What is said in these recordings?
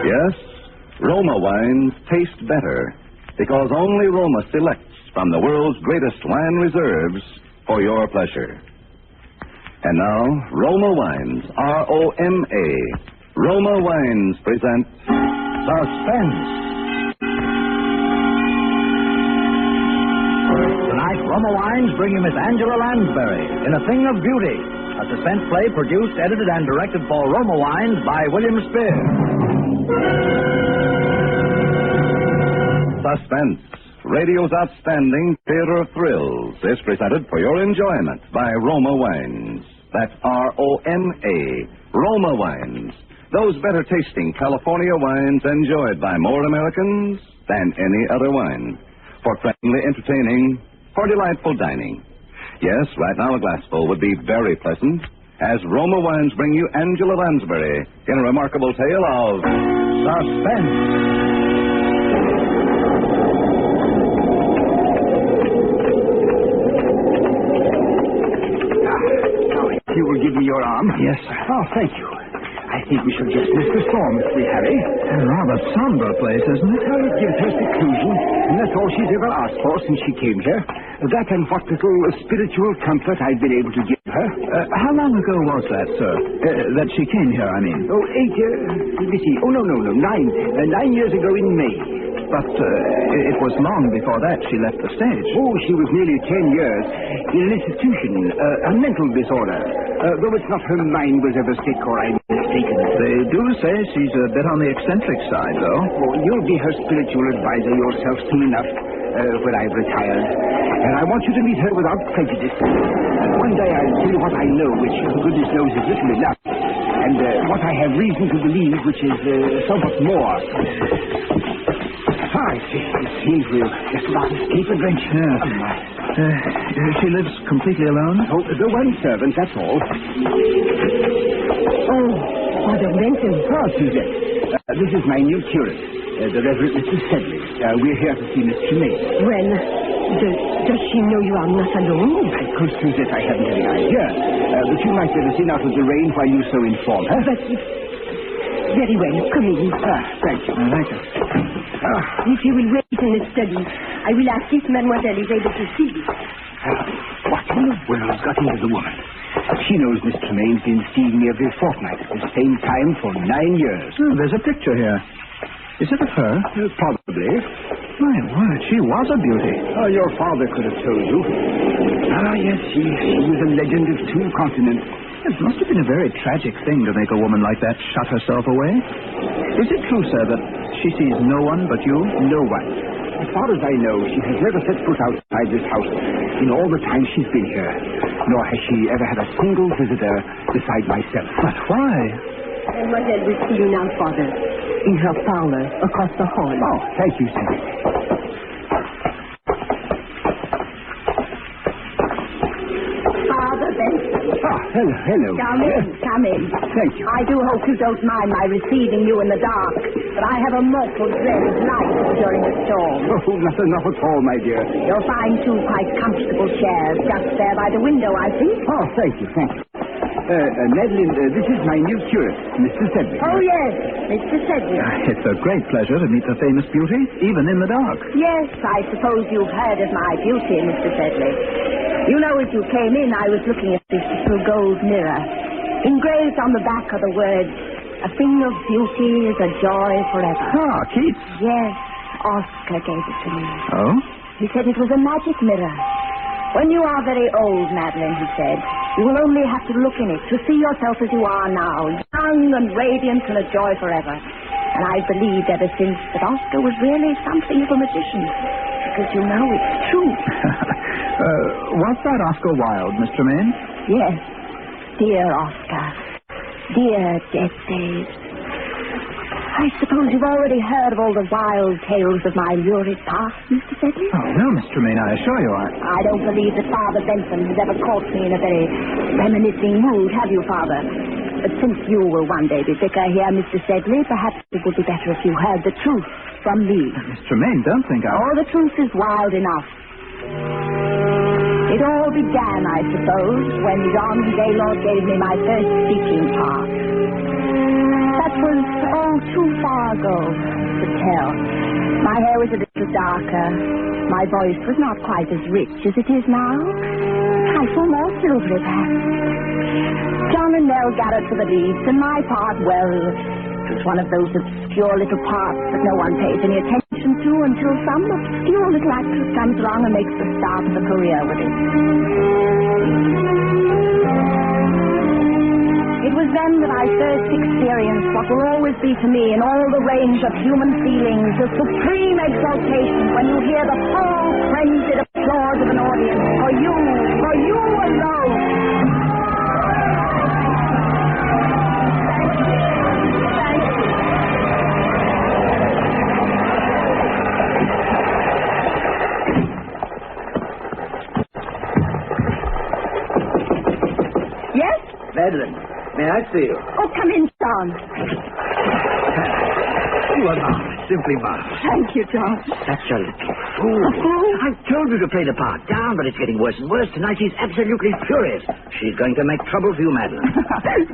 Yes, Roma wines taste better because only Roma selects from the world's greatest wine reserves for your pleasure. And now, Roma Wines, R-O-M-A. Roma Wines present Suspense. Tonight, Roma Wines bring you Miss Angela Lansbury in A Thing of Beauty, a suspense play produced, edited, and directed for Roma Wines by William Spear. Suspense, radio's outstanding theater of thrills, is presented for your enjoyment by Roma Wines. That's R-O-M-A, Roma Wines. Those better-tasting California wines enjoyed by more Americans than any other wine. For friendly entertaining, for delightful dining. Yes, right now a glassful would be very pleasant, as Roma Wines bring you Angela Lansbury in a remarkable tale of suspense. You will give me your arm? Yes, sir. Oh, thank you. I think we shall just miss the storm if we hurry. A rather somber place, isn't it? Well, it gives her seclusion, and that's all she's ever asked for since she came here. That and what little spiritual comfort I've been able to give her. How long ago was that, sir? That she came here, I mean. Oh, 8 let me see. Oh, no, 9. 9 years ago in May. But it was long before that she left the stage. Oh, she was nearly 10 years in an institution, a mental disorder. Though it's not her mind was ever sick or I'm mistaken. They do say she's a bit on the eccentric side, though. Oh, you'll be her spiritual advisor yourself soon enough when I've retired. And I want you to meet her without prejudice. One day I'll tell you what I know, which goodness knows is little enough. And what I have reason to believe, which is somewhat more. I see. It seems we'll just about escape adventure. Yes. She lives completely alone? Oh, the one servant, that's all. Oh, Father Benson. Ah, Suzette. This is my new curate, the Reverend Mrs. Sedley. We're here to see Miss Tremaine. Well, does she know you are not alone? Of course, Suzette, I haven't any idea. But you might let us in out of the rain while you so inform her. But very well, come in. Thank you. Thank you. If you will wait in the study, I will ask if Mademoiselle is able to see you. What in the world's got into the woman? She knows Miss Tremaine's been seeing me every fortnight at the same time for 9 years. Oh, there's a picture here. Is it of her? Probably. My word, she was a beauty. Oh, your father could have told you. Ah, yes, she was a legend of 2 continents. It must have been a very tragic thing to make a woman like that shut herself away. Is it true, sir, that she sees no one but you? No one. As far as I know, she has never set foot outside this house in all the time she's been here. Nor has she ever had a single visitor beside myself. But why? Mademoiselle will see you now, Father, in her parlor across the hall. Oh, thank you, Sally. Father Benson. Ah, hello. Come in. Thank you. I do hope you don't mind my receiving you in the dark, but I have a mortal dread of light during the storm. Oh, not at all, my dear. You'll find 2 quite comfortable chairs just there by the window, I think. Oh, thank you. Madeline, this is my new curate, Mr. Sedley. Oh, yes, Mr. Sedley. It's a great pleasure to meet the famous beauty, even in the dark. Yes, I suppose you've heard of my beauty, Mr. Sedley. You know, as you came in, I was looking at this little gold mirror. Engraved on the back are the words, "A thing of beauty is a joy forever." Ah, Keats. Yes, Oscar gave it to me. Oh? He said it was a magic mirror. When you are very old, Madeline, he said, you will only have to look in it to see yourself as you are now, young and radiant and a joy forever. And I believed ever since that Oscar was really something of a magician. Because, you know, it's true. Was that Oscar Wilde, Miss Tremaine? Yes. Dear Oscar. Dear dead days. I suppose you've already heard of all the wild tales of my lurid past, Mr. Sedley? Oh, no, Miss Tremaine, I assure you I don't believe that Father Benson has ever caught me in a very reminiscing mood, have you, Father? But since you will one day be vicar here, Mr. Sedley, perhaps it would be better if you heard the truth from me. Miss Tremaine, don't think I... Oh, the truth is wild enough. It all began, I suppose, when John Gaylord gave me my first speaking part. That That was, too far ago to tell. My hair was a little darker. My voice was not quite as rich as it is now. I saw more silvery, perhaps. John and Nell Garrett for the leads, and my part, well, it was one of those obscure little parts that no one pays any attention to until some obscure little actress comes along and makes the start of a career with it. It was then that I first experienced what will always be to me in all the range of human feelings, a supreme exaltation when you hear the full frenzied applause of an audience for you alone. Yes? Madeline, may I see you? Oh, come in, John. You are marvelous, simply marvelous. Thank you, John. Such a little fool. A fool? I told you to play the part down, but it's getting worse and worse. Tonight she's absolutely furious. She's going to make trouble for you, Madeline.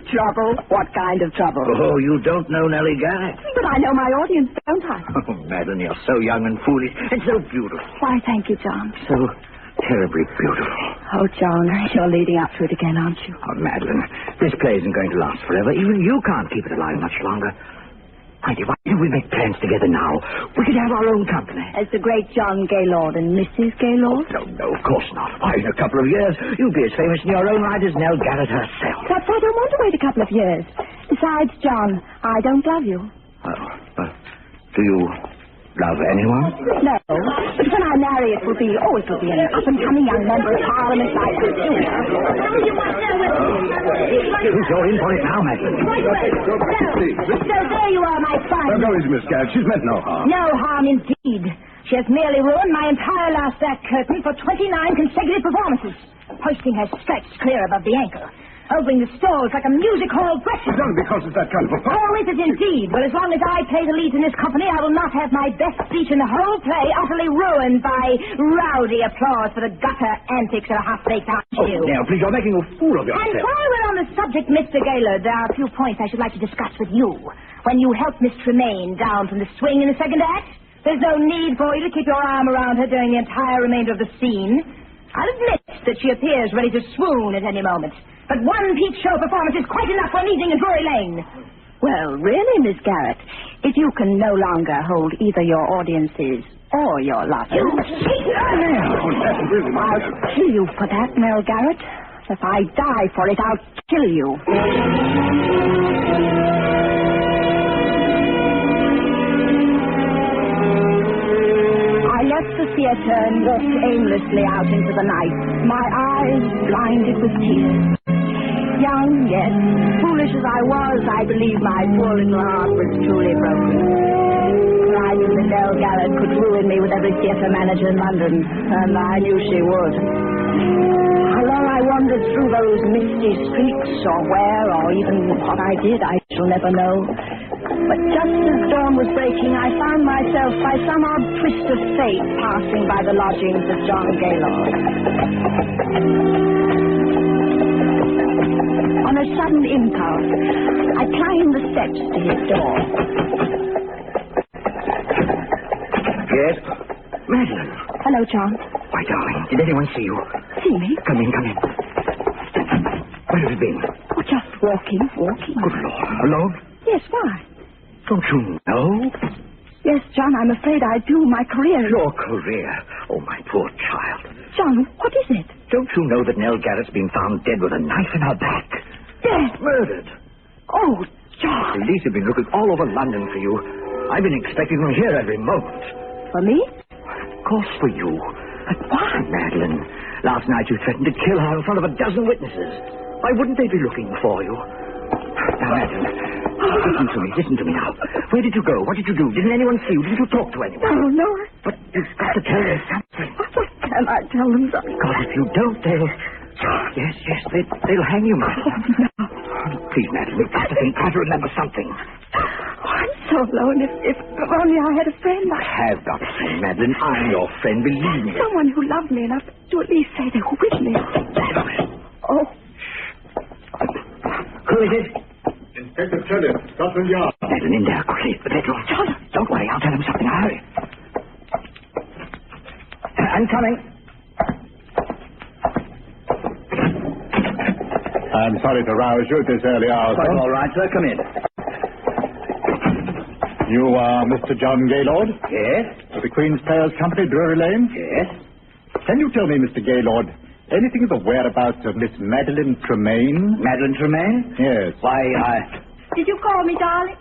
Trouble? What kind of trouble? Oh, you don't know Nellie Garrett? But I know my audience, don't I? Oh, Madeline, you're so young and foolish and so beautiful. Why, thank you, John. So terribly beautiful. Oh, John, you're leading up to it again, aren't you? Oh, Madeline, this play isn't going to last forever. Even you can't keep it alive much longer. Heidi, why don't we make plans together now? We could have our own company. As the great John Gaylord and Mrs. Gaylord? No, of course not. Why, in a couple of years, you'll be as famous in your own right as Nell Garrett herself. But I don't want to wait a couple of years. Besides, John, I don't love you. Oh, do you love anyone? No, but when I marry, it will be an up-and-coming young member of Parliament like you. You're in for it now, Madeline. So there you are, my son. Go easy, Miss Garrett. She's meant no harm. No harm indeed. She has merely ruined my entire last act curtain for 29 consecutive performances, hoisting her skirts clear above the ankle, opening the stalls like a music hall breakfast. It's only because it's that kind of a... Oh, is it indeed? Well, as long as I play the leads in this company, I will not have my best speech in the whole play utterly ruined by rowdy applause for the gutter antics of a half-baked archduke. Now, please, you're making a fool of yourself. And while we're on the subject, Mr. Gaylord, there are a few points I should like to discuss with you. When you help Miss Tremaine down from the swing in the second act, there's no need for you to keep your arm around her during the entire remainder of the scene. I'll admit that she appears ready to swoon at any moment. But one peep show performance is quite enough for an evening in Drury Lane. Well, really, Miss Garrett, if you can no longer hold either your audiences or your lovers... I'll kill you for that, Nell Garrett. If I die for it, I'll kill you. I left the theater and walked aimlessly out into the night, my eyes blinded with tears. Young, yes. Foolish as I was, I believed my poor little heart was truly broken. I knew that Nell Garrett could ruin me with every theater manager in London, and I knew she would. How long I wandered through those misty streets, or where, or even what I did, I shall never know. But just as dawn was breaking, I found myself, by some odd twist of fate, passing by the lodgings of John Gaylord. On a sudden impulse, I climbed the steps to his door. Yes? Madeline. Hello, John. Why, darling, did anyone see you? See me? Come in. Where have you been? Oh, just walking. Good Lord. Alone? Yes, why? Don't you know? Yes, John, I'm afraid I do. My career... Your career? Oh, my poor child. John, what is it? Don't you know that Nell Garrett's been found dead with a knife in her back? Dead? Murdered. Oh, John. The police have been looking all over London for you. I've been expecting them here every moment. For me? Of course for you. But why, Madeline? Last night you threatened to kill her in front of a dozen witnesses. Why wouldn't they be looking for you? Now, Madeline, listen to me now. Where did you go? What did you do? Didn't anyone see you? Didn't you talk to anyone? No. But you've got to tell me something. What can I tell them something? Because if you don't, they'll... Yes, they'll hang you, Madeline. No. Please, Madeline, you've got to think. Try to remember something. Oh, I'm so alone. If only I had a friend. I have got a friend, Madeline. I'm your friend, believe me. Someone who loved me enough to at least say they were with me. Oh. Who is it? Detective Turner, Scotland Yard. Madeline, in there, quickly. The bedroom. John, don't worry, I'll tell him something. Hurry. I'm coming. I'm sorry to rouse you at this early hour, Quite sir. all right, sir. Come in. You are Mr. John Gaylord? Yes? Of the Queen's Players Company, Drury Lane? Yes? Can you tell me, Mr. Gaylord, anything of the whereabouts of Miss Madeline Tremaine? Madeline Tremaine? Yes. Why, Did you call me, darling?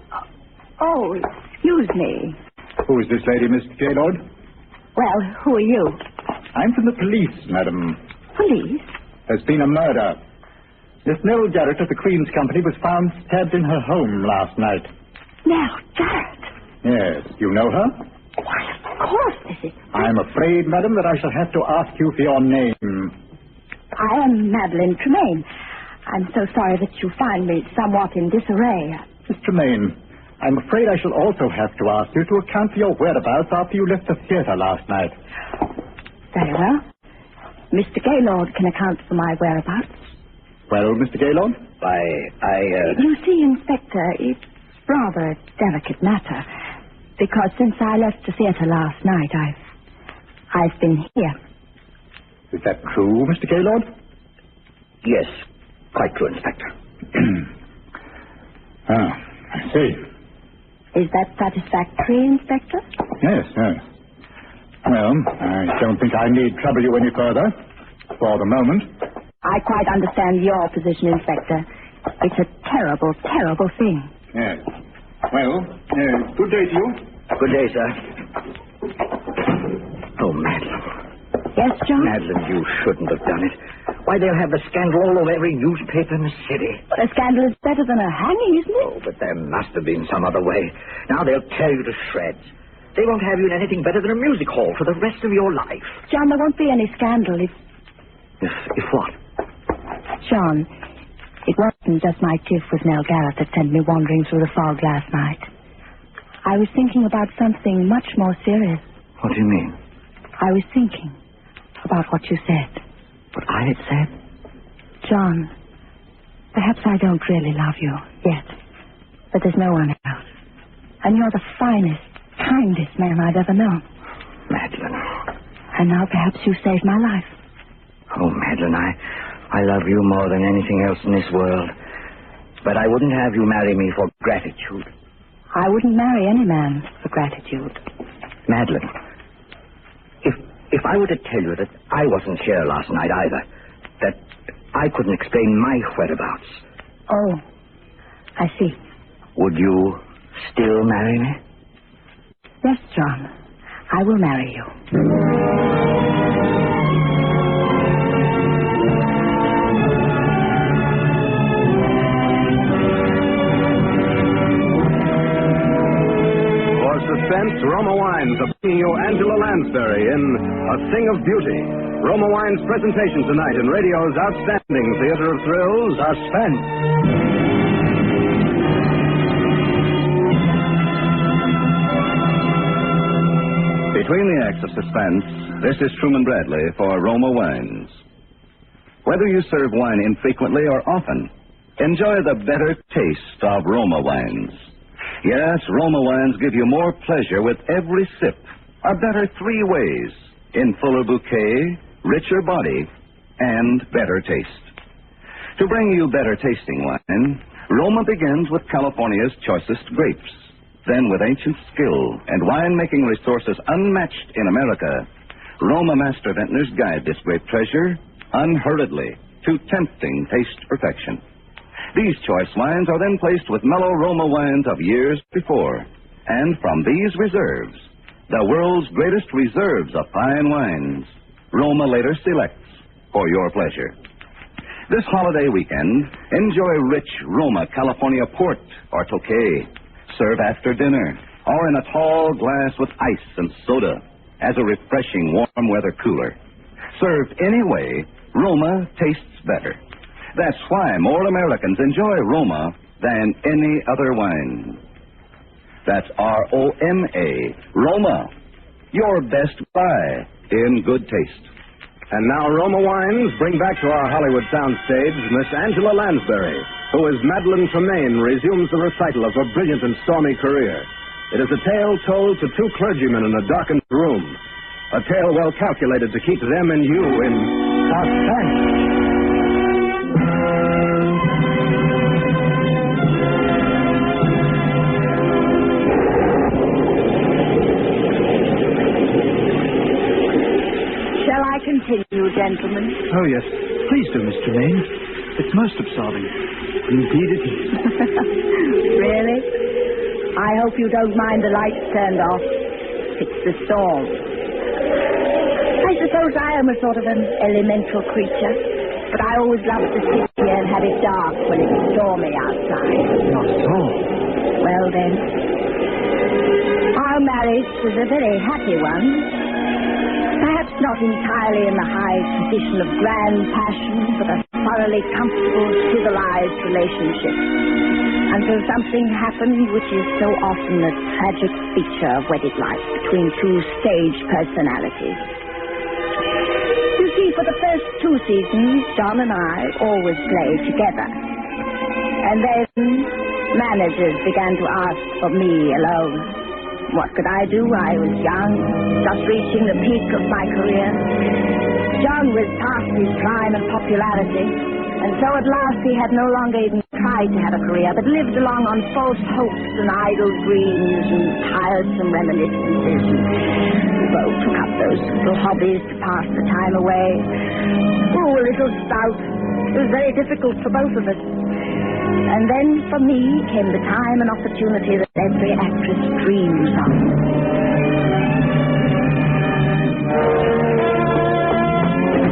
Oh, excuse me. Who is this lady, Mr. Gaylord? Well, who are you? I'm from the police, madam. Police? There's been a murder. Miss Nell Jarrett of the Queen's Company was found stabbed in her home last night. Now, Jarrett. Yes. You know her? Why, of course, this is... I'm afraid, madam, that I shall have to ask you for your name. I am Madeline Tremaine. I'm so sorry that you find me somewhat in disarray. Miss Tremaine, I'm afraid I shall also have to ask you to account for your whereabouts after you left the theatre last night. Very well. Mr. Gaylord can account for my whereabouts. Well, Mr. Gaylord? You see, Inspector, it's rather a delicate matter. Because since I left the theatre last night, I've been here. Is that true, Mr. Gaylord? yes, quite true, Inspector. I see. Is that satisfactory, Inspector? Yes, yes. Well, I don't think I need trouble you any further, for the moment. I quite understand your position, Inspector. It's a terrible, terrible thing. Yes. Well, good day to you. Good day, sir. Oh, Madeline. Yes, John? Madeline, you shouldn't have done it. Why, they'll have the scandal all over every newspaper in the city. But a scandal is better than a hanging, isn't it? Oh, but there must have been some other way. Now they'll tear you to shreds. They won't have you in anything better than a music hall for the rest of your life. John, there won't be any scandal if... If what? John, it wasn't just my tiff with Nell Garrett that sent me wandering through the fog last night. I was thinking about something much more serious. What do you mean? I was thinking about what you said. What I had said? John, perhaps I don't really love you yet, but there's no one else. And you're the finest, kindest man I've ever known. Madeline. And now perhaps you saved my life. Oh, Madeline, I love you more than anything else in this world. But I wouldn't have you marry me for gratitude. I wouldn't marry any man for gratitude. Madeline, if I were to tell you that I wasn't here last night either, that I couldn't explain my whereabouts. Oh, I see. Would you still marry me? Yes, John. I will marry you. Suspense, Roma Wines are bringing you Angela Lansbury in A Thing of Beauty. Roma Wines' presentation tonight in radio's outstanding theater of thrills, Suspense. Between the acts of Suspense, this is Truman Bradley for Roma Wines. Whether you serve wine infrequently or often, enjoy the better taste of Roma Wines. Yes, Roma wines give you more pleasure with every sip. A better 3 ways: in fuller bouquet, richer body, and better taste. To bring you better tasting wine, Roma begins with California's choicest grapes. Then, with ancient skill and wine-making resources unmatched in America, Roma master vintners guide this grape treasure unhurriedly to tempting taste perfection. These choice wines are then placed with mellow Roma wines of years before. And from these reserves, the world's greatest reserves of fine wines, Roma later selects for your pleasure. This holiday weekend, enjoy rich Roma California port or Tokay. Serve after dinner or in a tall glass with ice and soda as a refreshing warm weather cooler. Served any way, Roma tastes better. That's why more Americans enjoy Roma than any other wine. That's R-O-M-A, Roma, your best buy in good taste. And now Roma Wines bring back to our Hollywood soundstage Miss Angela Lansbury. who as Madeline Tremaine resumes the recital of her brilliant and stormy career. It is a tale told to two clergymen in a darkened room. A tale well calculated to keep them and you in suspense. Shall I continue, gentlemen? Oh, yes. Please do, Miss Tremaine. It's most absorbing. Indeed it is. Really? I hope you don't mind the lights turned off. It's the storm. I suppose I am a sort of an elemental creature, but I always love to sit here and have it dark when it's stormy outside. Not at all. Well, then, our marriage is a very happy one. Perhaps not entirely in the high position of grand passion, but a thoroughly comfortable, civilized relationship. Until something happened which is so often a tragic feature of wedded life between two stage personalities. You see, for the first 2 seasons, John and I always played together. And then managers began to ask for me alone. What could I do? I was young, just reaching the peak of my career. John was past his prime and popularity, and so at last he had no longer even tried to have a career, but lived along on false hopes and idle dreams and tiresome reminiscences. We both took up those little hobbies to pass the time away. Oh, a little stout. It was very difficult for both of us. And then, for me, came the time and opportunity that every actress dreams of.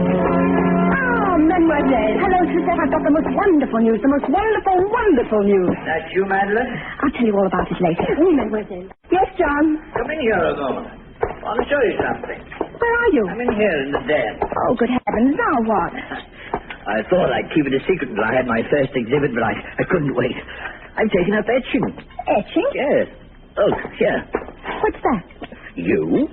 Oh, Mademoiselle. Hello, Suspense. I've got the most wonderful news. The most wonderful, wonderful news. That's you, Madeline? I'll tell you all about it later. Oui, Mademoiselle. Yes, John? Come in here a moment. I want to show you something. Where are you? I'm in here in the den. Oh, good heavens. Now what? I thought I'd keep it a secret until I had my first exhibit, but I couldn't wait. I've taken up etching. Etching? Yes. Oh, here. What's that? You?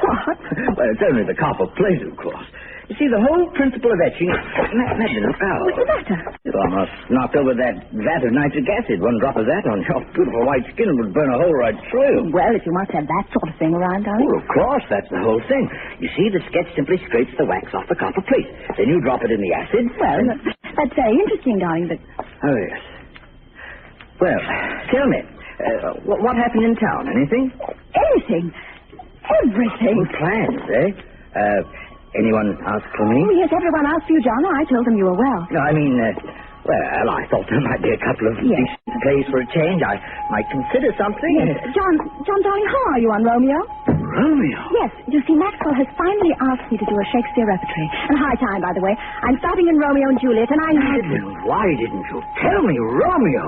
What? Well, it's only the copper plate, of course. You see, the whole principle of etching is... Madeline, What's the matter? You almost knocked over that vat of nitric acid. One drop of that on your beautiful white skin would burn a hole right through you. Well, if you must have that sort of thing around, darling. Oh, of course, that's the whole thing. You see, the sketch simply scrapes the wax off the copper plate. Then you drop it in the acid. Well, that's very interesting, darling, but... Oh, yes. Well, tell me, what happened in town? Anything? Anything. Everything. Oh, plans, eh? Anyone ask for me? Oh, yes, everyone asked for you, John. I told them you were well. No, I mean, well, I thought there might be a couple of Yes. decent plays for a change. I might consider something. Yes. John, darling, how are you on Romeo? Romeo? Yes, you see, Maxwell has finally asked me to do a Shakespeare repertory. And high time, by the way. I'm starting in Romeo and Juliet, and I needed... Madeline, why didn't you tell me, Romeo?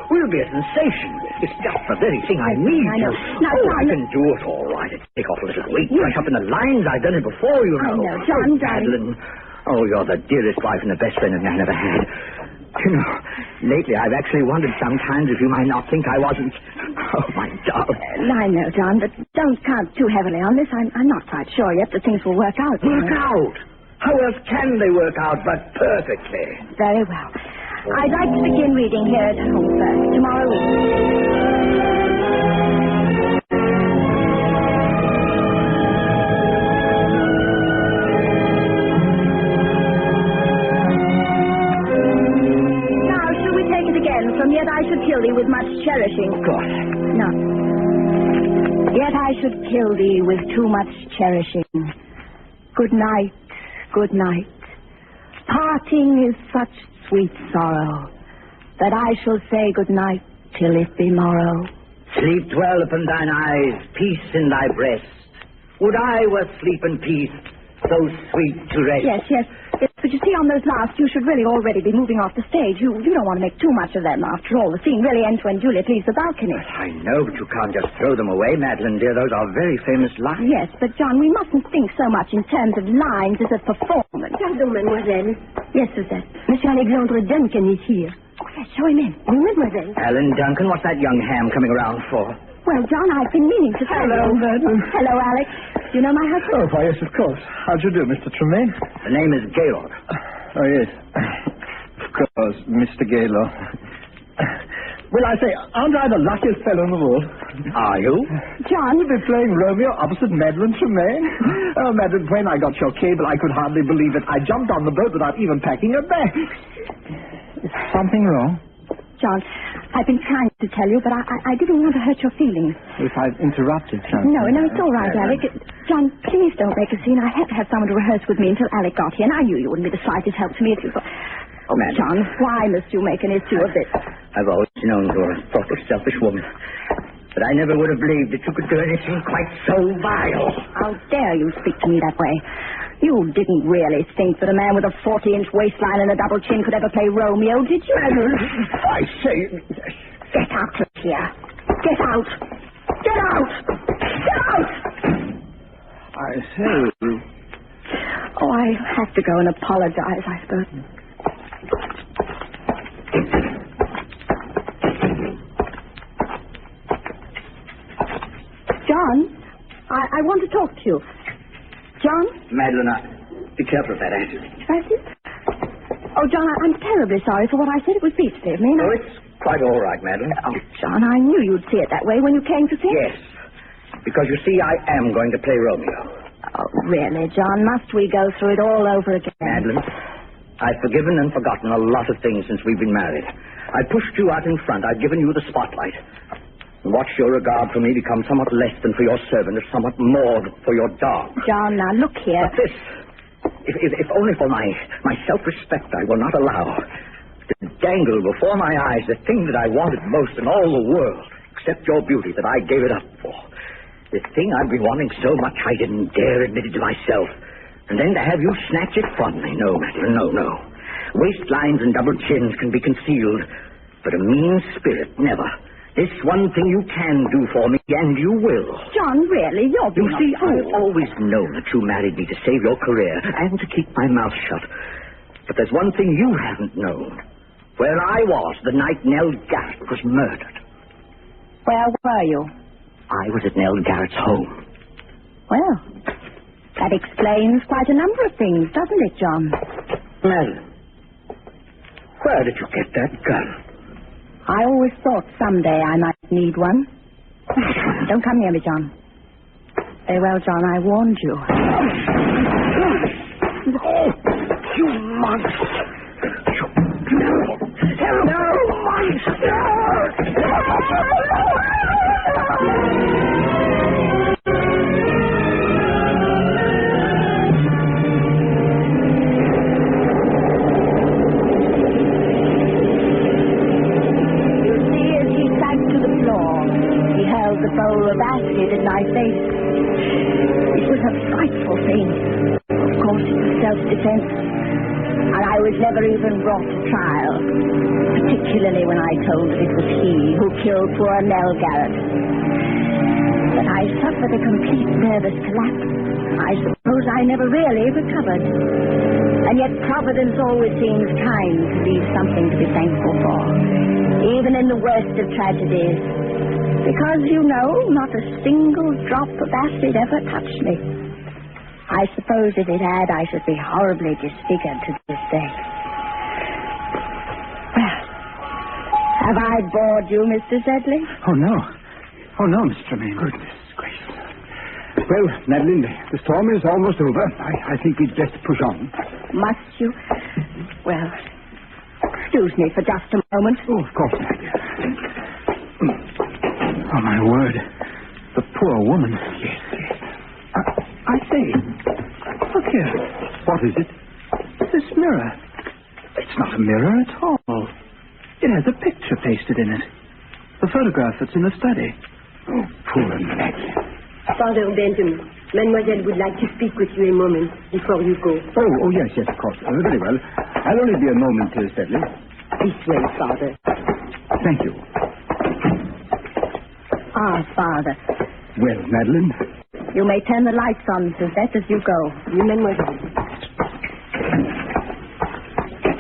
We'll be a sensation. It's just the very thing I need. I know. Now, oh, John... I can do it all right. It'll take off a little weight. Brush up in the lines. I've done it before, you know. I know, John, Oh, darling. Madeline. Oh, you're the dearest wife and the best friend I've ever had. You know, lately I've actually wondered sometimes if you might not think I wasn't... Oh, my darling. I know, John, but don't count too heavily on this. I'm not quite sure yet that things will work out. Work out? How else can they work out but perfectly? Very well. I'd like to begin reading here at home first, tomorrow evening. From yet I should kill thee with much cherishing. Of course. No. Yet I should kill thee with too much cherishing. Good night, good night. Parting is such sweet sorrow that I shall say good night till it be morrow. Sleep dwell upon thine eyes, peace in thy breast. Would I were sleep and peace, so sweet to rest. Yes. But you see, on those last, you should really already be moving off the stage. You don't want to make too much of them. After all, the scene really ends when Juliet leaves the balcony. I know, but you can't just throw them away, Madeline, dear. Those are very famous lines. Yes, but, John, we mustn't think so much in terms of lines as a performance. Pardon, mademoiselle. Yes, Suzette. Monsieur Alexandre Duncan is here. Oh, yes, show him in. Oui, mademoiselle. Alan Duncan, what's that young ham coming around for? Well, John, I've been meaning to tell you. Hello, Madeline. Hello, Alex. Do you know my husband? Oh, why, yes, of course. How'd you do, Mr. Tremaine? The name is Gaylord. Oh, yes. Of course, Mr. Gaylor. Well, I say, aren't I the luckiest fellow in the world? Are you? John, you've been playing Romeo opposite Madeline Tremaine. Oh, Madeline, when I got your cable, I could hardly believe it. I jumped on the boat without even packing a bag. Is something wrong? John, I've been trying to tell you, but I didn't want to hurt your feelings. If I've interrupted something... No, it's all right, Alec. John, please don't make a scene. I had to have someone to rehearse with me until Alec got here, and I knew you wouldn't be the slightest help to me if you... Oh, Madeline. John, why must you make an issue of this? I've always known you're a thoughtless, selfish woman. But I never would have believed that you could do anything quite so vile. How dare you speak to me that way? You didn't really think that a man with a 40-inch waistline and a double chin could ever play Romeo, did you? I say... Get out of here. Get out. Get out. Get out. I say... Oh, I have to go and apologize, I suppose. John, I want to talk to you. John? Madeline, be careful of that attitude. That's it? Oh, John, I'm terribly sorry for what I said. It was beastly of me. Oh, it's quite all right, Madeline. Oh, John, I knew you'd see it that way when you came to see it. Yes, because you see, I am going to play Romeo. Oh, really, John? Must we go through it all over again? Madeline, I've forgiven and forgotten a lot of things since we've been married. I pushed you out in front. I've given you the spotlight. And watched your regard for me become somewhat less than for your servant, or somewhat more for your dog. John, now look here. But this, if only for my self-respect, I will not allow to dangle before my eyes the thing that I wanted most in all the world, except your beauty, that I gave it up for. The thing I've been wanting so much I didn't dare admit it to myself. And then to have you snatch it from me. No, Madeline, no. Waistlines and double chins can be concealed, but a mean spirit, never. This one thing you can do for me, and you will. John, really, you're being... You see, I've always known that you married me to save your career and to keep my mouth shut. But there's one thing you haven't known. Where I was the night Nell Garrett was murdered. Where were you? I was at Nell Garrett's home. Well, that explains quite a number of things, doesn't it, John? Madeline, where did you get that gun? I always thought someday I might need one. Don't come near me, John. Very well, John, I warned you. Oh, you monster! You terrible monster! The bowl of acid in my face. It was a frightful thing. Of course, it was self-defense. And I was never even brought to trial, particularly when I told that it was he who killed poor Nell Garrett. But I suffered a complete nervous collapse. I suppose I never really recovered. And yet Providence always seems kind to leave something to be thankful for, even in the worst of tragedies. Because, you know, not a single drop of acid ever touched me. I suppose if it had, I should be horribly disfigured to this day. Well, have I bored you, Mr. Sedley? Oh, no, Mr. Tremaine. Goodness gracious. Well, Madeline, the storm is almost over. I think we'd best push on. Must you? Well, excuse me for just a moment. Oh, of course, my dear. Oh, my word. The poor woman. Yes. I say, look here. What is it? This mirror. It's not a mirror at all. It has a picture pasted in it. The photograph that's in the study. Oh, poor Madeline. Father Benton, Mademoiselle would like to speak with you a moment before you go. Oh, yes, of course. Very well. I'll only be a moment, Sedley. This way, Father. Thank you. Ah, Father. Well, Madeline? You may turn the lights on, Suzette, as you go. You, Mademoiselle.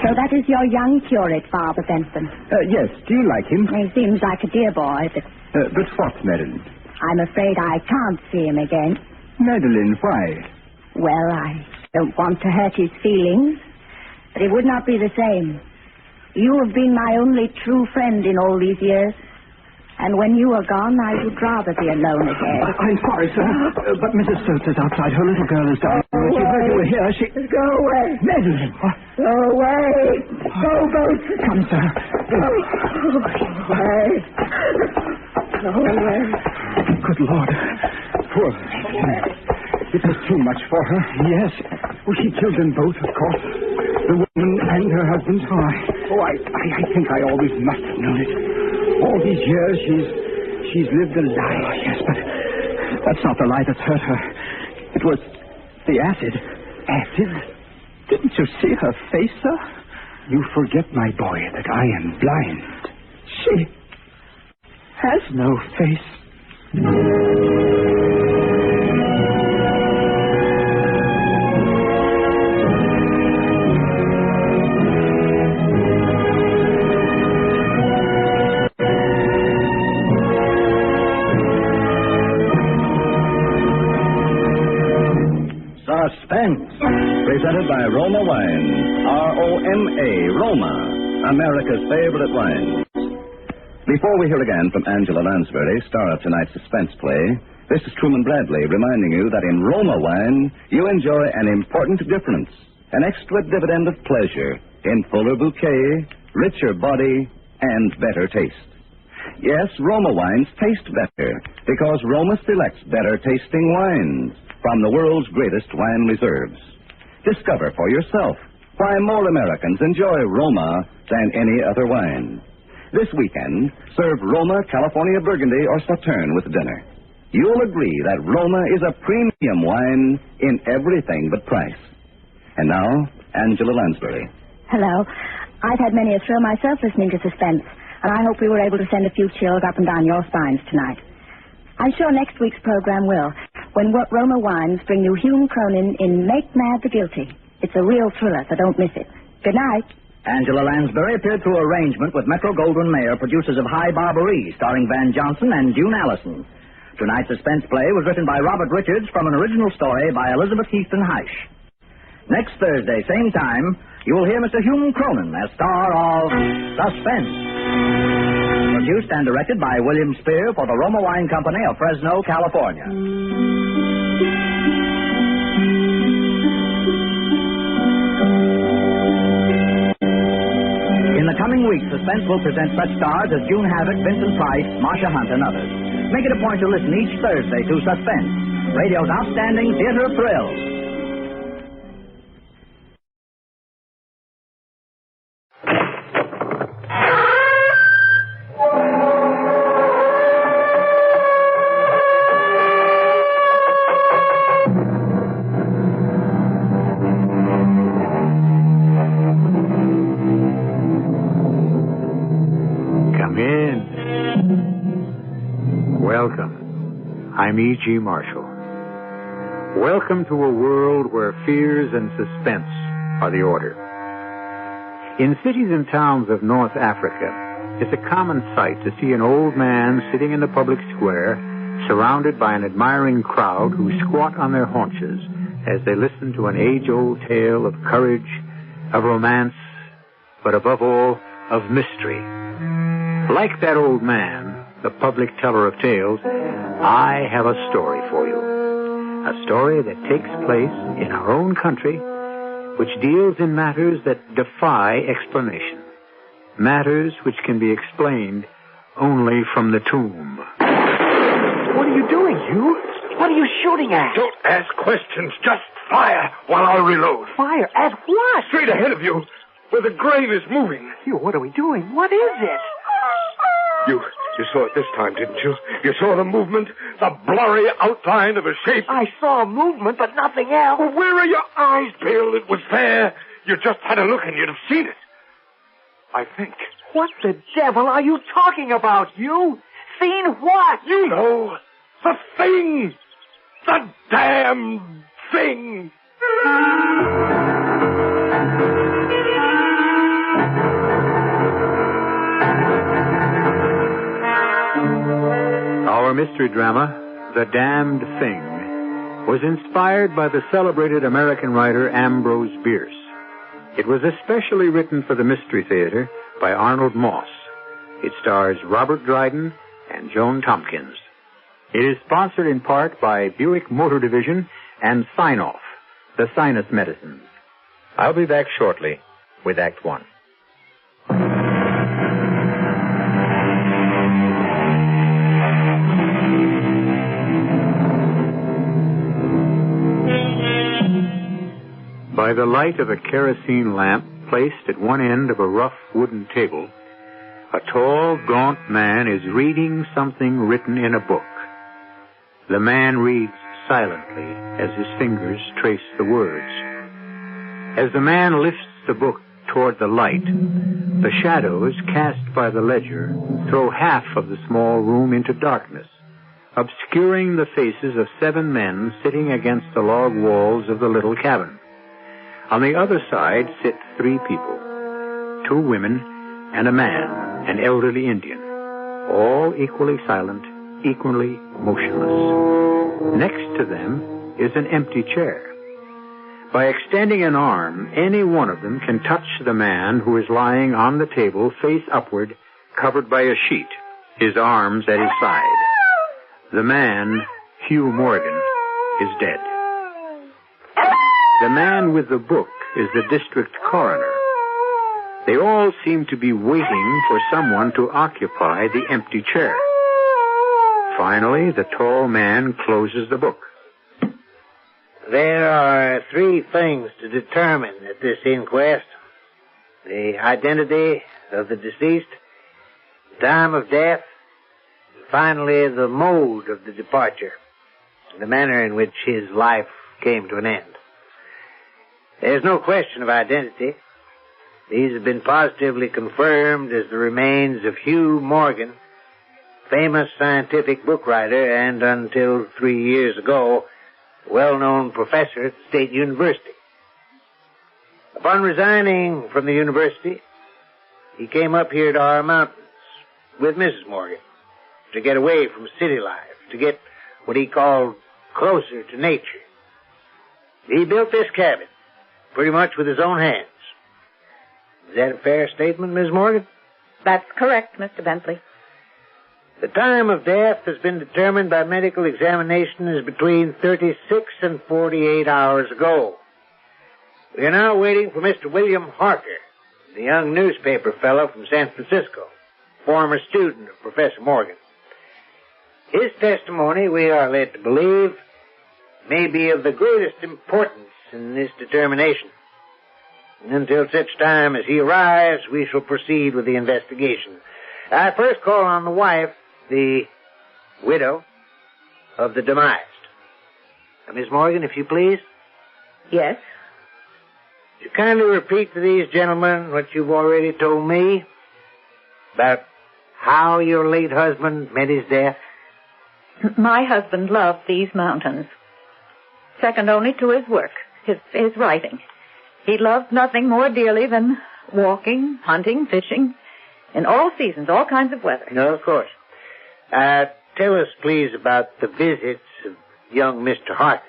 So that is your young curate, Father Benson. Yes. Do you like him? He seems like a dear boy, but... But what, Madeline? I'm afraid I can't see him again. Madeline, why? Well, I don't want to hurt his feelings, but it would not be the same. You have been my only true friend in all these years. And when you are gone, I would rather be alone again. I'm sorry, sir. But Mrs. Stokes is outside. Her little girl is dying. She heard you were here. Go away. Madeline. Go away. Go, both. Come, sir. Go away. Go away. Good Lord. Poor Madeline. It was too much for her. Yes. Well, she killed them both, of course. The woman and her husband. I think I always must have known it. All these years, she's lived a lie. Oh, yes, but that's not the lie that's hurt her. It was the acid. Acid? Didn't you see her face, sir? You forget, my boy, that I am blind. She has no face. Suspense, presented by Roma Wines, R-O-M-A, Roma, America's favorite wine. Before we hear again from Angela Lansbury, star of tonight's suspense play, this is Truman Bradley reminding you that in Roma Wine, you enjoy an important difference, an extra dividend of pleasure in fuller bouquet, richer body, and better taste. Yes, Roma wines taste better because Roma selects better tasting wines from the world's greatest wine reserves. Discover for yourself why more Americans enjoy Roma than any other wine. This weekend, serve Roma California Burgundy or Sauterne with dinner. You'll agree that Roma is a premium wine in everything but price. And now, Angela Lansbury. Hello. I've had many a thrill myself listening to Suspense, and I hope we were able to send a few chills up and down your spines tonight. I'm sure next week's program will, when Roma Wines bring you Hume Cronin in Make Mad the Guilty. It's a real thriller, so don't miss it. Good night. Angela Lansbury appeared through arrangement with Metro-Goldwyn-Mayer, producers of High Barbaree, starring Van Johnson and June Allison. Tonight's suspense play was written by Robert Richards from an original story by Elizabeth Heathton Heisch. Next Thursday, same time, you will hear Mr. Hume Cronin as star of Suspense. Produced and directed by William Spear for the Roma Wine Company of Fresno, California. In the coming weeks, Suspense will present such stars as June Havoc, Vincent Price, Marcia Hunt, and others. Make it a point to listen each Thursday to Suspense, radio's outstanding theater thrill. I'm E.G. Marshall. Welcome to a world where fears and suspense are the order. In cities and towns of North Africa, it's a common sight to see an old man sitting in the public square, surrounded by an admiring crowd who squat on their haunches as they listen to an age-old tale of courage, of romance, but above all, of mystery. Like that old man, the public teller of tales, I have a story for you. A story that takes place in our own country, which deals in matters that defy explanation. Matters which can be explained only from the tomb. What are you doing, Hugh? What are you shooting at? Don't ask questions. Just fire while I reload. Fire? At what? Straight ahead of you, where the grain is moving. Hugh, what are we doing? What is it? You saw it this time, didn't you? You saw the movement, the blurry outline of a shape. I saw a movement, but nothing else. Well, where are your eyes, Bill? It was there. You just had a look and you'd have seen it. I think. What the devil are you talking about, Hugh? Seen what? You know. The thing. The damn thing. Our mystery drama, The Damned Thing, was inspired by the celebrated American writer Ambrose Bierce. It was especially written for the Mystery Theater by Arnold Moss. It stars Robert Dryden and Joan Tompkins. It is sponsored in part by Buick Motor Division and Sign-Off, the sinus medicines. I'll be back shortly with Act One. By the light of a kerosene lamp placed at one end of a rough wooden table, a tall, gaunt man is reading something written in a book. The man reads silently as his fingers trace the words. As the man lifts the book toward the light, the shadows cast by the ledger throw half of the small room into darkness, obscuring the faces of 7 men sitting against the log walls of the little cabin. On the other side sit 3 people, 2 women and a man, an elderly Indian, all equally silent, equally motionless. Next to them is an empty chair. By extending an arm, any one of them can touch the man who is lying on the table face upward, covered by a sheet, his arms at his side. The man, Hugh Morgan, is dead. The man with the book is the district coroner. They all seem to be waiting for someone to occupy the empty chair. Finally, the tall man closes the book. There are 3 things to determine at this inquest. The identity of the deceased, the time of death, and finally the mode of the departure, the manner in which his life came to an end. There's no question of identity. These have been positively confirmed as the remains of Hugh Morgan, famous scientific book writer and, until 3 years ago, well-known professor at the State University. Upon resigning from the university, he came up here to our mountains with Mrs. Morgan to get away from city life, to get what he called closer to nature. He built this cabin pretty much with his own hands. Is that a fair statement, Ms. Morgan? That's correct, Mr. Bentley. The time of death has been determined by medical examination as between 36 and 48 hours ago. We are now waiting for Mr. William Harker, the young newspaper fellow from San Francisco, former student of Professor Morgan. His testimony, we are led to believe, may be of the greatest importance in this determination. Until such time as he arrives, we shall proceed with the investigation. I first call on the wife, the widow of the demised. Miss Morgan, if you please. Yes? Would you kindly repeat to these gentlemen what you've already told me about how your late husband met his death? My husband loved these mountains, second only to his work, his writing. He loved nothing more dearly than walking, hunting, fishing, in all seasons, all kinds of weather. No, of course. Tell us, please, about the visits of young Mr. Harker.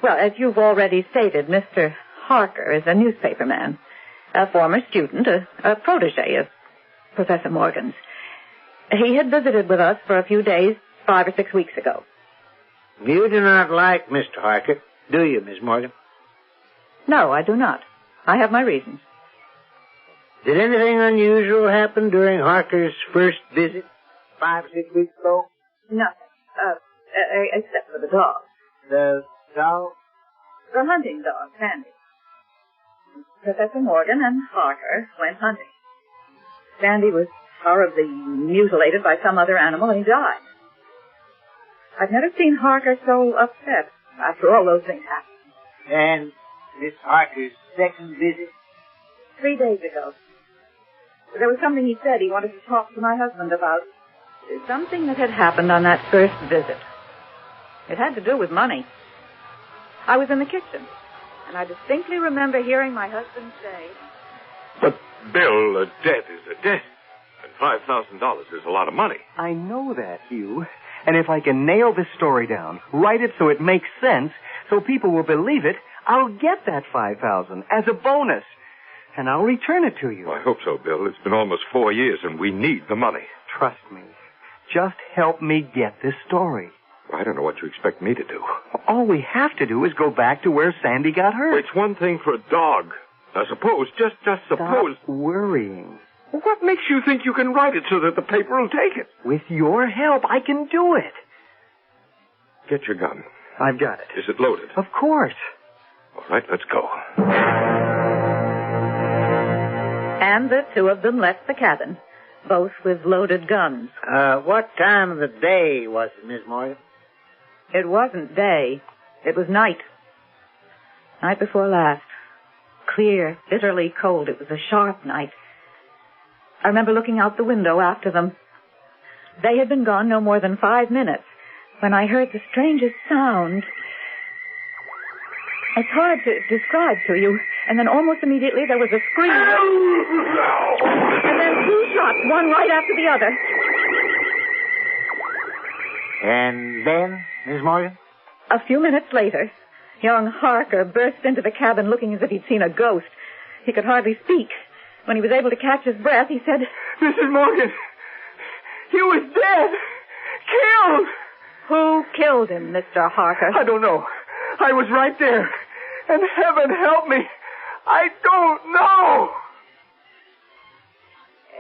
Well, as you've already stated, Mr. Harker is a newspaperman, a former student, a protege of Professor Morgan's. He had visited with us for a few days 5 or 6 weeks ago. You do not like Mr. Harker, do you, Miss Morgan? No, I do not. I have my reasons. Did anything unusual happen during Harker's first visit 5 or 6 weeks ago? Nothing, except for the dog. The dog? The hunting dog, Sandy. Professor Morgan and Harker went hunting. Sandy was horribly mutilated by some other animal, and he died. I've never seen Harker so upset after all those things happened. And Miss Harker's second visit? 3 days ago. There was something he said he wanted to talk to my husband about. Something that had happened on that first visit. It had to do with money. I was in the kitchen, and I distinctly remember hearing my husband say... But, Bill, a debt is a debt, and $5,000 is a lot of money. I know that, Hugh. And if I can nail this story down, write it so it makes sense, so people will believe it, I'll get that $5,000 as a bonus. and I'll return it to you. Well, I hope so, Bill. It's been almost 4 years, and we need the money. Trust me. Just help me get this story. I don't know what you expect me to do. All we have to do is go back to where Sandy got hurt. It's one thing for a dog. Now, suppose, just suppose... Stop worrying. What makes you think you can write it so that the paper will take it? With your help, I can do it. Get your gun. I've got it. Is it loaded? Of course. All right, let's go. And the two of them left the cabin, both with loaded guns. What time of the day was it, Miss Morgan? It wasn't day. It was night. Night before last. Clear, bitterly cold. It was a sharp night. I remember looking out the window after them. They had been gone no more than 5 minutes when I heard the strangest sound. It's hard to describe to you. And then almost immediately there was a scream. And then 2 shots, one right after the other. And then, Miss Morgan? A few minutes later, young Harker burst into the cabin looking as if he'd seen a ghost. He could hardly speak. When he was able to catch his breath, he said, Mrs. Morgan, he was dead. Killed. Who killed him, Mr. Harker? I don't know. I was right there. And heaven help me, I don't know.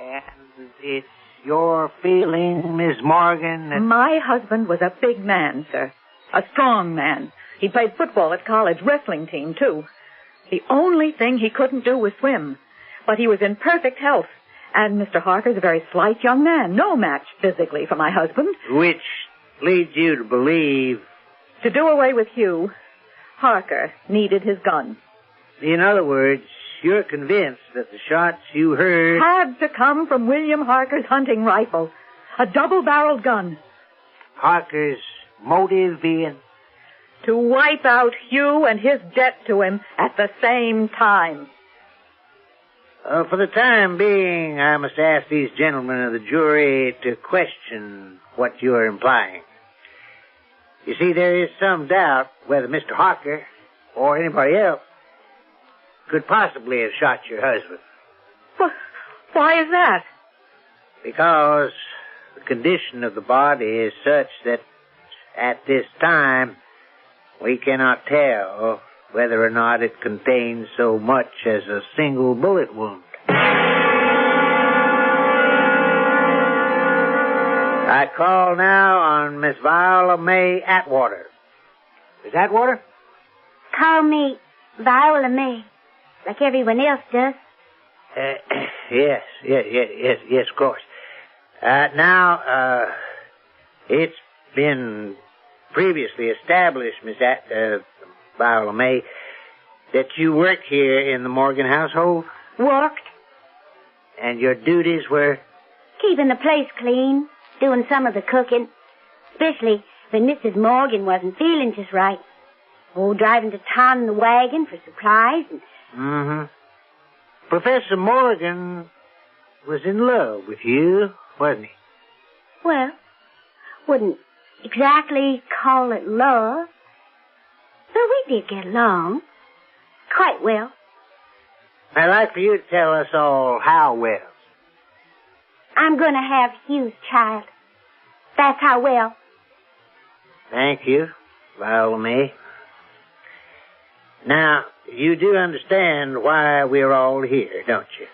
And it's your feeling, Miss Morgan, that... My husband was a big man, sir. A strong man. He played football at college, wrestling team, too. The only thing he couldn't do was swim. But he was in perfect health. And Mr. Harker's a very slight young man. No match physically for my husband. Which leads you to believe... To do away with Hugh, Harker needed his gun. In other words, you're convinced that the shots you heard... Had to come from William Harker's hunting rifle. A double-barreled gun. Harker's motive being... To wipe out Hugh and his debt to him at the same time. For the time being, I must ask these gentlemen of the jury to question what you are implying. You see, there is some doubt whether Mr. Harker or anybody else could possibly have shot your husband. Why is that? Because the condition of the body is such that at this time we cannot tell whether or not it contains so much as a single bullet wound. I call now on Miss Viola May Atwater. Miss Atwater? Call me Viola May, like everyone else does. Yes, of course. Now, it's been previously established, Miss Viola May, that you work here in the Morgan household? Worked. And your duties were? Keeping the place clean, doing some of the cooking, especially when Mrs. Morgan wasn't feeling just right. Oh, driving to town in the wagon for supplies and... Mm-hmm. Professor Morgan was in love with you, wasn't he? Well, wouldn't exactly call it love. But we did get along. Quite well. I'd like for you to tell us all how well. I'm going to have Hugh's child. That's how well. Thank you, Viola May. Now, you do understand why we're all here, don't you?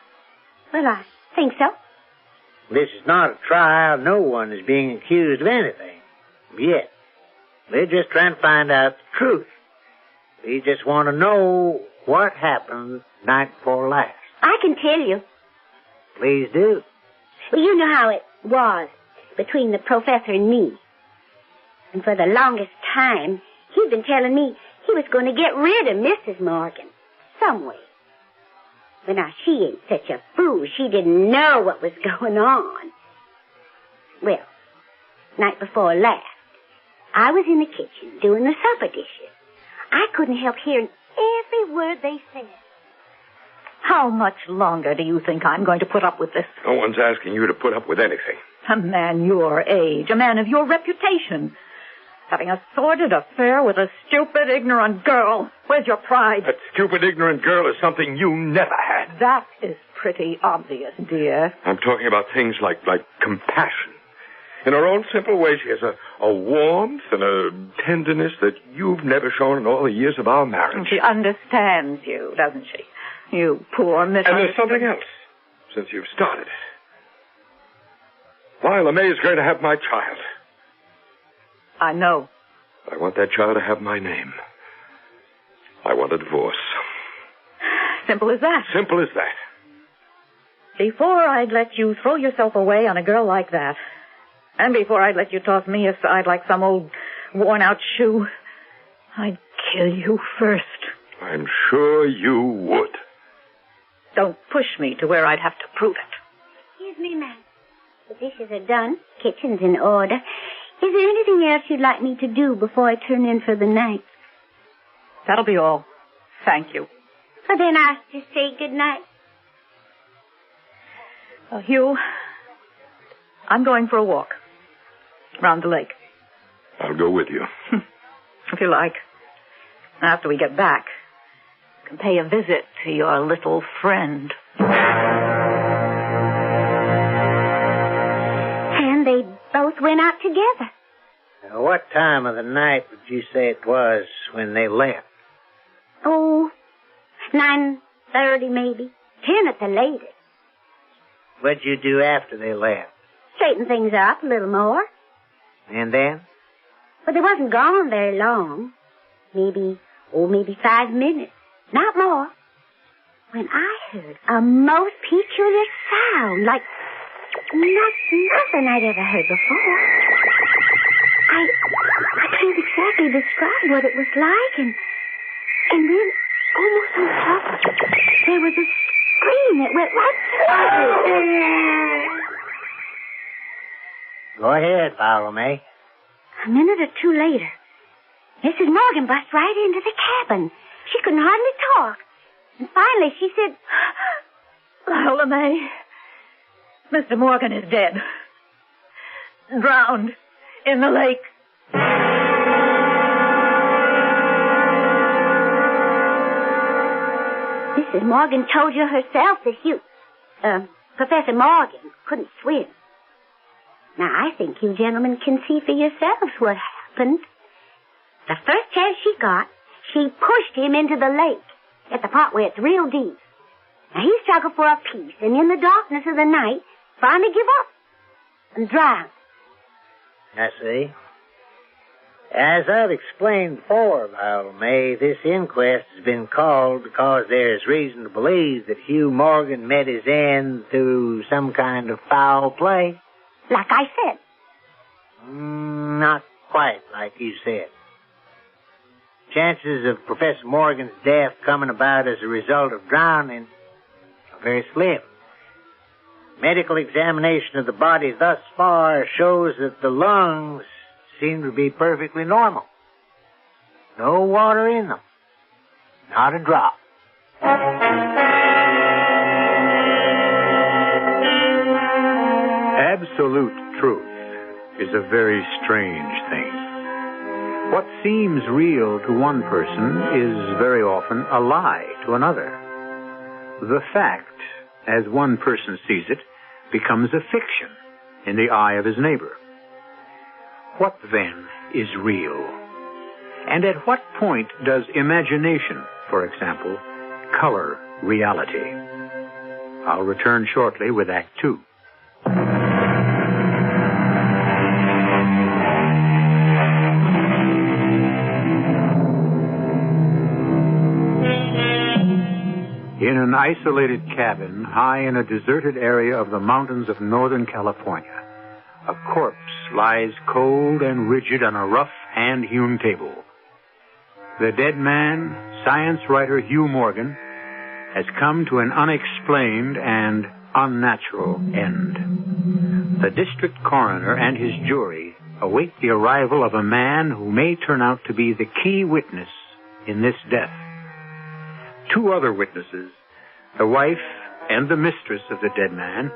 Well, I think so. This is not a trial. No one is being accused of anything. Yet. We're just trying to find out the truth. We just want to know what happened night before last. I can tell you. Please do. Well, you know how it was between the professor and me. And for the longest time, he'd been telling me he was going to get rid of Mrs. Morgan. Some way. But now, she ain't such a fool. She didn't know what was going on. Well, night before last, I was in the kitchen doing the supper dishes. I couldn't help hearing every word they said. How much longer do you think I'm going to put up with this? No one's asking you to put up with anything. A man your age, a man of your reputation. Having a sordid affair with a stupid, ignorant girl. Where's your pride? That stupid, ignorant girl is something you never had. That is pretty obvious, dear. I'm talking about things like compassion. In her own simple way, she has a warmth and a tenderness that you've never shown in all the years of our marriage. She understands you, doesn't she? You poor misunderstood. And there's something else, since you've started it. Lila May is going to have my child. I know. I want that child to have my name. I want a divorce. Simple as that. Simple as that. Before I'd let you throw yourself away on a girl like that, and before I'd let you toss me aside like some old worn-out shoe, I'd kill you first. I'm sure you would. Don't push me to where I'd have to prove it. Excuse me, ma'am. The dishes are done. Kitchen's in order. Is there anything else you'd like me to do before I turn in for the night? That'll be all. Thank you. Well, then I'll just say good night. Hugh, I'm going for a walk around the lake. I'll go with you. If you like. After we get back, you can pay a visit to your little friend. And they both went out together. Now, what time of the night would you say it was when they left? Oh, 9:30 maybe. 10 at the latest. What'd you do after they left? Straighten things up a little more. And then? But they wasn't gone very long. Maybe 5 minutes. Not more. When I heard a most peculiar sound, like nothing I'd ever heard before. I can't exactly describe what it was like, and then, almost on top of it, there was a scream that went right through me. Go ahead, Lila May. A minute or two later, Mrs. Morgan bust right into the cabin. She couldn't hardly talk. And finally she said, Lila May, Mr. Morgan is dead. Drowned in the lake. Mrs. Morgan told you herself that Professor Morgan couldn't swim. Now, I think you gentlemen can see for yourselves what happened. The first chance she got, she pushed him into the lake at the part where it's real deep. Now, he struggled for a piece, and in the darkness of the night, finally give up and drowned. I see. As I've explained before, Lila May, this inquest has been called because there's reason to believe that Hugh Morgan met his end through some kind of foul play. Like I said. Not quite like you said. Chances of Professor Morgan's death coming about as a result of drowning are very slim. Medical examination of the body thus far shows that the lungs seem to be perfectly normal. No water in them. Not a drop. Absolute truth is a very strange thing. What seems real to one person is very often a lie to another. The fact, as one person sees it, becomes a fiction in the eye of his neighbor. What then is real? And at what point does imagination, for example, color reality? I'll return shortly with Act 2. In an isolated cabin high in a deserted area of the mountains of Northern California, a corpse lies cold and rigid on a rough hand-hewn table. The dead man, science writer Hugh Morgan, has come to an unexplained and unnatural end. The district coroner and his jury await the arrival of a man who may turn out to be the key witness in this death. Two other witnesses, the wife and the mistress of the dead man,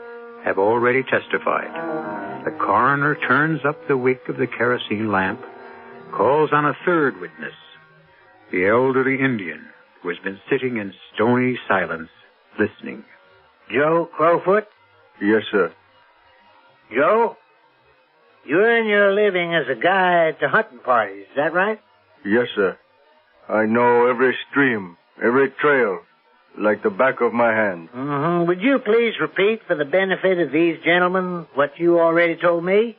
have already testified. The coroner turns up the wick of the kerosene lamp, calls on a third witness, the elderly Indian who has been sitting in stony silence, listening. Joe Crowfoot? Yes, sir. Joe, you earn your living as a guide to hunting parties, is that right? Yes, sir. I know every stream, every trail, like the back of my hand. Mm-hmm. Would you please repeat for the benefit of these gentlemen what you already told me?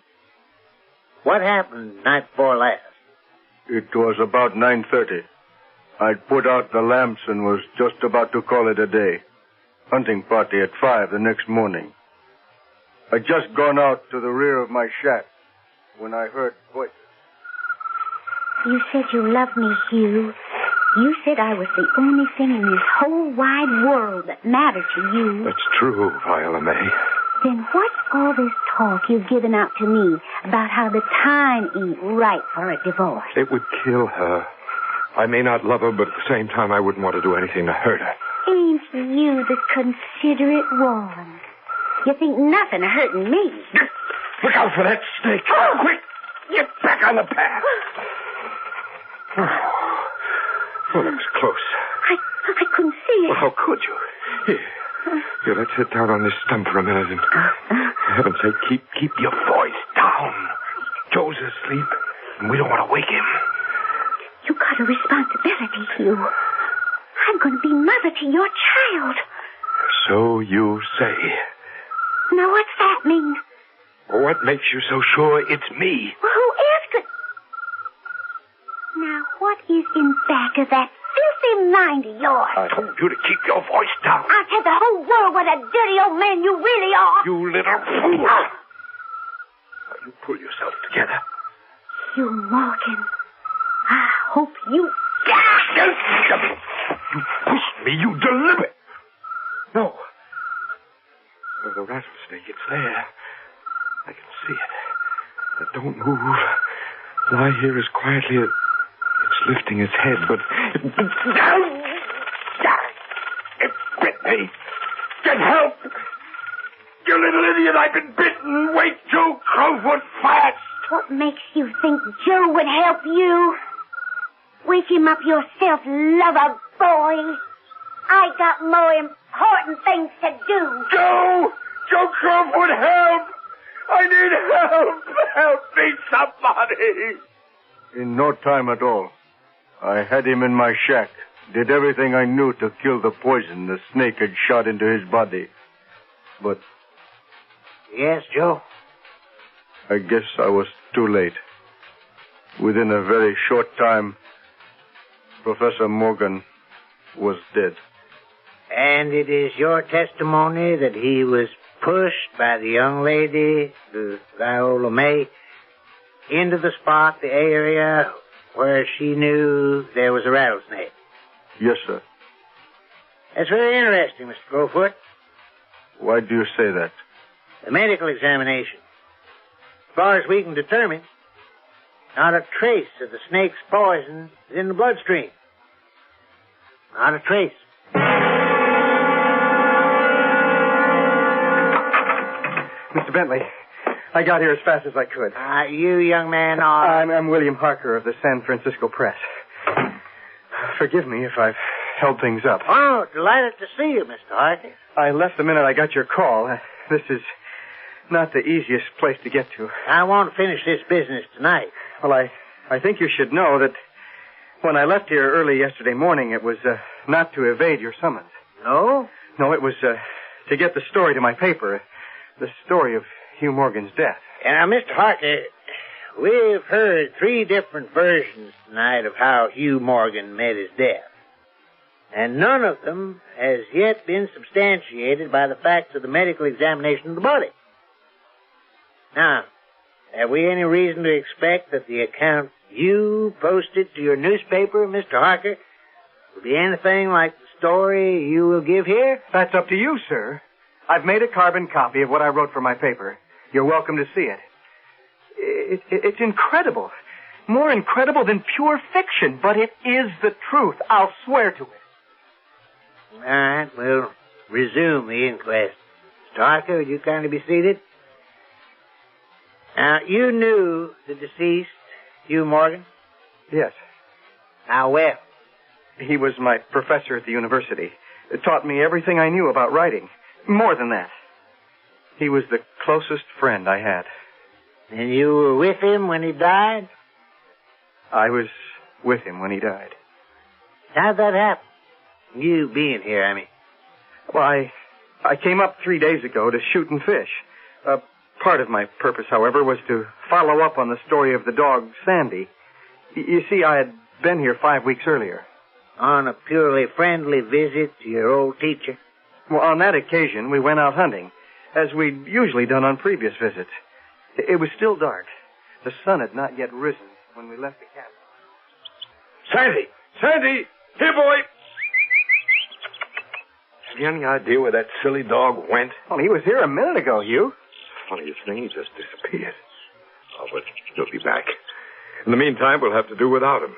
What happened night before last? It was about 9:30. I'd put out the lamps and was just about to call it a day. Hunting party at 5 the next morning. I'd just gone out to the rear of my shack when I heard voices. You said you loved me, Hugh. You said I was the only thing in this whole wide world that mattered to you. That's true, Viola May. Then what's all this talk you've given out to me about how the time ain't right for a divorce? It would kill her. I may not love her, but at the same time, I wouldn't want to do anything to hurt her. Ain't you the considerate one? You think nothing of hurting me. Look out for that snake. Oh, quick! Get back on the path. Oh, that was close. I couldn't see it. Well, how could you? Here, let's sit down on this stump for a minute and, for heaven's sake, keep your voice down. Joe's asleep, and we don't want to wake him. You got a responsibility, Hugh. I'm going to be mother to your child. So you say. Now, what's that mean? What makes you so sure it's me? Well, who else could... Now, what is in back of that filthy mind of yours? I told you to keep your voice down. I'll tell the whole world what a dirty old man you really are. You little fool. Now, you pull yourself together. Hugh Morgan, I hope you... You pushed me, you deliberate. No. Oh, the rattlesnake, it's there. I can see it. But don't move. Lie here as quietly as... It's lifting its head, but... It bit me. Get help! You little idiot, I've been bitten. Wait, Joe Crowfoot, fast! What makes you think Joe would help you? Wake him up yourself, lover boy. I got more important things to do. Joe! Joe Crowfoot, help! I need help! Help me, somebody! In no time at all. I had him in my shack. Did everything I knew to kill the poison the snake had shot into his body. But... Yes, Joe? I guess I was too late. Within a very short time, Professor Morgan was dead. And it is your testimony that he was pushed by the young lady, Viola May, into the spot, the area where she knew there was a rattlesnake. Yes, sir. That's very interesting, Mr. Crowfoot. Why do you say that? The medical examination. As far as we can determine, not a trace of the snake's poison is in the bloodstream. Not a trace. Mr. Bentley, I got here as fast as I could. You, young man, are... I'm William Harker of the San Francisco Press. Forgive me if I've held things up. Oh, delighted to see you, Mr. Harker. I left the minute I got your call. This is not the easiest place to get to. I want to finish this business tonight. Well, I think you should know that when I left here early yesterday morning, it was not to evade your summons. No? No, it was to get the story to my paper. The story of Hugh Morgan's death. Now, Mr. Harker, we've heard 3 different versions tonight of how Hugh Morgan met his death. And none of them has yet been substantiated by the facts of the medical examination of the body. Now, have we any reason to expect that the account you posted to your newspaper, Mr. Harker, will be anything like the story you will give here? That's up to you, sir. I've made a carbon copy of what I wrote for my paper. You're welcome to see it. It's incredible. More incredible than pure fiction, but it is the truth. I'll swear to it. All right, we'll resume the inquest. Mr. Harker, would you kindly be seated? Now, you knew the deceased, Hugh Morgan? Yes. How well? He was my professor at the university. It taught me everything I knew about writing. More than that. He was the closest friend I had. And you were with him when he died? I was with him when he died. How'd that happen? You being here, I mean. Well, I came up 3 days ago to shoot and fish. Part of my purpose, however, was to follow up on the story of the dog, Sandy. You see, I had been here 5 weeks earlier. On a purely friendly visit to your old teacher? Well, on that occasion, we went out hunting, as we'd usually done on previous visits. It was still dark. The sun had not yet risen when we left the cabin. Sandy! Sandy! Here, boy! Have you any idea where that silly dog went? Well, he was here a minute ago, Hugh. Funniest thing, he just disappeared. Oh, but he'll be back. In the meantime, we'll have to do without him.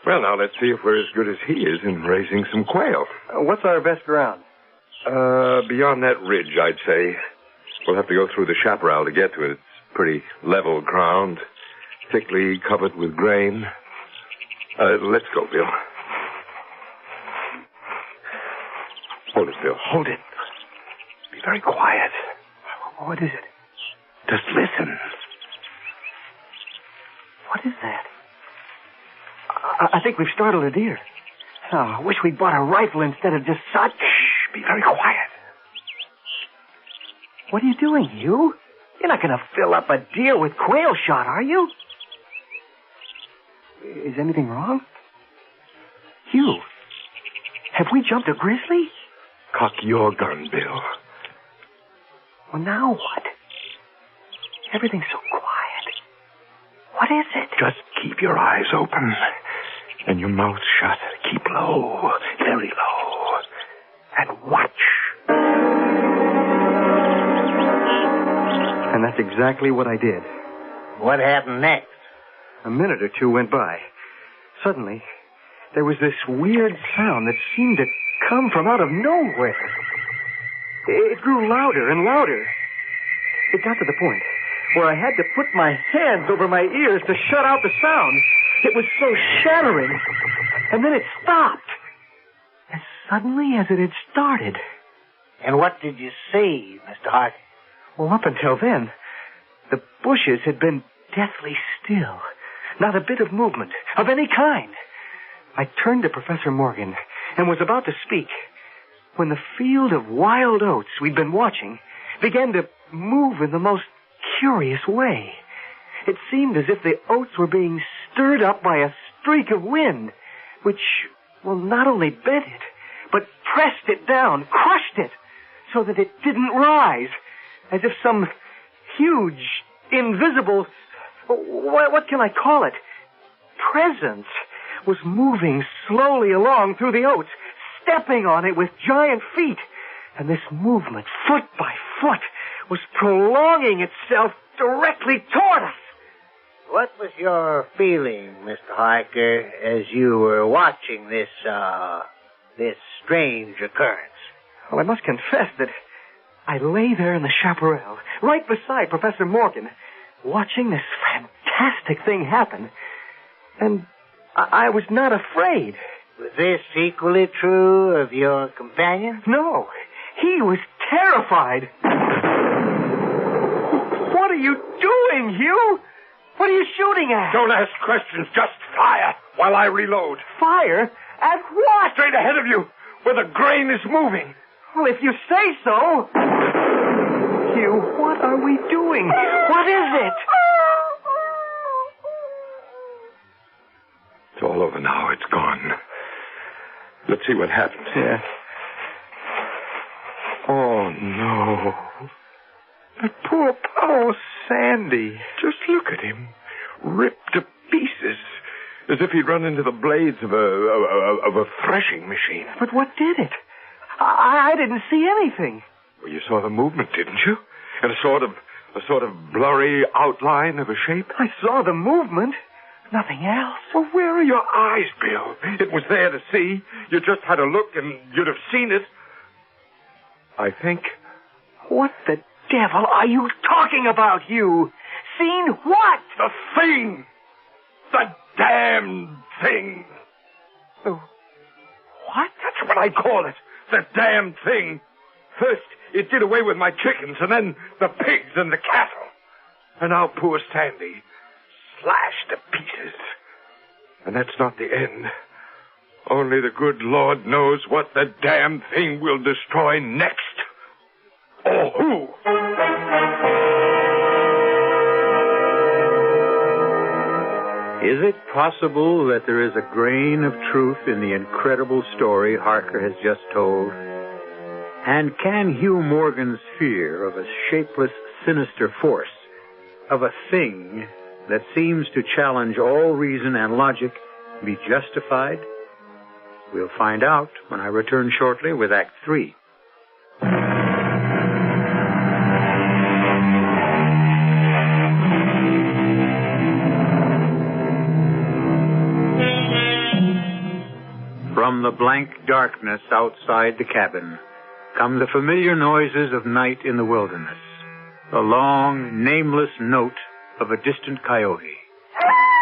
Well, now, let's see if we're as good as he is in raising some quail. What's our best ground? Beyond that ridge, I'd say. We'll have to go through the chaparral to get to it. It's pretty level ground, thickly covered with grain. Let's go, Bill. Hold it, Bill. Hold it. Be very quiet. What is it? Just listen. What is that? I think we've startled a deer. Oh, I wish we'd bought a rifle instead of just such. Shh, be very quiet. What are you doing, Hugh? You're not going to fill up a deer with quail shot, are you? Is anything wrong? Hugh, have we jumped a grizzly? Cock your gun, Bill. Well, now what? Everything's so quiet. What is it? Just keep your eyes open and your mouth shut. Keep low, very low, and watch. And that's exactly what I did. What happened next? A minute or two went by. Suddenly, there was this weird sound that seemed to come from out of nowhere. It grew louder and louder. It got to the point where I had to put my hands over my ears to shut out the sound. It was so shattering. And then it stopped. As suddenly as it had started. And what did you see, Mr. Hart? Well, up until then, the bushes had been deathly still. Not a bit of movement of any kind. I turned to Professor Morgan and was about to speak when the field of wild oats we'd been watching began to move in the most curious way. It seemed as if the oats were being stirred up by a streak of wind, which, well, not only bent it, but pressed it down, crushed it, so that it didn't rise, as if some huge, invisible, what can I call it, presence was moving slowly along through the oats, stepping on it with giant feet. And this movement, foot by foot, was prolonging itself directly toward us. What was your feeling, Mr. Harker, as you were watching this strange occurrence? Well, I must confess that I lay there in the chaparral, right beside Professor Morgan, watching this fantastic thing happen. And I was not afraid. Was this equally true of your companion? No. He was terrified. What are you doing, Hugh? What are you shooting at? Don't ask questions. Just fire while I reload. Fire? At what? Straight ahead of you, where the grain is moving. Well, if you say so. Hugh, what are we doing? What is it? It's all over now. It's gone. Let's see what happens. Yeah. Oh, no. That poor Sandy. Just look at him. Ripped to pieces. As if he'd run into the blades of a threshing machine. But what did it? I didn't see anything. Well, you saw the movement, didn't you? And a sort of blurry outline of a shape? I saw the movement. Nothing else. Well, where are your eyes, Bill? It was there to see. You just had to look and you'd have seen it. I think. What the devil are you talking about, Hugh? Seen what? The thing! The damn thing. Oh, what? That's what I call it. The damn thing. First, it did away with my chickens, and then the pigs and the cattle. And now poor Sandy, slashed to pieces. And that's not the end. Only the good Lord knows what the damn thing will destroy next. Or who? Is it possible that there is a grain of truth in the incredible story Harker has just told? And can Hugh Morgan's fear of a shapeless, sinister force, of a thing that seems to challenge all reason and logic, be justified? We'll find out when I return shortly with Act 3. From the blank darkness outside the cabin come the familiar noises of night in the wilderness, the long, nameless note of a distant coyote,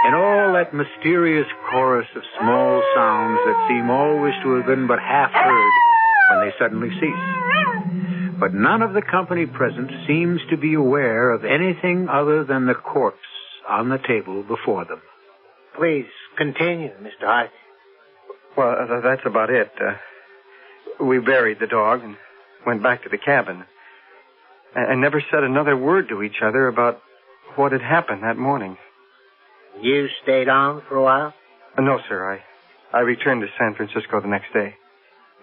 and all that mysterious chorus of small sounds that seem always to have been but half heard when they suddenly cease. But none of the company present seems to be aware of anything other than the corpse on the table before them. Please continue, Mr. Hart. Well, that's about it. We buried the dog and went back to the cabin and never said another word to each other about what had happened that morning. You stayed on for a while? No, sir. I returned to San Francisco the next day.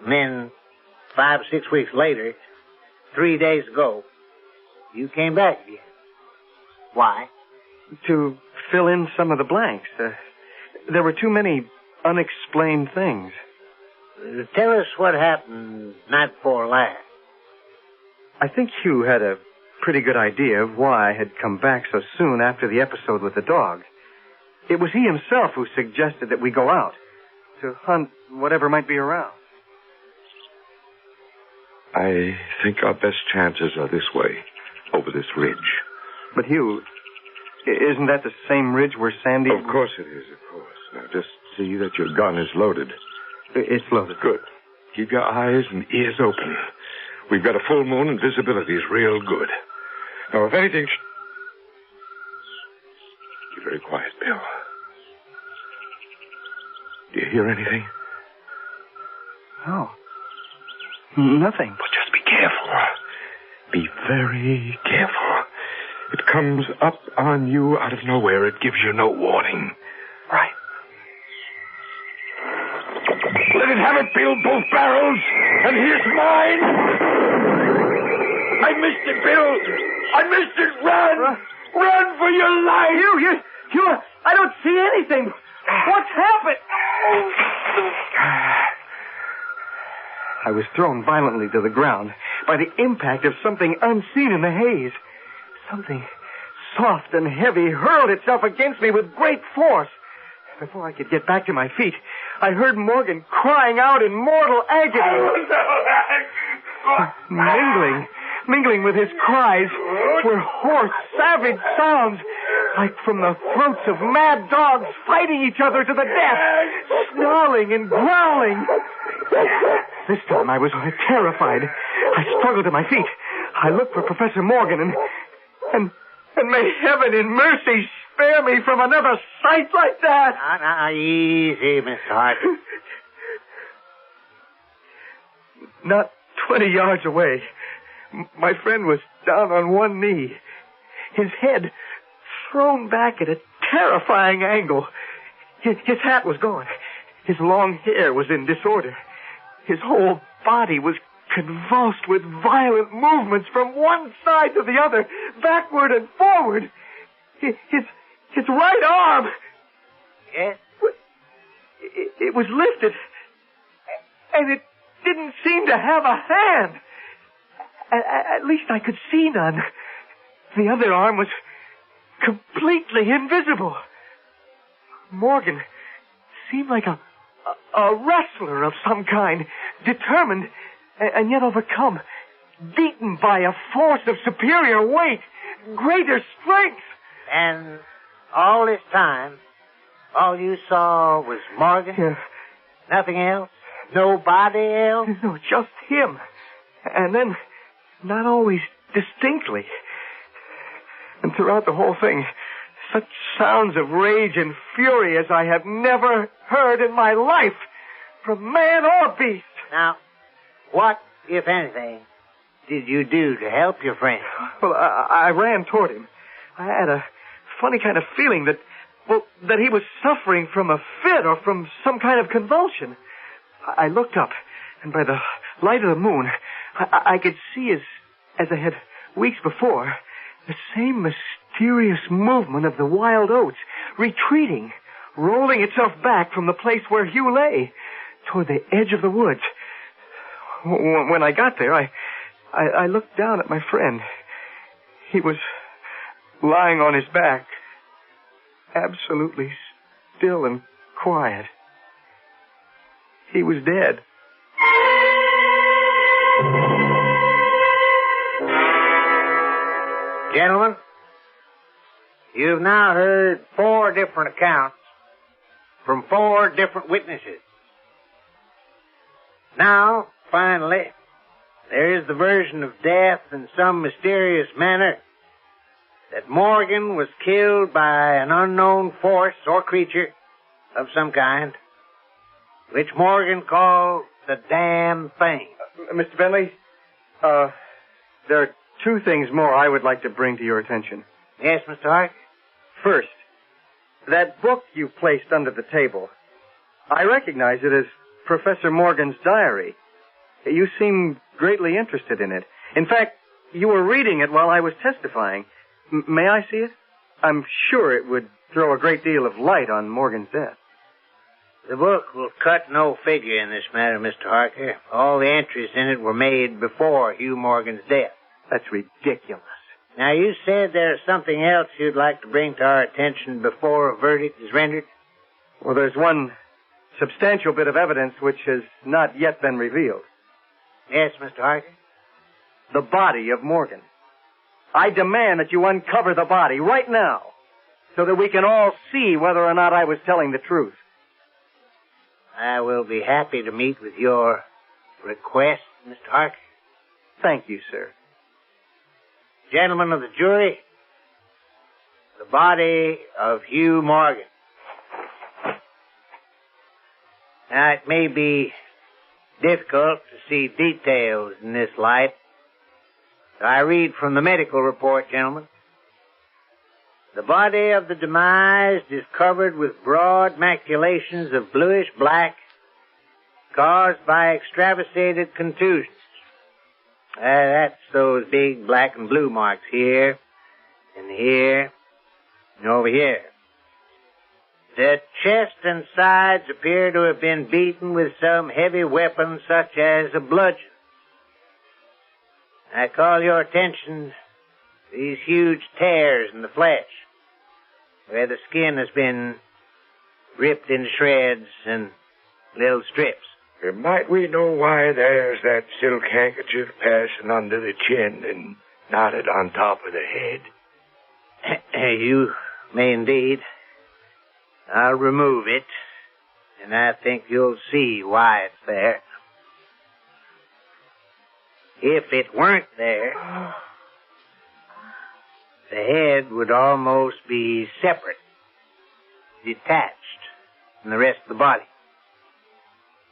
And then 5 or 6 weeks later, 3 days ago, you came back again. Why? To fill in some of the blanks. There were too many unexplained things. Tell us what happened night before last. I think Hugh had a pretty good idea of why I had come back so soon after the episode with the dog. It was he himself who suggested that we go out to hunt whatever might be around. I think our best chances are this way, over this ridge. But Hugh, isn't that the same ridge where Sandy... Of course it is, of course. Now, just see that your gun is loaded. It's loaded. Good. Keep your eyes and ears open. We've got a full moon and visibility is real good. Now, if anything... Keep very quiet, Bill. Do you hear anything? No. Nothing. But just be careful. Be very careful. It comes up on you out of nowhere. It gives you no warning. Right. Let it have it, Bill, both barrels. And here's mine. I missed it, Bill. I missed it. Run. Run for your life. You, I don't see anything. What's happened? I was thrown violently to the ground by the impact of something unseen in the haze. Something soft and heavy hurled itself against me with great force. Before I could get back to my feet, I heard Morgan crying out in mortal agony. Mingling with his cries were hoarse, savage sounds, like from the throats of mad dogs fighting each other to the death, snarling and growling. This time I was terrified. I struggled to my feet. I looked for Professor Morgan and may heaven in mercy spare me from another sight like that. Now, easy, Mr. Hart. Not 20 yards away, my friend was down on one knee, his head thrown back at a terrifying angle. His hat was gone. His long hair was in disorder. His whole body was convulsed with violent movements from one side to the other, backward and forward. His right arm... Yes? It was lifted, and it didn't seem to have a hand. At least I could see none. The other arm was completely invisible. Morgan seemed like a wrestler of some kind, determined and yet overcome, beaten by a force of superior weight, greater strength. And all this time, All you saw was Morgan? Yeah. Nothing else? Nobody else? No, just him. And then, not always distinctly. And throughout the whole thing, such sounds of rage and fury as I have never heard in my life, from man or beast. Now, what, if anything, did you do to help your friend? Well, I ran toward him. I had a funny kind of feeling that he was suffering from a fit or from some kind of convulsion. I looked up, and by the light of the moon, I could see, as I had weeks before, the same mysterious movement of the wild oats, retreating, rolling itself back from the place where Hugh lay, toward the edge of the woods. When I got there, I looked down at my friend. He was lying on his back, absolutely still and quiet. He was dead. Gentlemen, you've now heard 4 different accounts from 4 different witnesses. Now, finally, there is the version of death in some mysterious manner that Morgan was killed by an unknown force or creature of some kind, which Morgan called the damn thing. Mr. Bentley, there are 2 things more I would like to bring to your attention. Yes, Mr. Hart? First, that book you placed under the table, I recognize it as Professor Morgan's diary. You seem greatly interested in it. In fact, you were reading it while I was testifying. May I see it? I'm sure it would throw a great deal of light on Morgan's death. The book will cut no figure in this matter, Mr. Harker. All the entries in it were made before Hugh Morgan's death. That's ridiculous. Now, you said there's something else you'd like to bring to our attention before a verdict is rendered? Well, there's one substantial bit of evidence which has not yet been revealed. Yes, Mr. Harker? The body of Morgan. I demand that you uncover the body right now so that we can all see whether or not I was telling the truth. I will be happy to meet with your request, Mr. Harker. Thank you, sir. Gentlemen of the jury, the body of Hugh Morgan. Now, it may be difficult to see details in this light. I read from the medical report, gentlemen. The body of the demised is covered with broad maculations of bluish black caused by extravasated contusions. That's those big black and blue marks here, and here, and over here. The chest and sides appear to have been beaten with some heavy weapon such as a bludgeon. I call your attention to these huge tears in the flesh, where the skin has been ripped into shreds and little strips. Might we know why there's that silk handkerchief passing under the chin and knotted on top of the head? You may indeed. I'll remove it, and I think you'll see why it's there. If it weren't there, the head would almost be separate, detached from the rest of the body.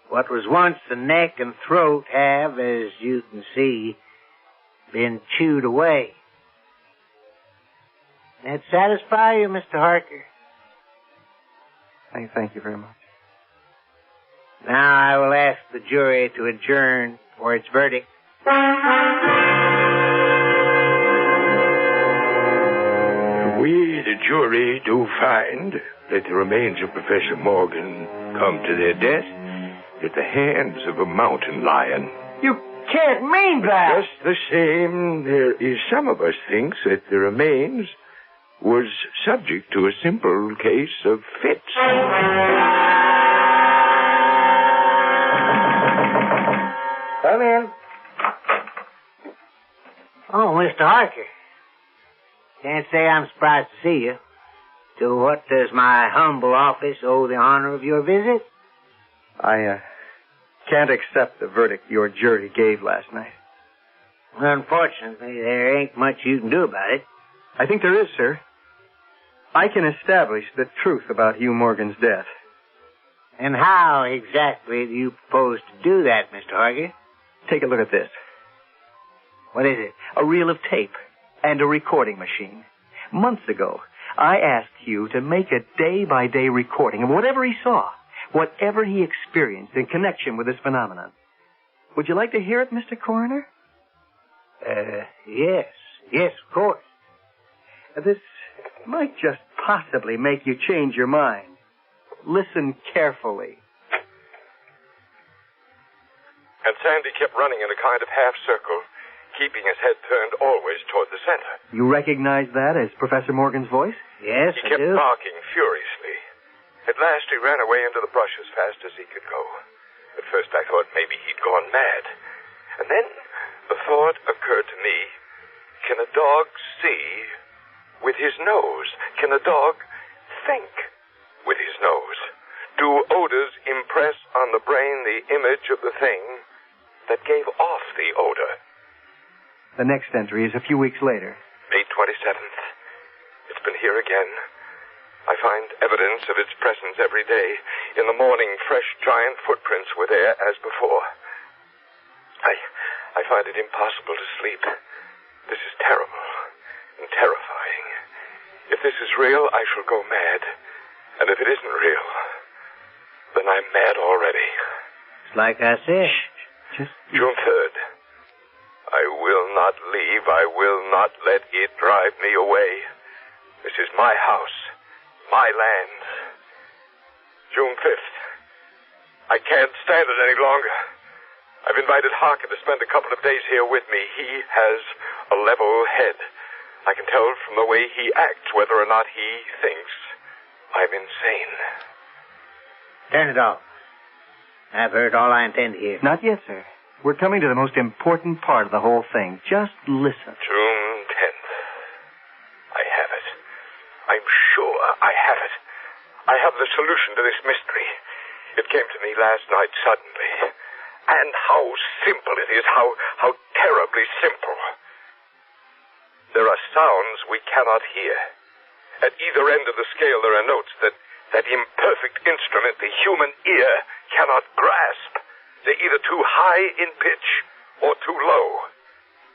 What was once the neck and throat have, as you can see, been chewed away. That satisfy you, Mr. Harker? Thank you very much. Now I will ask the jury to adjourn for its verdict. We, the jury, do find that the remains of Professor Morgan come to their death at the hands of a mountain lion. You can't mean that! Just the same, there is some of us thinks that the remains was subject to a simple case of fits. Come in. Oh, Mr. Harker. Can't say I'm surprised to see you. To what does my humble office owe the honor of your visit? I can't accept the verdict your jury gave last night. Unfortunately, there ain't much you can do about it. I think there is, sir. I can establish the truth about Hugh Morgan's death. And how exactly do you propose to do that, Mr. Harker? Take a look at this. What is it? A reel of tape and a recording machine. Months ago, I asked Hugh to make a day-by-day recording of whatever he saw, whatever he experienced in connection with this phenomenon. Would you like to hear it, Mr. Coroner? Yes. Yes, of course. This might just possibly make you change your mind. Listen carefully. And Sandy kept running in a kind of half circle, keeping his head turned always toward the center. You recognize that as Professor Morgan's voice? Yes, He kept barking furiously. At last he ran away into the brush as fast as he could go. At first I thought maybe he'd gone mad. And then the thought occurred to me, can a dog see with his nose? Can a dog think with his nose? Do odors impress on the brain the image of the thing that gave off the odor? The next entry is a few weeks later. May 27th. It's been here again. I find evidence of its presence every day. In the morning, fresh giant footprints were there as before. I find it impossible to sleep. This is terrible and terrifying. If this is real, I shall go mad. And if it isn't real, then I'm mad already. It's like I said. June 3rd. I will not leave. I will not let it drive me away. This is my house, my land. June 5th. I can't stand it any longer. I've invited Harker to spend a couple of days here with me. He has a level head. I can tell from the way he acts whether or not he thinks I'm insane. Turn it off. I've heard all I intend to hear. Not yet, sir. We're coming to the most important part of the whole thing. Just listen. June 10th. I have it. I'm sure I have it. I have the solution to this mystery. It came to me last night suddenly. And how simple it is, how terribly simple. There are sounds we cannot hear. At either end of the scale there are notes that imperfect instrument the human ear cannot grasp. They're either too high in pitch or too low.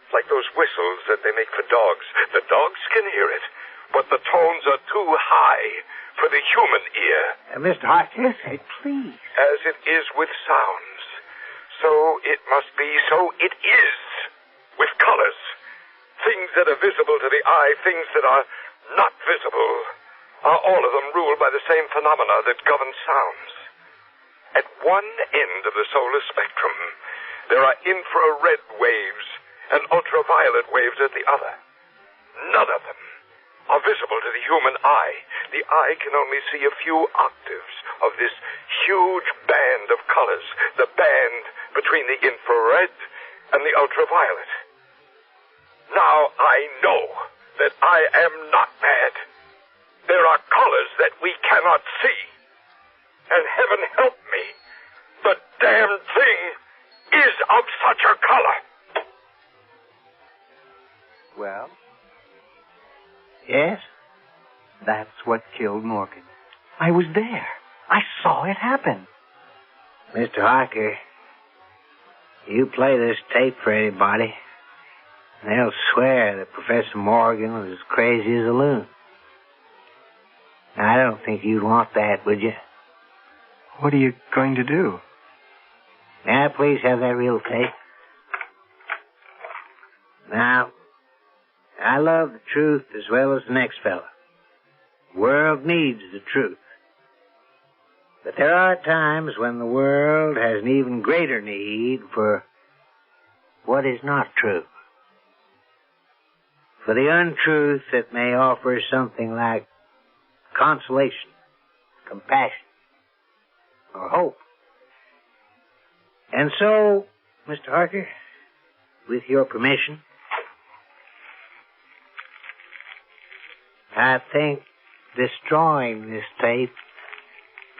It's like those whistles that they make for dogs. The dogs can hear it, but the tones are too high for the human ear. Mr. Hart, listen, please. As it is with sounds, so it must be, so it is with colors. Things that are visible to the eye, things that are not visible, are all of them ruled by the same phenomena that govern sounds. At one end of the solar spectrum, there are infrared waves and ultraviolet waves at the other. None of them are visible to the human eye. The eye can only see a few octaves of this huge band of colors, the band between the infrared and the ultraviolet. Now I know that I am not mad. There are colors that we cannot see. And heaven help me, the damned thing is of such a color. Well? Yes? That's what killed Morgan. I was there. I saw it happen. Mr. Harker, you play this tape for anybody, and they'll swear that Professor Morgan was as crazy as a loon. I don't think you'd want that, would you? What are you going to do? May I please have that reel of tape? Now, I love the truth as well as the next fella. The world needs the truth. But there are times when the world has an even greater need for what is not true. For the untruth that may offer something like consolation, compassion, or hope. And so, Mr. Harker, with your permission, I think destroying this tape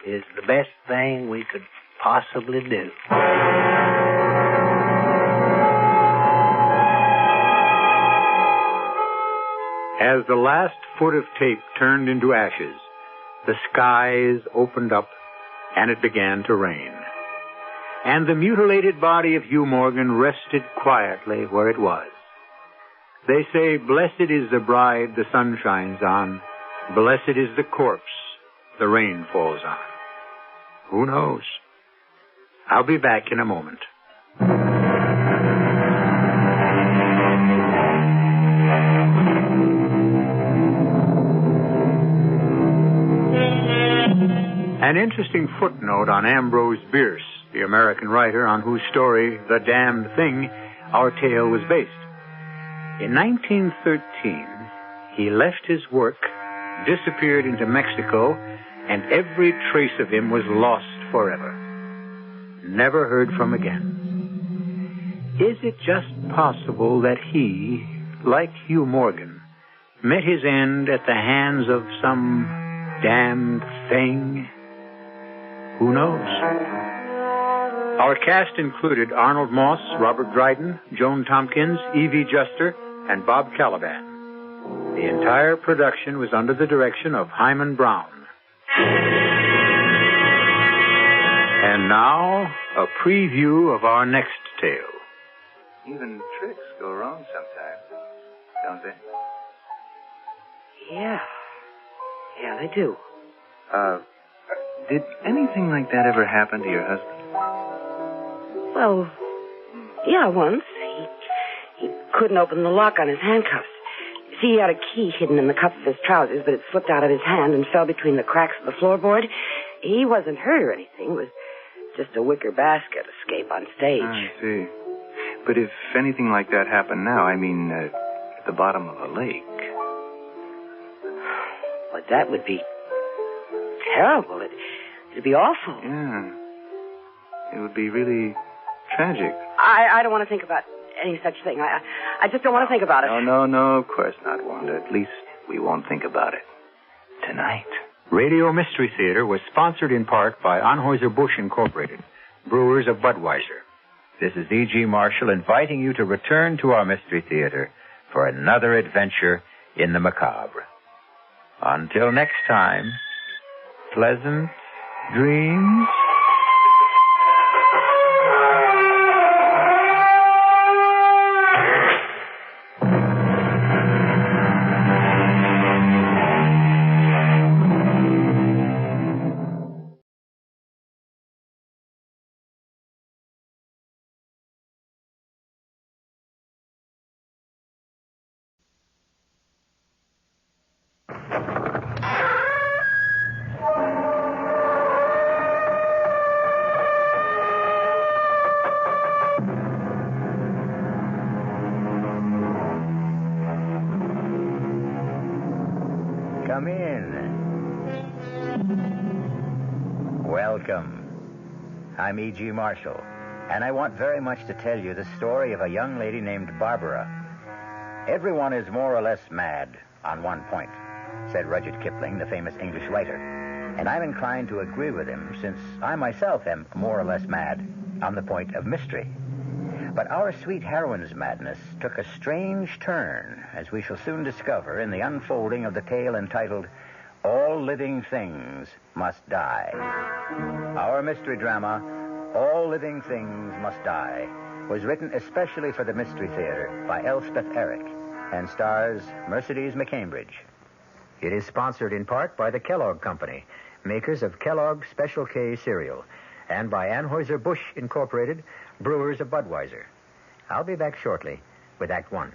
is the best thing we could possibly do. As the last foot of tape turned into ashes, the skies opened up and it began to rain. And the mutilated body of Hugh Morgan rested quietly where it was. They say, blessed is the bride the sun shines on, blessed is the corpse the rain falls on. Who knows? I'll be back in a moment. An interesting footnote on Ambrose Bierce, the American writer on whose story, The Damned Thing, our tale was based. In 1913, he left his work, disappeared into Mexico, and every trace of him was lost forever. Never heard from again. Is it just possible that he, like Hugh Morgan, met his end at the hands of some damned thing? Who knows? Our cast included Arnold Moss, Robert Dryden, Joan Tompkins, Evie Juster, and Bob Caliban. The entire production was under the direction of Hyman Brown. And now, a preview of our next tale. Even tricks go wrong sometimes, don't they? Yeah, they do. Did anything like that ever happen to your husband? Well, yeah, once. He couldn't open the lock on his handcuffs. See, he had a key hidden in the cuff of his trousers, but it slipped out of his hand and fell between the cracks of the floorboard. He wasn't hurt or anything. It was just a wicker basket escape on stage. I see. But if anything like that happened now, I mean, at the bottom of a lake. Well, that would be terrible. It'd be awful. Yeah. It would be really tragic. I don't want to think about any such thing. I just don't want to think about it. No, of course not, Wanda. At least we won't think about it tonight. Radio Mystery Theater was sponsored in part by Anheuser-Busch Incorporated, brewers of Budweiser. This is E.G. Marshall inviting you to return to our Mystery Theater for another adventure in the macabre. Until next time, pleasant dreams. Come in. Welcome. I'm E.G. Marshall, and I want very much to tell you the story of a young lady named Barbara. Everyone is more or less mad on one point, said Rudyard Kipling, the famous English writer. And I'm inclined to agree with him, since I myself am more or less mad on the point of mystery. But our sweet heroine's madness took a strange turn, as we shall soon discover in the unfolding of the tale entitled, All Living Things Must Die. Our mystery drama, All Living Things Must Die, was written especially for the Mystery Theater by Elspeth Eric and stars Mercedes McCambridge. It is sponsored in part by the Kellogg Company, makers of Kellogg's Special K cereal, and by Anheuser-Busch Incorporated, brewers of Budweiser. I'll be back shortly with Act One.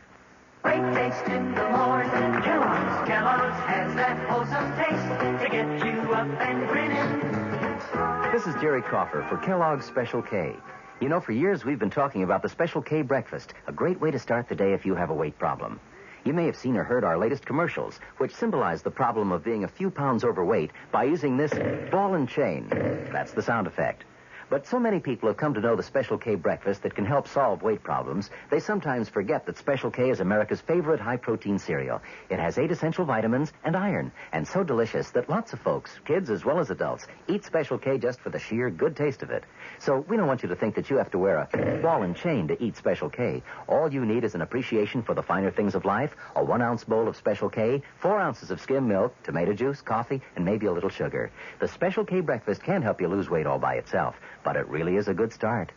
Great taste in the morning. Kellogg's has that wholesome taste to get you up and grinning. This is Jerry Coffer for Kellogg's Special K. You know, for years we've been talking about the Special K breakfast, a great way to start the day if you have a weight problem. You may have seen or heard our latest commercials, which symbolize the problem of being a few pounds overweight by using this ball and chain. That's the sound effect. But so many people have come to know the Special K breakfast that can help solve weight problems, they sometimes forget that Special K is America's favorite high-protein cereal. It has 8 essential vitamins and iron, and so delicious that lots of folks, kids as well as adults, eat Special K just for the sheer good taste of it. So we don't want you to think that you have to wear a ball and chain to eat Special K. All you need is an appreciation for the finer things of life, a 1-ounce bowl of Special K, 4 ounces of skim milk, tomato juice, coffee, and maybe a little sugar. The Special K breakfast can help you lose weight all by itself, but it really is a good start.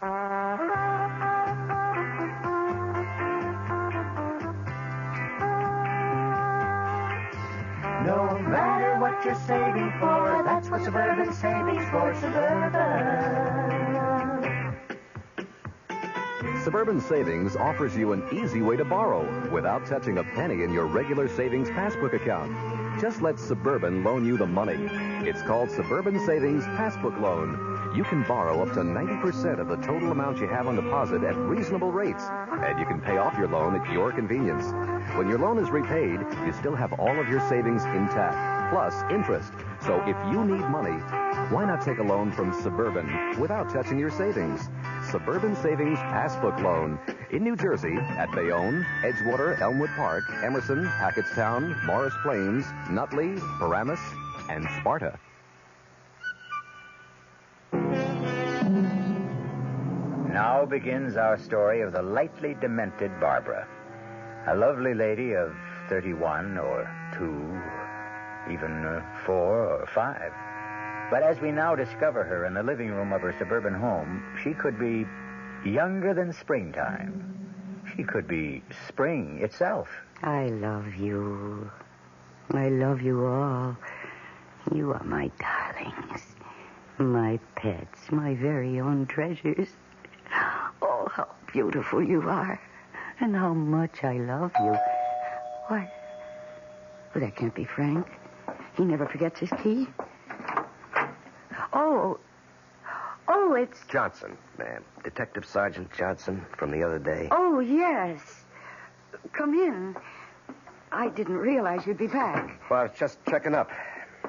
No matter what you're saving for, that's what Suburban Savings for Suburban. Suburban Savings offers you an easy way to borrow without touching a penny in your regular savings passbook account. Just let Suburban loan you the money. It's called Suburban Savings Passbook Loan. You can borrow up to 90% of the total amount you have on deposit at reasonable rates, and you can pay off your loan at your convenience. When your loan is repaid, you still have all of your savings intact, plus interest. So if you need money, why not take a loan from Suburban without touching your savings? Suburban Savings Passbook Loan in New Jersey at Bayonne, Edgewater, Elmwood Park, Emerson, Hackettstown, Morris Plains, Nutley, Paramus, and Sparta. Now begins our story of the lightly demented Barbara. A lovely lady of 31 or 2, even 4 or 5. But as we now discover her in the living room of her suburban home, she could be younger than springtime. She could be spring itself. I love you. I love you all. You are my darlings, my pets, my very own treasures. Oh, how beautiful you are, and how much I love you. What? Oh, that can't be Frank. He never forgets his key. Oh, it's... Johnson, ma'am. Detective Sergeant Johnson from the other day. Oh, yes. Come in. I didn't realize you'd be back. Well, I was just checking up.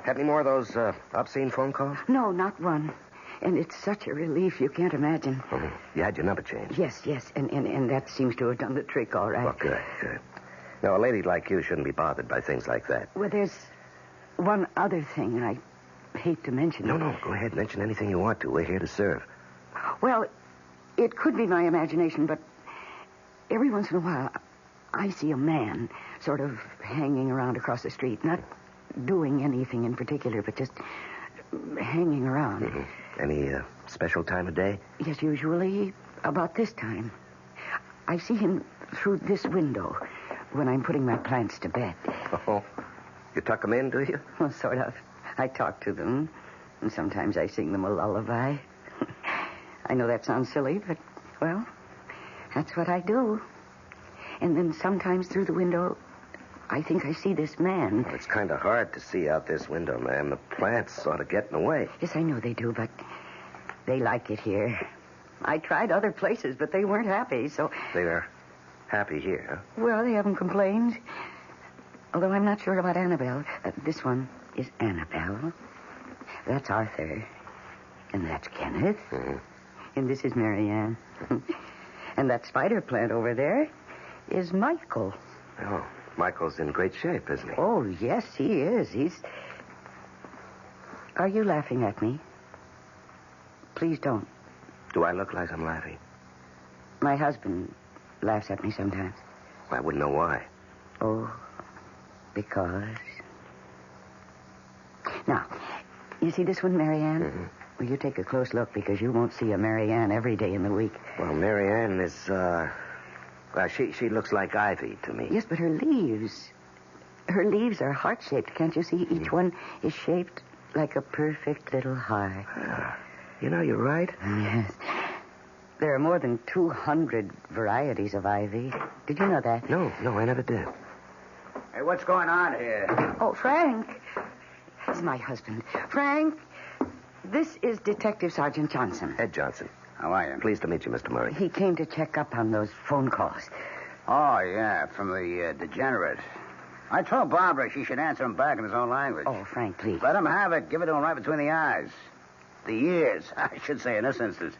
Had any more of those obscene phone calls? No, not one. And it's such a relief you can't imagine. Mm-hmm. You had your number changed? Yes. And that seems to have done the trick all right. Well, good. Now, a lady like you shouldn't be bothered by things like that. Well, there's one other thing, and I hate to mention it. No. Go ahead. Mention anything you want to. We're here to serve. Well, it could be my imagination, but every once in a while, I see a man sort of hanging around across the street, not doing anything in particular, but just hanging around. Mm-hmm. Any special time of day? Yes, usually about this time. I see him through this window when I'm putting my plants to bed. Oh, you tuck them in, do you? Well, sort of. I talk to them, and sometimes I sing them a lullaby. I know that sounds silly, but, well, that's what I do. And then sometimes through the window, I think I see this man. Well, it's kind of hard to see out this window, ma'am. The plants sort of get in the way. Yes, I know they do, but they like it here. I tried other places, but they weren't happy, so... They're happy here, huh? Well, they haven't complained. Although I'm not sure about Annabelle. This one is Annabelle. That's Arthur. And that's Kenneth. Mm-hmm. And this is Marianne. And that spider plant over there is Michael. Oh, Michael's in great shape, isn't he? Oh, yes, he is. Are you laughing at me? Please don't. Do I look like I'm laughing? My husband laughs at me sometimes. Well, I wouldn't know why. Oh, because... Now, you see this one, Marianne? Mm-hmm. Well, you take a close look because you won't see a Marianne every day in the week. Well, Marianne is, well, she looks like ivy to me. Yes, but her leaves are heart-shaped. Can't you see? Each one is shaped like a perfect little heart. You know, you're right. Yes. There are more than 200 varieties of ivy. Did you know that? No, I never did. Hey, what's going on here? Oh, Frank. He's my husband. Frank, this is Detective Sergeant Johnson. Ed Johnson. How are you? Pleased to meet you, Mr. Murray. He came to check up on those phone calls. Oh, yeah, from the degenerate. I told Barbara she should answer him back in his own language. Oh, Frank, please. Let him have it. Give it to him right between the eyes. The years, I should say, in this instance.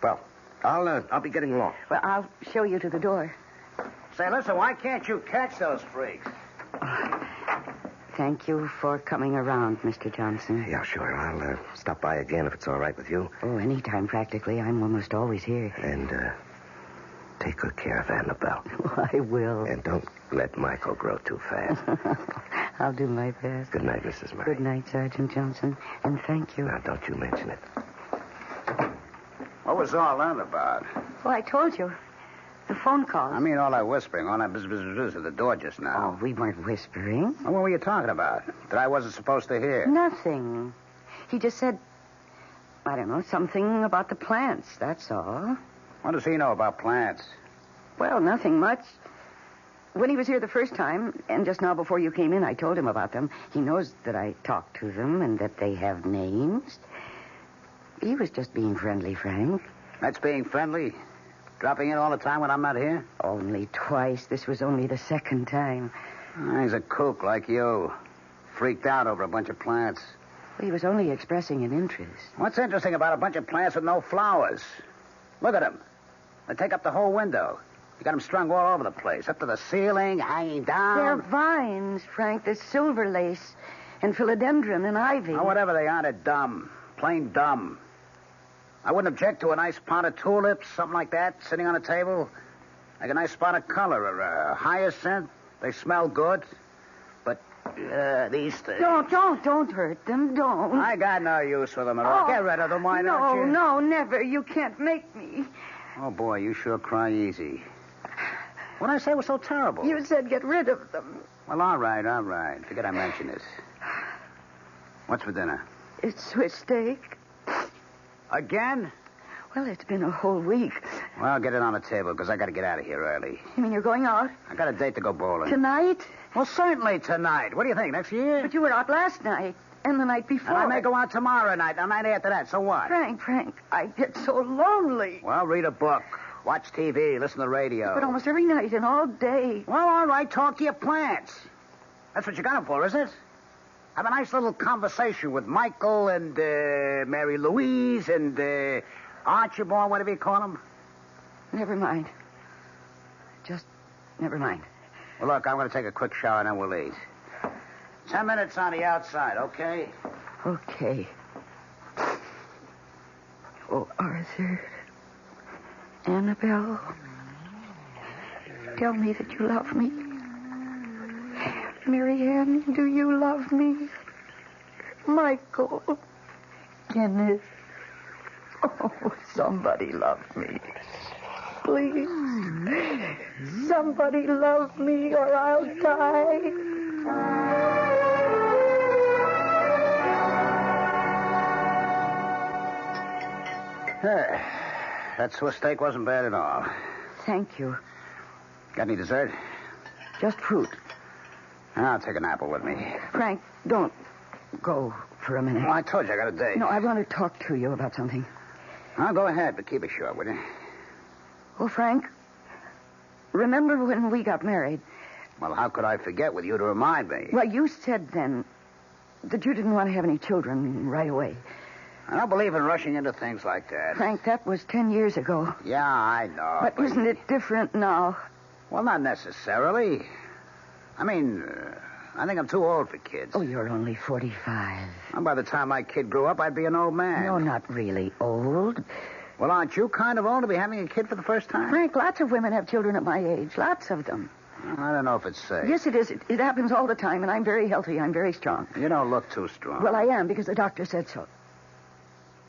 Well, I'll be getting along. Well, I'll show you to the door. Say, listen, why can't you catch those freaks? Thank you for coming around, Mr. Johnson. Yeah, sure. I'll stop by again if it's all right with you. Oh, anytime, practically. I'm almost always here. And take good care of Annabelle. Oh, I will. And don't let Michael grow too fast. I'll do my best. Good night, Mrs. Murray. Good night, Sergeant Johnson. And thank you. Now, don't you mention it. What was all that about? Well, I told you. The phone call. I mean, all that whispering, all that bzz at the door just now. Oh, we weren't whispering. Well, what were you talking about? That I wasn't supposed to hear? Nothing. He just said, I don't know, something about the plants, that's all. What does he know about plants? Well, nothing much. When he was here the first time, and just now before you came in, I told him about them. He knows that I talked to them and that they have names. He was just being friendly, Frank. That's being friendly? Dropping in all the time when I'm not here? Only twice. This was only the second time. He's a kook like you. Freaked out over a bunch of plants. He was only expressing an interest. What's interesting about a bunch of plants with no flowers? Look at them. They take up the whole window. You got them strung all over the place, up to the ceiling, hanging down. They're vines, Frank. There's silver lace and philodendron and ivy. Oh, whatever they are, they're dumb. Plain dumb. I wouldn't object to a nice pot of tulips, something like that, sitting on a table. Like a nice spot of color or a hyacinth. They smell good. But these things... Don't hurt them. Don't. I got no use for them at all. Get rid of them, why don't you? No, never. You can't make me. Oh, boy, you sure cry easy. What did I say was so terrible? You said get rid of them. Well, all right. Forget I mentioned it. What's for dinner? It's Swiss steak. Again? Well, it's been a whole week. Well, get it on the table, because I got to get out of here early. You mean you're going out? I got a date to go bowling. Tonight? Well, certainly tonight. What do you think, next year? But you were out last night and the night before. And I may go out tomorrow night, and the night after that. So what? Frank, I get so lonely. Well, read a book. Watch TV. Listen to the radio. But almost every night and all day. Well, all right. Talk to your plants. That's what you got them for, isn't it? Have a nice little conversation with Michael and Mary Louise and Archibald, whatever you call them. Never mind. Just never mind. Well, look, I'm going to take a quick shower and then we'll eat. 10 minutes on the outside, okay? Okay. Oh, Arthur. Annabelle. Tell me that you love me. Marianne, do you love me? Michael. Kenneth. Oh, somebody love me. Please. Somebody love me or I'll die. That Swiss steak wasn't bad at all. Thank you. Got any dessert? Just fruit. I'll take an apple with me. Frank, don't go for a minute. Well, I told you I got a date. No, I want to talk to you about something. I'll go ahead, but keep it short, will you? Oh, Frank, remember when we got married? Well, how could I forget with you to remind me? Well, you said then that you didn't want to have any children right away. I don't believe in rushing into things like that. Frank, that was 10 years ago. Yeah, I know. But isn't it different now? Well, not necessarily. I mean, I think I'm too old for kids. Oh, you're only 45. And by the time my kid grew up, I'd be an old man. No, not really old. Well, aren't you kind of old to be having a kid for the first time? Frank, lots of women have children at my age. Lots of them. I don't know if it's safe. Yes, it is. It happens all the time, and I'm very healthy. I'm very strong. You don't look too strong. Well, I am, because the doctor said so.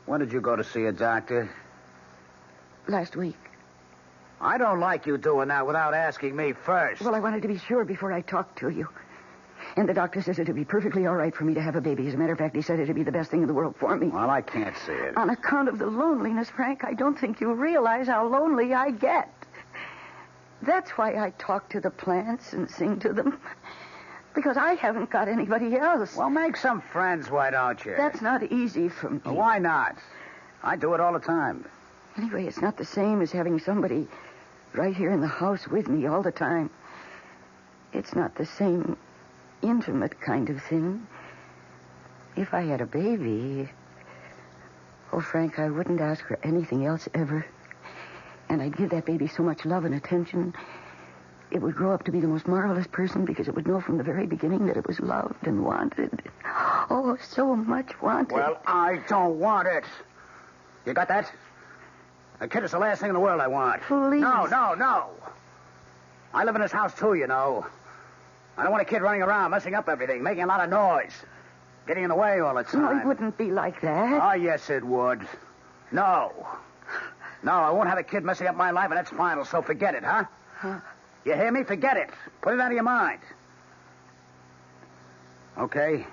When did you go to see a doctor? Last week. I don't like you doing that without asking me first. Well, I wanted to be sure before I talked to you. And the doctor says it'd be perfectly all right for me to have a baby. As a matter of fact, he said it'd be the best thing in the world for me. Well, I can't see it. On account of the loneliness, Frank, I don't think you realize how lonely I get. That's why I talk to the plants and sing to them. Because I haven't got anybody else. Well, make some friends, why don't you? That's not easy for me. Well, why not? I do it all the time. Anyway, it's not the same as having somebody right here in the house with me all the time. It's not the same intimate kind of thing. If I had a baby, Oh, Frank, I wouldn't ask for anything else ever. And I'd give that baby so much love and attention. It would grow up to be the most marvelous person because it would know from the very beginning that it was loved and wanted. Oh, so much wanted. Well, I don't want it. You got that? A kid is the last thing in the world I want. Please. No. I live in this house, too, you know. I don't want a kid running around, messing up everything, making a lot of noise. Getting in the way all the time. No, it wouldn't be like that. Oh, yes, it would. No, I won't have a kid messing up my life, and that's final, so forget it, huh? You hear me? Forget it. Put it out of your mind. Okay?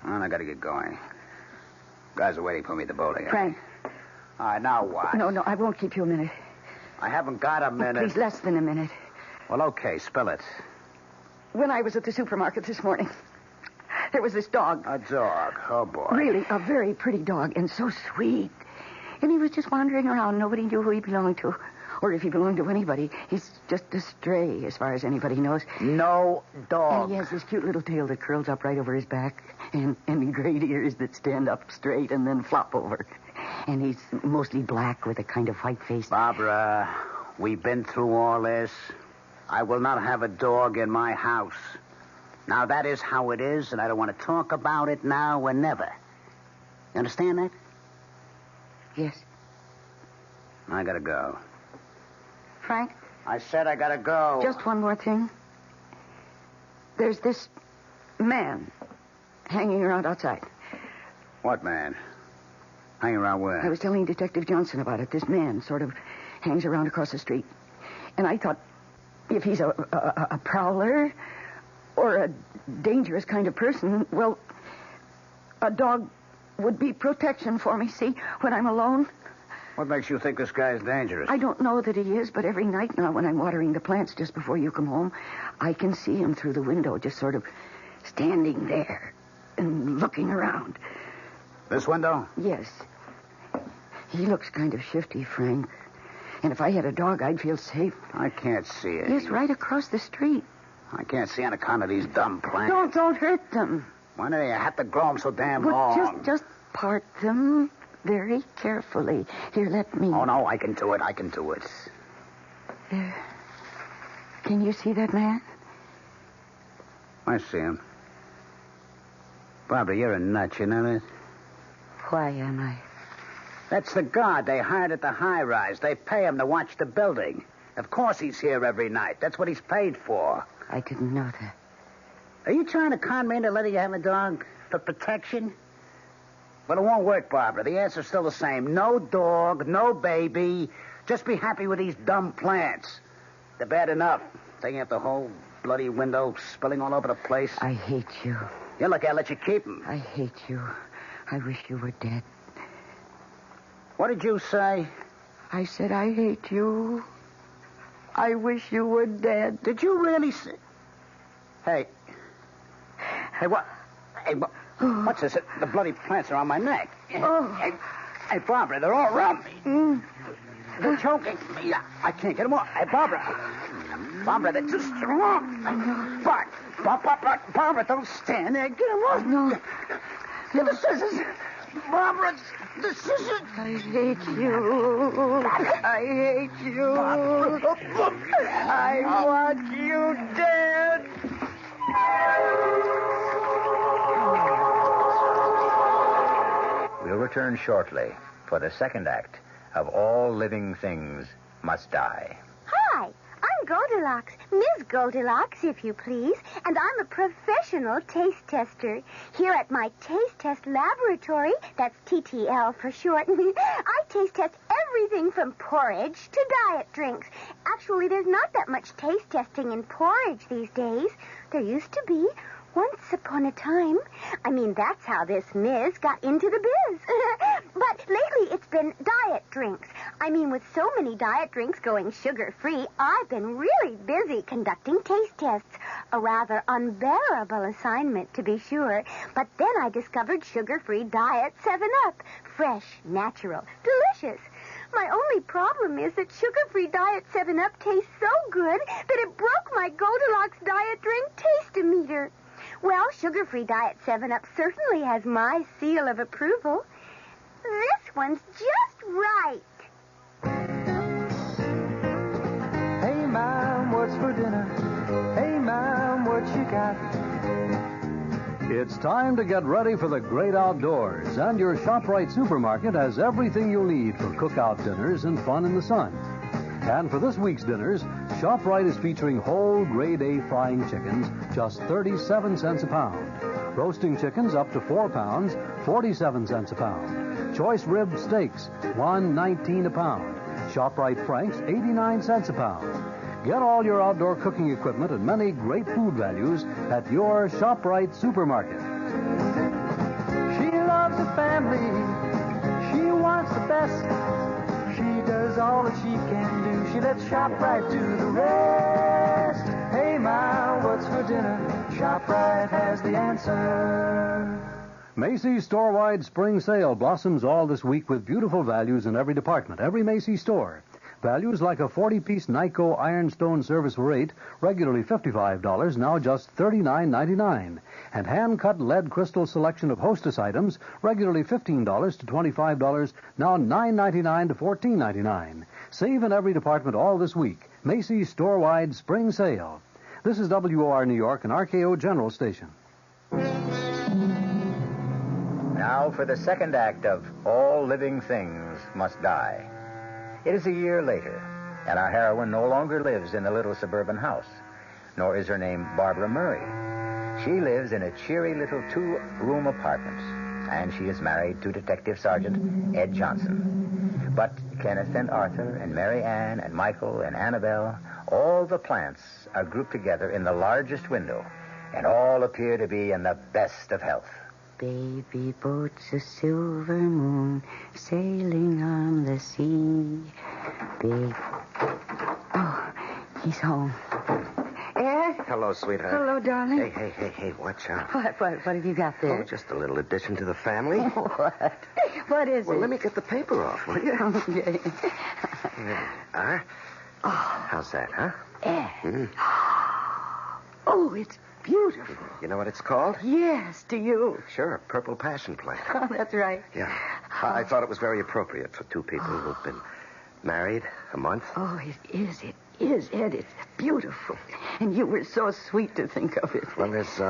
Well, I gotta get going. Guys are waiting for me at the bowling. Frank. All right, now what? No, I won't keep you a minute. I haven't got a minute. Please, less than a minute. Well, okay, spill it. When I was at the supermarket this morning, there was this dog. A dog? Oh, boy. Really, a very pretty dog, and so sweet. And he was just wandering around. Nobody knew who he belonged to, or if he belonged to anybody. He's just a stray, as far as anybody knows. No dog. And he has this cute little tail that curls up right over his back, and great ears that stand up straight and then flop over. And he's mostly black with a kind of white face. Barbara, we've been through all this. I will not have a dog in my house. Now, that is how it is, and I don't want to talk about it now or never. You understand that? Yes. I gotta go. Frank? I said I gotta go. Just one more thing. There's this man hanging around outside. What man? Hanging around where? I was telling Detective Johnson about it. This man sort of hangs around across the street. And I thought, if he's a prowler or a dangerous kind of person, well, a dog would be protection for me, see, when I'm alone. What makes you think this guy's dangerous? I don't know that he is, but every night now when I'm watering the plants just before you come home, I can see him through the window, just sort of standing there and looking around. This window? Yes. He looks kind of shifty, Frank. And if I had a dog, I'd feel safe. I can't see it. Yes, right across the street. I can't see on account of these dumb plants. Don't hurt them. Why do you have to grow them so damn Well, long? just part them very carefully. Here, let me... Oh, no, I can do it. There. Can you see that man? I see him. Barbara, you're a nut, you know that? Why am I? That's the guard they hired at the high-rise. They pay him to watch the building. Of course he's here every night. That's what he's paid for. I didn't know that. Are you trying to con me into letting you have a dog for protection? Well, it won't work, Barbara. The answer's still the same. No dog, no baby. Just be happy with these dumb plants. They're bad enough. Taking up the whole bloody window, spilling all over the place. I hate you. Yeah, look, I'll let you keep them. I hate you. I wish you were dead. What did you say? I said I hate you. I wish you were dead. Did you really say... Hey, what? Hey, what's this? The bloody plants are on my neck. Hey, Barbara, they're all around me. They're choking me. I can't get them off. Hey, Barbara, they're too strong. Barbara, don't stand there. Get them off. No. Get the scissors. Barbara, the scissors. I hate you. I hate you. I want you dead. We'll return shortly for the second act of All Living Things Must Die. Hi, I'm Goldilocks, Ms. Goldilocks, if you please, and I'm a professional taste tester. Here at my taste test laboratory, that's TTL for short, I taste test everything from porridge to diet drinks. Actually, there's not that much taste testing in porridge these days. There used to be. Once upon a time. I mean, that's how this Ms. got into the biz. But lately it's been diet drinks. I mean, with so many diet drinks going sugar-free, I've been really busy conducting taste tests. A rather unbearable assignment, to be sure. But then I discovered sugar-free diet 7-Up. Fresh, natural, delicious. My only problem is that sugar-free diet 7-Up tastes so good that it broke my Goldilocks diet drink taste-o-meter. Well, sugar-free diet 7-Up certainly has my seal of approval. This one's just right. Hey, Mom, what's for dinner? Hey, Mom, what you got? It's time to get ready for the great outdoors, and your ShopRite supermarket has everything you'll need for cookout dinners and fun in the sun. And for this week's dinners, ShopRite is featuring whole grade A frying chickens, just 37 cents a pound. Roasting chickens up to 4 pounds, 47 cents a pound. Choice rib steaks, $1.19 a pound. ShopRite Franks, 89 cents a pound. Get all your outdoor cooking equipment and many great food values at your ShopRite supermarket. She loves her family. She wants the best. She does all that she can do. She lets ShopRite do the rest. Hey, Mom, what's for dinner? ShopRite has the answer. Macy's store-wide spring sale blossoms all this week with beautiful values in every department, every Macy's store. Values like a 40-piece Nyko ironstone service rate, regularly $55, now just $39.99. And hand-cut lead crystal selection of Hostess items, regularly $15 to $25, now $9.99 to $14.99. Save in every department all this week. Macy's store-wide spring sale. This is WOR New York and RKO General Station. Now for the second act of All Living Things Must Die. It is a year later, and our heroine no longer lives in the little suburban house, nor is her name Barbara Murray. She lives in a cheery little 2-room apartment, and she is married to Detective Sergeant Ed Johnson. But Kenneth and Arthur and Mary Ann and Michael and Annabelle, all the plants are grouped together in the largest window, and all appear to be in the best of health. Baby boat's a silver moon sailing on the sea. Big. Oh, he's home. Ed? Hello, sweetheart. Hello, darling. Hey, watch out. What have you got there? Oh, just a little addition to the family. What? What is it? Well, let me get the paper off, will you? Okay. How's that, huh? Ed. Oh, it's beautiful. You know what it's called? Yes, do you? Sure, purple passion plant. Oh, that's right. Yeah. I thought it was very appropriate for two people who've been married a month. Oh, it is, Ed. It's beautiful. And you were so sweet to think of it. Well, there's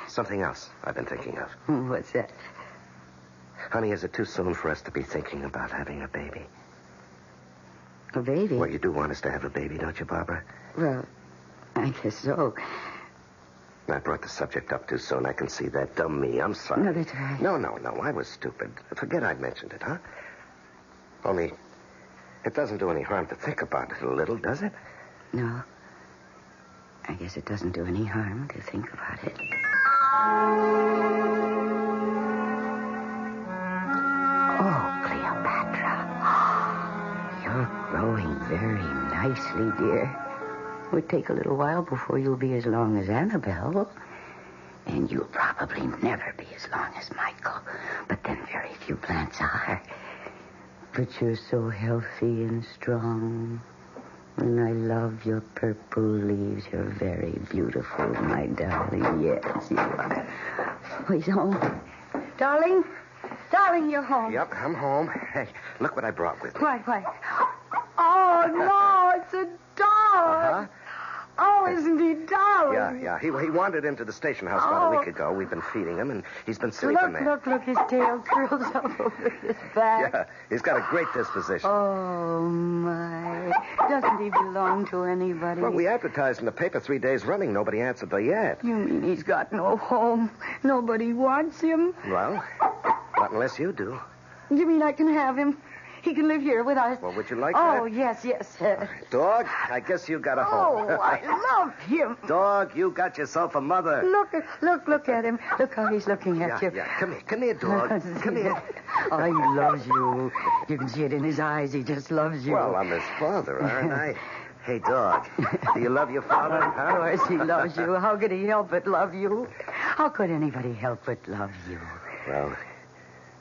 something else I've been thinking of. What's that? Honey, is it too soon for us to be thinking about having a baby? A baby? Well, you do want us to have a baby, don't you, Barbara? Well, I guess so. I brought the subject up too soon. I can see that. Dumb me. I'm sorry. No, that's right. No. I was stupid. Forget I mentioned it, huh? Only, it doesn't do any harm to think about it a little, does it? No. I guess it doesn't do any harm to think about it. Oh, Cleopatra. You're growing very nicely, dear. It would take a little while before you'll be as long as Annabelle. And you'll probably never be as long as Michael. But then very few plants are. But you're so healthy and strong. And I love your purple leaves. You're very beautiful, my darling. Yes, you are. Oh, he's home. Darling, you're home. Yep, I'm home. Hey, look what I brought with me. What? Oh, no, it's a dog. Uh-huh. Oh, isn't he darling? Yeah. He wandered into the station house about a week ago. We've been feeding him, and he's been sleeping there. Look, his tail curls up over his back. Yeah, he's got a great disposition. Oh, my. Doesn't he belong to anybody? Well, we advertised in the paper 3 days running. Nobody answered the ad. You mean he's got no home? Nobody wants him? Well, not unless you do. You mean I can have him? He can live here with us. Well, would you like that? Oh, yes. Dog, I guess you got a home. Oh, I love him. Dog, you got yourself a mother. Look at him. Look how he's looking at you. Yeah. Come here, dog. Come here. Oh, he loves you. You can see it in his eyes. He just loves you. Well, I'm his father, aren't I? Hey, dog, do you love your father? Of course he loves you. How could he help but love you? How could anybody help but love you? Well,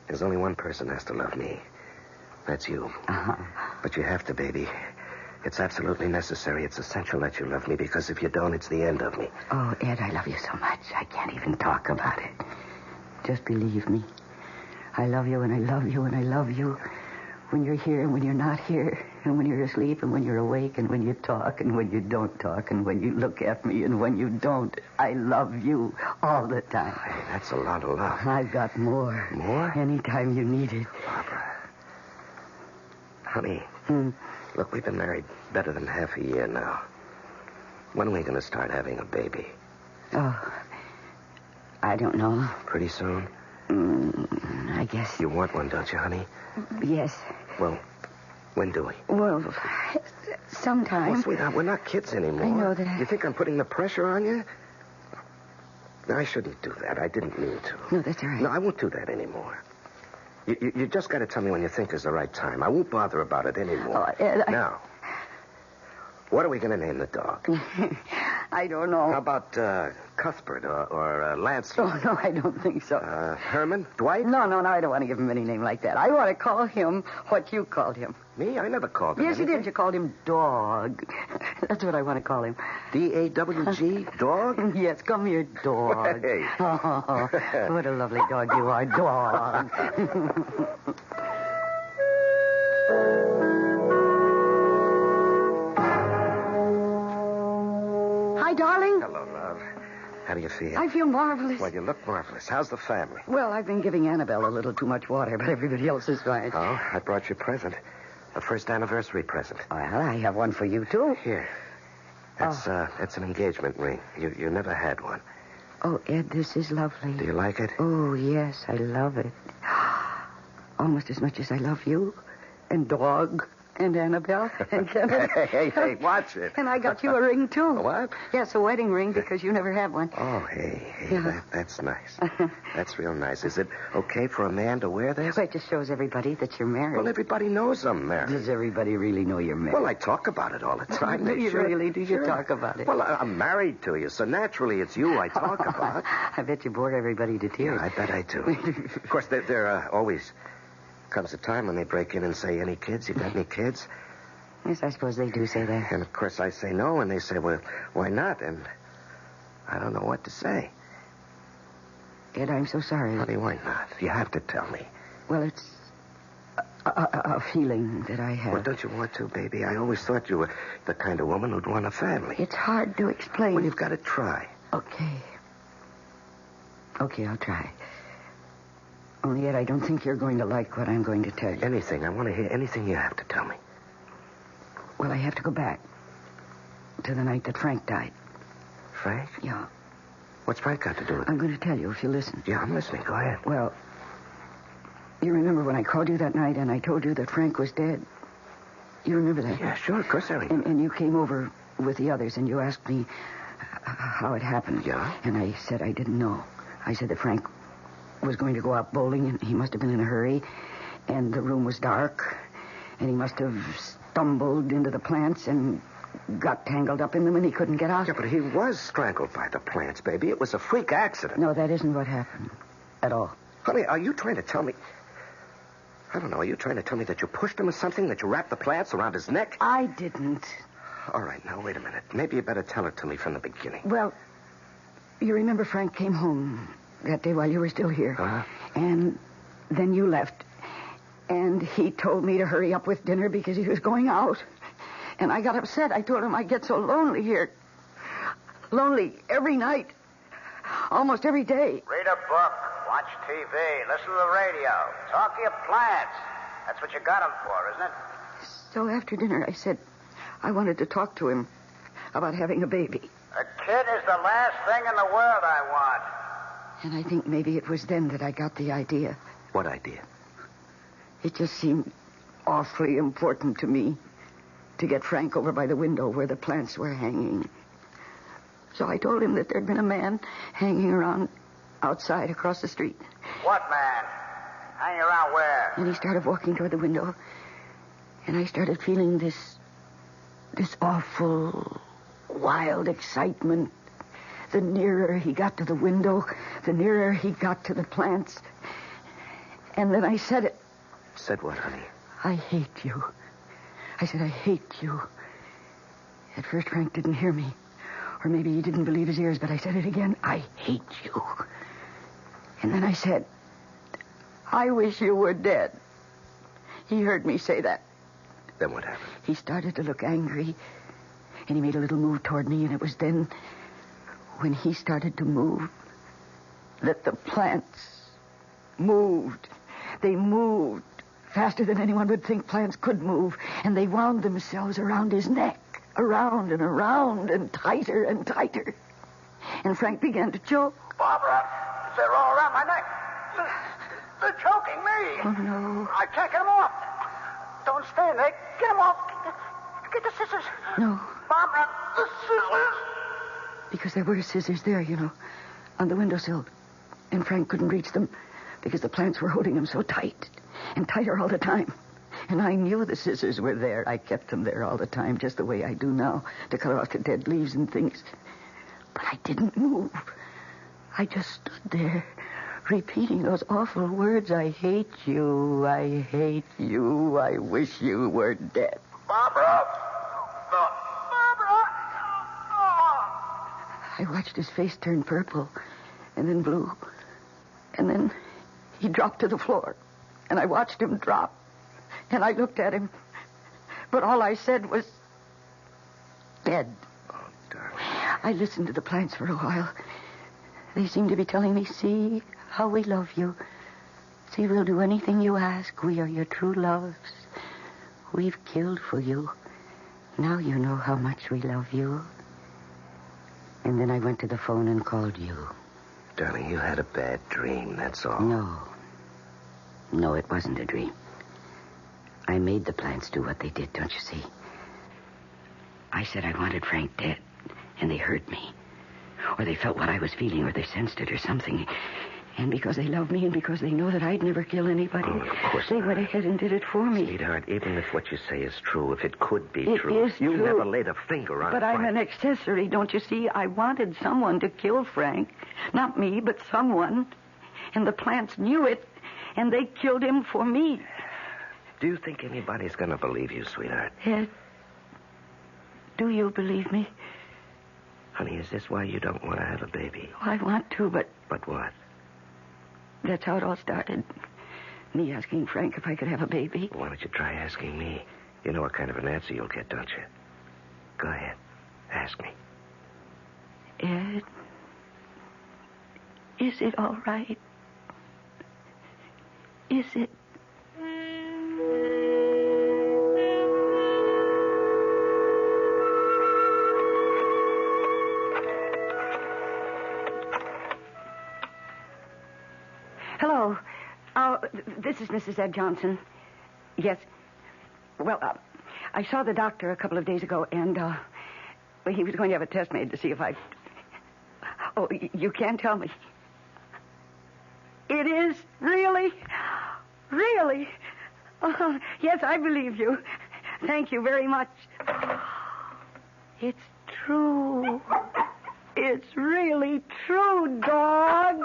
there's only one person has to love me. That's you. Uh-huh. But you have to, baby. It's absolutely necessary. It's essential that you love me, because if you don't, it's the end of me. Oh, Ed, I love you so much. I can't even talk about it. Just believe me. I love you, and I love you, and I love you. When you're here and when you're not here, and when you're asleep and when you're awake, and when you talk and when you don't talk, and when you look at me and when you don't. I love you all the time. Hey, that's a lot of love. I've got more. More? Anytime you need it. Barbara. Honey, look, we've been married better than half a year now. When are we going to start having a baby? Oh, I don't know. Pretty soon? I guess. You want one, don't you, honey? Yes. Well, when do we? Well, sometime. Well, sweetheart, we're not kids anymore. I know that. You think I'm putting the pressure on you? No, I shouldn't do that. I didn't mean to. No, that's all right. No, I won't do that anymore. You just got to tell me when you think is the right time. I won't bother about it anymore. Oh, Ed, Now, what are we going to name the dog? I don't know. How about Cuthbert or Lansbury? Oh, no, I don't think so. Herman? Dwight? No, I don't want to give him any name like that. I want to call him what you called him. Me? I never called him Yes, you anything. did. You called him Dog. That's what I want to call him. D-A-W-G? Dog? Yes, come here, Dog. Hey. Oh, what a lovely dog you are, Dog. Hi, darling. Hello, love. How do you feel? I feel marvelous. Well, you look marvelous. How's the family? Well, I've been giving Annabelle a little too much water, but everybody else is fine. Oh, I brought you a present. A first anniversary present. Well, I have one for you, too. Here. That's an engagement ring. You never had one. Oh, Ed, this is lovely. Do you like it? Oh, yes, I love it. Almost as much as I love you and Dog and Annabelle and Kevin. Hey, watch it. And I got you a ring, too. A what? Yes, a wedding ring, because you never had one. Oh, hey, Yeah. that's nice. That's real nice. Is it okay for a man to wear this? Well, it just shows everybody that you're married. Well, everybody knows I'm married. Does everybody really know you're married? Well, I talk about it all the time. Do you Sure. really? Do you Sure. talk about it? Well, I'm married to you, so naturally it's you I talk about. I bet you bored everybody to tears. Yeah, I bet I do. Of course, there always comes a time when they break in and say, any kids? You got any kids? Yes, I suppose they do say that. And, of course, I say no, and they say, well, why not? And I don't know what to say. Ed, I'm so sorry. Honey, why not? You have to tell me. Well, it's a feeling that I have. Well, don't you want to, baby? I always thought you were the kind of woman who'd want a family. It's hard to explain. Well, you've got to try. Okay, I'll try. Only yet I don't think you're going to like what I'm going to tell you. Anything. I want to hear anything you have to tell me. Well, I have to go back to the night that Frank died. Frank? Yeah. What's Frank got to do with it? I'm going to tell you if you listen. Yeah, I'm listening. Go ahead. Well, you remember when I called you that night and I told you that Frank was dead? You remember that? Yeah, sure. Of course I remember. And you came over with the others and you asked me how it happened. Yeah? And I said I didn't know. I said that Frank was going to go out bowling and he must have been in a hurry. And the room was dark. And he must have stumbled into the plants and got tangled up in them and he couldn't get out. Yeah, but he was strangled by the plants, baby. It was a freak accident. No, that isn't what happened at all. Honey, are you trying to tell me... I don't know. Are you trying to tell me that you pushed him or something? That you wrapped the plants around his neck? I didn't. All right, now, wait a minute. Maybe you better tell it to me from the beginning. Well, you remember Frank came home that day while you were still here. Uh-huh. And then you left. And he told me to hurry up with dinner because he was going out. And I got upset. I told him I get so lonely here. Lonely every night. Almost every day. Read a book, watch TV, listen to the radio, talk to your plants. That's what you got them for, isn't it? So after dinner, I said I wanted to talk to him about having a baby. A kid is the last thing in the world I want. And I think maybe it was then that I got the idea. What idea? It just seemed awfully important to me to get Frank over by the window where the plants were hanging. So I told him that there'd been a man hanging around outside across the street. What man? Hanging around where? And he started walking toward the window. And I started feeling this awful, wild excitement. The nearer he got to the window, the nearer he got to the plants. And then I said it. Said what, honey? I hate you. I said, I hate you. At first, Frank didn't hear me. Or maybe he didn't believe his ears, but I said it again. I hate you. And then I said, I wish you were dead. He heard me say that. Then what happened? He started to look angry, and he made a little move toward me, and it was then, when he started to move, that the plants moved. They moved faster than anyone would think plants could move, and they wound themselves around his neck, around and around, and tighter and tighter. And Frank began to choke. Barbara, they're all around my neck. They're choking me. Oh, no. I can't get them off. Don't stand there. Get them off. Get the scissors. No. Barbara, the scissors. Because there were scissors there, you know, on the windowsill. And Frank couldn't reach them because the plants were holding him so tight and tighter all the time. And I knew the scissors were there. I kept them there all the time, just the way I do now, to cut off the dead leaves and things. But I didn't move. I just stood there, repeating those awful words. I hate you. I hate you. I wish you were dead. Barbara. Barbara. I watched his face turn purple and then blue. And then he dropped to the floor. And I watched him drop. And I looked at him. But all I said was, dead. Oh, darling. I listened to the plants for a while. They seemed to be telling me, see how we love you. See, we'll do anything you ask. We are your true loves. We've killed for you. Now you know how much we love you. And then I went to the phone and called you. Darling, you had a bad dream, that's all. No, it wasn't a dream. I made the plants do what they did, don't you see? I said I wanted Frank dead, and they heard me. Or they felt what I was feeling, or they sensed it, or something. And because they love me, and because they know that I'd never kill anybody, of course they went ahead and did it for me. Sweetheart, even if what you say is true, if it could be It true, is you true. never laid a finger on But Frank. I'm an accessory, don't you see? I wanted someone to kill Frank. Not me, but someone. And the plants knew it, and they killed him for me. Do you think anybody's going to believe you, sweetheart? Ed, do you believe me? Honey, is this why you don't want to have a baby? Oh, I want to, but But what? that's how it all started. Me asking Frank if I could have a baby. Why don't you try asking me? You know what kind of an answer you'll get, don't you? Go ahead. Ask me. Ed, is it all right? Is it? Hello. This is Mrs. Ed Johnson. Yes. Well, I saw the doctor a couple of days ago, and well, he was going to have a test made to see if I... Oh, you can't tell me. It is? Really? Really? Oh, yes, I believe you. Thank you very much. It's true. It's really true, dog.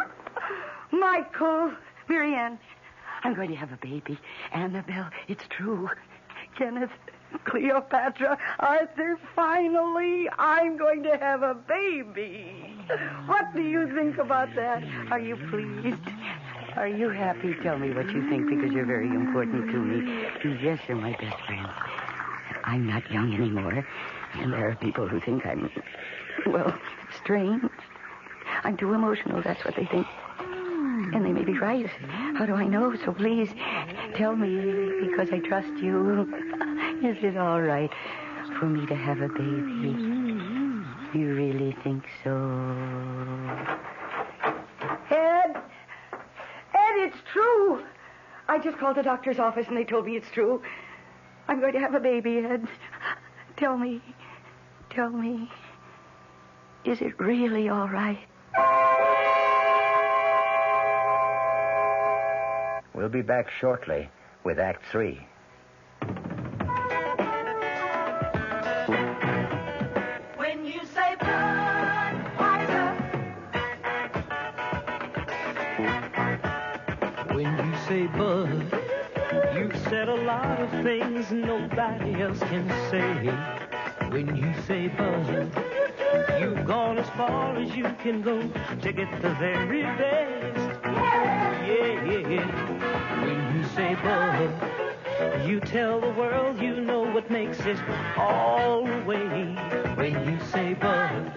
Michael, Marianne, I'm going to have a baby. Annabelle, it's true. Kenneth, Cleopatra, Arthur, finally, I'm going to have a baby. What do you think about that? Are you pleased? Are you happy? Tell me what you think, because you're very important to me. Yes, you're my best friend. I'm not young anymore, and there are people who think I'm, well, strange. I'm too emotional, that's what they think. And they may be right. How do I know? So please, tell me, because I trust you. Is it all right for me to have a baby? You really think so? Ed! Ed, it's true! I just called the doctor's office and they told me it's true. I'm going to have a baby, Ed. Tell me, is it really all right? We'll be back shortly with Act 3. When you say Budweiser, When you say Bud, you've said a lot of things nobody else can say. When you say bud, you've gone as far as you can go to get the very best. Yeah. When you say bud, you tell the world you know what makes it all the way. When you say bud,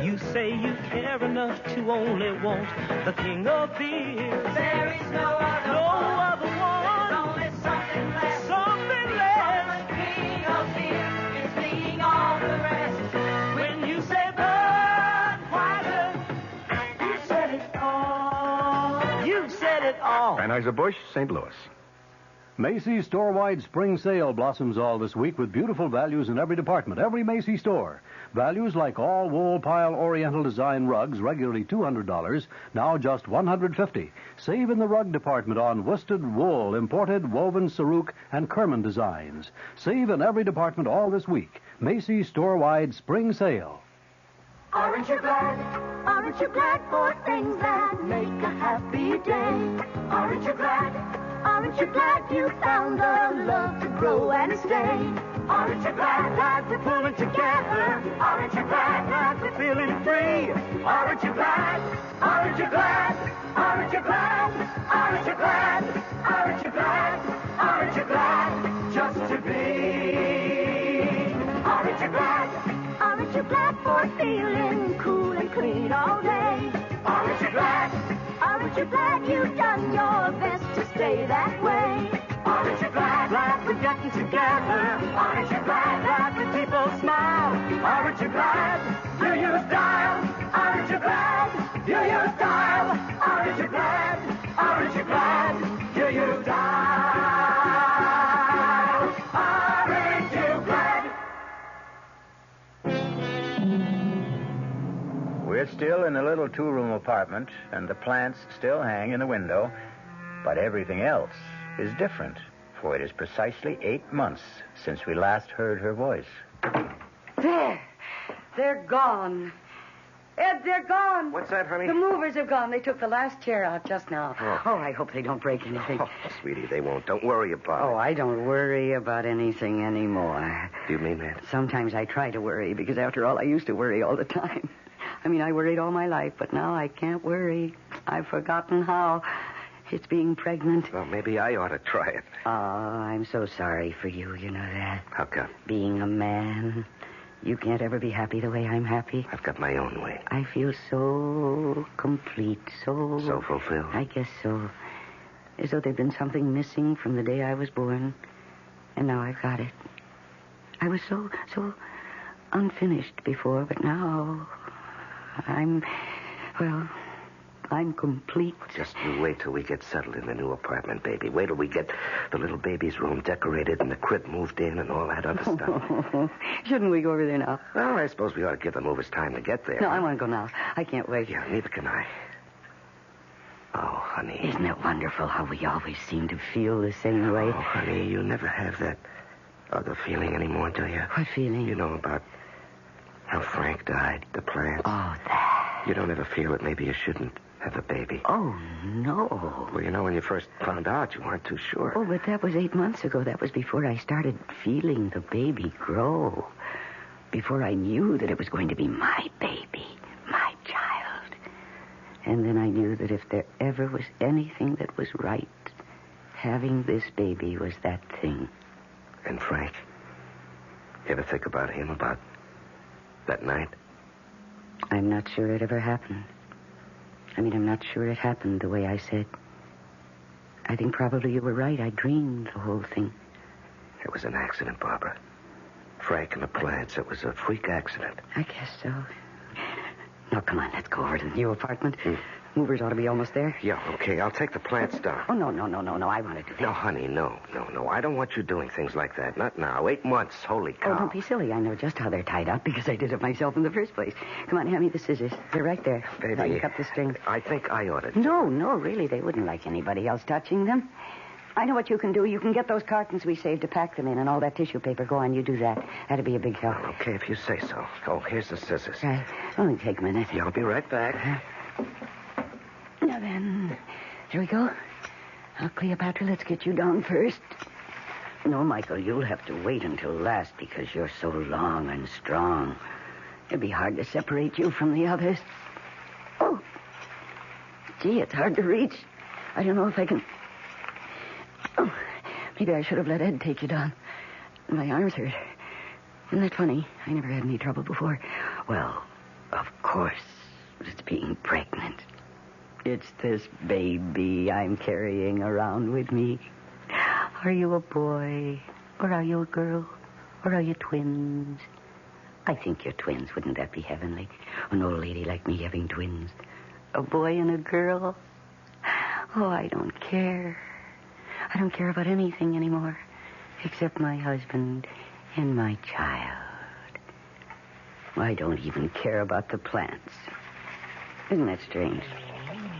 you say you care enough to only want the king of beer. There is no other one. There's only something less. Something less. The king of beer is being all the rest. When you say Budweiser, you said it all. You said it all. Anheuser-Busch, St. Louis. Macy's store-wide spring sale blossoms all this week with beautiful values in every department, every Macy's store. Values like all wool pile oriental design rugs, regularly $200, now just $150. Save in the rug department on worsted wool, imported, woven Saruk, and Kerman designs. Save in every department all this week. Macy's store-wide spring sale. Aren't you glad? Aren't you glad for things that make a happy day? Aren't you glad? Aren't you glad you found the love to grow and stay? Aren't you glad that we're pulling together? Aren't you glad that we're feeling free? Aren't you glad? Aren't you glad? Aren't you glad? Aren't you glad? Aren't you glad? Aren't you glad just to be? Aren't you glad? Aren't you glad for feeling cool and clean all day? Aren't you glad? Aren't you glad you've done your best to stay that way? Aren't you glad? Glad we're getting together. Aren't you glad that the people smile? Aren't you glad? You use dial. Aren't you glad? You use dial. Aren't you glad? Aren't you glad? You use dial. Aren't you glad? We're still in a little two-room apartment, and the plants still hang in the window, but everything else is different, for it is precisely 8 months since we last heard her voice. There. They're gone. Ed, they're gone. What's that, honey? The movers have gone. They took the last chair out just now. Oh, I hope they don't break anything. Oh, sweetie, they won't. Don't worry about it. Oh, I don't worry about anything anymore. Do you mean that? Sometimes I try to worry, because after all, I used to worry all the time. I mean, I worried all my life, but now I can't worry. I've forgotten how. It's being pregnant. Well, maybe I ought to try it. Oh, I'm so sorry for you, you know that. How come? Being a man. You can't ever be happy the way I'm happy. I've got my own way. I feel so complete, so... So fulfilled? I guess so. As though there'd been something missing from the day I was born. And now I've got it. I was so unfinished before, but now... I'm complete. Just you wait till we get settled in the new apartment, baby. Wait till we get the little baby's room decorated and the crib moved in and all that other stuff. Shouldn't we go over there now? Well, I suppose we ought to give the movers time to get there. No, I want to go now. I can't wait. Yeah, neither can I. Oh, honey. Isn't it wonderful how we always seem to feel the same way? Oh, honey, you never have that other feeling anymore, do you? What feeling? You know about how Frank died, the plants. Oh, that. You don't ever feel that maybe you shouldn't have a baby. Oh, no. Well, you know, when you first found out, you weren't too sure. Oh, but that was 8 months ago. That was before I started feeling the baby grow. Before I knew that it was going to be my baby, my child. And then I knew that if there ever was anything that was right, having this baby was that thing. And Frank? You ever think about him, about that night? I'm not sure it ever happened. I mean, I'm not sure it happened the way I said. I think probably you were right. I dreamed the whole thing. It was an accident, Barbara. Frank and the plants. It was a freak accident. I guess so. Now, come on, let's go over to the new apartment. Movers ought to be almost there. Yeah, okay. I'll take the plants down. Oh, no. I want to do that. No, honey, no. I don't want you doing things like that. Not now. 8 months. Holy cow. Oh, don't be silly. I know just how they're tied up because I did it myself in the first place. Come on, hand me the scissors. They're right there. Baby. Now you cut the string. I think I ought to. No, really. They wouldn't like anybody else touching them. I know what you can do. You can get those cartons we saved to pack them in and all that tissue paper. Go on, you do that. That'd be a big help. Okay, if you say so. Oh, here's the scissors. Right. Only take a minute. Yeah, I'll be right back. Now then, here we go. Now, Cleopatra, let's get you down first. No, Michael, you'll have to wait until last because you're so long and strong. It'd be hard to separate you from the others. Oh. Gee, it's hard to reach. I don't know if I can... Oh, maybe I should have let Ed take you down. My arms hurt. Isn't that funny? I never had any trouble before. Well, of course, it's being pregnant. It's this baby I'm carrying around with me. Are you a boy? Or are you a girl? Or are you twins? I think you're twins. Wouldn't that be heavenly? An old lady like me having twins. A boy and a girl. Oh, I don't care. I don't care about anything anymore. Except my husband and my child. I don't even care about the plants. Isn't that strange?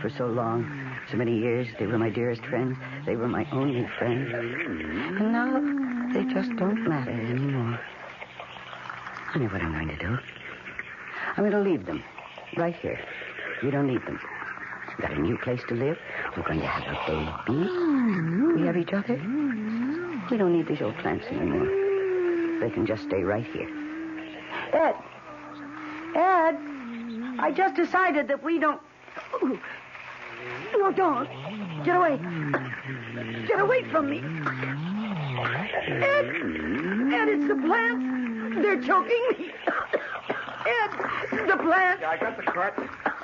For so long, so many years, they were my dearest friends. They were my only friends. And now, they just don't matter anymore. I know what I'm going to do. I'm going to leave them. Right here. You don't need them. We've got a new place to live. We're going to have a baby. We have each other. We don't need these old plants anymore. They can just stay right here. Ed! Ed! I just decided that we don't... No, don't. Get away. Get away from me. Ed! Ed, it's the plants. They're choking me. Ed, the plants. I got the cart.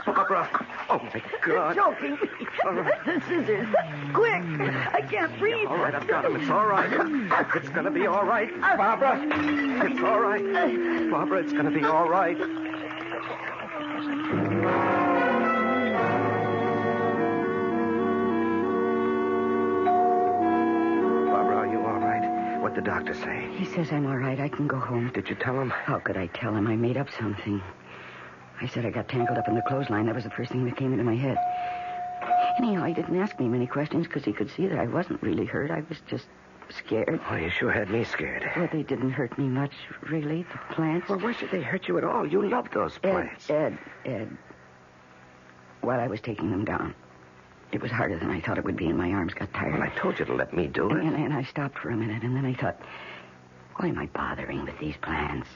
Barbara. Oh, my God. They're choking me. The scissors. Quick. I can't breathe. All right, I've got him. It's all right. It's going to be all right. Barbara. It's all right. Barbara, it's going to be all right. What'd the doctor say? He says I'm all right. I can go home. Did you tell him? How could I tell him? I made up something. I said I got tangled up in the clothesline. That was the first thing that came into my head. Anyhow, he didn't ask me many questions because he could see that I wasn't really hurt. I was just scared. Oh, you sure had me scared. Well, they didn't hurt me much, really, the plants. Well, why should they hurt you at all? You love those plants. Ed. While I was taking them down, it was harder than I thought it would be, and my arms got tired. Well, I told you to let me do it. And I stopped for a minute, and then I thought, why am I bothering with these plants?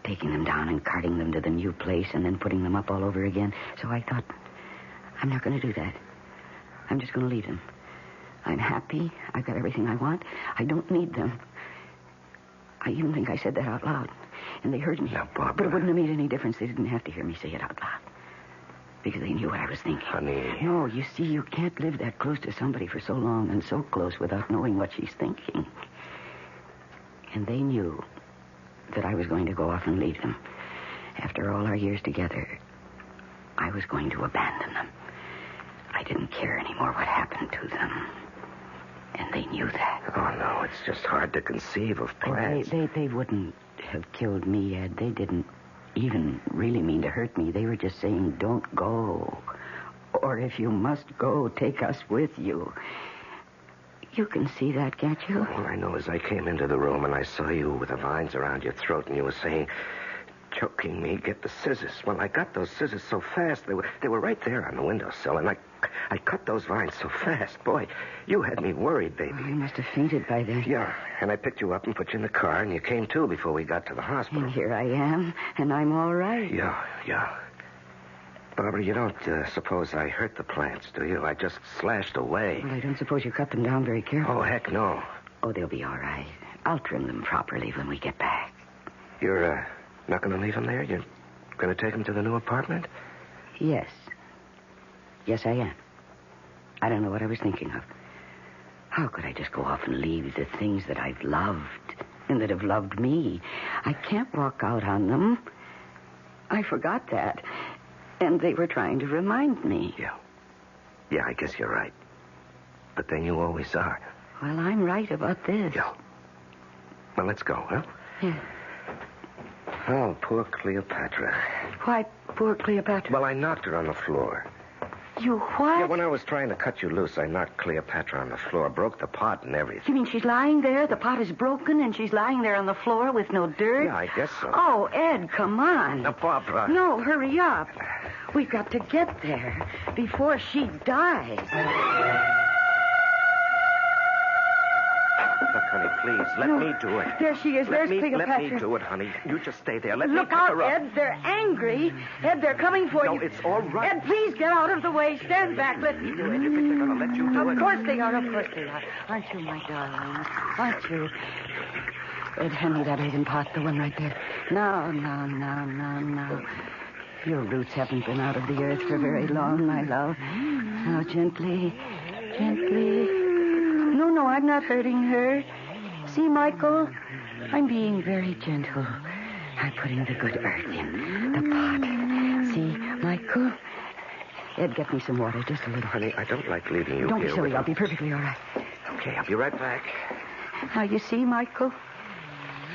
Taking them down and carting them to the new place and then putting them up all over again. So I thought, I'm not going to do that. I'm just going to leave them. I'm happy. I've got everything I want. I don't need them. I even think I said that out loud. And they heard me. Now, Barbara. But it wouldn't have made any difference. They didn't have to hear me say it out loud. Because they knew what I was thinking. Honey. No, you see, you can't live that close to somebody for so long and so close without knowing what she's thinking. And they knew that I was going to go off and leave them. After all our years together, I was going to abandon them. I didn't care anymore what happened to them. And they knew that. Oh, no, it's just hard to conceive of plants. They wouldn't have killed me, Ed. They didn't even really mean to hurt me. They were just saying, don't go. Or if you must go, take us with you. You can see that, can't you? All I know is I came into the room and I saw you with the vines around your throat and you were saying, choking me, get the scissors. Well, I got those scissors so fast, they were right there on the windowsill, and I cut those vines so fast. Boy, you had me worried, baby. Oh, you must have fainted by then. Yeah, and I picked you up and put you in the car, and you came to before we got to the hospital. And here I am, and I'm all right. Yeah. Barbara, you don't suppose I hurt the plants, do you? I just slashed away. Well, I don't suppose you cut them down very carefully. Oh, heck no. Oh, they'll be all right. I'll trim them properly when we get back. You're not going to leave them there? You're going to take them to the new apartment? Yes. Yes, I am. I don't know what I was thinking of. How could I just go off and leave the things that I've loved and that have loved me? I can't walk out on them. I forgot that. And they were trying to remind me. Yeah, I guess you're right. But then you always are. Well, I'm right about this. Yeah. Well, let's go, huh? Yeah. Oh, poor Cleopatra. Why, poor Cleopatra? Well, I knocked her on the floor. You what? Yeah, when I was trying to cut you loose, I knocked Cleopatra on the floor, broke the pot and everything. You mean she's lying there? The pot is broken and she's lying there on the floor with no dirt? Yeah, I guess so. Oh, Ed, come on. Now, Barbara. No, hurry up. We've got to get there before she dies. Look, honey, please, let me do it. There she is. There's Cleopatra. Let me do it, honey. You just stay there. Let me Look pick out, her up. Ed. They're angry. Ed, they're coming for you. No, it's all right. Ed, please get out of the way. Stand back. Let me do it. You think they're going to let you do it? Of course they are. Of course they are. Aren't you, my darling? Aren't you? Ed, hand me that earthen pot, the one right there. Now. Your roots haven't been out of the earth for very long, my love. Now, gently. No, I'm not hurting her. See, Michael? I'm being very gentle. I'm putting the good earth in the pot. See, Michael? Ed, get me some water, just a little. Honey, I don't like leaving you Don't here. be silly. I'll be perfectly all right. Okay, I'll be right back. Now, you see, Michael?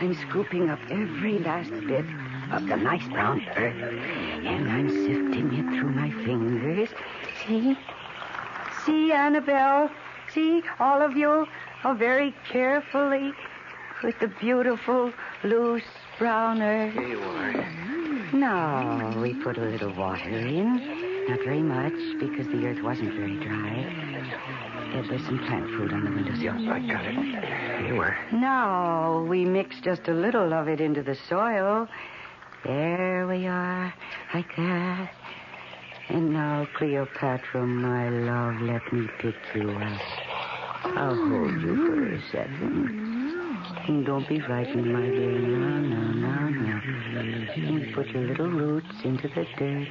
I'm scooping up every last bit of the nice brown earth, and I'm sifting it through my fingers. See? See, Annabelle? See, all of you? Oh, very carefully with the beautiful, loose brown earth. Here you are. Now, we put a little water in. Not very much, because the earth wasn't very dry. Ed, there's some plant food on the windowsill. I got it. Here you are. Now, we mix just a little of it into the soil. There we are, like that. And now, Cleopatra, my love, let me pick you up. I'll hold you for a second. And don't be frightened, my dear. No. And put your little roots into the dirt.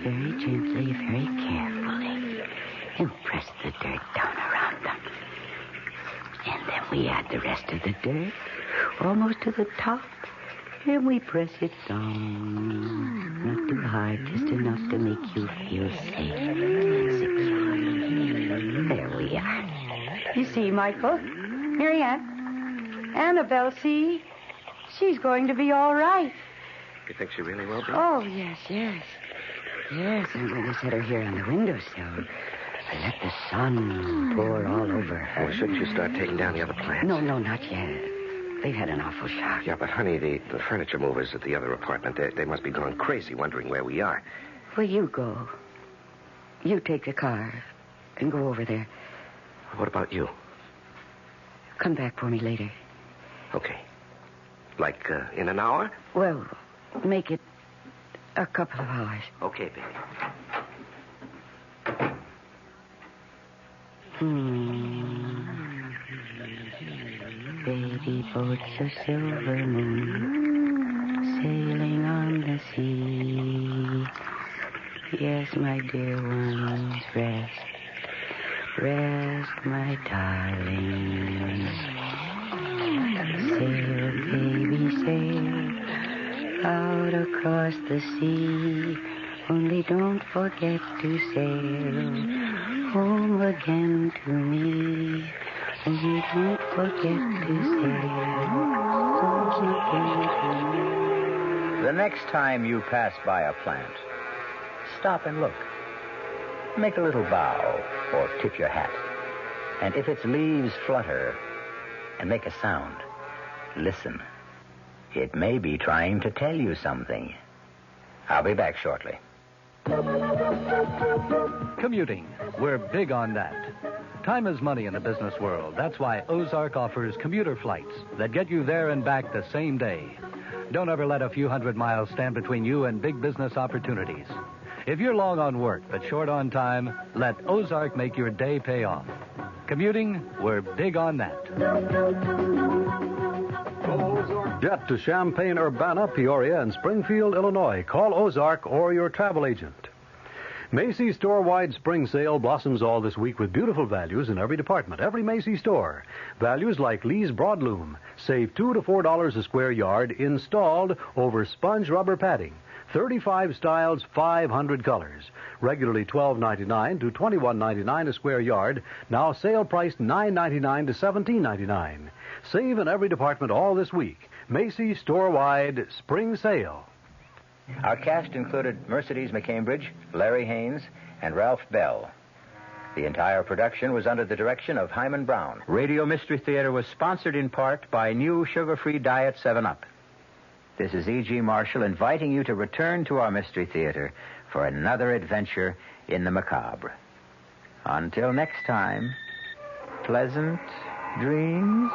Very gently, very carefully. And press the dirt down around them. And then we add the rest of the dirt, almost to the top. And we press it down. Not too hard, just enough to make you feel safe and secure. There we are. You see, Michael? Marianne? Annabelle, see? She's going to be all right. You think she really will be? Oh, yes. Yes, I'm going to set her here on the windowsill. And let the sun pour all over her. Well, shouldn't you start taking down the other plants? No, not yet. They've had an awful shock. Yeah, but, honey, the furniture movers at the other apartment, they must be going crazy wondering where we are. Well, you go. You take the car and go over there. What about you? Come back for me later. Okay. Like in an hour? Well, make it a couple of hours. Okay, baby. Baby boats of silver moon sailing on the sea. Yes, my dear ones, rest, my darling. Sail, baby, sail out across the sea. Only don't forget to sail home again to me. Only don't forget to sail home again to me. The next time you pass by a plant, stop and look. Make a little bow or tip your hat. And if its leaves flutter and make a sound, listen. It may be trying to tell you something. I'll be back shortly. Commuting. We're big on that. Time is money in the business world. That's why Ozark offers commuter flights that get you there and back the same day. Don't ever let a few hundred miles stand between you and big business opportunities. If you're long on work but short on time, let Ozark make your day pay off. Commuting, we're big on that. Jet to Champaign-Urbana, Peoria, and Springfield, Illinois. Call Ozark or your travel agent. Macy's store-wide spring sale blossoms all this week with beautiful values in every department, every Macy's store. Values like Lee's Broadloom. Save $2 to $4 a square yard installed over sponge rubber padding. 35 styles, 500 colors. Regularly $12.99 to $21.99 a square yard. Now sale priced $9.99 to $17.99. Save in every department all this week. Macy's store-wide spring sale. Our cast included Mercedes McCambridge, Larry Haynes, and Ralph Bell. The entire production was under the direction of Hyman Brown. Radio Mystery Theater was sponsored in part by new sugar-free diet 7-Up. This is E.G. Marshall inviting you to return to our Mystery Theater for another adventure in the macabre. Until next time, pleasant dreams.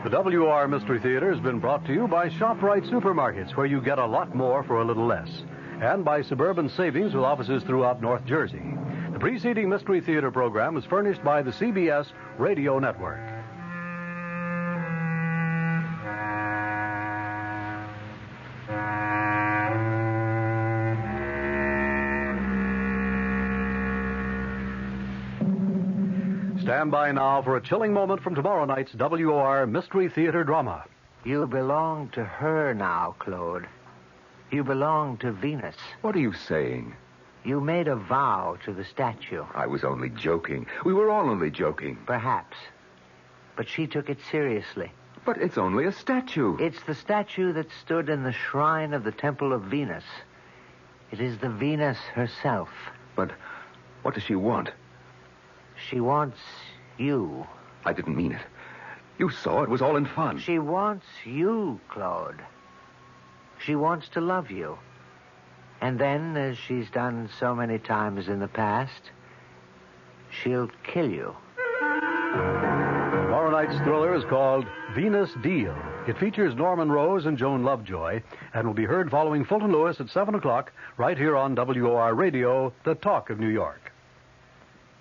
The WR Mystery Theater has been brought to you by ShopRite Supermarkets, where you get a lot more for a little less, and by Suburban Savings with offices throughout North Jersey. The preceding Mystery Theater program was furnished by the CBS Radio Network. Stand by now for a chilling moment from tomorrow night's WOR Mystery Theater drama. You belong to her now, Claude. You belong to Venus. What are you saying? You made a vow to the statue. I was only joking. We were all only joking. Perhaps. But she took it seriously. But it's only a statue. It's the statue that stood in the shrine of the Temple of Venus. It is the Venus herself. But what does she want? She wants you. I didn't mean it. You saw it was all in fun. She wants you, Claude. She wants to love you. And then, as she's done so many times in the past, she'll kill you. Tomorrow night's thriller is called Venus Deal. It features Norman Rose and Joan Lovejoy and will be heard following Fulton Lewis at 7 o'clock right here on WOR Radio, the talk of New York.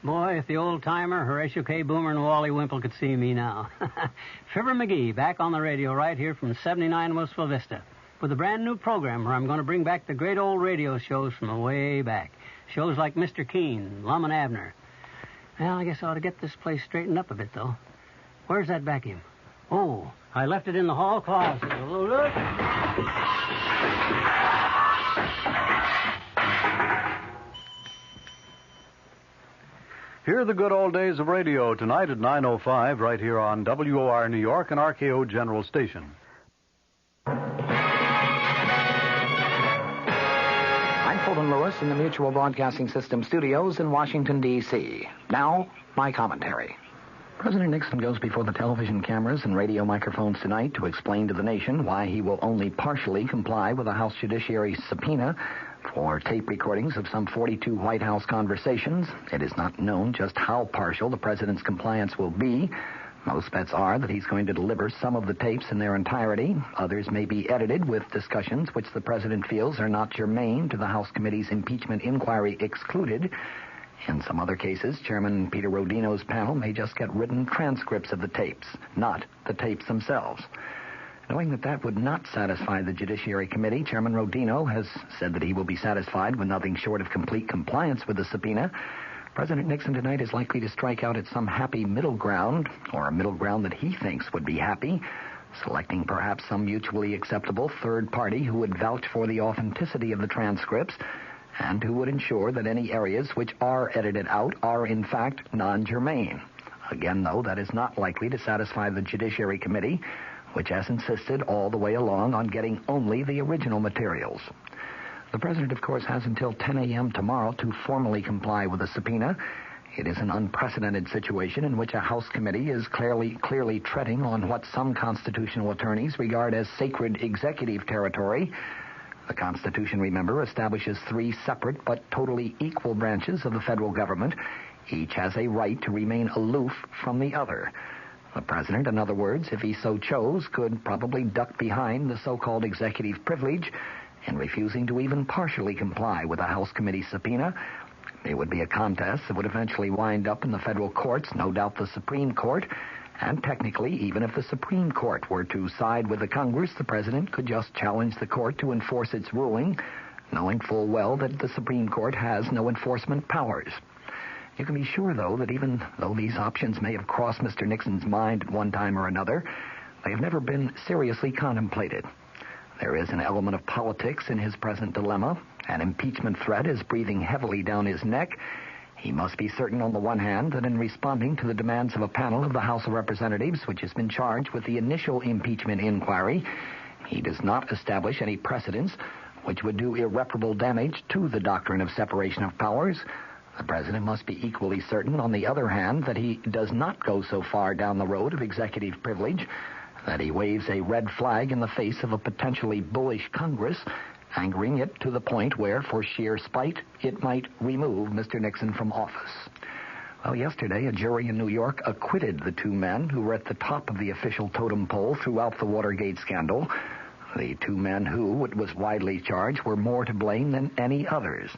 Boy, if the old-timer, Horatio K. Boomer, and Wally Wimple could see me now. Fibber McGee, back on the radio right here from 79 Wistful Vista with a brand-new program where I'm going to bring back the great old radio shows from way back. Shows like Mr. Keene, Lum and Abner. Well, I guess I ought to get this place straightened up a bit, though. Where's that vacuum? Oh, I left it in the hall closet. Look. Hear the good old days of radio tonight at 9:05 right here on WOR New York and RKO General Station. I'm Fulton Lewis in the Mutual Broadcasting System studios in Washington, D.C. Now, my commentary. President Nixon goes before the television cameras and radio microphones tonight to explain to the nation why he will only partially comply with a House Judiciary subpoena for tape recordings of some 42 White House conversations. It is not known just how partial the president's compliance will be. Most bets are that he's going to deliver some of the tapes in their entirety. Others may be edited with discussions which the president feels are not germane to the House Committee's impeachment inquiry excluded. In some other cases, Chairman Peter Rodino's panel may just get written transcripts of the tapes, not the tapes themselves. Knowing that that would not satisfy the Judiciary Committee, Chairman Rodino has said that he will be satisfied with nothing short of complete compliance with the subpoena. President Nixon tonight is likely to strike out at some happy middle ground, or a middle ground that he thinks would be happy, selecting perhaps some mutually acceptable third party who would vouch for the authenticity of the transcripts and who would ensure that any areas which are edited out are in fact non-germane. Again, though, that is not likely to satisfy the Judiciary Committee, which has insisted all the way along on getting only the original materials. The president, of course, has until 10 a.m. tomorrow to formally comply with the subpoena. It is an unprecedented situation in which a House committee is clearly treading on what some constitutional attorneys regard as sacred executive territory. The Constitution, remember, establishes 3 separate but totally equal branches of the federal government. Each has a right to remain aloof from the other. The president, in other words, if he so chose, could probably duck behind the so-called executive privilege in refusing to even partially comply with a House committee subpoena. It would be a contest that would eventually wind up in the federal courts, no doubt the Supreme Court, and technically, even if the Supreme Court were to side with the Congress, the president could just challenge the court to enforce its ruling, knowing full well that the Supreme Court has no enforcement powers. You can be sure, though, that even though these options may have crossed Mr. Nixon's mind at one time or another, they have never been seriously contemplated. There is an element of politics in his present dilemma. An impeachment threat is breathing heavily down his neck. He must be certain, on the one hand, that in responding to the demands of a panel of the House of Representatives, which has been charged with the initial impeachment inquiry, he does not establish any precedents which would do irreparable damage to the doctrine of separation of powers. The president must be equally certain, on the other hand, that he does not go so far down the road of executive privilege that he waves a red flag in the face of a potentially bullish Congress angering it to the point where, for sheer spite, it might remove Mr. Nixon from office. Well, yesterday, a jury in New York acquitted the two men who were at the top of the official totem pole throughout the Watergate scandal. The two men who, it was widely charged, were more to blame than any others.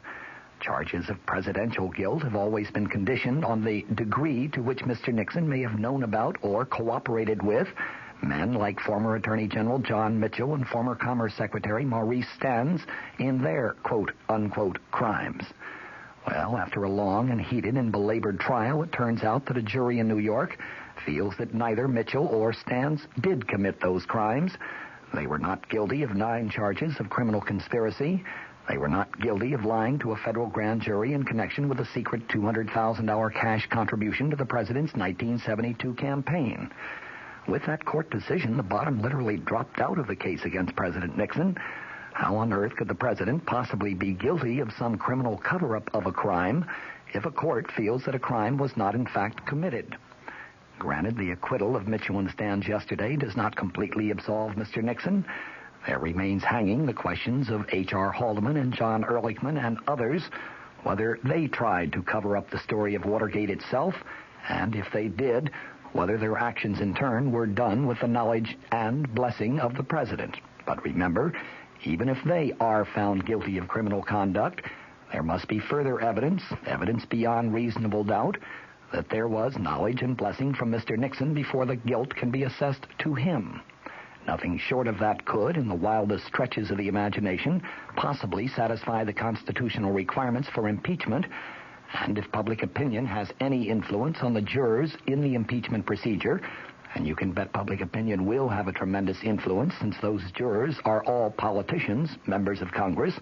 Charges of presidential guilt have always been conditioned on the degree to which Mr. Nixon may have known about or cooperated with men like former Attorney General John Mitchell and former Commerce Secretary Maurice Stans in their quote-unquote crimes. Well, after a long and heated and belabored trial, it turns out that a jury in New York feels that neither Mitchell or Stans did commit those crimes. They were not guilty of 9 charges of criminal conspiracy. They were not guilty of lying to a federal grand jury in connection with a secret $200,000 cash contribution to the president's 1972 campaign. With that court decision, the bottom literally dropped out of the case against President Nixon. How on earth could the president possibly be guilty of some criminal cover-up of a crime if a court feels that a crime was not in fact committed? Granted, the acquittal of Mitchell and Stans yesterday does not completely absolve Mr. Nixon. There remains hanging the questions of H.R. Haldeman and John Ehrlichman and others, whether they tried to cover up the story of Watergate itself, and if they did, whether their actions in turn were done with the knowledge and blessing of the president. But remember, even if they are found guilty of criminal conduct, there must be further evidence beyond reasonable doubt, that there was knowledge and blessing from Mr. Nixon before the guilt can be assessed to him. Nothing short of that could, in the wildest stretches of the imagination, possibly satisfy the constitutional requirements for impeachment. And if public opinion has any influence on the jurors in the impeachment procedure, and you can bet public opinion will have a tremendous influence since those jurors are all politicians, members of Congress,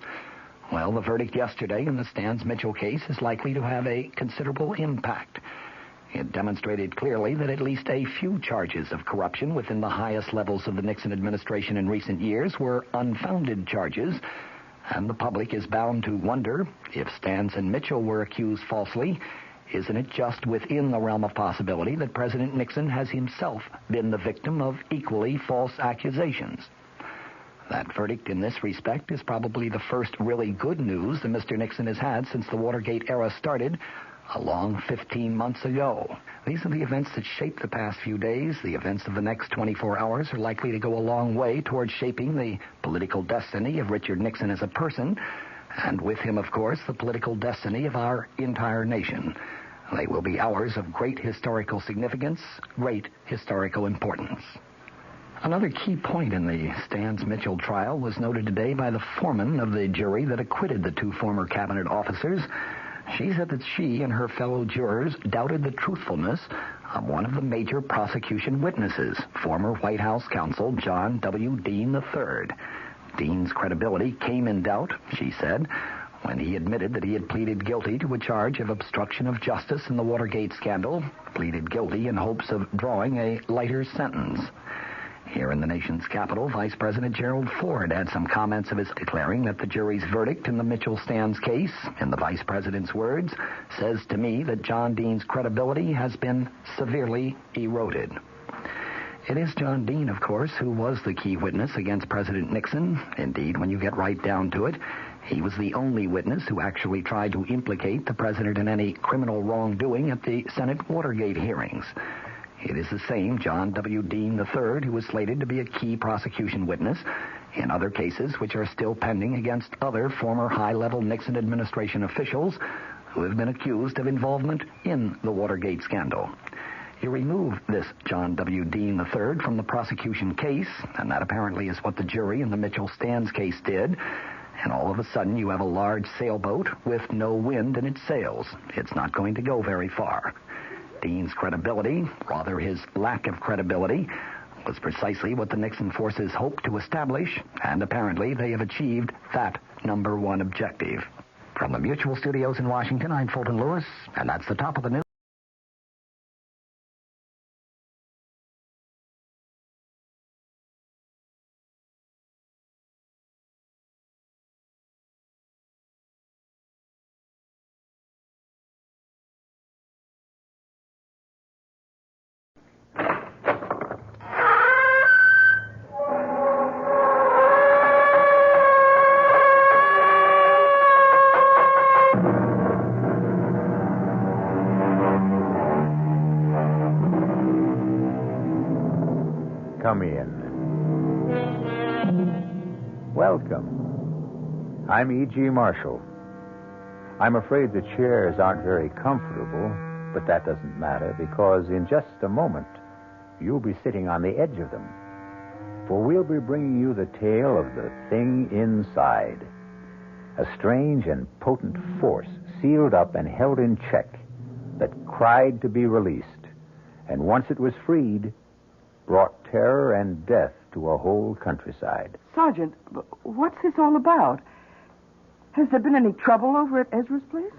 well, the verdict yesterday in the Stans-Mitchell case is likely to have a considerable impact. It demonstrated clearly that at least a few charges of corruption within the highest levels of the Nixon administration in recent years were unfounded charges, and the public is bound to wonder, if Stans and Mitchell were accused falsely, isn't it just within the realm of possibility that President Nixon has himself been the victim of equally false accusations? That verdict in this respect is probably the first really good news that Mr. Nixon has had since the Watergate era started, a long 15 months ago. These are the events that shaped the past few days. The events of the next 24 hours are likely to go a long way towards shaping the political destiny of Richard Nixon as a person, and with him, of course, the political destiny of our entire nation. They will be hours of great historical significance, great historical importance. Another key point in the Stans-Mitchell trial was noted today by the foreman of the jury that acquitted the two former cabinet officers. She said that she and her fellow jurors doubted the truthfulness of one of the major prosecution witnesses, former White House counsel John W. Dean III. Dean's credibility came in doubt, she said, when he admitted that he had pleaded guilty to a charge of obstruction of justice in the Watergate scandal, pleaded guilty in hopes of drawing a lighter sentence. Here in the nation's capital, Vice President Gerald Ford had some comments of his declaring that the jury's verdict in the Mitchell-Stans case, in the Vice President's words, says to me that John Dean's credibility has been severely eroded. It is John Dean, of course, who was the key witness against President Nixon. Indeed, when you get right down to it, he was the only witness who actually tried to implicate the president in any criminal wrongdoing at the Senate Watergate hearings. It is the same John W. Dean III who was slated to be a key prosecution witness in other cases which are still pending against other former high-level Nixon administration officials who have been accused of involvement in the Watergate scandal. You remove this John W. Dean III from the prosecution case, and that apparently is what the jury in the Mitchell-Stans case did, and all of a sudden you have a large sailboat with no wind in its sails. It's not going to go very far. Dean's credibility, rather his lack of credibility, was precisely what the Nixon forces hoped to establish, and apparently they have achieved that number one objective. From the Mutual Studios in Washington, I'm Fulton Lewis, and that's the top of the news. come in. Welcome. I'm E.G. Marshall. I'm afraid the chairs aren't very comfortable, but that doesn't matter because in just a moment, you'll be sitting on the edge of them. For we'll be bringing you the tale of the thing inside. A strange and potent force sealed up and held in check that cried to be released. And once it was freed, brought terror and death to a whole countryside. Sergeant, what's this all about? Has there been any trouble over at Ezra's place?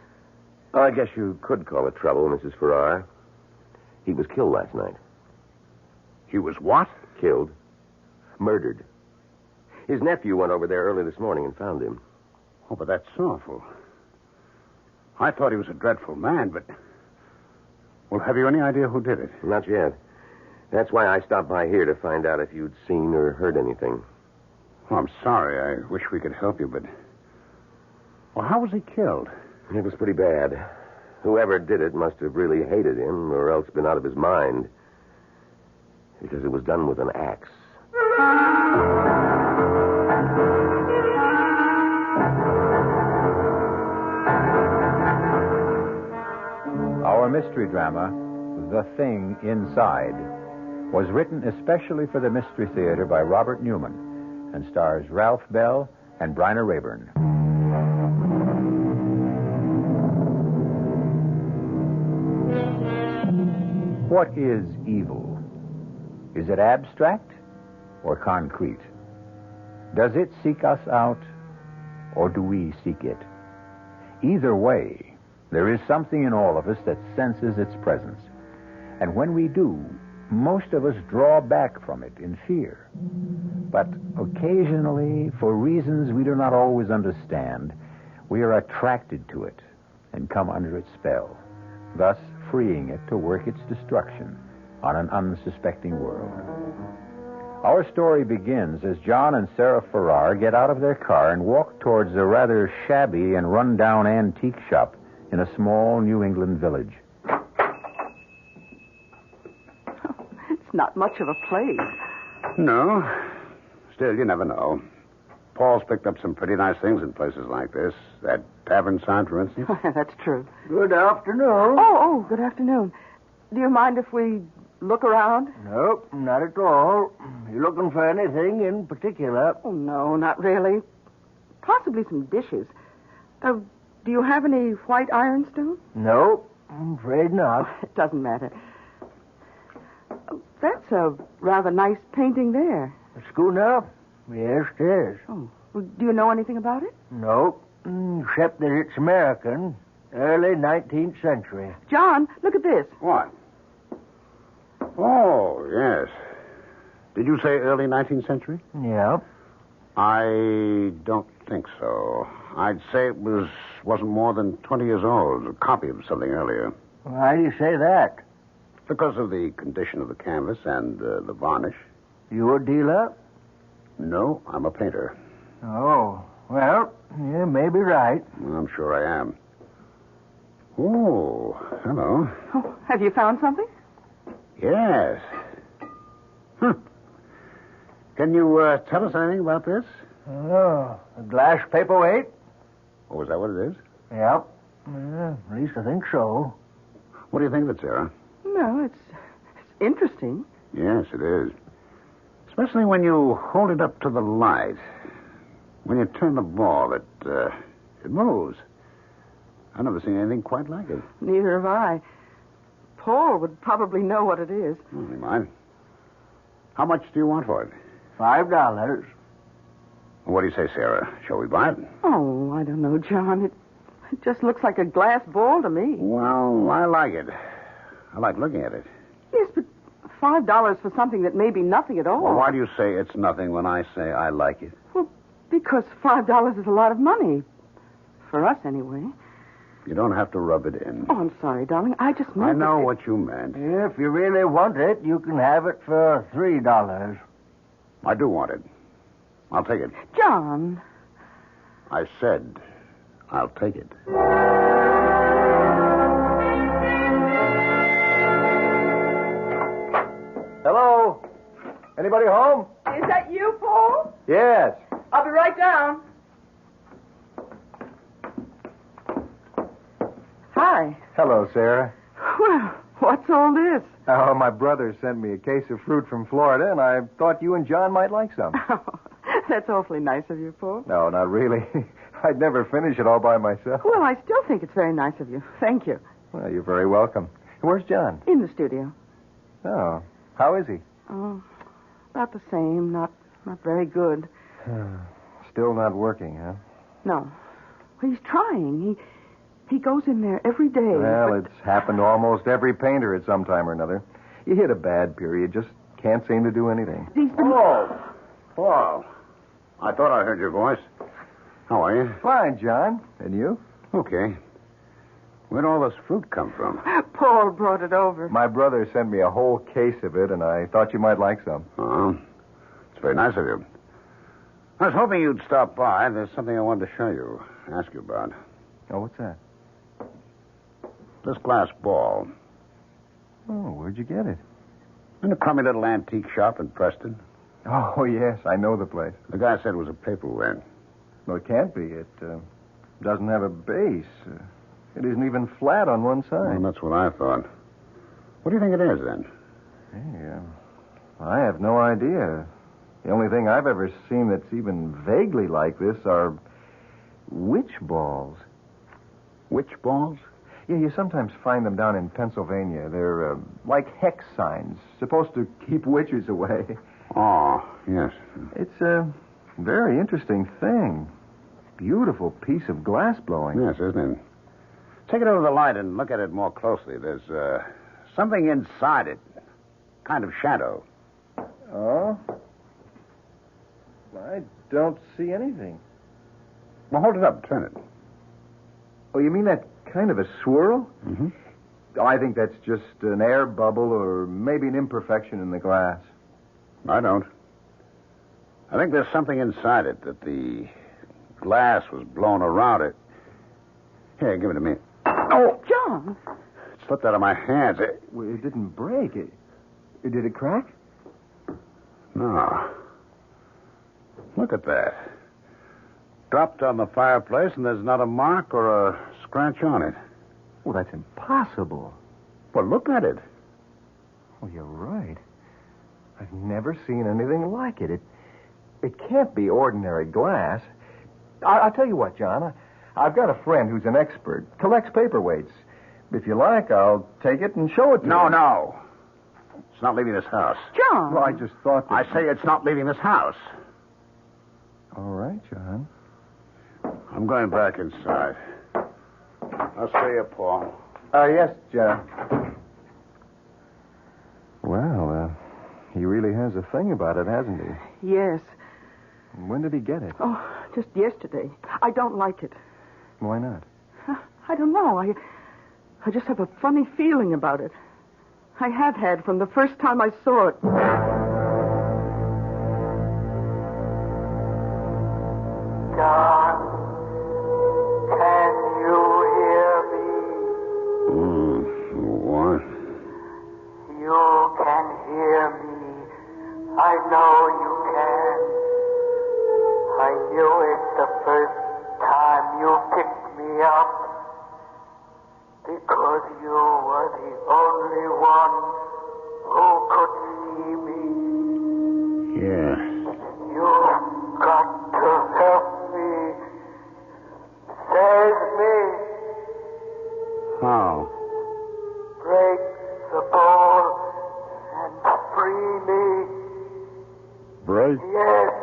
I guess you could call it trouble, Mrs. Farrar. He was killed last night. He was what? Killed. Murdered. His nephew went over there early this morning and found him. Oh, but that's awful. I thought he was a dreadful man, but... Well, have you any idea who did it? Not yet. That's why I stopped by here to find out if you'd seen or heard anything. Oh, I'm sorry. I wish we could help you, but... Well, how was he killed? It was pretty bad. Whoever did it must have really hated him or else been out of his mind. Because it was done with an axe. Our mystery drama, The Thing Inside, was written especially for the Mystery Theater by Robert Newman and stars Ralph Bell and Bryna Rayburn. What is evil? Is it abstract or concrete? Does it seek us out or do we seek it? Either way, there is something in all of us that senses its presence. And when we do, most of us draw back from it in fear. But occasionally, for reasons we do not always understand, we are attracted to it and come under its spell, thus freeing it to work its destruction on an unsuspecting world. Our story begins as John and Sarah Farrar get out of their car and walk towards a rather shabby and run-down antique shop in a small New England village. It's not much of a place. No. Still, you never know. Paul's picked up some pretty nice things in places like this. That tavern sign, for instance. That's true. Good afternoon. Oh, good afternoon. Do you mind if we look around? Nope, not at all. You looking for anything in particular? Oh, no, not really. Possibly some dishes. Do you have any white ironstone? Nope, I'm afraid not. It doesn't matter. That's a rather nice painting there. A schooner? Yes, it is. Oh, well, do you know anything about it? Nope, except that it's American, early 19th century. John, look at this. What? Oh, yes. Did you say early 19th century? Yeah. I don't think so. I'd say it wasn't more than 20 years old. A copy of something earlier. Why do you say that? Because of the condition of the canvas and the varnish. You a dealer? No, I'm a painter. Oh, well, you may be right. I'm sure I am. Oh, hello. Oh, have you found something? Yes. Can you tell us anything about this? Oh, a glass paperweight? Oh, is that what it is? Yep. At least I think so. What do you think of it, Sarah? No, it's interesting. Yes, it is. Especially when you hold it up to the light. When you turn the ball, it moves. I've never seen anything quite like it. Neither have I. Paul would probably know what it is. Never mind. How much do you want for it? $5. What do you say, Sarah? Shall we buy it? Oh, I don't know, John. It just looks like a glass ball to me. Well, I like it. I like looking at it. Yes, but $5 for something that may be nothing at all. Well, why do you say it's nothing when I say I like it? Well, because $5 is a lot of money. For us, anyway. You don't have to rub it in. Oh, I'm sorry, darling. I just meant I know what you meant. If you really want it, you can have it for $3. I do want it. I'll take it. John. I said I'll take it. Hello? Anybody home? Is that you, Paul? Yes. I'll be right down. Hi. Hello, Sarah. Well, what's all this? Oh, my brother sent me a case of fruit from Florida, and I thought you and John might like some. That's awfully nice of you, Paul. No, not really. I'd never finish it all by myself. Well, I still think it's very nice of you. Thank you. Well, you're very welcome. Where's John? In the studio. Oh, how is he? Oh, about the same. Not very good. Still not working, huh? No. He's trying. He goes in there every day. Well, it's happened to almost every painter at some time or another. You hit a bad period, just can't seem to do anything. Oh, Paul. I thought I heard your voice. How are you? Fine, John. And you? Okay. Where'd all this fruit come from? Paul brought it over. My brother sent me a whole case of it, and I thought you might like some. Oh, it's very nice of you. I was hoping you'd stop by. There's something I wanted to show you, ask you about. Oh, what's that? This glass ball. Oh, where'd you get it? In a crummy little antique shop in Preston. Oh, yes, I know the place. The guy said it was a paperweight. No, it can't be. It doesn't have a base. It isn't even flat on one side. Well, that's what I thought. What do you think it is, then? Hey, I have no idea. The only thing I've ever seen that's even vaguely like this are witch balls. Witch balls? Yeah, you sometimes find them down in Pennsylvania. They're like hex signs, supposed to keep witches away. Oh, yes. It's a very interesting thing. Beautiful piece of glass blowing. Yes, isn't it? Take it over the light and look at it more closely. There's something inside it. Kind of shadow. Oh? I don't see anything. Well, hold it up. Turn it. Oh, you mean that kind of a swirl? Mm-hmm. I think that's just an air bubble or maybe an imperfection in the glass. I don't. I think there's something inside it that the glass was blown around it. Here, give it to me. Oh! John! It slipped out of my hands. Well, it didn't break. Did it crack? No. Look at that. Dropped on the fireplace, and there's not a mark or a scratch on it. Well, that's impossible. Well, look at it. Oh, you're right. I've never seen anything like it. It can't be ordinary glass. I'll tell you what, John. I've got a friend who's an expert, collects paperweights. If you like, I'll take it and show it to you. No. It's not leaving this house. John! Well, I just thought that... I say it's not leaving this house. All right, John. I'm going back inside. I'll see you, Paul. Yes, John. Well, he really has a thing about it, hasn't he? Yes. When did he get it? Oh, just yesterday. I don't like it. Why not? I don't know. I just have a funny feeling about it. I have had from the first time I saw it. John, can you hear me? What? You can hear me. I know you can. I knew it the first time you picked me up. Because you were the only one who could see me. Yeah. You've got to help me. Save me. How? Break the ball and free me. Break? Yes,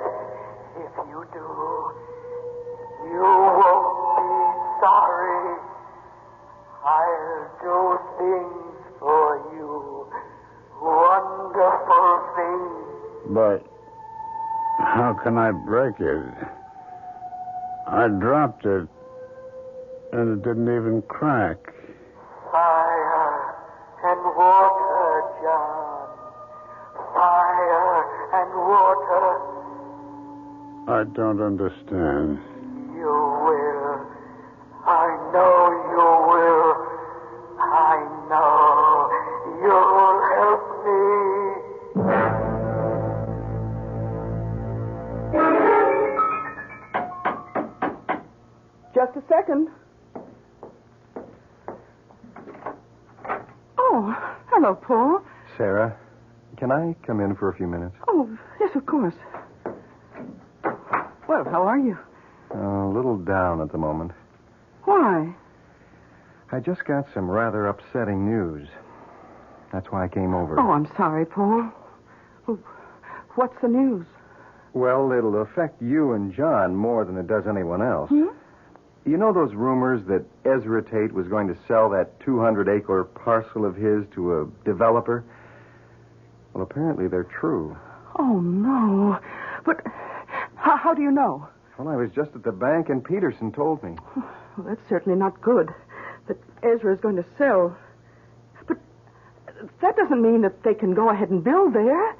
if you do, you won't be sorry. I'll do things for you, wonderful things. But how can I break it? I dropped it, and it didn't even crack. Fire and water, John. Fire and water. I don't understand. You will. I know you will. I know you'll help me. second. Oh, hello, Paul. Sarah, can I come in for a few minutes? Oh, yes, of course. Well, how are you? A little down at the moment. Why? I just got some rather upsetting news. That's why I came over. Oh, I'm sorry, Paul. Well, what's the news? Well, it'll affect you and John more than it does anyone else. Hmm? You know those rumors that Ezra Tate was going to sell that 200-acre parcel of his to a developer? Well, apparently they're true. Oh, no. But how do you know? Well, I was just at the bank and Peterson told me. Well, that's certainly not good, that Ezra is going to sell. But that doesn't mean that they can go ahead and build there.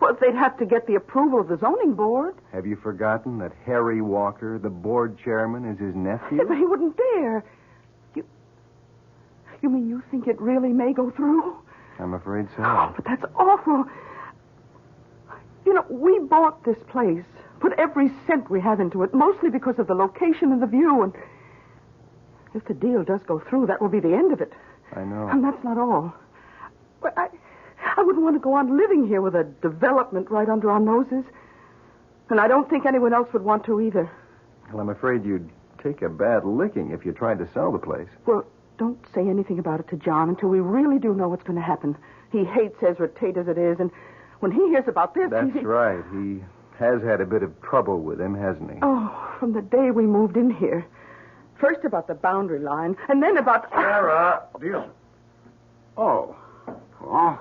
Well, they'd have to get the approval of the zoning board. Have you forgotten that Harry Walker, the board chairman, is his nephew? Yeah, but he wouldn't dare. You mean you think it really may go through? I'm afraid so. Oh, but that's awful. You know, we bought this place, put every cent we have into it, mostly because of the location and the view, and if the deal does go through, that will be the end of it. I know. And that's not all. But I wouldn't want to go on living here with a development right under our noses. And I don't think anyone else would want to either. Well, I'm afraid you'd take a bad licking if you tried to sell the place. Well, don't say anything about it to John until we really do know what's going to happen. He hates Ezra Tate as it is, and when he hears about this... That's right. He has had a bit of trouble with him, hasn't he? Oh, from the day we moved in here. First about the boundary line, and then about... Sarah, do you... Oh. Oh.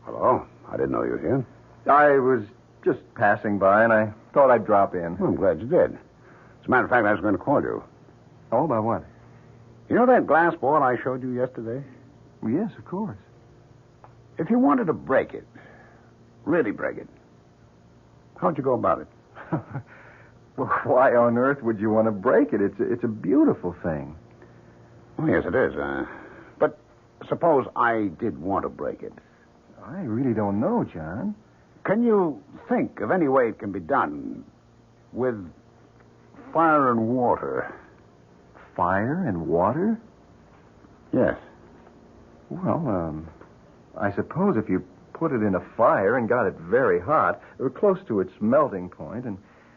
Hello. I didn't know you were here. I was just passing by, and I thought I'd drop in. Well, I'm glad you did. As a matter of fact, I was going to call you. Oh, about what? You know that glass ball I showed you yesterday? Well, yes, of course. If you wanted to break it, really break it, how'd you go about it? Well, why on earth would you want to break it? It's a beautiful thing. Oh, yes, it is. But suppose I did want to break it. I really don't know, John. Can you think of any way it can be done with fire and water? Fire and water? Yes. Well, I suppose if you put it in a fire and got it very hot, or close to its melting point, and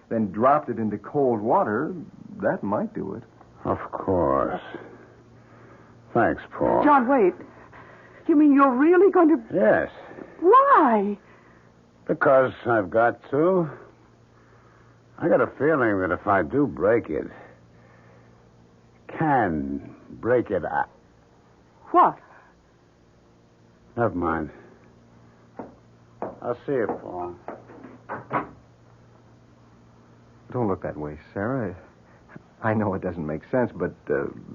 then dropped it into cold water, that might do it. Of course. Thanks, Paul. John, wait. You mean you're really going to... Yes. Why? Because I've got to. I got a feeling that if I do break it, can break it up. What? Never mind. I'll see you, Paul. Don't look that way, Sarah. I know it doesn't make sense, but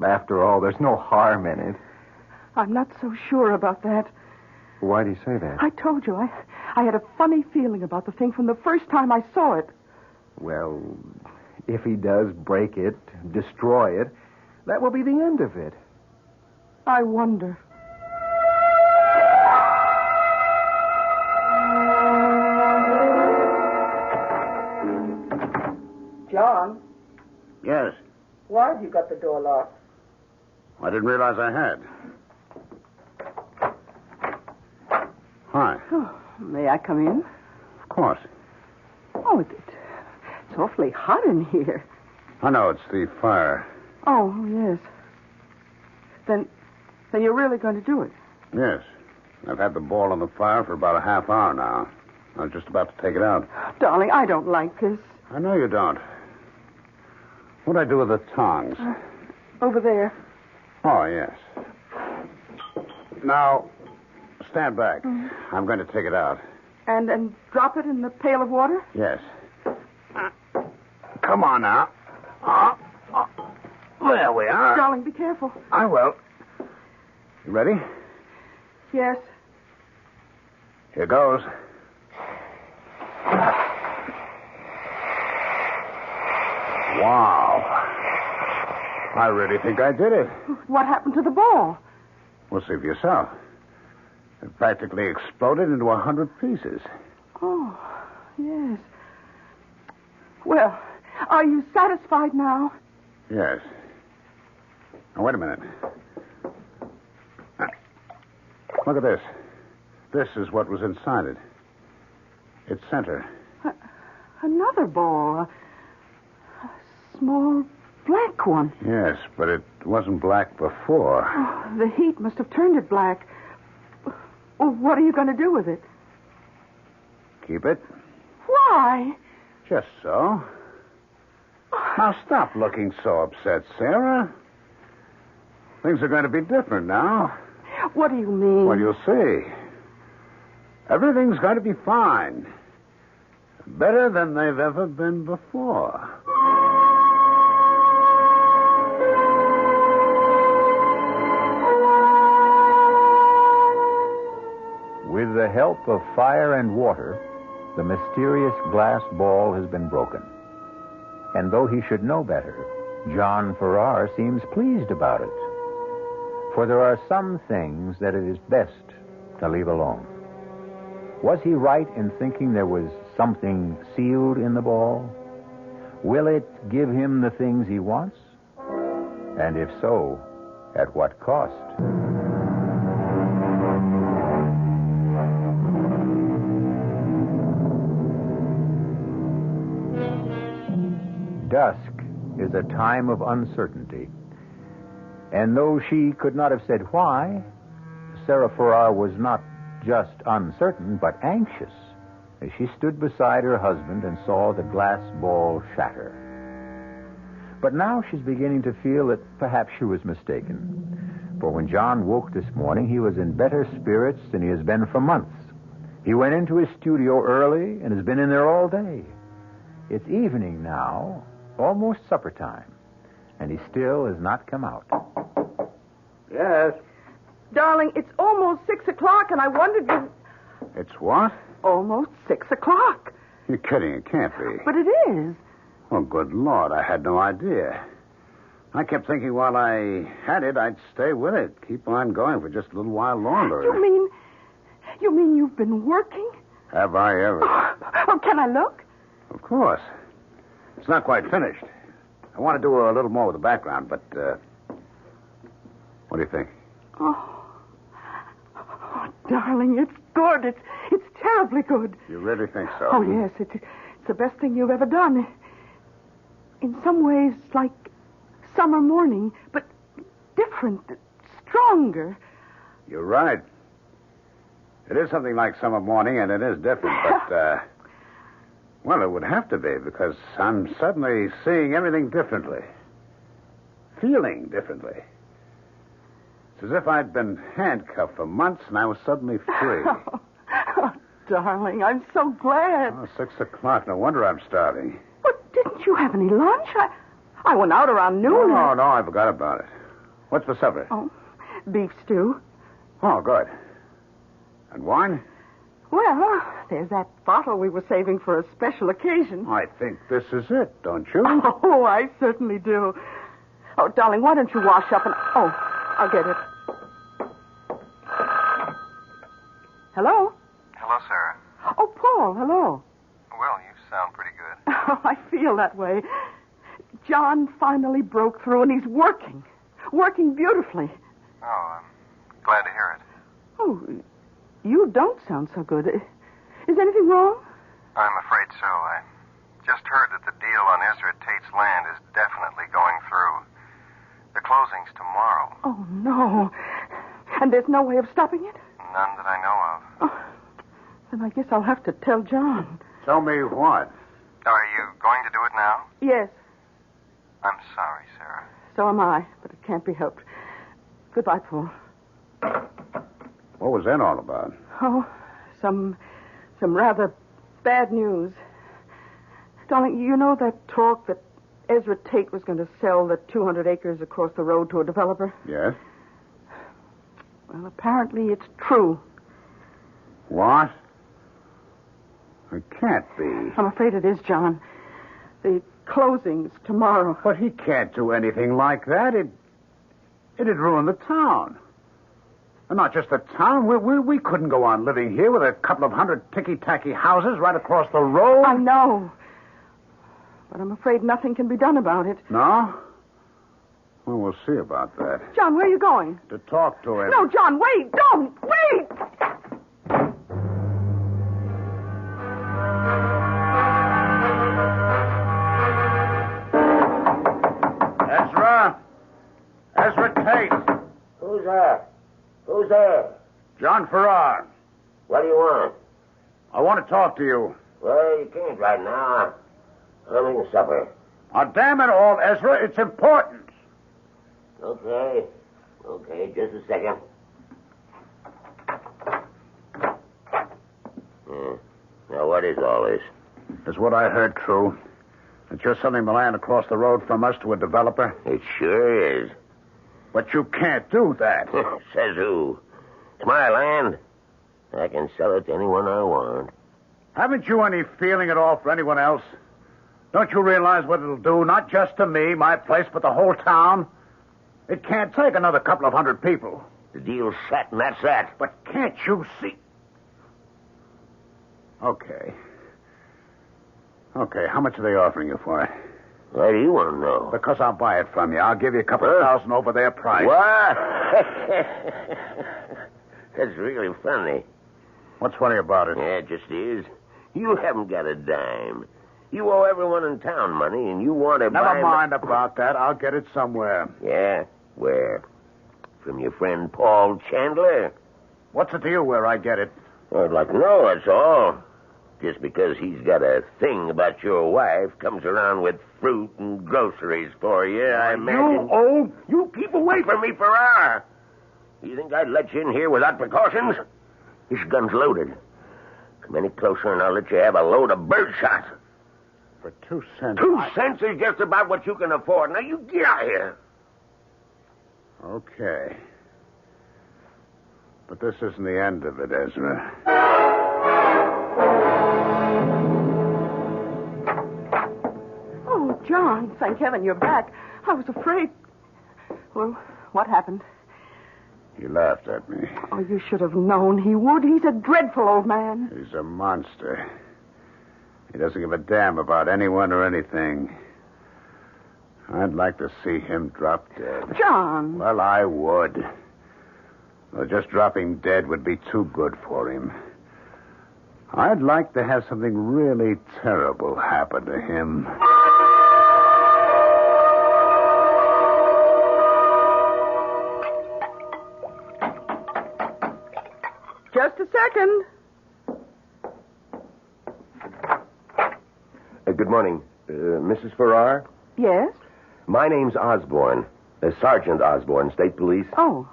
after all, there's no harm in it. I'm not so sure about that. Why do you say that? I told you, I had a funny feeling about the thing from the first time I saw it. Well, if he does break it, destroy it, that will be the end of it. I wonder. John? Yes. Why have you got the door locked? I didn't realize I had. Hi. Oh, may I come in? Of course. Oh, it's awfully hot in here. I know, it's the fire. Oh, yes. Then you're really going to do it? Yes. I've had the ball on the fire for about a half hour now. I was just about to take it out. Darling, I don't like this. I know you don't. What'd I do with the tongs? Over there. Oh, yes. Now, stand back. I'm going to take it out. And drop it in the pail of water? Yes. Come on now. There we are. Darling, be careful. I will. You ready? Yes. Here goes. Wow. I really think I did it. What happened to the ball? Well, see for yourself. It practically exploded into 100 pieces. Oh, yes. Well, are you satisfied now? Yes. Now, wait a minute. Look at this. This is what was inside it. Its center. Another ball. A small black one. Yes, but it wasn't black before. Oh, the heat must have turned it black. Well, what are you going to do with it? Keep it. Why? Just so. Now, stop looking so upset, Sarah. Things are going to be different now. What do you mean? Well, you'll see. Everything's going to be fine. Better than they've ever been before. With the help of fire and water, the mysterious glass ball has been broken. And though he should know better, John Farrar seems pleased about it. For there are some things that it is best to leave alone. Was he right in thinking there was something sealed in the ball? Will it give him the things he wants? And if so, at what cost? Dusk is a time of uncertainty. And though she could not have said why, Sarah Farrar was not just uncertain, but anxious as she stood beside her husband and saw the glass ball shatter. But now she's beginning to feel that perhaps she was mistaken. For when John woke this morning, he was in better spirits than he has been for months. He went into his studio early and has been in there all day. It's evening now, almost supper time, and he still has not come out. Yes? Darling, it's almost 6 o'clock, and I wondered if... It's what? Almost 6 o'clock. You're kidding. It can't be. But it is. Oh, good Lord. I had no idea. I kept thinking while I had it, I'd stay with it. Keep on going for just a little while longer. You mean you've been working? Have I ever? Oh, can I look? Of course. It's not quite finished. I want to do a little more with the background, but, what do you think? Oh, darling, it's good. It's terribly good. You really think so? Oh, yes. It's the best thing you've ever done. In some ways, like summer morning, but different, stronger. You're right. It is something like summer morning, and it is different, but, well, it would have to be, because I'm suddenly seeing everything differently. Feeling differently. It's as if I'd been handcuffed for months and I was suddenly free. Oh, darling, I'm so glad. Oh, 6 o'clock. No wonder I'm starving. But didn't you have any lunch? I went out around noon. No, I forgot about it. What's for supper? Oh, beef stew. Oh, good. And wine? Well, there's that bottle we were saving for a special occasion. I think this is it, don't you? Oh, I certainly do. Oh, darling, why don't you wash up and... Oh, I'll get it. Hello? Hello, Sarah. Oh, Paul, hello. Well, you sound pretty good. Oh, I feel that way. John finally broke through, and he's working. Working beautifully. Oh, I'm glad to hear it. Oh, you don't sound so good. Is anything wrong? I'm afraid so. I just heard that the deal on Ezra Tate's land is definitely going through. The closing's tomorrow. Oh, no. And there's no way of stopping it? None that I know of. Oh, then I guess I'll have to tell John. Tell me what? Are you going to do it now? Yes. I'm sorry, Sarah. So am I, but it can't be helped. Goodbye, Paul. What was that all about? Oh, some rather bad news. Darling, you know that talk that Ezra Tate was going to sell the 200 acres across the road to a developer? Yes? Well, apparently it's true. What? It can't be. I'm afraid it is, John. The closing's tomorrow. But he can't do anything like that. It'd ruin the town. And not just the town. We couldn't go on living here with a couple of hundred ticky-tacky houses right across the road. I know. But I'm afraid nothing can be done about it. No? Well, we'll see about that. John, where are you going? To talk to him. No, John, wait! Don't! Wait! Ezra Tate. Who's there? Who's there? John Farrar. What do you want? I want to talk to you. Well, you can't right now. I'm eating supper. Oh, damn it all, Ezra. It's important. Okay. Okay, just a second. Now, what is all this? Is what I heard true? That you're selling the land across the road from us to a developer? It sure is. But you can't do that. Says who? It's my land. I can sell it to anyone I want. Haven't you any feeling at all for anyone else? Don't you realize what it'll do, not just to me, my place, but the whole town? It can't take another couple of hundred people. The deal's set, and that's that. But can't you see? Okay, how much are they offering you for it? Why do you want to know? Because I'll buy it from you. I'll give you a couple of thousand over their price. What? That's really funny. What's funny about it? Yeah, it just is. You haven't got a dime. You owe everyone in town money, and you want to buy... Never mind about that. I'll get it somewhere. Yeah? Where? From your friend Paul Chandler? What's the deal where I get it? I'd like to know, that's all. Just because he's got a thing about your wife, comes around with fruit and groceries for you, I imagine... You keep away from me, Farrar! You think I'd let you in here without precautions? This gun's loaded. Come any closer and I'll let you have a load of birdshot. For 2 cents... 2 cents is just about what you can afford. Now, you get out of here. Okay. But this isn't the end of it, Ezra. Oh, John, thank heaven you're back. I was afraid. Well, what happened? He laughed at me. Oh, you should have known he would. He's a dreadful old man. He's a monster. He doesn't give a damn about anyone or anything. I'd like to see him drop dead. John! Well, I would. Well, just dropping dead would be too good for him. I'd like to have something really terrible happen to him. Just a second. Good morning. Mrs. Farrar? Yes? My name's Osborne. Sergeant Osborne, State Police. Oh,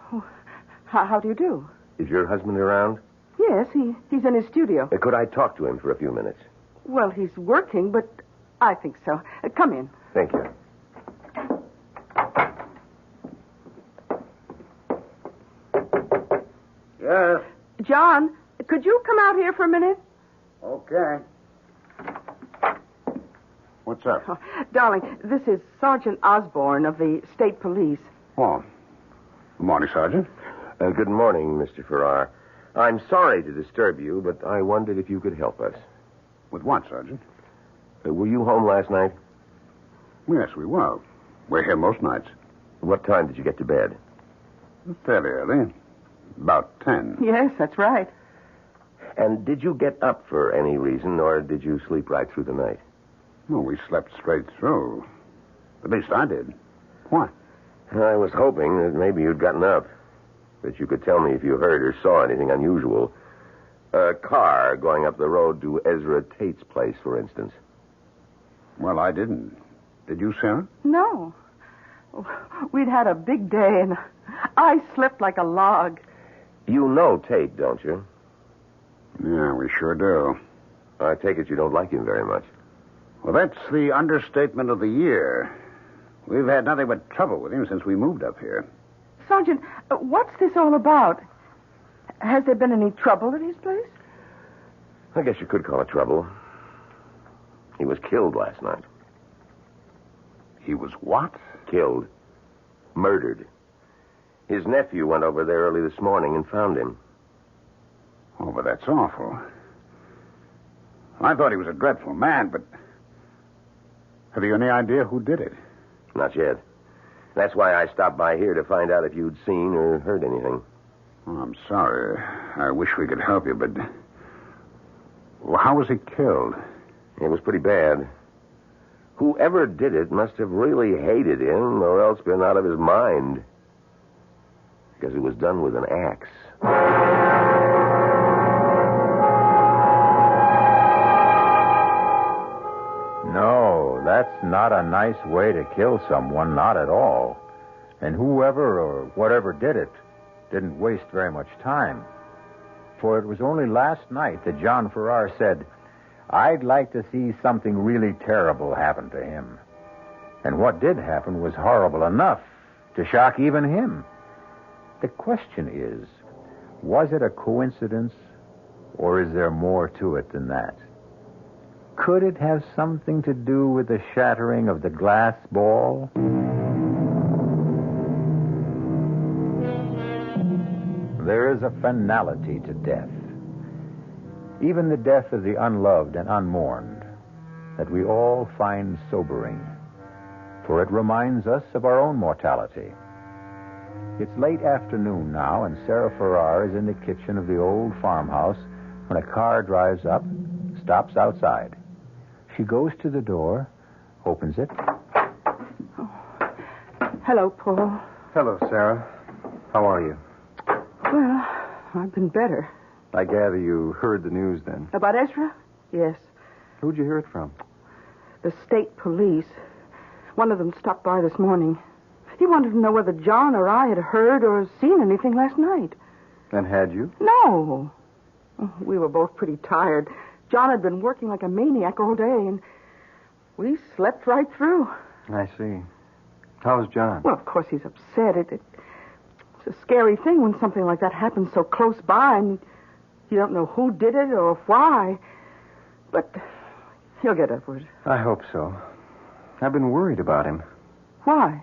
how do you do? Is your husband around? Yes, he's in his studio. Could I talk to him for a few minutes? Well, he's working, but I think so. Come in. Thank you. Yes? John, could you come out here for a minute? Okay. What's up? Oh, darling, this is Sergeant Osborne of the State Police. Oh. Good morning, Sergeant. Good morning, Mr. Farrar. I'm sorry to disturb you, but I wondered if you could help us. With what, Sergeant? Were you home last night? Yes, we were. We're here most nights. What time did you get to bed? Fairly early. About 10. Yes, that's right. And did you get up for any reason, or did you sleep right through the night? Well, we slept straight through. At least I did. Why? I was hoping that maybe you'd gotten up. That you could tell me if you heard or saw anything unusual. A car going up the road to Ezra Tate's place, for instance. Well, I didn't. Did you, Sarah? No. We'd had a big day, and I slept like a log. You know Tate, don't you? Yeah, we sure do. I take it you don't like him very much. Well, that's the understatement of the year. We've had nothing but trouble with him since we moved up here. Sergeant, what's this all about? Has there been any trouble at his place? I guess you could call it trouble. He was killed last night. He was what? Killed. Murdered. His nephew went over there early this morning and found him. Oh, but that's awful. I thought he was a dreadful man, but... Have you any idea who did it? Not yet. That's why I stopped by here to find out if you'd seen or heard anything. Oh, I'm sorry. I wish we could help you, but... Well, how was he killed? It was pretty bad. Whoever did it must have really hated him or else been out of his mind. Because it was done with an axe. No, that's not a nice way to kill someone, not at all. And whoever or whatever did it didn't waste very much time. For it was only last night that John Farrar said, "I'd like to see something really terrible happen to him." And what did happen was horrible enough to shock even him. The question is, was it a coincidence, or is there more to it than that? Could it have something to do with the shattering of the glass ball? There is a finality to death. Even the death of the unloved and unmourned, that we all find sobering, for it reminds us of our own mortality. It's late afternoon now, and Sarah Farrar is in the kitchen of the old farmhouse when a car drives up, stops outside. She goes to the door, opens it. Hello, Paul. Hello, Sarah. How are you? Well, I've been better. I gather you heard the news then. About Ezra? Yes. Who'd you hear it from? The state police. One of them stopped by this morning. He wanted to know whether John or I had heard or seen anything last night. And had you? No. We were both pretty tired. John had been working like a maniac all day, and we slept right through. I see. How's John? Well, of course he's upset. It's a scary thing when something like that happens so close by, and you don't know who did it or why. But he'll get over it. I hope so. I've been worried about him. Why?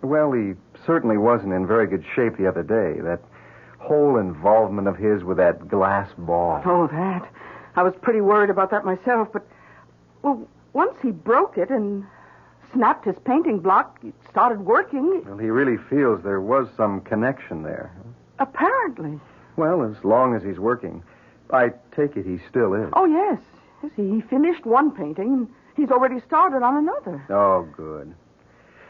Well, he certainly wasn't in very good shape the other day. That whole involvement of his with that glass ball. Oh, that. I was pretty worried about that myself, but, well, once he broke it and snapped his painting block, it started working. Well, he really feels there was some connection there. Apparently. Well, as long as he's working. I take it he still is. Oh, yes. Yes, he finished one painting, and he's already started on another. Oh, good.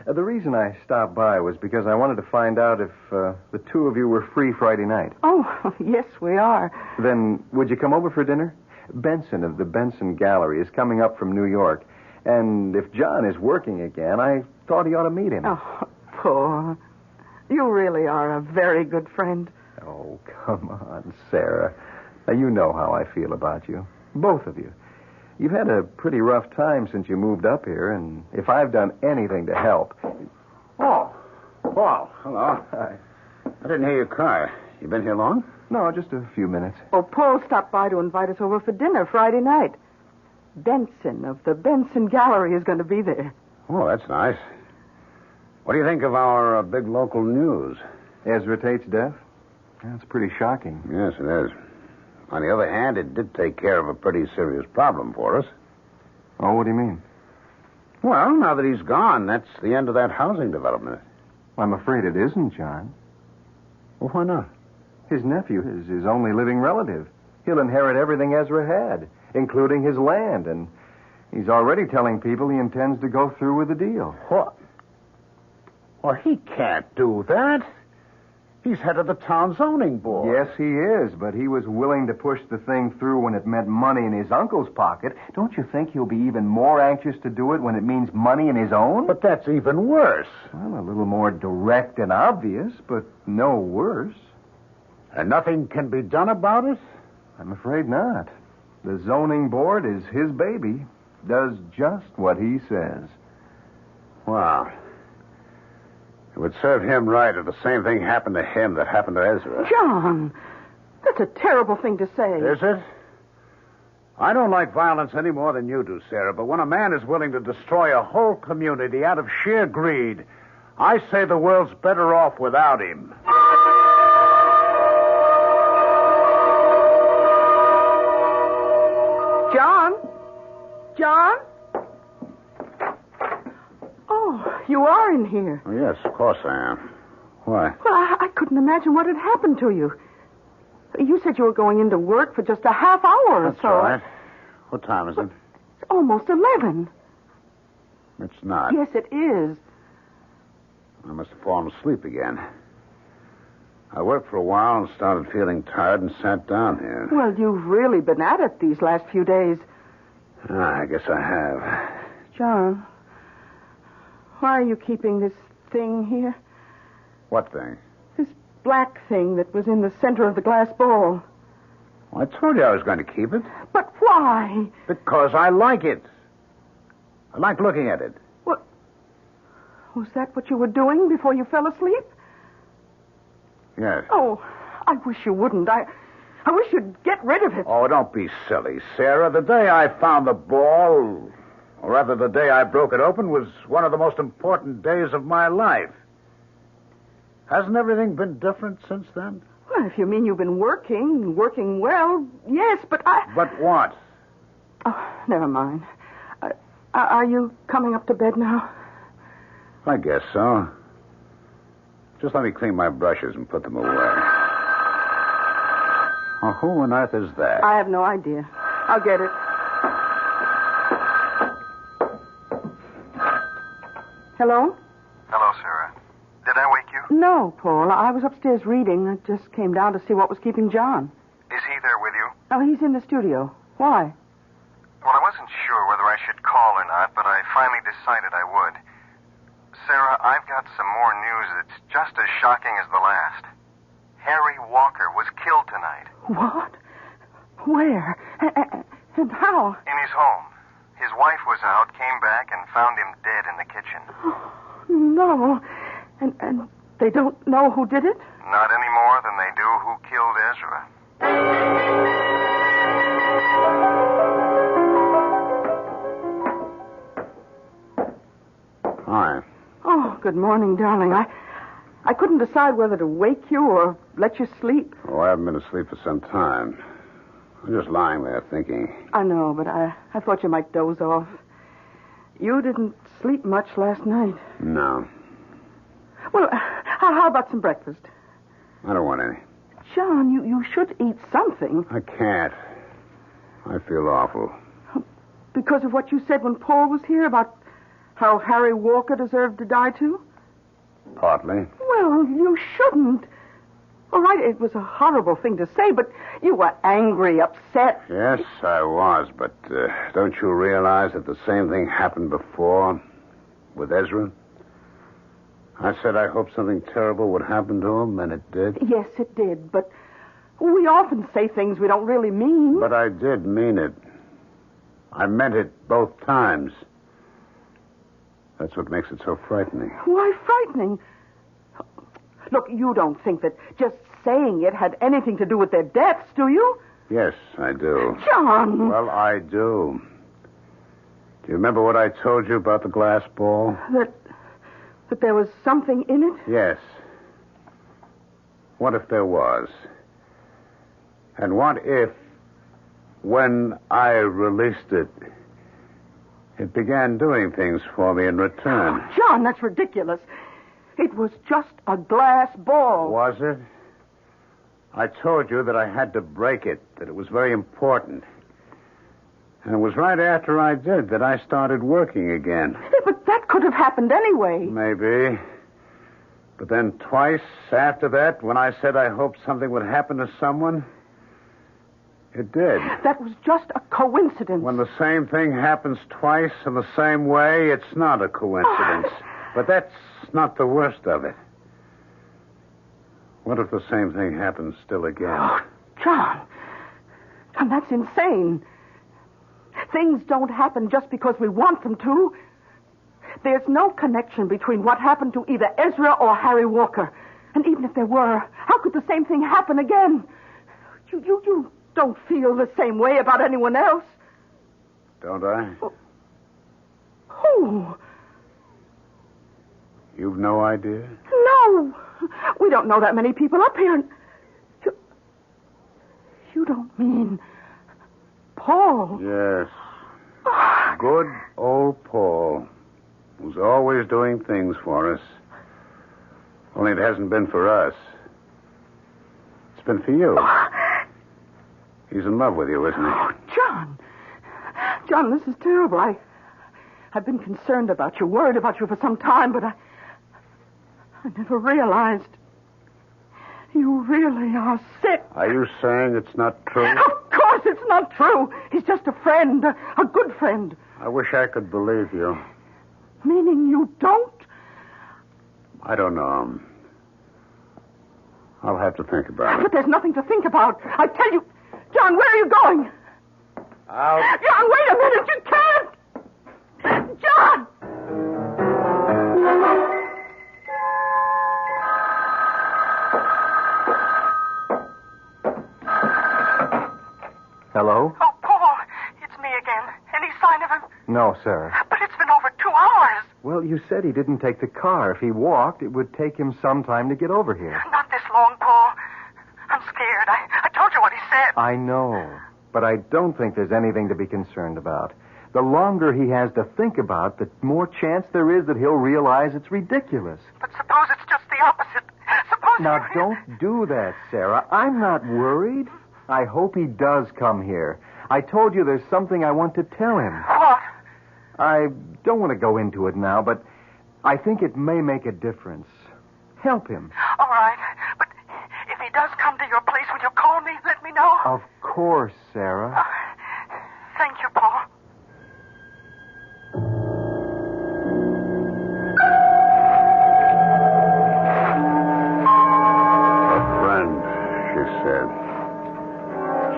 The reason I stopped by was because I wanted to find out if the two of you were free Friday night. Oh, yes, we are. Then would you come over for dinner? Benson of the Benson Gallery is coming up from New York. And if John is working again, I thought he ought to meet him. Oh, poor. You really are a very good friend. Oh, come on, Sarah. Now, you know how I feel about you. Both of you. You've had a pretty rough time since you moved up here, and if I've done anything to help... Oh, Paul, hello. Hi. I didn't hear your car. You been here long? No, just a few minutes. Oh, Paul stopped by to invite us over for dinner Friday night. Benson of the Benson Gallery is going to be there. Oh, that's nice. What do you think of our big local news? Ezra Tate's death? That's pretty shocking. Yes, it is. On the other hand, it did take care of a pretty serious problem for us. Oh, what do you mean? Well, now that he's gone, that's the end of that housing development. I'm afraid it isn't, John. Well, why not? His nephew is his only living relative. He'll inherit everything Ezra had, including his land, and he's already telling people he intends to go through with the deal. What? Well, he can't do that. He's head of the town zoning board. Yes, he is, but he was willing to push the thing through when it meant money in his uncle's pocket. Don't you think he'll be even more anxious to do it when it means money in his own? But that's even worse. Well, a little more direct and obvious, but no worse. And nothing can be done about it? I'm afraid not. The zoning board is his baby. Does just what he says. Wow. It would serve him right if the same thing happened to him that happened to Ezra. John, that's a terrible thing to say. Is it? I don't like violence any more than you do, Sarah, but when a man is willing to destroy a whole community out of sheer greed, I say the world's better off without him. John? John? Oh, you are in here. Oh, yes, of course I am. Why? Well, I couldn't imagine what had happened to you. You said you were going into work for just a half hour or That's so. right. What time is it? It's almost 11. It's not. Yes, it is. I must have fallen asleep again. I worked for a while and started feeling tired and sat down here. Well, you've really been at it these last few days. I guess I have. John, why are you keeping this thing here? What thing? This black thing that was in the center of the glass bowl. Well, I told you I was going to keep it. But why? Because I like it. I like looking at it. What? Was that what you were doing before you fell asleep? Yes. Oh, I wish you wouldn't. I wish you'd get rid of it. Oh, don't be silly, Sarah. The day I found the ball, or rather the day I broke it open, was one of the most important days of my life. Hasn't everything been different since then? Well, if you mean you've been working well, yes, but I... But what? Oh, never mind. Are you coming up to bed now? I guess so. Just let me clean my brushes and put them away. Oh, who on earth is that? I have no idea. I'll get it. Hello? Hello, Sarah. Did I wake you? No, Paul. I was upstairs reading. I just came down to see what was keeping John. Is he there with you? Oh, he's in the studio. Why? Well, I wasn't sure whether I should call or not, but I finally decided I would. Sarah, I've got some more news that's just as shocking as the last. Harry Walker was killed tonight. What? Where? And how? In his home. His wife was out, came back, and found him dead in the kitchen. Oh, no. And they don't know who did it? Not any more than they do who killed Ezra. Hi. Oh, good morning, darling. I couldn't decide whether to wake you or let you sleep. Oh, I haven't been asleep for some time. I'm just lying there thinking. I know, but I thought you might doze off. You didn't sleep much last night. No. Well, how about some breakfast? I don't want any. John, you should eat something. I can't. I feel awful. Because of what you said when Paul was here about how Harry Walker deserved to die, too? Partly. Well, you shouldn't. All right, it was a horrible thing to say, but you were angry, upset. Yes, I was, but don't you realize that the same thing happened before with Ezra? I said I hoped something terrible would happen to him, and it did. Yes, it did, but we often say things we don't really mean. But I did mean it. I meant it both times. That's what makes it so frightening. Why frightening? Look, you don't think that just saying it had anything to do with their deaths, do you? Yes, I do. John! Well, I do. Do you remember what I told you about the glass ball? That there was something in it? Yes. What if there was? And what if, when I released it, it began doing things for me in return? Oh, John, that's ridiculous. It was just a glass ball. Was it? I told you that I had to break it, that it was very important. And it was right after I did that I started working again. Yeah, but that could have happened anyway. Maybe. But then twice after that, when I said I hoped something would happen to someone, it did. That was just a coincidence. When the same thing happens twice in the same way, it's not a coincidence. But that's not the worst of it. What if the same thing happens still again? Oh, John, that's insane. Things don't happen just because we want them to. There's no connection between what happened to either Ezra or Harry Walker. And even if there were, how could the same thing happen again? You don't feel the same way about anyone else. Don't I? Who? You've no idea? No. We don't know that many people up here. And you don't mean Paul? Yes. Good old Paul. who's always doing things for us. Only it hasn't been for us. It's been for you. He's in love with you, isn't he? Oh, John. John, this is terrible. I've been concerned about you, worried about you for some time, but I never realized you really are sick. Are you saying it's not true? Of course it's not true. He's just a friend, a good friend. I wish I could believe you. Meaning you don't? I don't know. I'll have to think about it. But there's nothing to think about. I tell you, John, where are you going? Out. John, wait a minute. You can't. John! Hello? Oh, Paul, it's me again. Any sign of him? No, Sarah. But it's been over 2 hours. Well, you said he didn't take the car. If he walked, it would take him some time to get over here. Not this long, Paul. I'm scared. I told you what he said. I know, but I don't think there's anything to be concerned about. The longer he has to think about, the more chance there is that he'll realize it's ridiculous. But suppose it's just the opposite. Suppose Now, don't do that, Sarah. I'm not worried. I hope he does come here. I told you there's something I want to tell him. What? I don't want to go into it now, but I think it may make a difference. Help him. All right. But if he does come to your place, will you call me? Let me know. Of course, Sarah. Thank you, Paul. A friend, she said.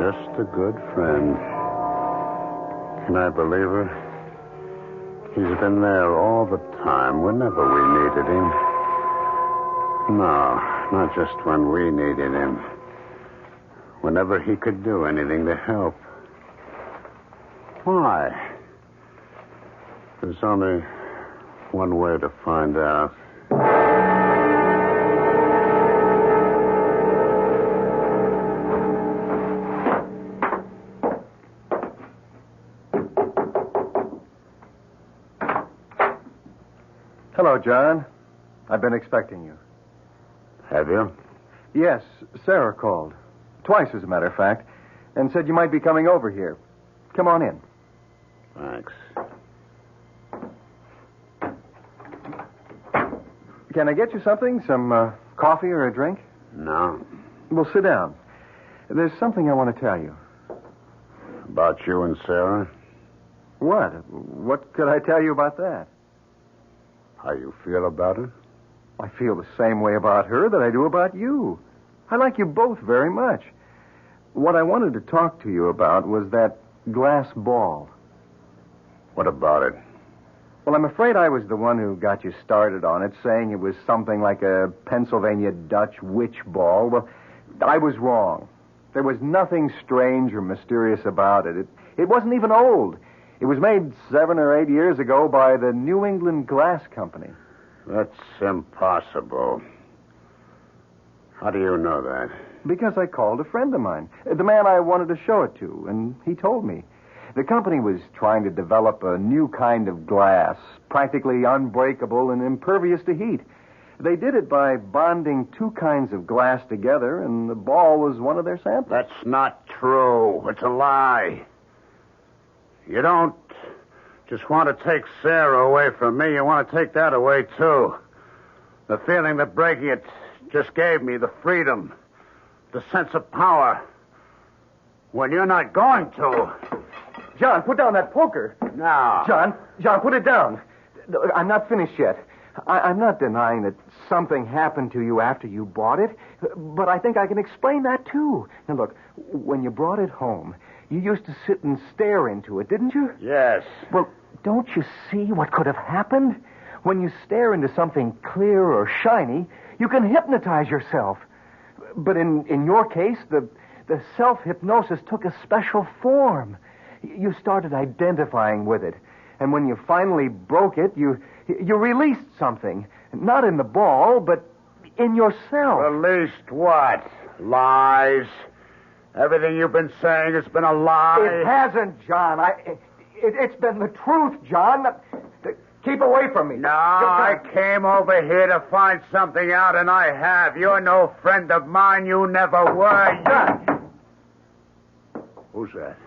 Just a good friend. Can I believe her? He's been there all the time, whenever we needed him. No, not just when we needed him. Whenever he could do anything to help. Why? There's only one way to find out. Hello, John. I've been expecting you. Have you? Yes, Sarah called. Twice, as a matter of fact, and said you might be coming over here. Come on in. Thanks. Can I get you something? Some coffee or a drink? No. Well, sit down. There's something I want to tell you. About you and Sarah? What? What could I tell you about that? How you feel about it? I feel the same way about her that I do about you. I like you both very much. What I wanted to talk to you about was that glass ball. What about it? Well, I'm afraid I was the one who got you started on it, saying it was something like a Pennsylvania Dutch witch ball. Well, I was wrong. There was nothing strange or mysterious about it. It wasn't even old. It was made 7 or 8 years ago by the New England Glass Company. That's impossible. How do you know that? Because I called a friend of mine, the man I wanted to show it to, and he told me. The company was trying to develop a new kind of glass, practically unbreakable and impervious to heat. They did it by bonding 2 kinds of glass together, and the ball was one of their samples. That's not true. It's a lie. You don't just want to take Sarah away from me. You want to take that away, too. The feeling that breaking it just gave me, the freedom, the sense of power. When you're not going to. John, put down that poker. No. John, put it down. I'm not finished yet. I'm not denying that something happened to you after you bought it, but I think I can explain that, too. Now, look, when you brought it home, you used to sit and stare into it, didn't you? Yes. Well, don't you see what could have happened? When you stare into something clear or shiny, you can hypnotize yourself. But in your case, the self-hypnosis took a special form. You started identifying with it. And when you finally broke it, you released something. Not in the ball, but in yourself. Released what? Lies? Everything you've been saying has been a lie? It hasn't, John. It's been the truth, John. Keep away from me. No, I came over here to find something out, and I have. You're no friend of mine. You never were. Who's that?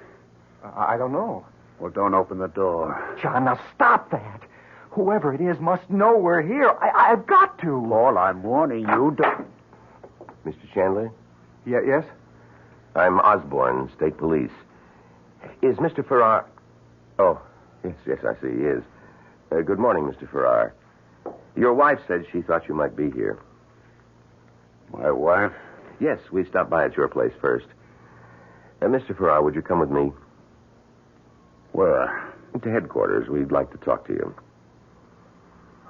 I don't know. Well, don't open the door. John, now stop that. Whoever it is must know we're here. I've got to. Paul, I'm warning you. Mr. Chandler? Yes? I'm Osborne, State Police. Is Mr. Farrar... Oh, yes, I see he is. Good morning, Mr. Farrar. Your wife said she thought you might be here. My wife? Yes, we stopped by at your place first. Mr. Farrar, would you come with me? Where? To headquarters. We'd like to talk to you.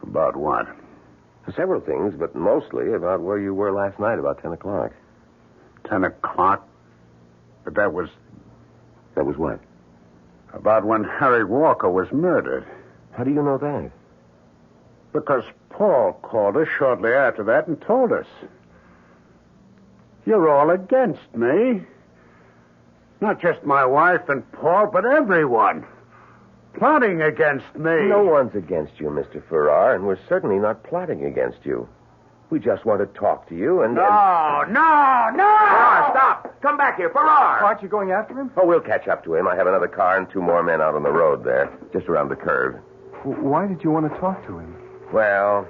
About what? Several things, but mostly about where you were last night about 10 o'clock. 10 o'clock? But that was... That was what? About when Harry Walker was murdered. How do you know that? Because Paul called us shortly after that and told us. You're all against me. Not just my wife and Paul, but everyone. Plotting against me. No one's against you, Mr. Farrar, and we're certainly not plotting against you. We just want to talk to you and... No! Farrar, stop! Come back here, Farrar! Aren't you going after him? Oh, we'll catch up to him. I have another car and 2 more men out on the road there, just around the curve. Why did you want to talk to him? Well,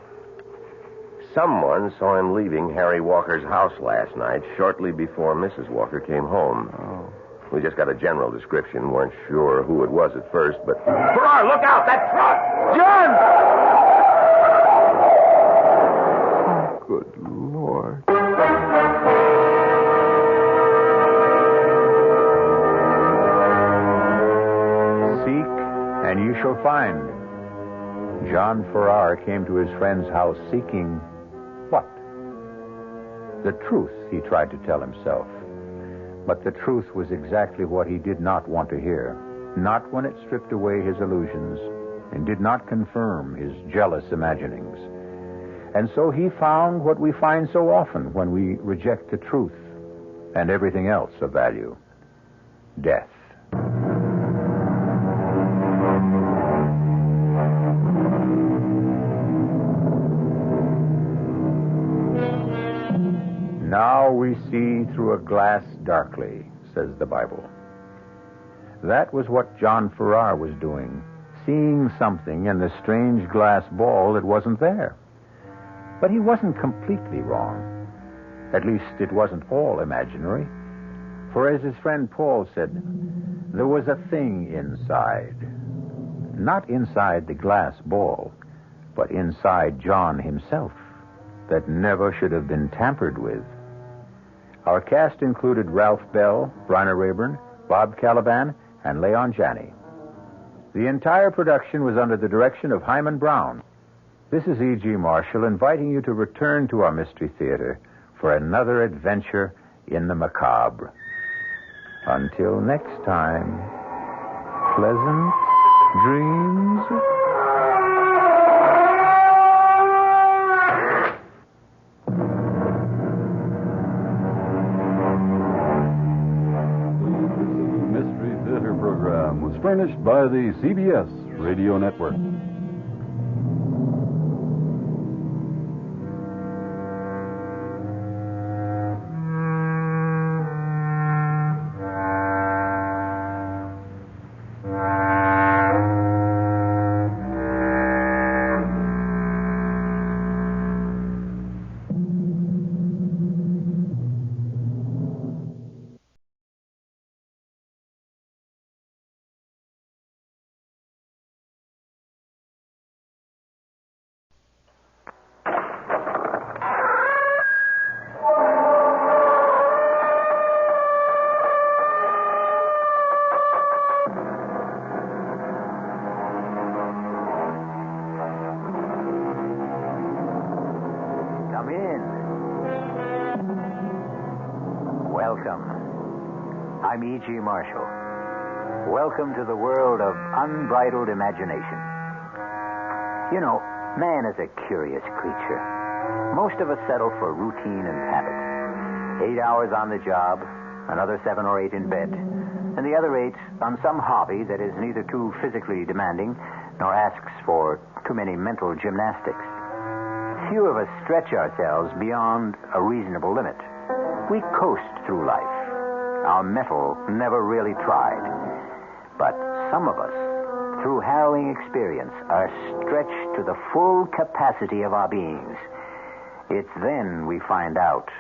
someone saw him leaving Harry Walker's house last night, shortly before Mrs. Walker came home. Oh. We just got a general description. Weren't sure who it was at first, but... Farrar, look out! That truck! John! Oh, good Lord. Seek, and you shall find. John Farrar came to his friend's house seeking what? The truth, he tried to tell himself. But the truth was exactly what he did not want to hear. Not when it stripped away his illusions and did not confirm his jealous imaginings. And so he found what we find so often when we reject the truth and everything else of value: death. Now we see through a glass darkly, says the Bible. That was what John Farrar was doing, seeing something in the strange glass ball that wasn't there. But he wasn't completely wrong. At least it wasn't all imaginary. For as his friend Paul said, there was a thing inside. Not inside the glass ball, but inside John himself, that never should have been tampered with. Our cast included Ralph Bell, Bryna Rayburn, Bob Caliban, and Leon Janney. The entire production was under the direction of Hyman Brown. This is E.G. Marshall inviting you to return to our Mystery Theater for another adventure in the macabre. Until next time, pleasant dreams. Furnished by the CBS Radio Network. I'm E.G. Marshall. Welcome to the world of unbridled imagination. You know, man is a curious creature. Most of us settle for routine and habit. 8 hours on the job, another 7 or 8 in bed, and the other 8 on some hobby that is neither too physically demanding nor asks for too many mental gymnastics. Few of us stretch ourselves beyond a reasonable limit. We coast through life. Our mettle never really tried. But some of us, through harrowing experience, are stretched to the full capacity of our beings. It's then we find out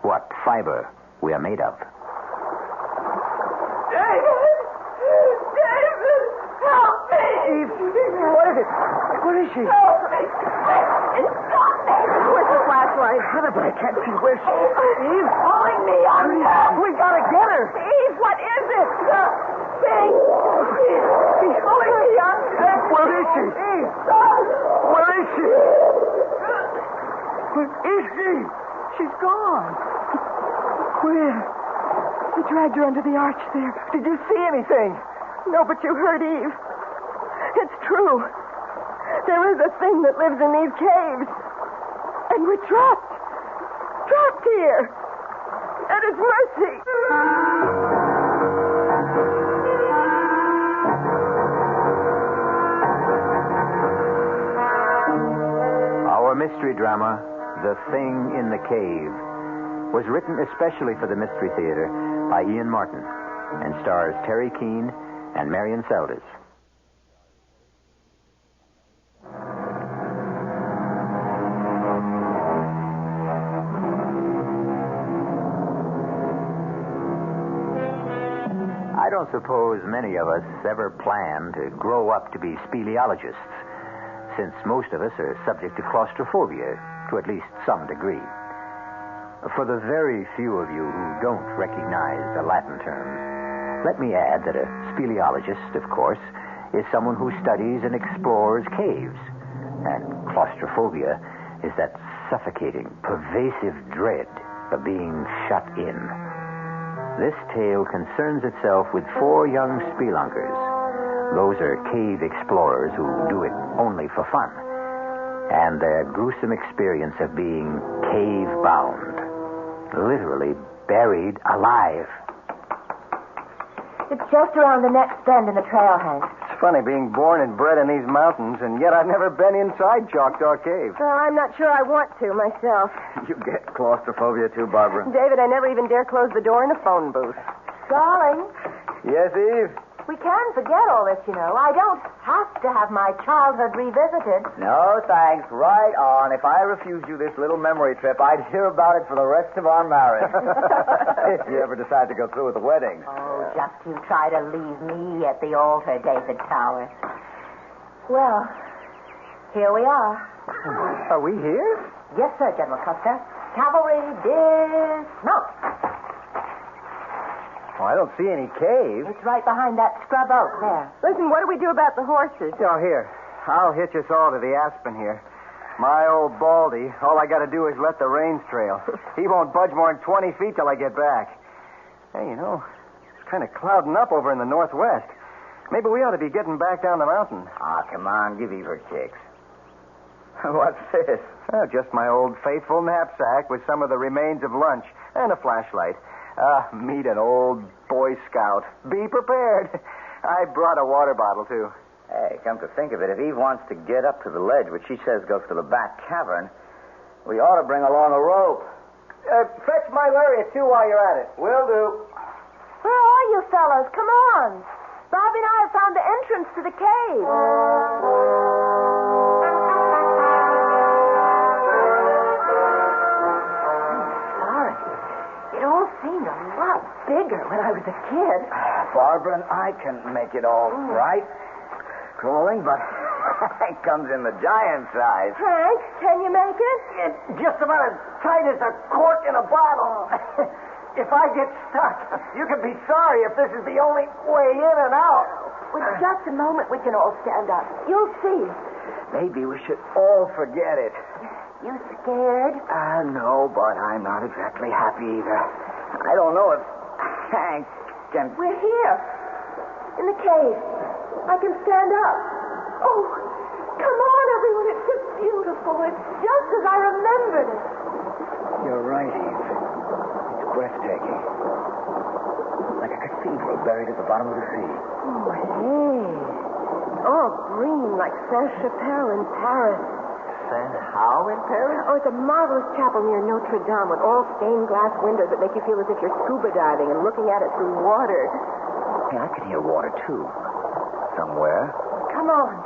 what fiber we are made of. David! David! Help me! Eve, what is it? Where is she? Help me! It's got me! Where's the flashlight? But I can't see where she is. Eve? Pulling me under! We gotta get her! Eve, what is it? The thing! He's pulling me under! Where is she? Eve! Where is she? Where is she? She's gone. Where? We dragged her under the arch there. Did you see anything? No, but you heard Eve. It's true. There is a thing that lives in these caves. And we're trapped. Trapped here. At its mercy. Our mystery drama, The Thing in the Cave, was written especially for the Mystery Theater by Ian Martin and stars Terry Keane and Marion Seldes. I don't suppose many of us ever plan to grow up to be speleologists, since most of us are subject to claustrophobia to at least some degree. For the very few of you who don't recognize the Latin term, let me add that a speleologist, of course, is someone who studies and explores caves. And claustrophobia is that suffocating, pervasive dread of being shut in. This tale concerns itself with 4 young spelunkers. Those are cave explorers who do it only for fun. And their gruesome experience of being cave-bound. Literally buried alive. It's just around the next bend in the trail, Hank. It's funny being born and bred in these mountains, and yet I've never been inside Choctaw Cave. Well, I'm not sure I want to myself. You get claustrophobia too, Barbara. David, I never even dare close the door in a phone booth. Darling, Yes, Eve? we can forget all this, you know. I don't have to have my childhood revisited. No, thanks. Right on. If I refused you this little memory trip, I'd hear about it for the rest of our marriage. If you ever decide to go through with the wedding. Oh, just you try to leave me at the altar, David Towers. Well, here we are. Are we here? Yes, sir, General Custer. Cavalry dismount. Oh, I don't see any cave. It's right behind that scrub oak there. Listen, what do we do about the horses? Oh, here. I'll hitch us all to the aspen here. My old Baldy, all I got to do is let the reins trail. He won't budge more than 20 feet till I get back. Hey, you know, it's kind of clouding up over in the northwest. Maybe we ought to be getting back down the mountain. Ah, come on. Give Eve her kicks. What's this? Oh, just my old faithful knapsack with some of the remains of lunch and a flashlight. Meet an old Boy Scout. Be prepared. I brought a water bottle, too. Hey, come to think of it, if Eve wants to get up to the ledge, which she says goes to the back cavern, we ought to bring along a rope. Fetch my lariat, too, while you're at it. Will do. Where are you fellows? Come on. Bobby and I have found the entrance to the cave. It all seemed a lot bigger when I was a kid. Barbara and I can make it all right. Crawling, but it comes in the giant size. Hank, can you make it? It's just about as tight as a cork in a bottle. If I get stuck, you can be sorry if this is the only way in and out. With just a moment, we can all stand up. You'll see. Maybe we should all forget it. You scared? No, but I'm not exactly happy either. I don't know if Hank can... We're here. In the cave. I can stand up. Oh, come on, everyone. It's just beautiful. It's just as I remembered it. You're right, Eve. It's breathtaking. Like a cathedral buried at the bottom of the sea. Oh, hey. all green, like Saint-Chapelle in Paris. How in Paris? Oh, it's a marvelous chapel near Notre Dame with all stained glass windows that make you feel as if you're scuba diving and looking at it through water. Hey, I can hear water, too. Somewhere. Come on.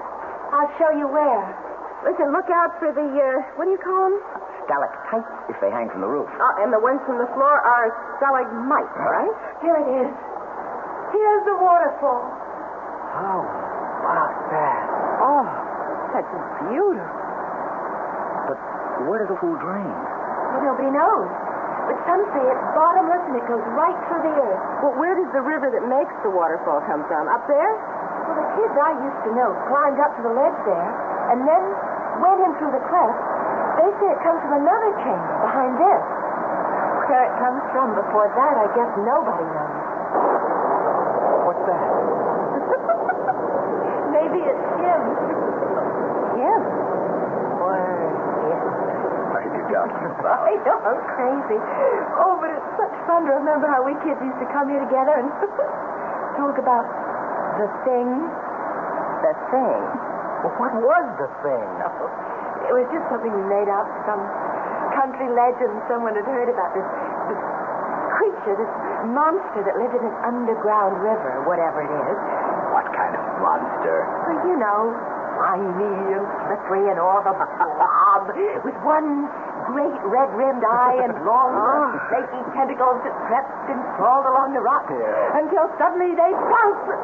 I'll show you where. Listen, look out for the, what do you call them? Stalactites, if they hang from the roof. And the ones from the floor are stalagmites, right? Here it is. Here's the waterfall. How about that? Oh, that's beautiful. But where does the pool drain? Well, nobody knows. But some say it's bottomless and it goes right through the earth. Well, where does the river that makes the waterfall come from? Up there? Well, the kids I used to know climbed up to the ledge there and then went in through the cleft. They say it comes from another chamber behind this. Where it comes from before that, I guess nobody knows. What's that? Maybe it's him. Him? What are you talking about? I know, I'm crazy. Oh, but it's such fun to remember how we kids used to come here together and talk about the thing. The thing. Well, what was the thing? It was just something we made up, some country legend someone had heard about this creature, this monster that lived in an underground river, whatever it is. What kind of monster? Well, you know, slimy and slippery and all the blob, with one great red-rimmed eye and long, flaky tentacles that crept and crawled along the rock until suddenly they bounced.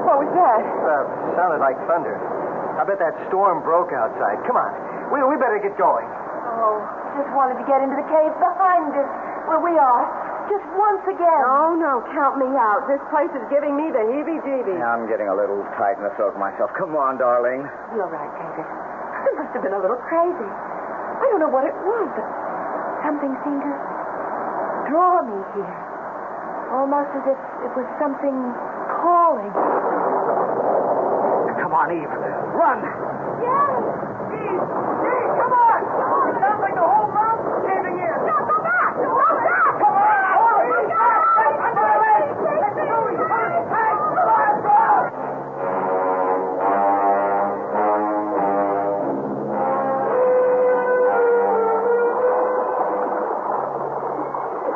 What was that? Sounded like thunder. I bet that storm broke outside. Come on. We better get going. Oh, just wanted to get into the cave behind us, where we are. Just once again. Oh, no, count me out. This place is giving me the heebie-jeebies. Yeah, I'm getting a little tight in the throat myself. Come on, darling. You're right, David. I must have been a little crazy. I don't know what it was, but something seemed to draw me here. Almost as if it was something calling. Come on, Eve. Run! Yes! Eve, come on! It sounds like the whole mountain's caving in. No, go back! Go back! Come on! Hurry! Let's do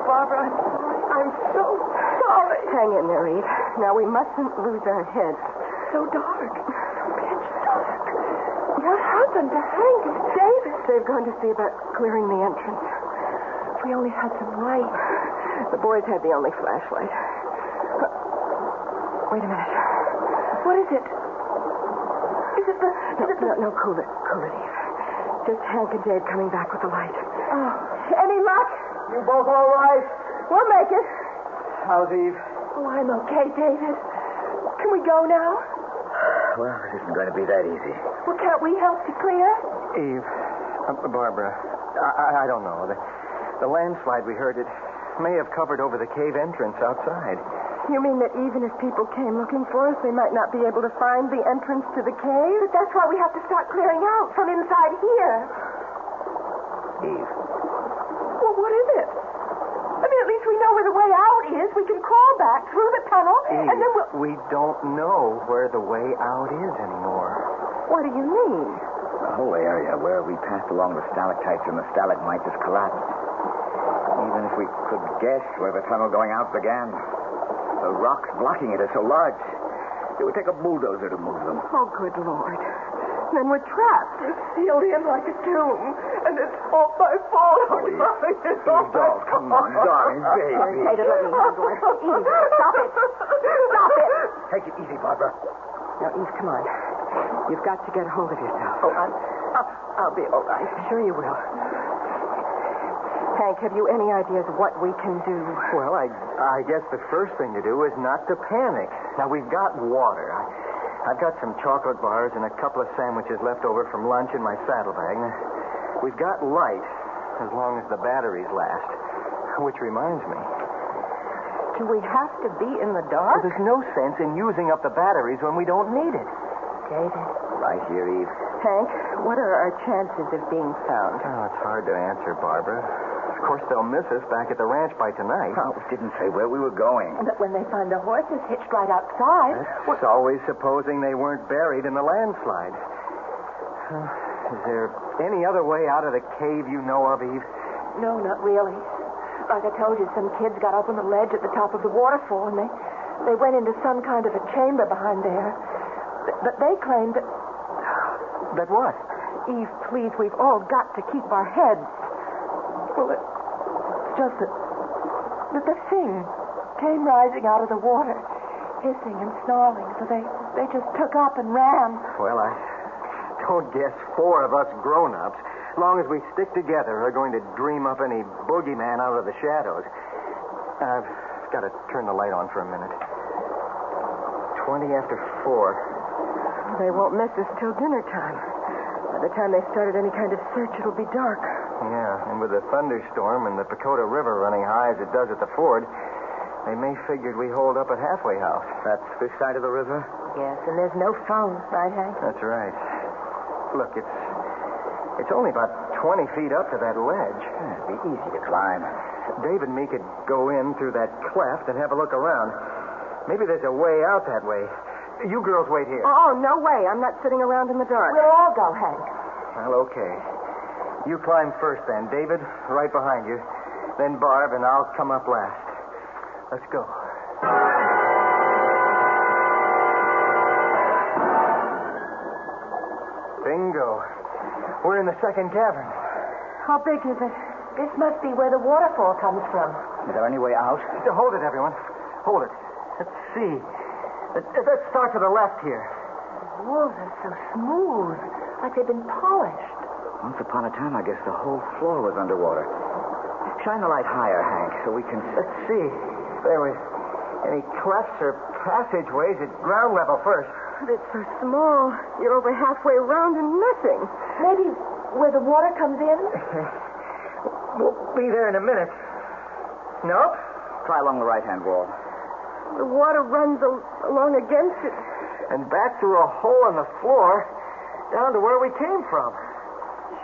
Barbara, I'm so sorry. Hang in there, Eve. Now, we mustn't lose our heads. So dark. So pitch dark. What happened to Hank and David? They've gone to see about clearing the entrance. If we only had some light. The boys had the only flashlight. Wait a minute. What is it? Is it the... No, cool it, Eve. Just Hank and Dave coming back with the light. Oh, any luck? You both all right? We'll make it. How's Eve? Oh, I'm okay, David. Can we go now? Well, it isn't going to be that easy. Well, can't we help to clear? Eve, Barbara, I don't know. The landslide we heard, it may have covered over the cave entrance outside. You mean that even if people came looking for us, they might not be able to find the entrance to the cave? But that's why we have to start clearing out from inside here. Eve. Well, what is it? I mean, at least we know where the way out is. We can crawl back through the tunnel, Eve, and then we'll... we don't know where the way out is anymore. What do you mean? The whole area where we passed along the stalactites and the stalagmites has collapsed. Even if we could guess where the tunnel going out began, the rocks blocking it are so large, it would take a bulldozer to move them. Oh, good Lord. Then we're trapped. We're sealed in like a tomb. And it's all my fault. Oh, Eve. Come on, darling, baby. Hey, let me handle it. Eve, stop it. Stop it. Take it easy, Barbara. Now, Eve, come on. You've got to get hold of yourself. Oh, I'll be all right. Sure you will. Hank, have you any ideas what we can do? Well, I guess the first thing to do is not to panic. Now, we've got water. I've got some chocolate bars and a couple of sandwiches left over from lunch in my saddlebag. We've got light, as long as the batteries last. Which reminds me. Do we have to be in the dark? Well, there's no sense in using up the batteries when we don't need it. David. Right here, Eve. Hank, what are our chances of being found? Oh, it's hard to answer, Barbara. Of course, they'll miss us back at the ranch by tonight. Oh, we didn't say where we were going. But when they find the horses hitched right outside... That's always supposing they weren't buried in the landslide. Is there any other way out of the cave you know of, Eve? No, not really. Like I told you, some kids got up on the ledge at the top of the waterfall, and they went into some kind of a chamber behind there. But they claimed that... That what? Eve, please, we've all got to keep our heads. Well, it's just that the thing came rising out of the water, hissing and snarling, so they just took up and ran. Well, I don't guess 4 of us grown-ups, as long as we stick together, are going to dream up any boogeyman out of the shadows. I've got to turn the light on for a minute. 20 after 4. They won't miss us till dinner time. By the time they started any kind of search, it'll be dark. Yeah, and with the thunderstorm and the Pacoda River running high as it does at the ford, they may figured we hold up at Halfway House. That's this side of the river? Yes, and there's no phone, right, Hank? That's right. Look, it's only about 20 feet up to that ledge. It'd be easy to climb. Dave and me could go in through that cleft and have a look around. Maybe there's a way out that way. You girls wait here. Oh, no way. I'm not sitting around in the dark. We'll all go, Hank. Well, okay. You climb first then. David, right behind you. Then Barb, and I'll come up last. Let's go. Bingo. We're in the second cavern. How big is it? This must be where the waterfall comes from. Is there any way out? Hold it, everyone. Hold it. Let's see. Let's start to the left here. The walls are so smooth, like they've been polished. Once upon a time, I guess the whole floor was underwater. Shine the light higher, Hank, so we can... Let's see. There was any clefts or passageways at ground level first. But it's so small. You're over halfway around and nothing. Maybe where the water comes in? We'll be there in a minute. Nope. Try along the right-hand wall. The water runs along against it. And back through a hole in the floor, down to where we came from.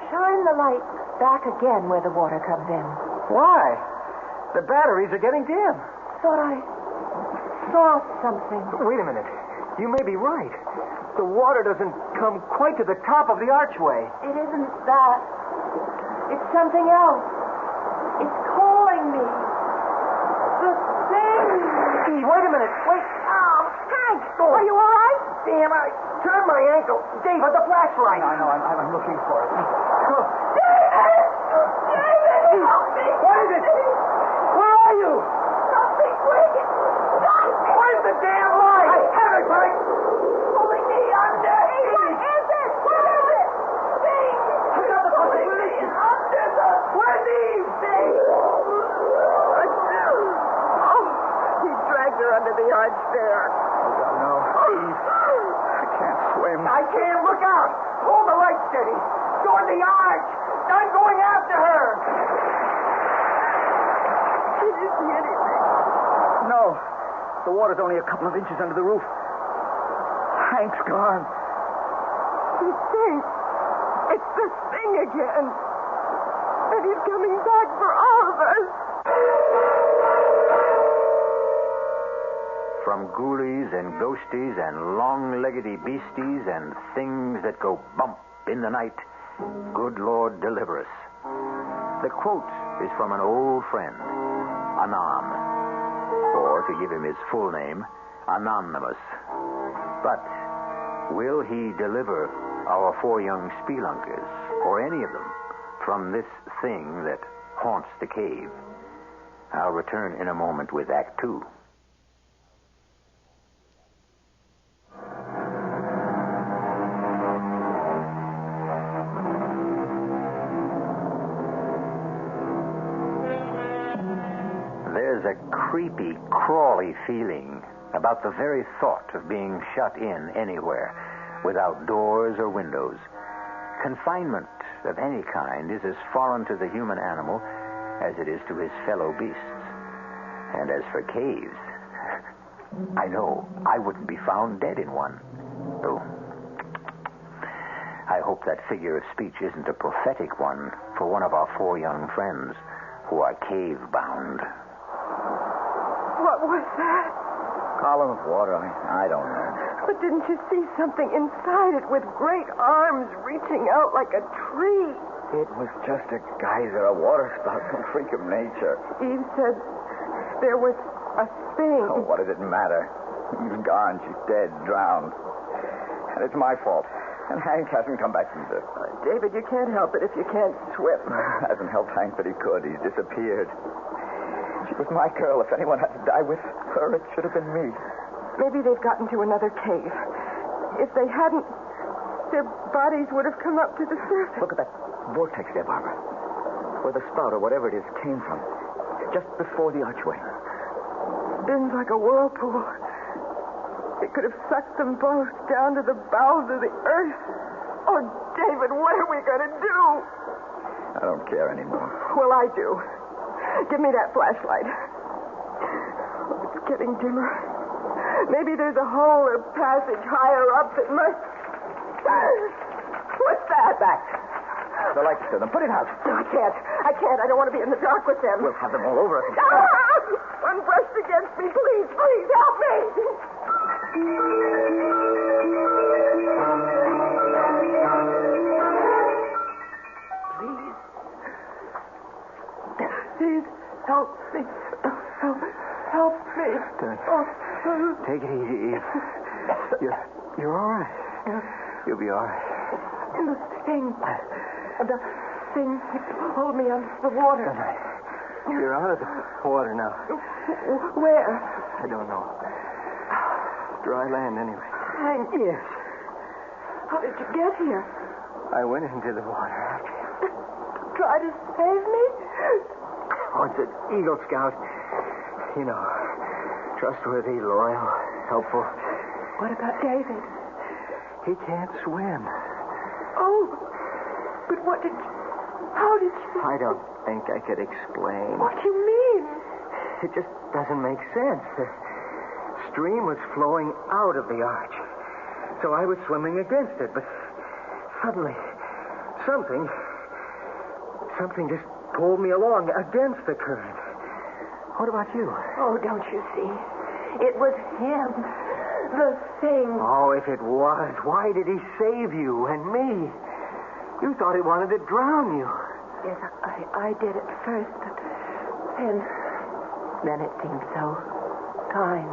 Shine the light back again where the water comes in. Why? The batteries are getting dim. Thought I saw something. Wait a minute. You may be right. The water doesn't come quite to the top of the archway. It isn't that. It's something else. It's calling me. The thing. Wait a minute. Wait. Oh, Hank, are you all right? Damn, I turned my ankle. David, the flashlight. I know. I'm looking for it. David! David! Help me! What is it? Where are you? Something quick! Where's the damn light? I have it, Mike. Pulling me under. What is it? What is it? Thing! I got the possibility. Under the... Where's Eve? Thing! Oh, he dragged her under the arch there. Oh, no. Eve. I can't swim. I can't. Look out. Hold the light steady. Toward the arch. I'm going after her. Did you see anything? No. The water's only a couple of inches under the roof. Hank's gone. The thing. It's the thing again. And he's coming back for all of us. From ghoulies and ghosties and long-leggedy beasties and things that go bump in the night, good Lord deliver us. The quote is from an old friend, Anon, or to give him his full name, Anonymous. But will he deliver our 4 young spelunkers, or any of them, from this thing that haunts the cave? I'll return in a moment with Act 2. There's a creepy, crawly feeling about the very thought of being shut in anywhere, without doors or windows. Confinement of any kind is as foreign to the human animal as it is to his fellow beasts. And as for caves, I know I wouldn't be found dead in one. Oh, I hope that figure of speech isn't a prophetic one for one of our 4 young friends, who are cave-bound. What was that? Column of water, I don't know. But didn't you see something inside it with great arms reaching out like a tree? It was just a geyser, a water spout, some freak of nature. Eve said there was a thing. Oh, what does it matter? Eve's gone. She's dead, drowned. And it's my fault. And Hank hasn't come back either. David, you can't help it if you can't swim. Hasn't helped Hank, but he could. He's disappeared. She was my girl. If anyone had to die with her, it should have been me. Maybe they've gotten to another cave. If they hadn't, their bodies would have come up to the surface. Look at that vortex there, Barbara. Where the spout, or whatever it is, came from. Just before the archway. Spins like a whirlpool. It could have sucked them both down to the bowels of the earth. Oh, David, what are we going to do? I don't care anymore. Well, I do. Give me that flashlight. It's getting dimmer. Maybe there's a hole or passage higher up that must... What's that? Back. The light's to them. Put it out. No, I can't. I don't want to be in the dark with them. We'll have them all over us. One brushed against me. Please, help me. Please help me. Help me. Take it easy, Eve. You're all right. You'll be all right. The thing that pulled me under the water. You're out of the water now. Where? I don't know. Dry land, anyway. Hank. Yes. How did you get here? I went into the water. Try to save me? Oh, it's an Eagle Scout. You know, trustworthy, loyal, helpful. What about David? He can't swim. Oh, but how did you... I don't think I could explain. What do you mean? It just doesn't make sense. The stream was flowing out of the arch. So I was swimming against it, but suddenly something just pulled me along against the current. What about you? Oh, don't you see? It was him. The thing. Oh, if it was, why did he save you and me? You thought he wanted to drown you. Yes, I did at first, but then it seemed so kind,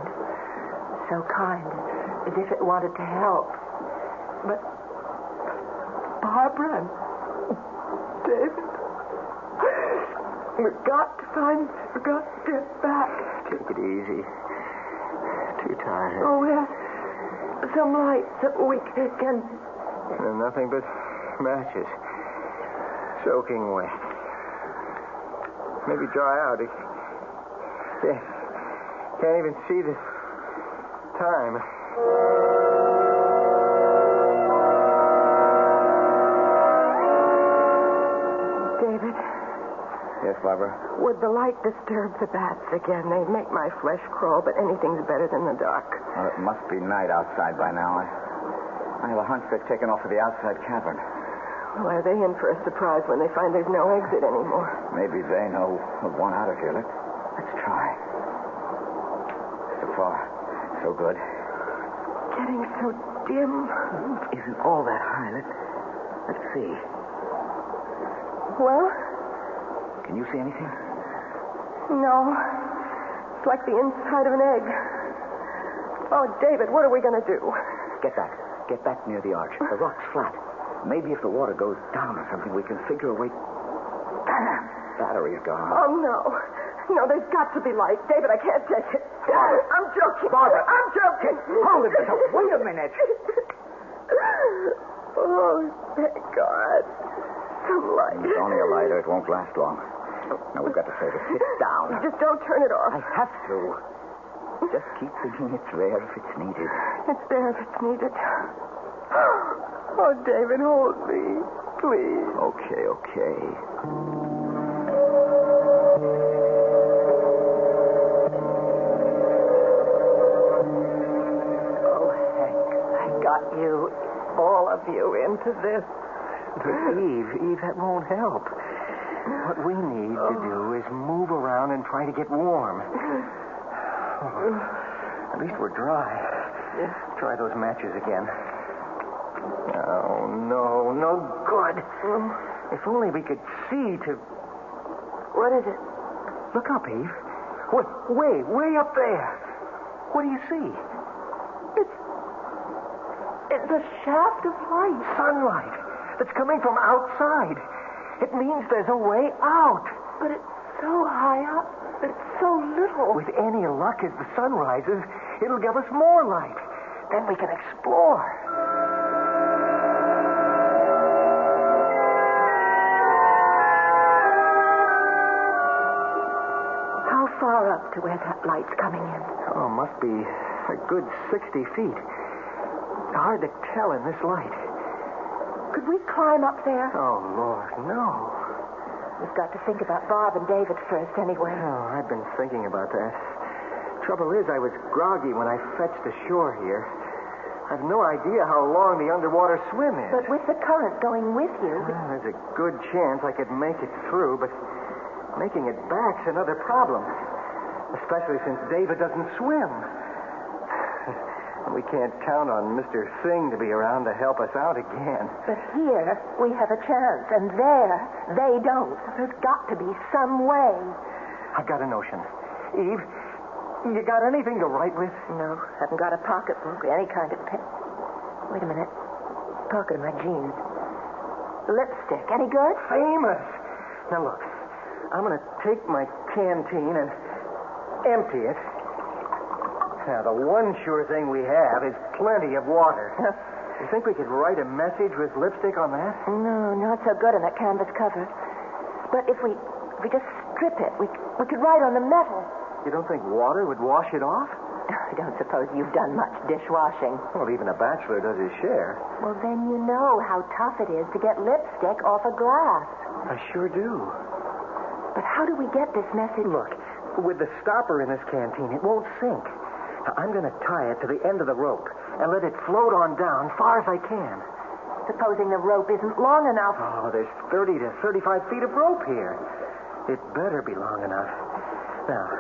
as if it wanted to help. But Barbara and David, we've got to get back. Take it easy. Too tired. Oh, yes. Some lights that we can... Nothing but matches. Soaking wet. Maybe dry out. Yeah. Can't even see the time. David? Yes, Barbara? Would the light disturb the bats again? They make my flesh crawl, but anything's better than the dark. Well, it must be night outside by now. I have a hunch they've taken off to the outside cavern. Well, are they in for a surprise when they find there's no exit anymore? Maybe they know of one out of here. Let's try. So far, so good. Getting so dim. Isn't all that high. Let's see. Well? Can you see anything? No. It's like the inside of an egg. Oh, David, what are we going to do? Get back. Get back near the arch. The rock's flat. Maybe if the water goes down or something, we can figure a way... Battery's gone. Oh, no. No, there's got to be light. David, I can't take it. Barbara. I'm joking. Barbara. I'm joking. Hold it, Bishop. Wait a minute. Oh, thank God. Some light. It's only a lighter. It won't last long. Now, we've got to say to sit down. Just don't turn it off. I have to. Just keep thinking it's there if it's needed. It's there if it's needed. Oh, David, hold me. Please. Okay. Oh, Hank, I got you, all of you, into this. But Eve, that won't help. What we need to do is move around and try to get warm. At least we're dry. Try those matches again. Oh, no good. If only we could see to... What is it? Look up, Eve. Way up there. What do you see? It's a shaft of light. Sunlight that's coming from outside. It means there's a way out. But it's so high up. It's so little. With any luck, as the sun rises, it'll give us more light. Then we can explore. How far up to where that light's coming in? Oh, must be a good 60 feet. Hard to tell in this light. Could we climb up there? Oh, Lord, no. We've got to think about Bob and David first, anyway. Oh, I've been thinking about that. Trouble is, I was groggy when I fetched ashore here. I've no idea how long the underwater swim is. But with the current going with you... Well, there's a good chance I could make it through, but making it back's another problem. Especially since David doesn't swim. We can't count on Mr. Singh to be around to help us out again. But here, we have a chance, and there, they don't. There's got to be some way. I've got a notion. Eve, you got anything to write with? No, haven't got a pocketbook or any kind of pen. Wait a minute. Pocket of my jeans. Lipstick, any good? Famous! Now look, I'm going to take my canteen and empty it. Now, the one sure thing we have is plenty of water. You think we could write a message with lipstick on that? No, not so good on that canvas cover. But if we just strip it, we could write on the metal. You don't think water would wash it off? I don't suppose you've done much dishwashing. Well, even a bachelor does his share. Well, then you know how tough it is to get lipstick off a glass. I sure do. But how do we get this message? Look, with the stopper in this canteen, it won't sink. Now, I'm going to tie it to the end of the rope and let it float on down far as I can. Supposing the rope isn't long enough. Oh, there's 30 to 35 feet of rope here. It better be long enough. Now,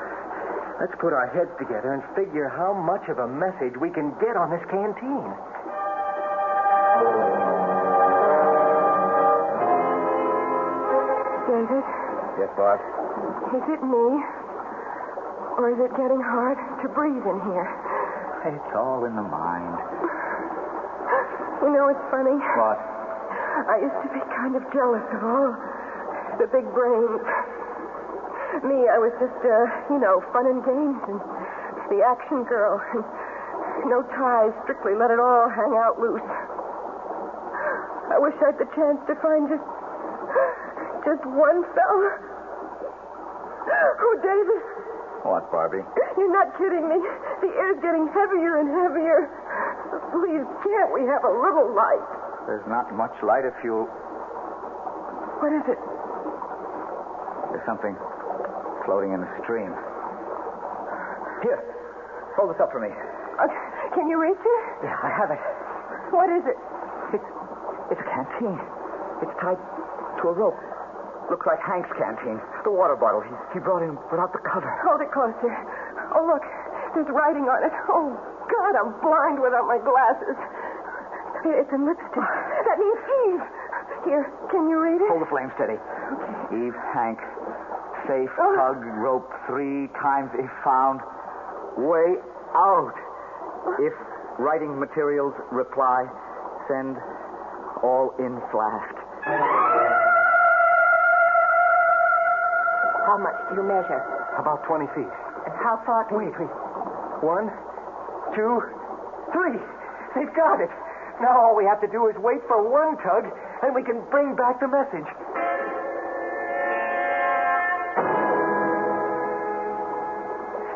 let's put our heads together and figure how much of a message we can get on this canteen. David? Yes, Bob? Is it me? Or is it getting hard to breathe in here? It's all in the mind. You know, it's funny. What? I used to be kind of jealous of all the big brains. Me, I was just, fun and games and the action girl. And no ties, strictly let it all hang out loose. I wish I had the chance to find just one fella. Oh, David. What, Barbie? You're not kidding me. The air's getting heavier and heavier. Please, can't we have a little light? There's not much light if you... What is it? There's something floating in the stream. Here, hold this up for me. Can you reach it? Yeah, I have it. What is it? It's a canteen. It's tied to a rope. Looks like Hank's canteen. The water bottle he brought in without the cover. Hold it closer. Oh, look. There's writing on it. Oh, God, I'm blind without my glasses. It's in lipstick. That means Eve. Here, can you read it? Hold the flame steady. Okay. Eve, Hank, safe, hug, rope, 3 times if found. Way out. If writing materials reply, send all in flashed. How much do you measure? About 20 feet. And how far can Wait. 1, 2, 3. They've got it. Now all we have to do is wait for one tug, and we can bring back the message.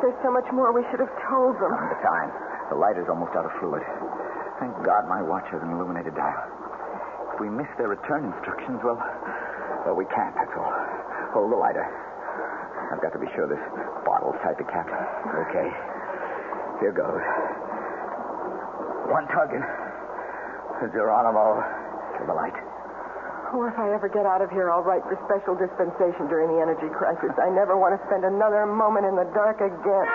There's so much more we should have told them. The time. The light is almost out of fluid. Thank God my watch has an illuminated dial. If we miss their return instructions, well, we can't, that's all. Hold the lighter. I've got to be sure this bottle's tied to cap. Okay. Here goes. One tug and Geronimo to the light. Oh, if I ever get out of here, I'll write for special dispensation during the energy crisis. I never want to spend another moment in the dark again.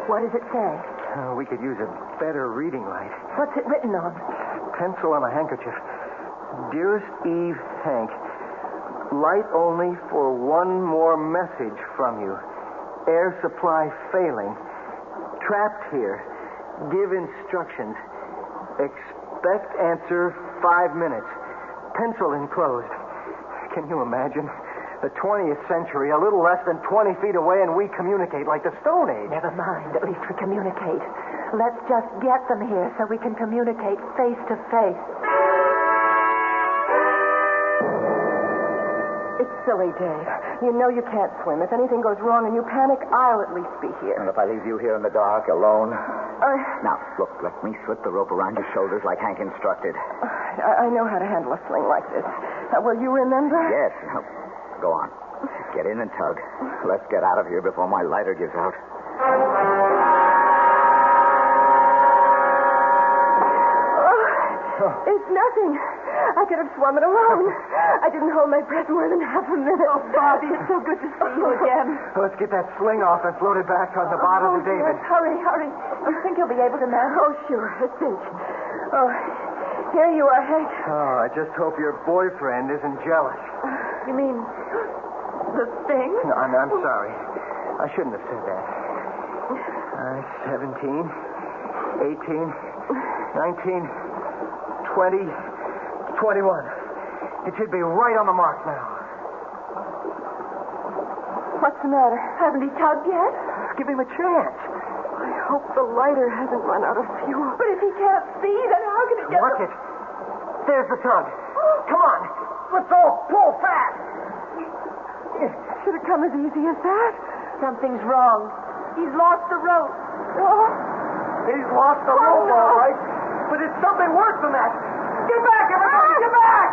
What does it say? We could use a better reading light. What's it written on? Pencil on a handkerchief. Dearest Eve Hank, light only for one more message from you. Air supply failing. Trapped here. Give instructions. Expect answer 5 minutes. Pencil enclosed. Can you imagine? The 20th century, a little less than 20 feet away, and we communicate like the Stone Age. Never mind. At least we communicate. Let's just get them here so we can communicate face to face. It's silly, Dave. You know you can't swim. If anything goes wrong and you panic, I'll at least be here. And if I leave you here in the dark, alone? Now, look, let me slip the rope around your shoulders like Hank instructed. I know how to handle a sling like this. Will you remember? Yes. Now, go on. Get in and tug. Let's get out of here before my lighter gives out. It's nothing. I could have swum it alone. I didn't hold my breath more than half a minute. Oh, Bobby, it's so good to see you again. Let's get that sling off and float it back on the bottom of the David. Yes, hurry. You think you'll be able to manage? Oh, sure. A cinch. Oh, here you are, Hank. Oh, I just hope your boyfriend isn't jealous. You mean the thing? No, I'm sorry. I shouldn't have said that. 17, 18, 19... 20, 21. It should be right on the mark now. What's the matter? Haven't he tugged yet? Give him a chance. I hope the lighter hasn't run out of fuel. But if he can't see, then how can it get... Watch it. There's the tug. Come on. Let's all pull fast. Should it come as easy as that? Something's wrong. He's lost the rope. Oh. He's lost the rope, all right. But it's something worse than that. Get back, everybody! Get back!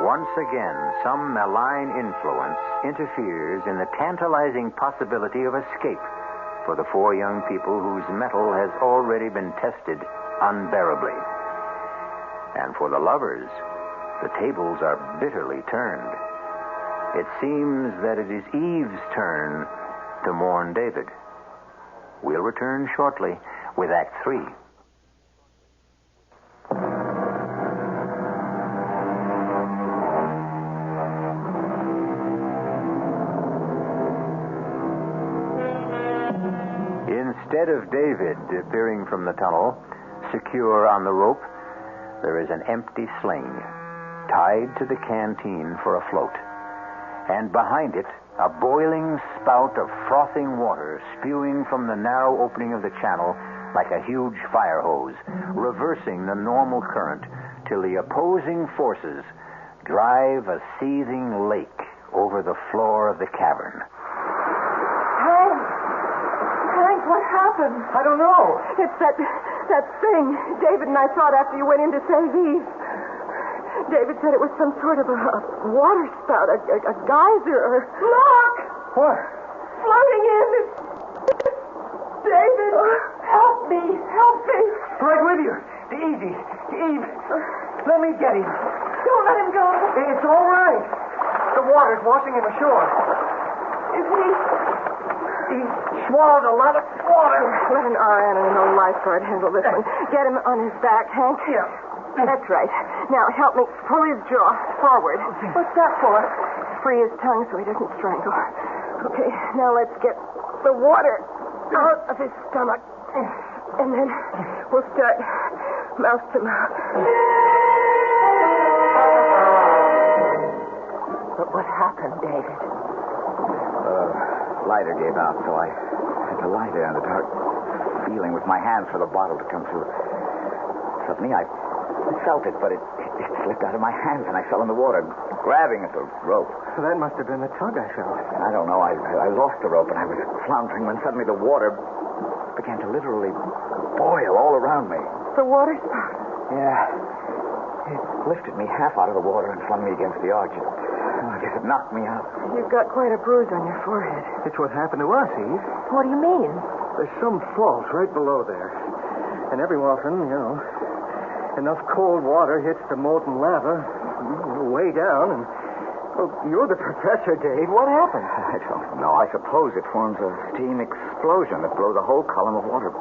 Once again, some malign influence interferes in the tantalizing possibility of escape for the 4 young people whose mettle has already been tested unbearably. And for the lovers, the tables are bitterly turned. It seems that it is Eve's turn to mourn David. We'll return shortly with Act 3. Instead of David appearing from the tunnel, secure on the rope, there is an empty sling tied to the canteen for a float. And behind it, a boiling spout of frothing water spewing from the narrow opening of the channel like a huge fire hose, reversing the normal current till the opposing forces drive a seething lake over the floor of the cavern. Hank, what happened? I don't know. It's that thing David and I saw it after you went in to save Eve. David said it was some sort of a water spout, a geyser, or... Look! What? Floating in. David, help me. Right with you. Easy. Eve, let me get him. Don't let him go. It's all right. The water's washing him ashore. Is he... He swallowed a lot of water. Let an RN and a lifeguard handle this one. Get him on his back, Hank. Yeah. That's right. Now, help me pull his jaw forward. Okay. What's that for? Free his tongue so he doesn't strangle. Okay, now let's get the water out of his stomach. And then we'll start mouth to mouth. But what happened, David? Lighter gave out, so I had to lie there in the dark, feeling with my hands for the bottle to come through. Suddenly, I felt it, but it slipped out of my hands, and I fell in the water, grabbing at the rope. That must have been the tug I felt. I don't know. I lost the rope, and I was floundering when suddenly the water began to literally boil all around me. The water spout? Yeah. It lifted me half out of the water and flung me against the arch. I guess it knocked me out. You've got quite a bruise on your forehead. It's what happened to us, Eve. What do you mean? There's some fault right below there. And every often, enough cold water hits the molten lava way down, and well, you're the professor, Dave. What happened? I don't know. I suppose it forms a steam explosion that blows a whole column of water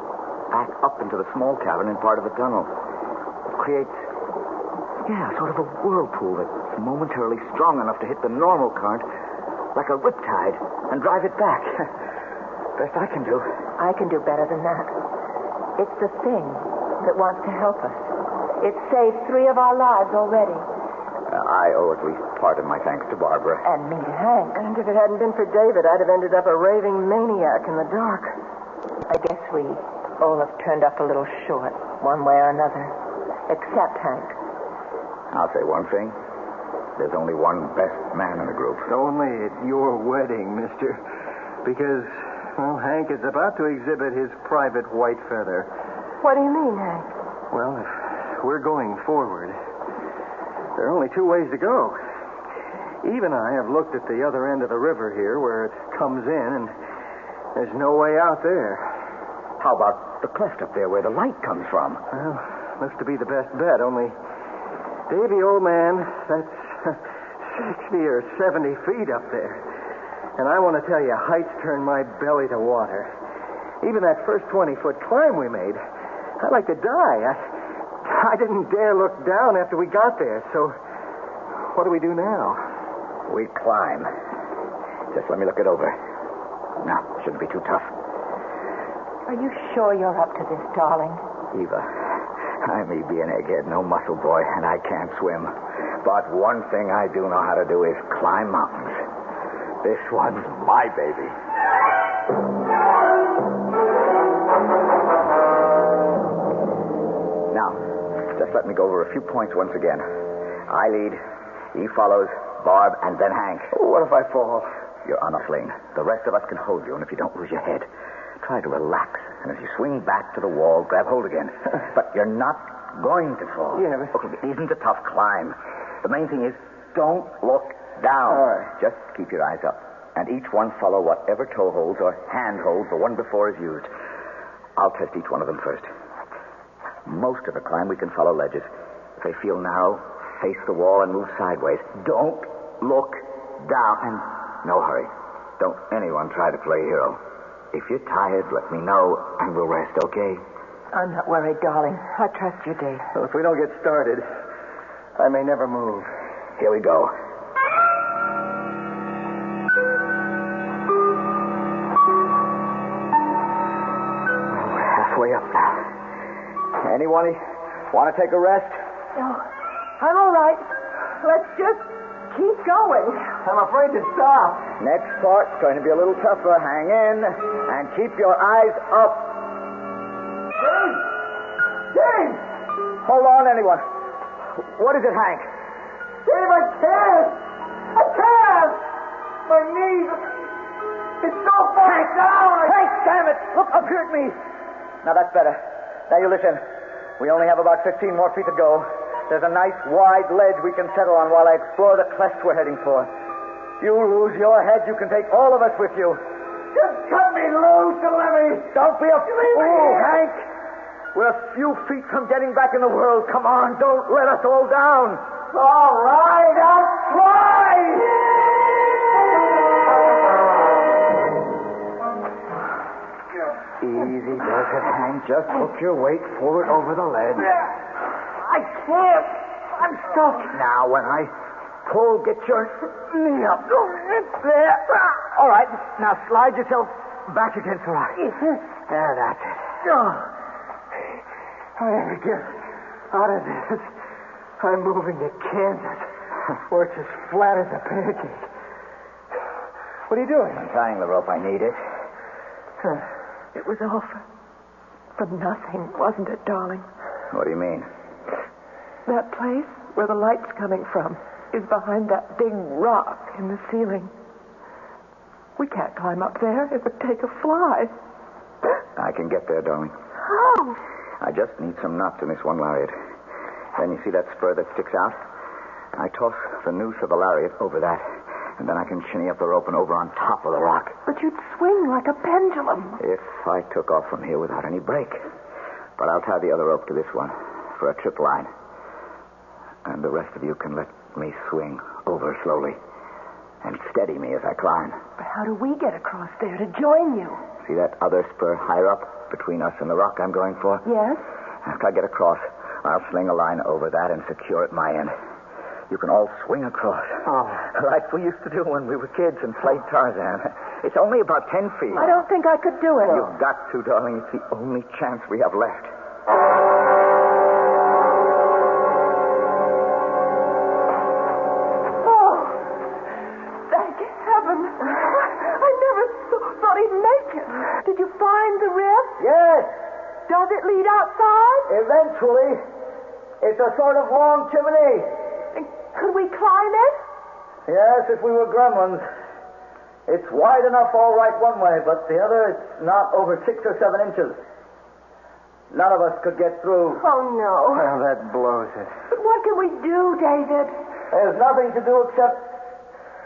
back up into the small cavern in part of the tunnel. It creates, sort of a whirlpool that's momentarily strong enough to hit the normal current like a riptide and drive it back. Best I can do. I can do better than that. It's the thing that wants to help us. It's saved 3 of our lives already. I owe at least part of my thanks to Barbara. And me to Hank. And if it hadn't been for David, I'd have ended up a raving maniac in the dark. I guess we all have turned up a little short, one way or another. Except Hank. I'll say one thing. There's only one best man in the group. Only at your wedding, mister. Because, Hank is about to exhibit his private white feather. What do you mean, Hank? Well, if we're going forward, there are only 2 ways to go. Eve and I have looked at the other end of the river here where it comes in, and there's no way out there. How about the cleft up there where the light comes from? Well, looks to be the best bet, only, Davy, old man, that's 60 or 70 feet up there. And I want to tell you, heights turn my belly to water. Even that first 20-foot climb we made, I'd like to die. I didn't dare look down after we got there, so what do we do now? We climb. Just let me look it over. No, shouldn't be too tough. Are you sure you're up to this, darling? Eva, I may be an egghead, no muscle boy, and I can't swim. But one thing I do know how to do is climb mountains. This one's my baby. Now, just let me go over a few points once again. I lead, Eve follows, Barb, and then Hank. What if I fall? You're on a sling. The rest of us can hold you, and if you don't lose your head, try to relax. And as you swing back to the wall, grab hold again. But you're not going to fall. Yeah, but... Okay, it isn't a tough climb. The main thing is, don't look down. All right. Just keep your eyes up. And each one follow whatever toe holds or hand holds the one before is used. I'll test each one of them first. Most of the climb we can follow ledges. If they feel narrow, face the wall and move sideways. Don't look down. And no hurry. Don't anyone try to play hero. If you're tired, let me know, and we'll rest, okay? I'm not worried, darling. I trust you, Dave. Well, if we don't get started, I may never move. Here we go. Well, we're halfway up now. Anyone want to take a rest? No, I'm all right. Let's just keep going. I'm afraid to stop. Next part's going to be a little tougher. Hang in and keep your eyes up. Dave! Dave! Hold on, anyone. What is it, Hank? Dave, I can't! I can't! My knees... It's so far down! Hank, damn it! Look up here at me. Now, that's better. Now, you listen. We only have about 15 more feet to go. There's a nice, wide ledge we can settle on while I explore the cleft we're heading for. You lose your head, you can take all of us with you. Just cut me loose and let me... Don't be a fool, Hank. We're a few feet from getting back in the world. Come on, don't let us all down. All right, I'll try. Easy does it, Hank. Just hook your weight forward over the ledge. I can't. I'm stuck. Now, when I pull, get your knee up. There. All right. Now, slide yourself back against the rock. There, that's it. If I ever get out of this, I'm moving to Kansas, where it's as flat as a pancake. What are you doing? I'm tying the rope. I need it. It was all for nothing, wasn't it, darling? What do you mean? That place where the light's coming from is behind that big rock in the ceiling. We can't climb up there. It would take a fly. I can get there, darling. How? I just need some knots in this one lariat. Then you see that spur that sticks out? I toss the noose of the lariat over that, and then I can shinny up the rope and over on top of the rock. But you'd swing like a pendulum. If I took off from here without any break. But I'll tie the other rope to this one for a trip line. And the rest of you can let me swing over slowly and steady me as I climb. But how do we get across there to join you? See that other spur higher up between us and the rock I'm going for? Yes? After I get across, I'll sling a line over that and secure at my end. You can all swing across. Oh. Like we used to do when we were kids and played Tarzan. It's only about 10 feet. I don't think I could do it. You've got to, darling. It's the only chance we have left. Oh, thank heaven. I never thought he'd make it. Did you find the rift? Yes. Does it lead outside? Eventually. It's a sort of long chimney. Could we climb it? Yes, if we were gremlins. It's wide enough all right one way, but the other, it's not over 6 or 7 inches. None of us could get through. Oh, no. Well, that blows it. But what can we do, David? There's nothing to do except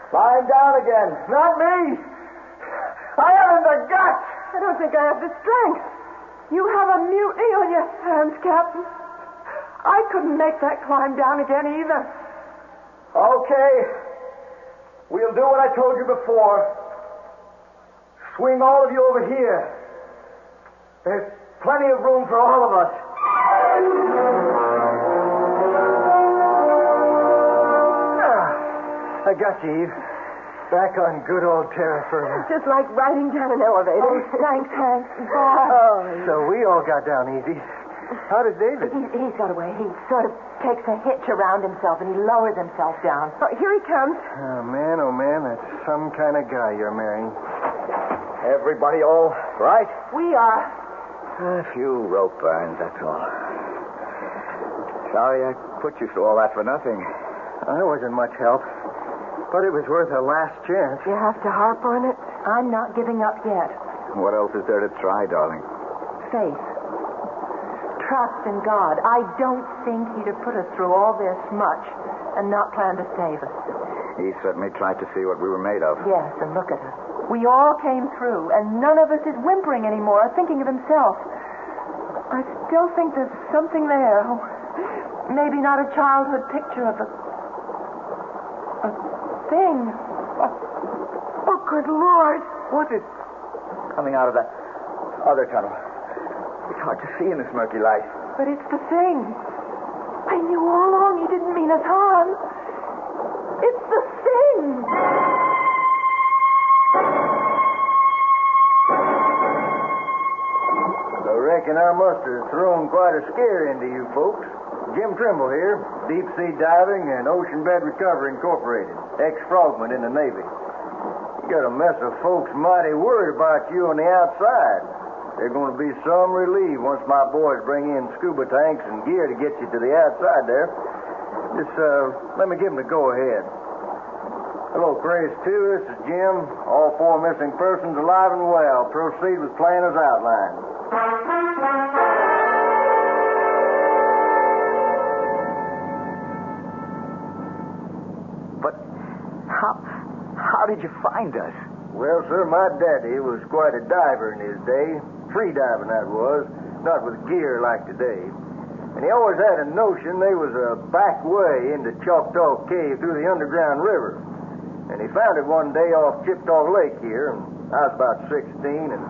climb down again. Not me. I haven't the guts. I don't think I have the strength. You have a mutiny on your hands, Captain. I couldn't make that climb down again either. Okay. We'll do what I told you before. Swing all of you over here. There's plenty of room for all of us. I got you, Eve. Back on good old terra firma. Just like riding down an elevator. Oh, thanks, Hank. So we all got down easy. How did David? He's got away. He sort of takes a hitch around himself and he lowers himself down. Oh, here he comes. Oh, man, that's some kind of guy you're marrying. Everybody all right? We are. A few rope burns, that's all. Sorry I put you through all that for nothing. I wasn't much help, but it was worth a last chance. You have to harp on it. I'm not giving up yet. What else is there to try, darling? Faith. Trust in God. I don't think he'd have put us through all this much and not planned to save us. He certainly tried to see what we were made of. Yes, and look at us. We all came through, and none of us is whimpering anymore or thinking of himself. I still think there's something there. Maybe not a childhood picture of a thing. Oh, good Lord. What's it? Coming out of that other tunnel. It's hard to see in this murky light. But it's the thing. I knew all along he didn't mean us harm. It's the thing. I reckon I must have thrown quite a scare into you folks. Jim Trimble here, Deep Sea Diving and Ocean Bed Recovery Incorporated, ex-frogman in the Navy. You got a mess of folks mighty worried about you on the outside. There's going to be some relief once my boys bring in scuba tanks and gear to get you to the outside there. Just let me give them the go-ahead. Hello, Chris 2. This is Jim. All 4 missing persons alive and well. Proceed with plan as outlined. But how did you find us? Well, sir, my daddy was quite a diver in his day. Free diving, that was. Not with gear like today. And he always had a notion there was a back way into Choctaw Cave through the underground river. And he found it one day off Chippewa Lake here, and I was about 16, and,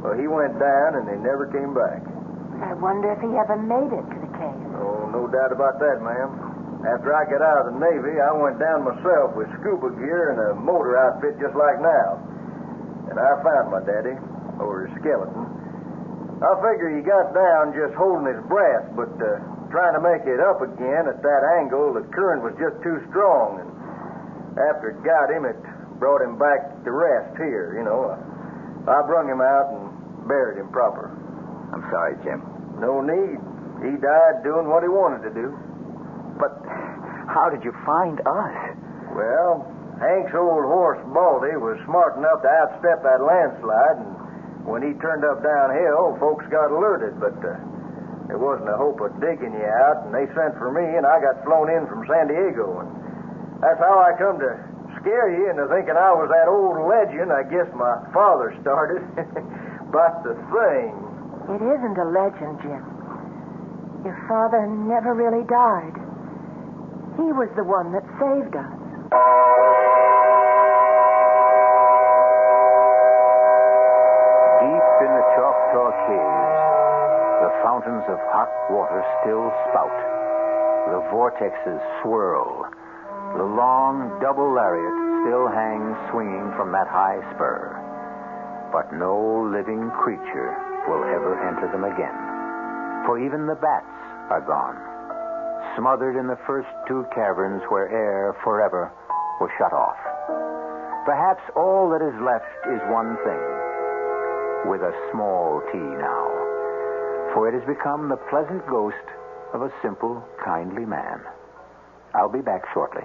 well, he went down, and they never came back. I wonder if he ever made it to the cave. Oh, no doubt about that, ma'am. After I got out of the Navy, I went down myself with scuba gear and a motor outfit just like now. And I found my daddy, or his skeleton. I figure he got down just holding his breath, but trying to make it up again at that angle, the current was just too strong. And after it got him, it brought him back to rest here, you know. I brung him out and buried him proper. I'm sorry, Jim. No need. He died doing what he wanted to do. But how did you find us? Well, Hank's old horse, Baldy, was smart enough to outstep that landslide, and when he turned up downhill, folks got alerted, but There wasn't a hope of digging you out, and they sent for me, and I got flown in from San Diego. And that's how I come to scare you into thinking I was that old legend I guess my father started. But the thing... It isn't a legend, Jim. Your father never really died. He was the one that saved us. Deep in the Choctaw Caves, the fountains of hot water still spout. The vortexes swirl. The long double lariat still hangs swinging from that high spur. But no living creature will ever enter them again. For even the bats are gone, smothered in the first two caverns where air forever was shut off. Perhaps all that is left is one thing, with a small t now, for it has become the pleasant ghost of a simple, kindly man. I'll be back shortly.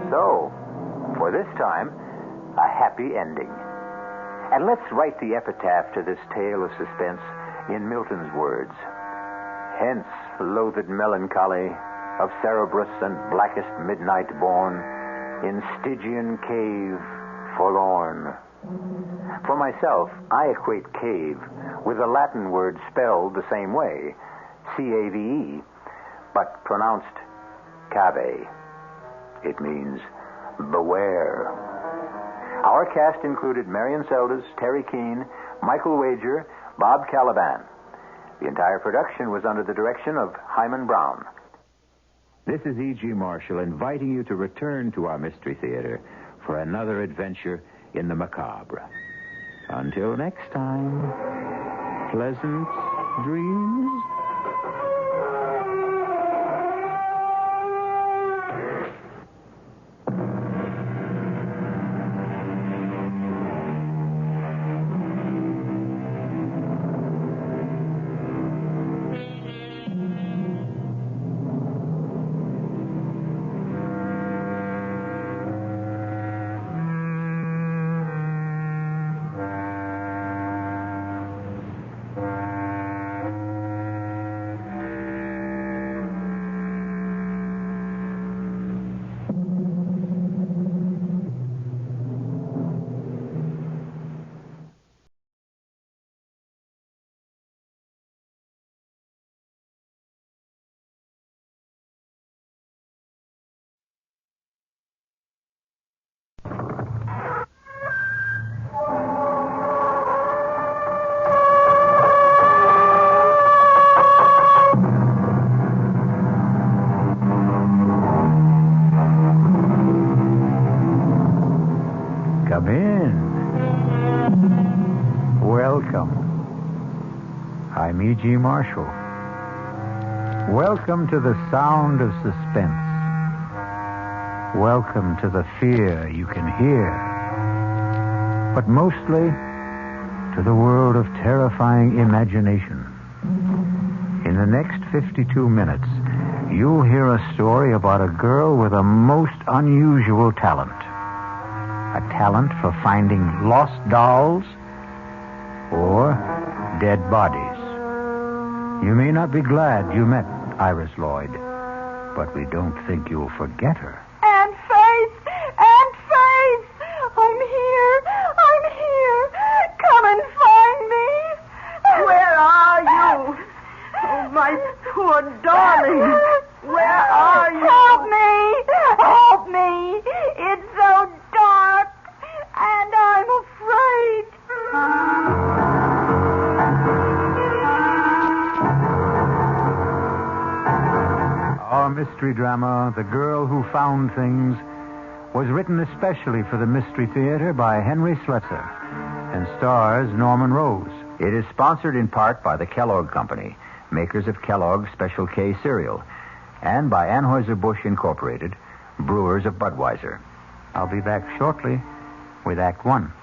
So, for this time, a happy ending. And let's write the epitaph to this tale of suspense in Milton's words. Hence, loathed melancholy of Cerberus and blackest midnight born, in Stygian cave forlorn. For myself, I equate cave with the Latin word spelled the same way, C-A-V-E, but pronounced cave. It means beware. Our cast included Marion Seldes, Terry Keane, Michael Wager, Bob Caliban. The entire production was under the direction of Hyman Brown. This is E.G. Marshall inviting you to return to our Mystery Theater for another adventure in the macabre. Until next time, pleasant dreams. Come in. Welcome. I'm E.G. Marshall. Welcome to the sound of suspense. Welcome to the fear you can hear. But mostly to the world of terrifying imagination. In the next 52 minutes, you'll hear a story about a girl with a most unusual talent. A talent for finding lost dolls or dead bodies. You may not be glad you met Iris Lloyd, but we don't think you'll forget her. Aunt Faith! Aunt Faith! I'm here! I'm here! Come and find me! Where are you? Oh, my poor darling! Where are you? Help me! Help me! It's so dark, and I'm afraid. Our mystery drama, The Girl Who Found Things, was written especially for the Mystery Theater by Henry Slesser and stars Norman Rose. It is sponsored in part by the Kellogg Company, makers of Kellogg's Special K cereal, and by Anheuser-Busch Incorporated, brewers of Budweiser. I'll be back shortly with Act One.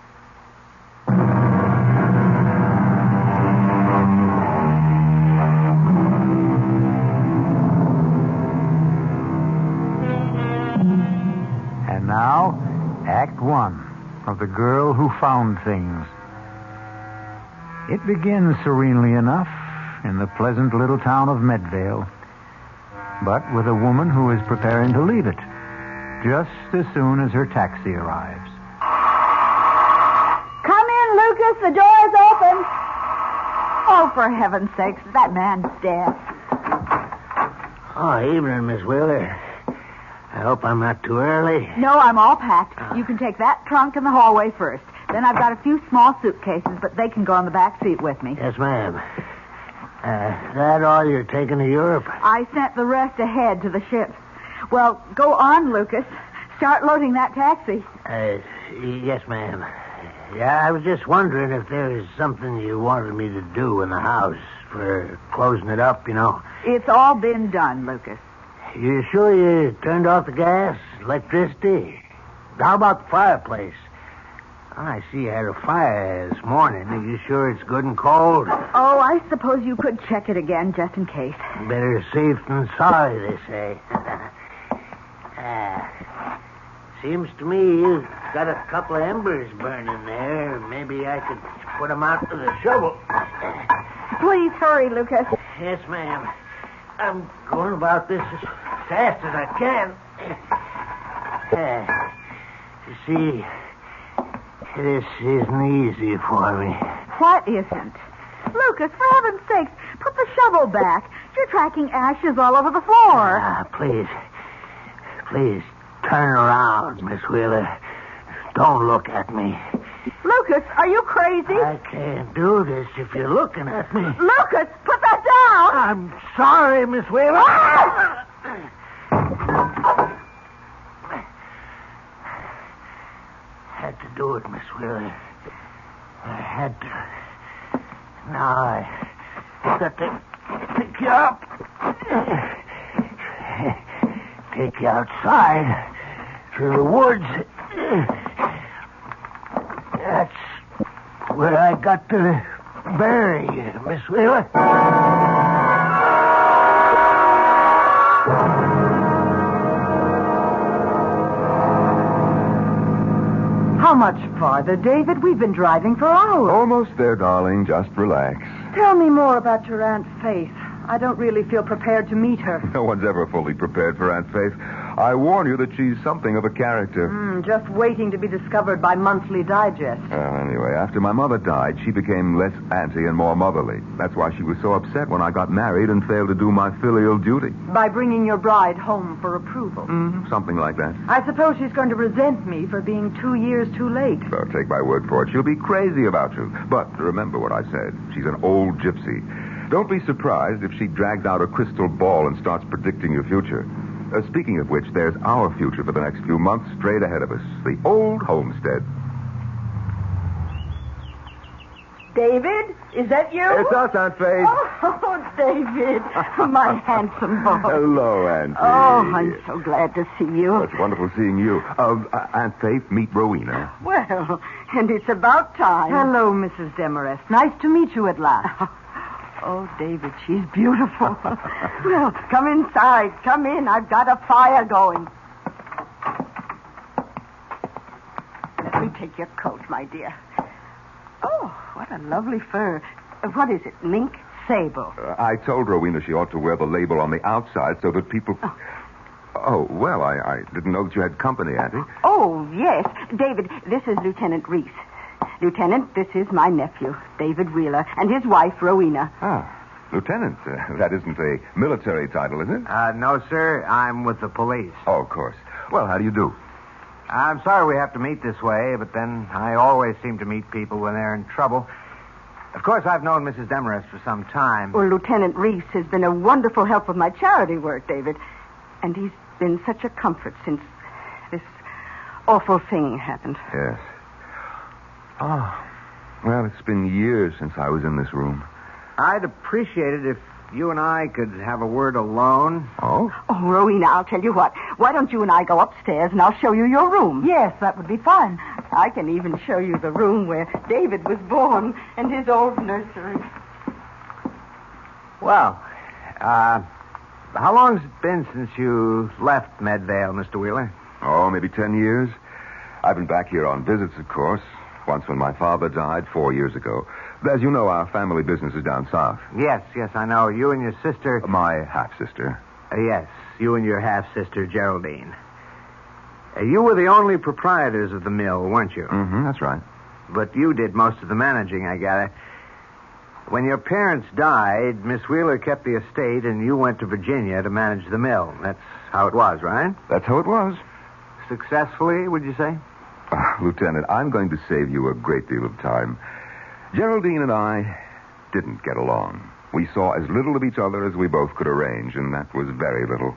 of the girl who found things. It begins serenely enough in the pleasant little town of Medvale, but with a woman who is preparing to leave it just as soon as her taxi arrives. Come in, Lucas. The door's open. Oh, for heaven's sakes, that man's dead. Oh, evening, Miss Wheeler. I hope I'm not too early. No, I'm all packed. You can take that trunk in the hallway first. Then I've got a few small suitcases, but they can go on the back seat with me. Yes, ma'am. That all you're taking to Europe? I sent the rest ahead to the ship. Well, go on, Lucas. Start loading that taxi. Yes, ma'am. Yeah, I was just wondering if there was something you wanted me to do in the house for closing it up, you know. It's all been done, Lucas. You sure you turned off the gas, electricity? How about the fireplace? I see you had a fire this morning. Are you sure it's good and cold? Oh, I suppose you could check it again just in case. Better safe than sorry, they say. Seems to me you've got a couple of embers burning there. Maybe I could put them out with a shovel. Please hurry, Lucas. Yes, ma'am. I'm going about this as fast as I can. You see, this isn't easy for me. What isn't? Lucas, for heaven's sakes, put the shovel back. You're tracking ashes all over the floor. Please, turn around, Miss Wheeler. Don't look at me. Lucas, are you crazy? I can't do this if you're looking at me. Lucas, put that down! I'm sorry, Miss Wheeler. Had to do it, Miss Wheeler. I had to. Now I've got to pick you up. Take you outside through the woods. That's where I got to bury you, Miss Wheeler. How much farther, David? We've been driving for hours. Almost there, darling. Just relax. Tell me more about your Aunt Faith. I don't really feel prepared to meet her. No one's ever fully prepared for Aunt Faith. I warn you that she's something of a character. Just waiting to be discovered by Monthly Digest. Anyway, after my mother died, she became less auntie and more motherly. That's why she was so upset when I got married and failed to do my filial duty. By bringing your bride home for approval. Something like that. I suppose she's going to resent me for being 2 years too late. So take my word for it. She'll be crazy about you. But remember what I said. She's an old gypsy. Don't be surprised if she drags out a crystal ball and starts predicting your future. Speaking of which, there's our future for the next few months straight ahead of us. The old homestead. David, is that you? It's us, Aunt Faith. Oh, David, my handsome boy. Hello, Auntie. Oh, I'm so glad to see you. It's wonderful seeing you. Aunt Faith, meet Rowena. Well, and it's about time. Hello, Mrs. Demarest. Nice to meet you at last. Oh, David, she's beautiful. Well, come inside. Come in. I've got a fire going. Let me take your coat, my dear. Oh, what a lovely fur. What is it, mink? Sable. I told Rowena she ought to wear the label on the outside so that people... Oh, well, I didn't know that you had company, Auntie. Oh, yes. David, this is Lieutenant Reese. Lieutenant, this is my nephew, David Wheeler, and his wife, Rowena. Ah, Lieutenant. That isn't a military title, is it? No, sir. I'm with the police. Oh, of course. Well, how do you do? I'm sorry we have to meet this way, but then I always seem to meet people when they're in trouble. Of course, I've known Mrs. Demarest for some time. Well, Lieutenant Reese has been a wonderful help with my charity work, David. And he's been such a comfort since this awful thing happened. Yes. Oh, well, it's been years since I was in this room. I'd appreciate it if you and I could have a word alone. Oh? Oh, Rowena, I'll tell you what. Why don't you and I go upstairs and I'll show you your room? Yes, that would be fine. I can even show you the room where David was born and his old nursery. Well, how long's it been since you left Medvale, Mr. Wheeler? Oh, maybe 10 years. I've been back here on visits, of course. Once when my father died 4 years ago. As you know, our family business is down south. Yes, I know. You and your sister... My half-sister. Yes, you and your half-sister, Geraldine. You were the only proprietors of the mill, weren't you? Mm-hmm, that's right. But you did most of the managing, I gather. When your parents died, Miss Wheeler kept the estate, and you went to Virginia to manage the mill. That's how it was, right? That's how it was. Successfully, would you say? Lieutenant, I'm going to save you a great deal of time. Geraldine and I didn't get along. We saw as little of each other as we both could arrange, and that was very little.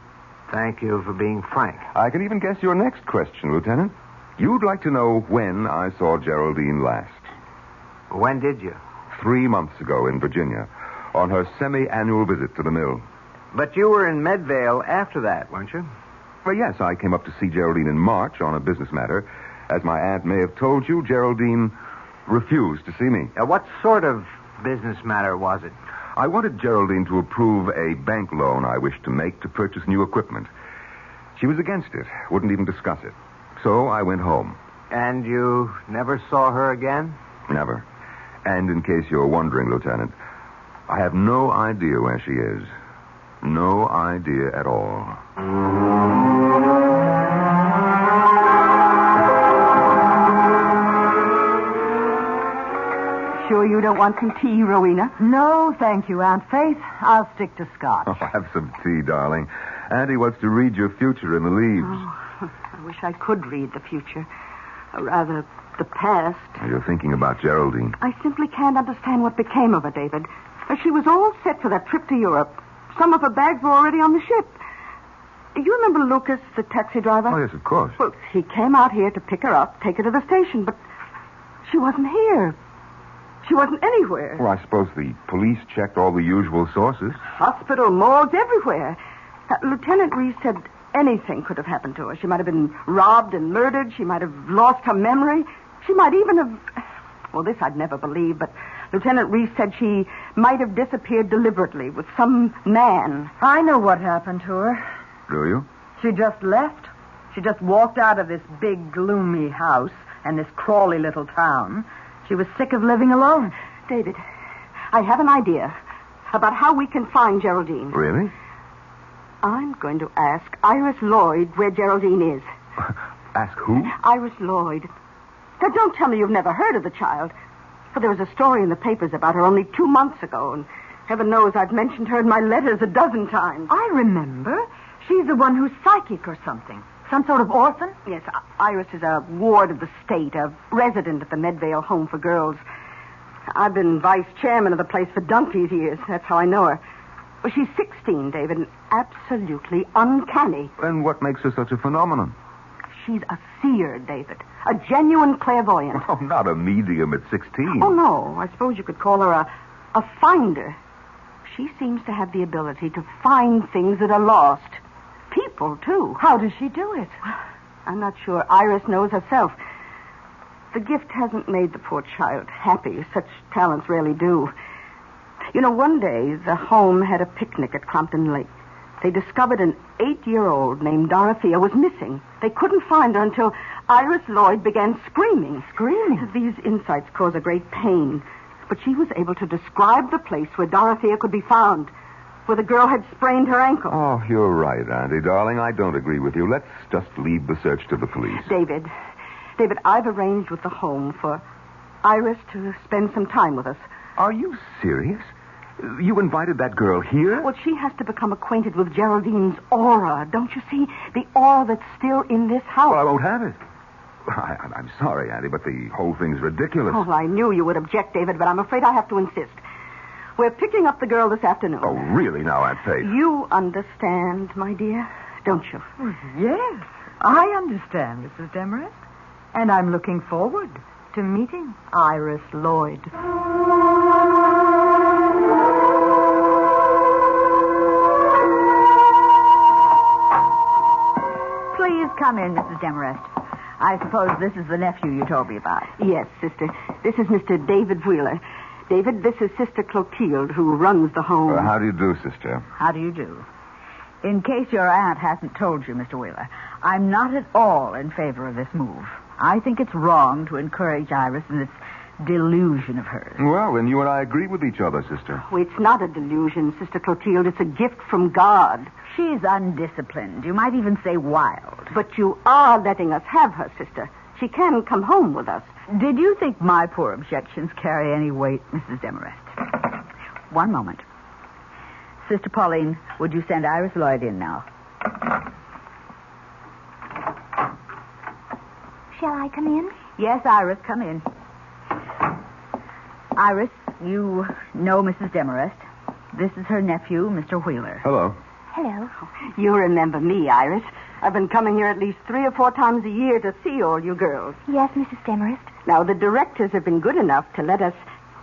Thank you for being frank. I can even guess your next question, Lieutenant. You'd like to know when I saw Geraldine last. When did you? 3 months ago in Virginia, on her semi-annual visit to the mill. But you were in Medvale after that, weren't you? Well, yes, I came up to see Geraldine in March on a business matter. As my aunt may have told you, Geraldine refused to see me. What sort of business matter was it? I wanted Geraldine to approve a bank loan I wished to make to purchase new equipment. She was against it, wouldn't even discuss it. So I went home. And you never saw her again? Never. And in case you're wondering, Lieutenant, I have no idea where she is. No idea at all. Sure you don't want some tea, Rowena? No, thank you, Aunt Faith. I'll stick to scotch. Oh, have some tea, darling. Auntie wants to read your future in the leaves. Oh, I wish I could read the future. Or rather, the past. You're thinking about Geraldine. I simply can't understand what became of her, David. She was all set for that trip to Europe. Some of her bags were already on the ship. You remember Lucas, the taxi driver? Oh, yes, of course. Well, he came out here to pick her up, take her to the station, but she wasn't here. She wasn't anywhere. Well, I suppose the police checked all the usual sources. Hospital, morgues, everywhere. Lieutenant Reese said anything could have happened to her. She might have been robbed and murdered. She might have lost her memory. She might even have... Well, this I'd never believe, but Lieutenant Reese said she might have disappeared deliberately with some man. I know what happened to her. Do you? She just left. She just walked out of this big, gloomy house and this crawly little town. She was sick of living alone. David, I have an idea about how we can find Geraldine. Really? I'm going to ask Iris Lloyd where Geraldine is. Ask who? Iris Lloyd. Now, don't tell me you've never heard of the child. For there was a story in the papers about her only 2 months ago, and heaven knows I've mentioned her in my letters a dozen times. I remember. She's the one who's psychic or something. Some sort of orphan? Yes, Iris is a ward of the state, a resident at the Medvale Home for Girls. I've been vice chairman of the place for donkey's years. That's how I know her. Well, she's 16, David, and absolutely uncanny. And what makes her such a phenomenon? She's a seer, David. A genuine clairvoyant. Oh, not a medium at 16. Oh, no. I suppose you could call her a finder. She seems to have the ability to find things that are lost. People, too. How does she do it? I'm not sure Iris knows herself. The gift hasn't made the poor child happy. Such talents rarely do. You know, one day, the home had a picnic at Crompton Lake. They discovered an 8-year-old named Dorothea was missing. They couldn't find her until Iris Lloyd began screaming. Screaming? These insights cause a great pain. But she was able to describe the place where Dorothea could be found, where the girl had sprained her ankle. Oh, you're right, Auntie, darling. I don't agree with you. Let's just leave the search to the police. David, I've arranged with the home for Iris to spend some time with us. Are you serious? You invited that girl here? Well, she has to become acquainted with Geraldine's aura. Don't you see? The aura that's still in this house. Well, I won't have it. I'm sorry, Auntie, but the whole thing's ridiculous. Oh, I knew you would object, David, but I'm afraid I have to insist. We're picking up the girl this afternoon. Oh, really now, Aunt Faith? You understand, my dear, don't you? Yes, I understand, Mrs. Demarest. And I'm looking forward to meeting Iris Lloyd. Please come in, Mrs. Demarest. I suppose this is the nephew you told me about. Yes, sister. This is Mr. David Wheeler. David, this is Sister Clotilde, who runs the home. How do you do, sister? How do you do? In case your aunt hasn't told you, Mr. Wheeler, I'm not at all in favor of this move. I think it's wrong to encourage Iris in this delusion of hers. Well, then you and I agree with each other, sister. Oh, it's not a delusion, Sister Clotilde. It's a gift from God. She's undisciplined. You might even say wild. But you are letting us have her, sister. She can come home with us. Did you think my poor objections carry any weight, Mrs. Demarest? One moment. Sister Pauline, would you send Iris Lloyd in now? Shall I come in? Yes, Iris, come in. Iris, you know Mrs. Demarest. This is her nephew, Mr. Wheeler. Hello. Hello. You remember me, Iris. I've been coming here at least 3 or 4 times a year to see all you girls. Yes, Mrs. Demarest. Now, the directors have been good enough to let us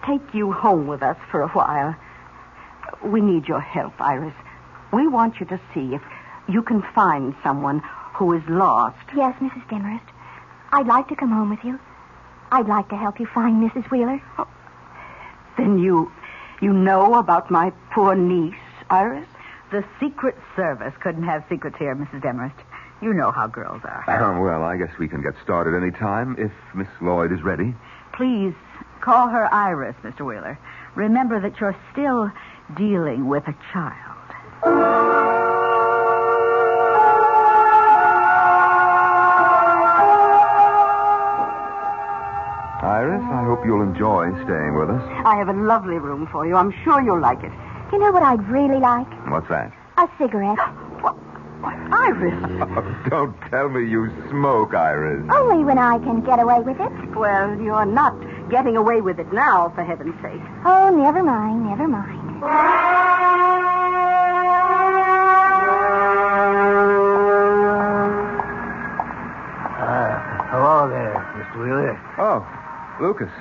take you home with us for a while. We need your help, Iris. We want you to see if you can find someone who is lost. Yes, Mrs. Demarest. I'd like to come home with you. I'd like to help you find Mrs. Wheeler. Oh. Then you know about my poor niece, Iris? The Secret Service couldn't have secrets here, Mrs. Demarest. You know how girls are. Well, I guess we can get started any time if Miss Lloyd is ready. Please call her Iris, Mr. Wheeler. Remember that you're still dealing with a child. Iris, I hope you'll enjoy staying with us. I have a lovely room for you. I'm sure you'll like it. You know what I'd really like? What's that? A cigarette. Iris. Don't tell me you smoke, Iris. Only when I can get away with it. Well, you're not getting away with it now, for heaven's sake. Oh, never mind, never mind. Hello there, Mr. Wheeler. Oh, Lucas.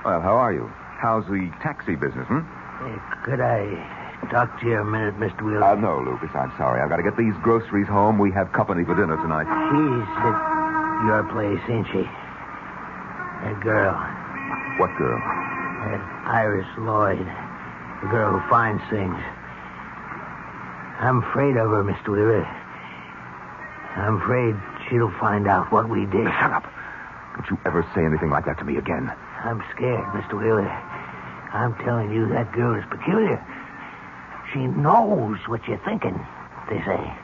Well, how are you? How's the taxi business, Could I talk to you a minute, Mr. Wheeler? No, Lucas, I'm sorry. I've got to get these groceries home. We have company for dinner tonight. She's at your place, ain't she? That girl. What girl? That Iris Lloyd. The girl who finds things. I'm afraid of her, Mr. Wheeler. I'm afraid she'll find out what we did. Shut up. Don't you ever say anything like that to me again. I'm scared, Mr. Wheeler. I'm telling you, that girl is peculiar. She knows what you're thinking, they say.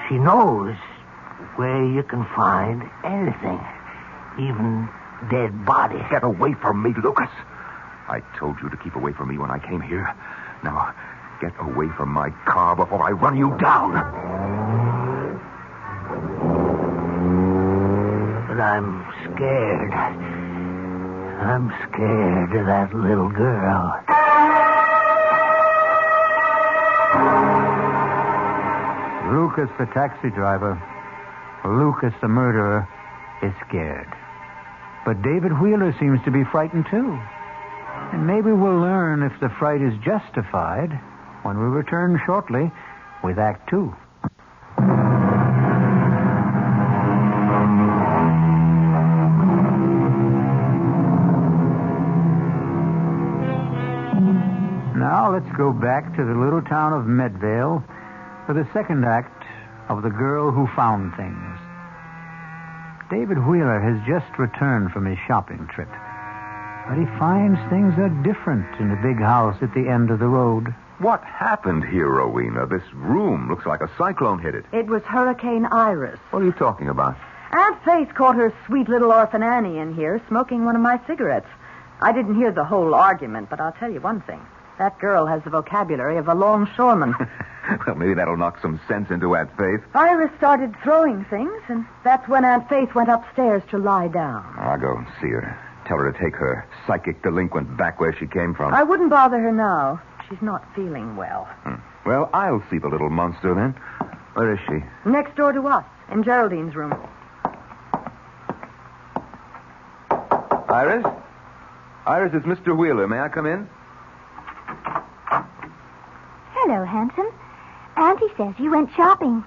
She knows where you can find anything, even dead bodies. Get away from me, Lucas. I told you to keep away from me when I came here. Now, get away from my car before I run you down. But I'm scared. I'm scared of that little girl. Lucas, the taxi driver, Lucas, the murderer, is scared. But David Wheeler seems to be frightened, too. And maybe we'll learn if the fright is justified when we return shortly with Act 2. Now let's go back to the little town of Medvale for the second act of The Girl Who Found Things. David Wheeler has just returned from his shopping trip, but he finds things are different in the big house at the end of the road. What happened here, Rowena? This room looks like a cyclone hit it. It was Hurricane Iris. What are you talking about? Aunt Faith caught her sweet little orphan Annie in here smoking one of my cigarettes. I didn't hear the whole argument, but I'll tell you one thing. That girl has the vocabulary of a longshoreman. Well, maybe that'll knock some sense into Aunt Faith. Iris started throwing things, and that's when Aunt Faith went upstairs to lie down. I'll go and see her. Tell her to take her psychic delinquent back where she came from. I wouldn't bother her now. She's not feeling well. Well, I'll see the little monster then. Where is she? Next door to us, in Geraldine's room. Iris? Iris, it's Mr. Wheeler. May I come in? Hello, handsome. Auntie says you went shopping.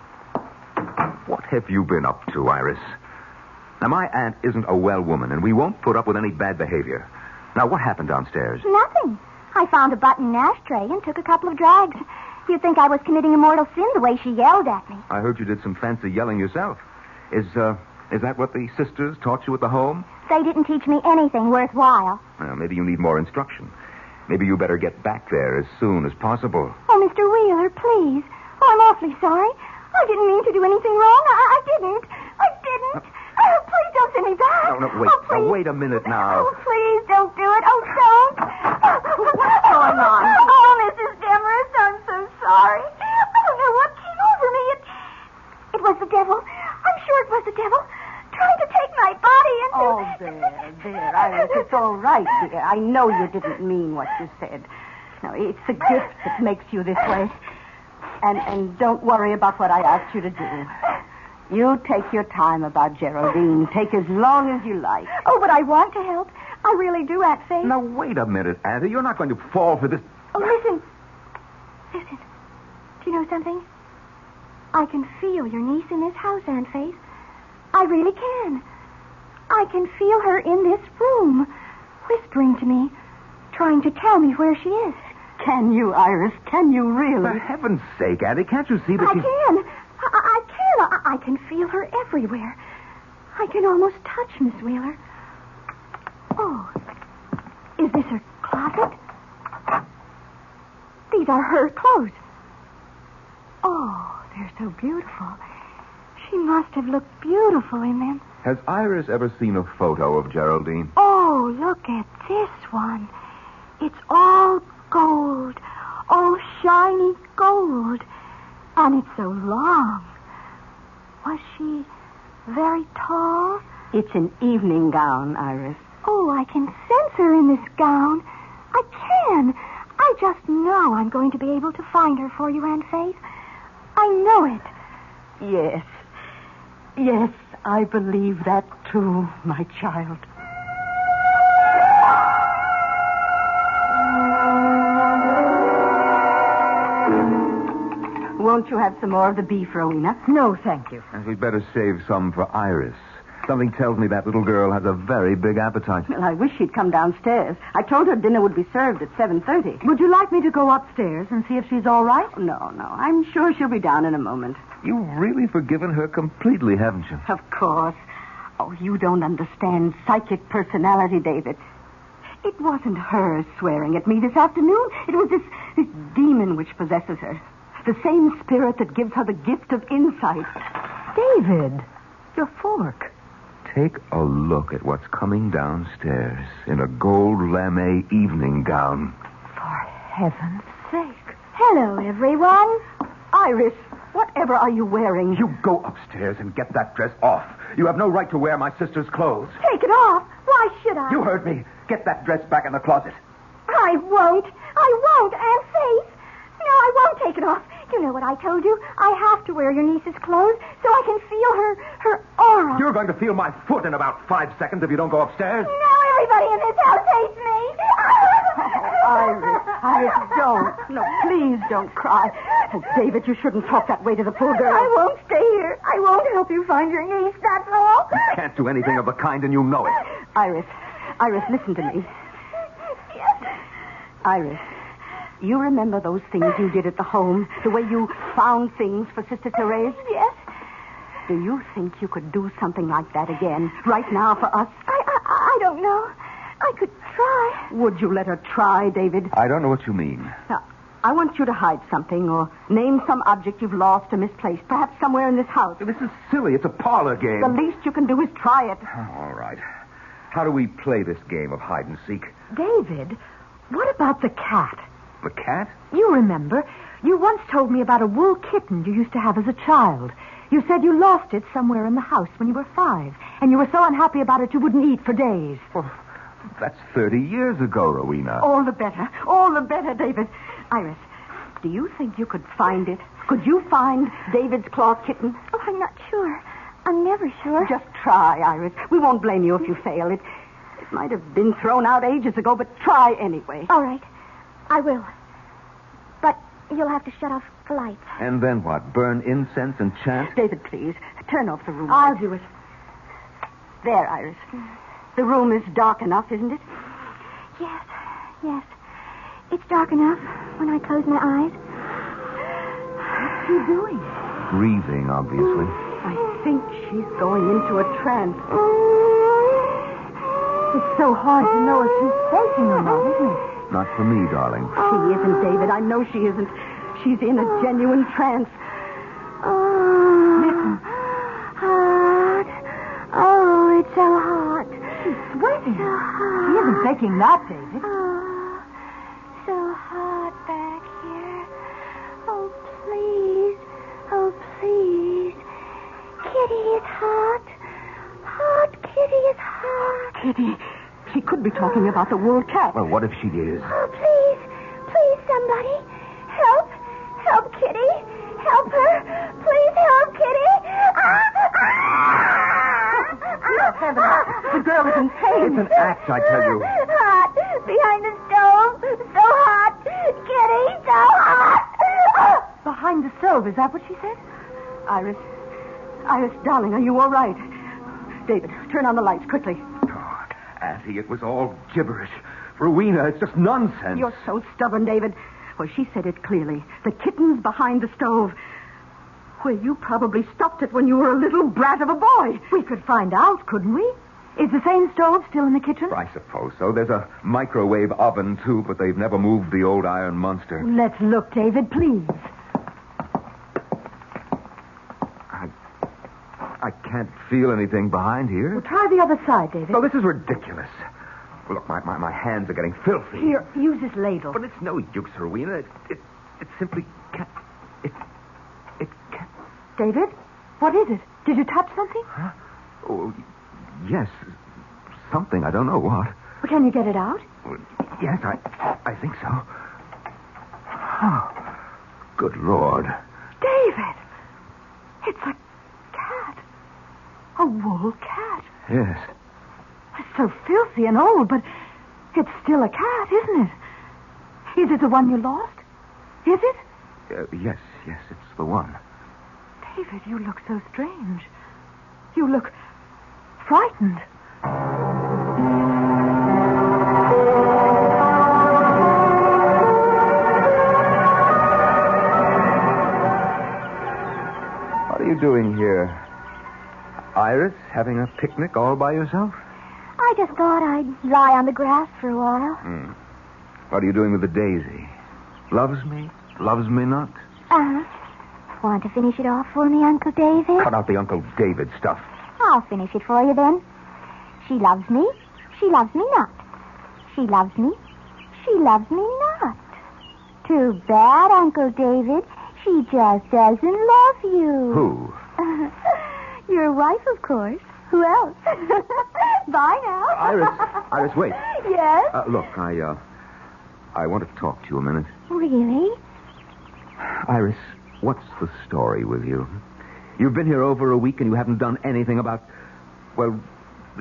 What have you been up to, Iris? Now, my aunt isn't a well woman, and we won't put up with any bad behavior. Now, what happened downstairs? Nothing. I found a button ashtray and took a couple of drags. You'd think I was committing a mortal sin the way she yelled at me. I heard you did some fancy yelling yourself. Is Is that what the sisters taught you at the home? They didn't teach me anything worthwhile. Well, maybe you need more instruction. Maybe you better get back there as soon as possible. Oh, Mr. Wheeler, please. Oh, I'm awfully sorry. I didn't mean to do anything wrong. I didn't. Oh, please don't send me back. No, wait. Oh, please. Wait a minute now. Oh, please don't do it. Oh, don't. What's going on? Oh, Mrs. Demarest, I'm so sorry. I don't know what came over me. It was the devil. I'm sure it was the devil. Trying to take my body into... Oh, there, Iris. It's all right, dear. I know you didn't mean what you said. No, it's a gift that makes you this way. And don't worry about what I asked you to do. You take your time about Geraldine. Take as long as you like. Oh, but I want to help. I really do, Aunt Faith. Now, wait a minute, Auntie. You're not going to fall for this... Oh, listen. Listen. Do you know something? I can feel your niece in this house, Aunt Faith. I really can. I can feel her in this room, whispering to me, trying to tell me where she is. Can you, Iris? Can you really? For heaven's sake, Auntie, can't you see that I can. I can feel her everywhere. I can almost touch Miss Wheeler. Oh, is this her closet? These are her clothes. Oh, they're so beautiful. She must have looked beautiful in them. Has Iris ever seen a photo of Geraldine? Oh, look at this one. It's all gold. All shiny gold. And it's so long. Was she very tall? It's an evening gown, Iris. Oh, I can sense her in this gown. I can. I just know I'm going to be able to find her for you, Aunt Faith. I know it. Yes. Yes, I believe that too, my child. Won't you have some more of the beef, Rowena? No, thank you. We'd better save some for Iris. Something tells me that little girl has a very big appetite. Well, I wish she'd come downstairs. I told her dinner would be served at 7:30. Would you like me to go upstairs and see if she's all right? No. I'm sure she'll be down in a moment. You've really forgiven her completely, haven't you? Of course. Oh, you don't understand psychic personality, David. It wasn't her swearing at me this afternoon. It was this demon which possesses her. The same spirit that gives her the gift of insight. David, your fork. Take a look at what's coming downstairs in a gold lame evening gown. For heaven's sake. Hello, everyone. Iris, whatever are you wearing? You go upstairs and get that dress off. You have no right to wear my sister's clothes. Take it off. Why should I? You heard me. Get that dress back in the closet. I won't, Aunt Faith. No, I won't take it off. You know what I told you? I have to wear your niece's clothes so I can feel her aura. You're going to feel my foot in about 5 seconds if you don't go upstairs. No, everybody in this house hates me. Iris, don't. No, please don't cry. Oh, David, you shouldn't talk that way to the poor girl. I won't stay here. I won't help you find your niece, that's all. You can't do anything of the kind, and you know it. Iris, listen to me. Yes. Iris, you remember those things you did at the home? The way you found things for Sister Therese? Yes. Do you think you could do something like that again, right now for us? I don't know. I could try. Would you let her try, David? I don't know what you mean. Now, I want you to hide something or name some object you've lost or misplaced, perhaps somewhere in this house. This is silly. It's a parlor game. The least you can do is try it. All right. How do we play this game of hide and seek? David, what about the cat? The cat? You remember, you once told me about a wool kitten you used to have as a child. You said you lost it somewhere in the house when you were 5, and you were so unhappy about it you wouldn't eat for days. Well, that's 30 years ago, Rowena. All the better, David. Iris, do you think you could find it? Could you find David's claw kitten? Oh, I'm not sure. I'm never sure. Just try, Iris. We won't blame you if you fail. It might have been thrown out ages ago, but try anyway. All right. I will. But you'll have to shut off the lights. And then what? Burn incense and chant? David, please, turn off the room I'll light. do it. There, Iris. The room is dark enough, isn't it? Yes. It's dark enough when I close my eyes. What's he doing? Breathing, obviously. think she's going into a trance. It's so hard to know if she's faking or not, isn't it? Not for me, darling. She isn't, David. I know she isn't. She's in a genuine trance. Listen. Hot. Oh, it's so hot. She's sweating. So hot. She isn't faking that, David. So hot back here. Oh, please. Oh, please. Kitty is hot. Hot Kitty is hot. Kitty, she could be talking about the wool cat. Well, what if she is? Oh, please. Please, somebody. Help. Help Kitty. Help her. Please help Kitty. Dear heaven, the girl is in pain. It's an act, I tell you. Hot. Behind the stove. So hot. Kitty, so hot. Behind the stove, is that what she said? Iris, darling, are you all right? David, turn on the lights, quickly. Auntie, it was all gibberish. Rowena, it's just nonsense. You're so stubborn, David. Well, she said it clearly. The kitten's behind the stove. Well, you probably stopped it when you were a little brat of a boy. We could find out, couldn't we? Is the same stove still in the kitchen? I suppose so. There's a microwave oven, too, but they've never moved the old iron monster. Let's look, David, please. I can't feel anything behind here. Well, try the other side, David. Oh, this is ridiculous. Well, look, my hands are getting filthy. Here, use this ladle. But it's no use, Rowena. It simply can't. It can't. David, what is it? Did you touch something? Huh? Oh, yes. Something. I don't know what. Well, can you get it out? Well, yes, I think so. Oh, good Lord. David! It's a cat. A wool cat. Yes. It's so filthy and old, but it's still a cat, isn't it? Is it the one you lost? Is it? Yes, it's the one. David, you look so strange. You look frightened. What are you doing here? Iris, having a picnic all by yourself? I just thought I'd lie on the grass for a while. What are you doing with the daisy? Loves me? Loves me not? Want to finish it off for me, Uncle David? Cut out the Uncle David stuff. I'll finish it for you then. She loves me. She loves me not. She loves me. She loves me not. Too bad, Uncle David. She just doesn't love you. Who? Your wife, of course. Who else? Bye now. Iris, wait. Yes? Look, I want to talk to you a minute. Really? Iris, what's the story with you? You've been here over a week and you haven't done anything about... Well,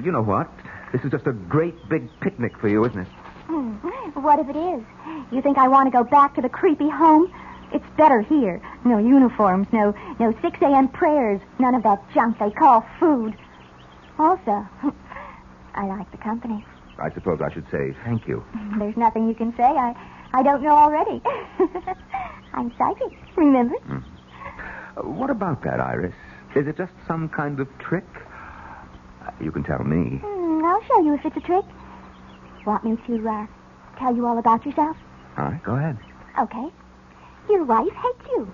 you know what? This is just a great big picnic for you, isn't it? What if it is? You think I want to go back to the creepy home? It's better here. No uniforms, no 6 a.m. prayers, none of that junk they call food. Also, I like the company. I suppose I should say thank you. There's nothing you can say I don't know already. I'm psychic, remember? What about that, Iris? Is it just some kind of trick? You can tell me. I'll show you if it's a trick. Want me to tell you all about yourself? All right, go ahead. Okay. Your wife hates you.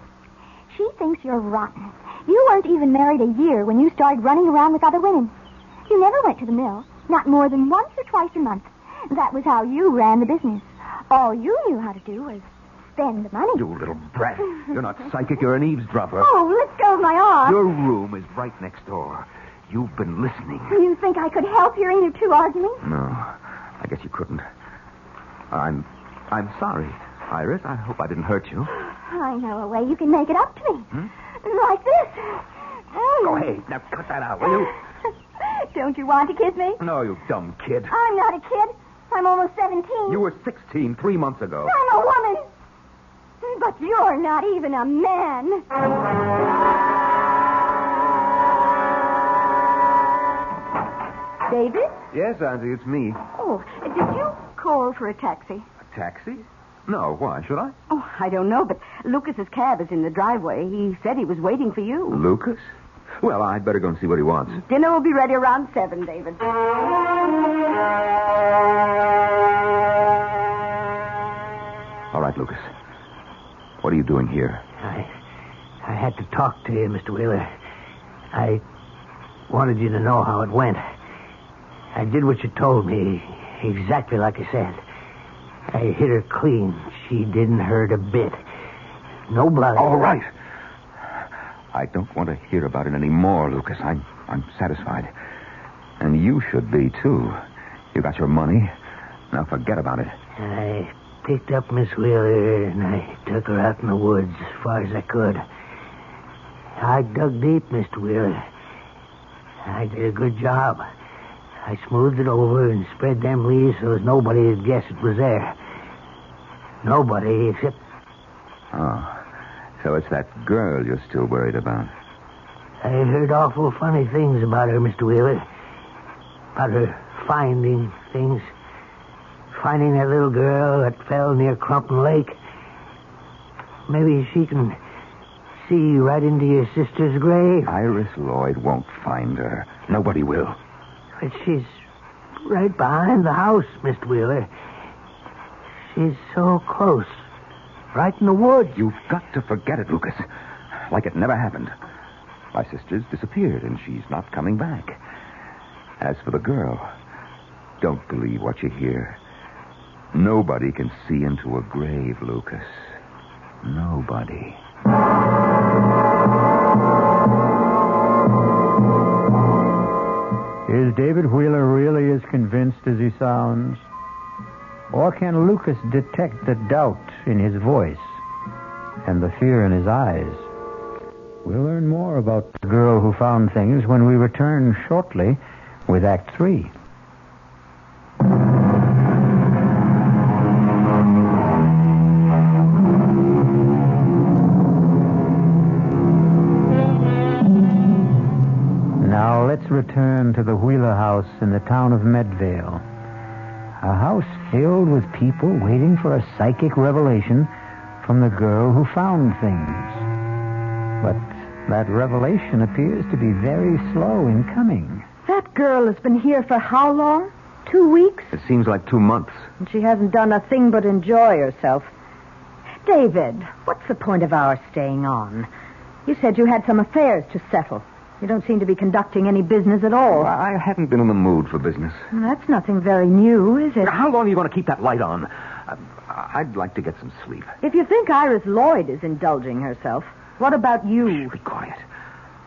She thinks you're rotten. You weren't even married a year when you started running around with other women. You never went to the mill, not more than once or twice a month. That was how you ran the business. All you knew how to do was spend the money. You little brat. You're not psychic, you're an eavesdropper. Oh, let go of my arm. Your room is right next door. You've been listening. You think I could help you in your two arguments? No, I guess you couldn't. I'm sorry, Iris. I hope I didn't hurt you. I know a way you can make it up to me. Like this. Go ahead. Now cut that out, will you? Don't you want to kiss me? No, you dumb kid. I'm not a kid. I'm almost 17. You were 16 3 months ago. I'm a woman. But you're not even a man. David? Yes, Auntie, it's me. Oh, did you call for a taxi? A taxi? No, why should I? Oh, I don't know, but Lucas's cab is in the driveway. He said he was waiting for you. Lucas? Well, I'd better go and see what he wants. Dinner will be ready around 7, David. All right, Lucas. What are you doing here? I had to talk to you, Mr. Wheeler. I wanted you to know how it went. I did what you told me, exactly like I said. I hit her clean. She didn't hurt a bit. No blood. All right. I don't want to hear about it anymore, Lucas. I'm satisfied. And you should be, too. You got your money. Now forget about it. I picked up Miss Wheeler and I took her out in the woods as far as I could. I dug deep, Mr. Wheeler. I did a good job. I smoothed it over and spread them leaves so as nobody would guess it was there. Nobody except... Oh, so it's that girl you're still worried about. I heard awful funny things about her, Mr. Wheeler. About her finding things. Finding that little girl that fell near Crumpton Lake. Maybe she can see right into your sister's grave. Iris Lloyd won't find her. Nobody will. But she's right behind the house, Mr. Wheeler. She's so close. Right in the woods. You've got to forget it, Lucas. Like it never happened. My sister's disappeared, and she's not coming back. As for the girl, don't believe what you hear. Nobody can see into a grave, Lucas. Nobody. Is David Wheeler really as convinced as he sounds? Or can Lucas detect the doubt in his voice and the fear in his eyes? We'll learn more about the girl who found things when we return shortly with Act 3. Now let's return to the Wheeler house in the town of Medvale. A house filled with people waiting for a psychic revelation from the girl who found things. But that revelation appears to be very slow in coming. That girl has been here for how long? 2 weeks? It seems like 2 months. And she hasn't done a thing but enjoy herself. David, what's the point of our staying on? You said you had some affairs to settle. You don't seem to be conducting any business at all. Well, I haven't been in the mood for business. That's nothing very new, is it? How long are you going to keep that light on? I'd like to get some sleep. If you think Iris Lloyd is indulging herself, what about you? Be quiet.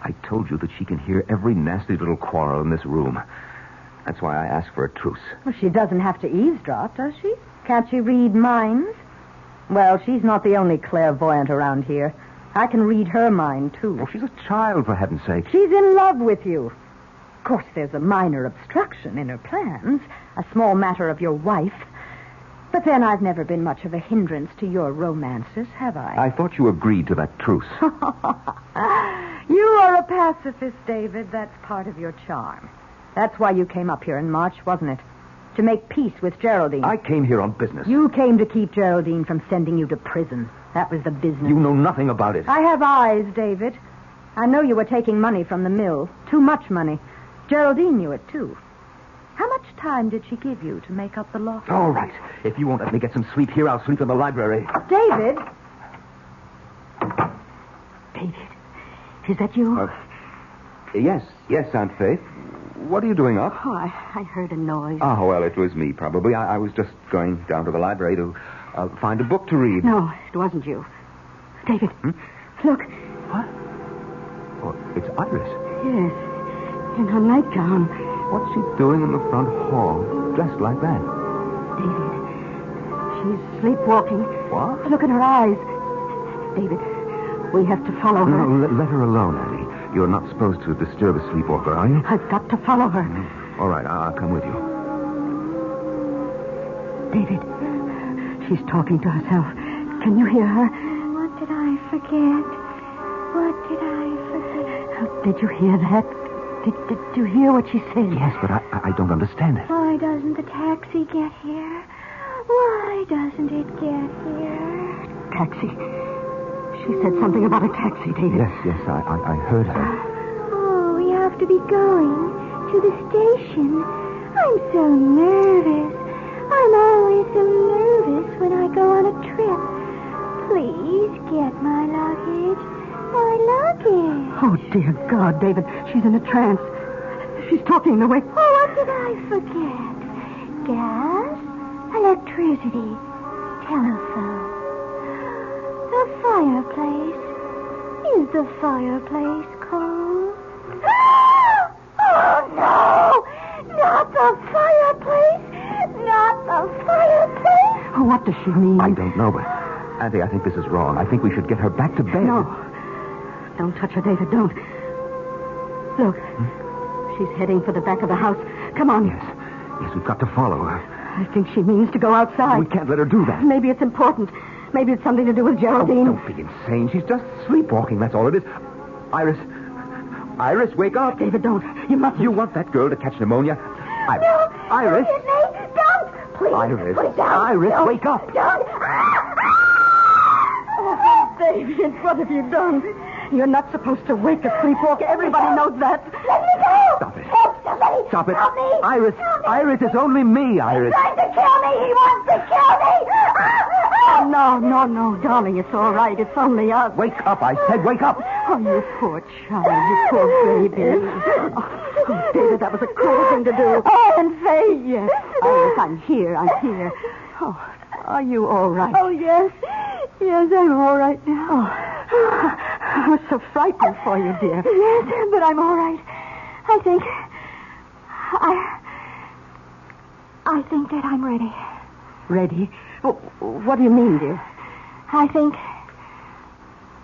I told you that she can hear every nasty little quarrel in this room. That's why I asked for a truce. Well, she doesn't have to eavesdrop, does she? Can't she read minds? Well, she's not the only clairvoyant around here. I can read her mind, too. Well, she's a child, for heaven's sake. She's in love with you. Of course, there's a minor obstruction in her plans, a small matter of your wife. But then I've never been much of a hindrance to your romances, have I? I thought you agreed to that truce. You are a pacifist, David. That's part of your charm. That's why you came up here in March, wasn't it? To make peace with Geraldine. I came here on business. You came to keep Geraldine from sending you to prison. That was the business. You know nothing about it. I have eyes, David. I know you were taking money from the mill. Too much money. Geraldine knew it, too. How much time did she give you to make up the loss? All right. If you won't let me get some sleep here, I'll sleep in the library. David? David? Is that you? Yes, Aunt Faith. What are you doing up? Oh, I heard a noise. Oh, well, it was me, probably. I was just going down to the library to find a book to read. No, it wasn't you. David, look. What? Oh, it's Iris. Yes, in her nightgown. What's she doing in the front hall, dressed like that? David, she's sleepwalking. What? Look at her eyes. David, we have to follow her. No, let her alone, Annie. You're not supposed to disturb a sleepwalker, are you? I've got to follow her. All right, I'll come with you. David, she's talking to herself. Can you hear her? What did I forget? What did I forget? Did you hear that? Did you hear what she said? Yes, but I don't understand it. Why doesn't the taxi get here? Why doesn't it get here? Taxi. She said something about a taxi, David. Yes, I heard her. to be going to the station. I'm so nervous. I'm always so nervous when I go on a trip. Please get my luggage. My luggage. Oh, dear God, David. She's in a trance. She's talking the way... Oh, what did I forget? Gas, electricity, telephone. The fireplace. Is the fireplace cold? Oh, no! Not the fireplace! Not the fireplace! Oh, what does she mean? I don't know, but... Auntie, I think this is wrong. I think we should get her back to bed. No. Don't touch her, David. Don't. Look. She's heading for the back of the house. Come on. Yes, we've got to follow her. I think she means to go outside. We can't let her do that. Maybe it's important. Maybe it's something to do with Geraldine. Oh, don't be insane. She's just sleepwalking, that's all it is. Iris, wake up. David, don't. You mustn't. You want that girl to catch pneumonia? Iris. No. Iris. Don't hit me. Don't. Please. Iris. Please don't. Iris, Don't. wake up. Don't. Oh, David, what have you done? You're not supposed to wake a sleepwalker. Everybody knows that. Let me go. Stop it. Help somebody. Stop it. Help me. Iris. Help me. Iris, it's only me, Iris. He's trying to kill me. He wants to kill me. No, darling. It's all right. It's only us. Wake up, I said. Wake up. Oh, you poor child. You poor baby. Oh, David, that was a cruel thing to do. Oh, and Faye. Yes. Iris, I'm here. Oh, are you all right? Oh, yes. Yes, I'm all right now. Oh, I was so frightened for you, dear. Yes, but I'm all right. I think that I'm ready. Ready? What do you mean, dear? I think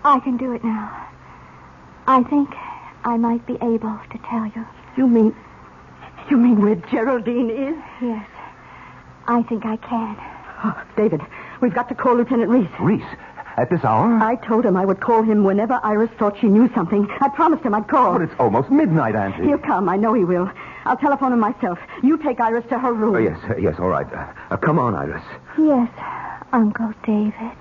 I can do it now. I think I might be able to tell you. You mean where Geraldine is? Yes. I think I can. Oh, David, we've got to call Lieutenant Reese. Reese? At this hour? I told him I would call him whenever Iris thought she knew something. I promised him I'd call. But it's almost midnight, Auntie. He'll come. I know he will. I'll telephone him myself. You take Iris to her room. Yes, all right. Come on, Iris. Yes, Uncle David.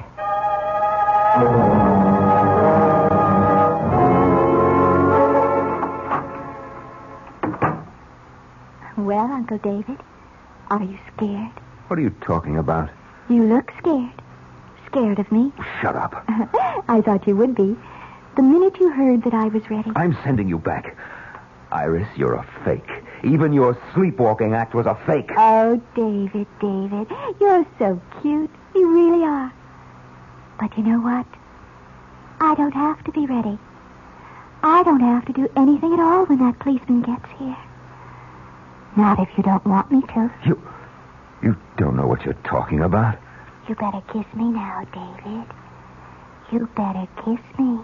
Well, Uncle David, are you scared? What are you talking about? You look scared. Scared of me? Shut up. I thought you would be. The minute you heard that I was ready. I'm sending you back. Iris, you're a fake. Even your sleepwalking act was a fake. Oh, David, you're so cute. You really are. But you know what? I don't have to be ready. I don't have to do anything at all when that policeman gets here. Not if you don't want me to. You don't know what you're talking about. You better kiss me now, David. You better kiss me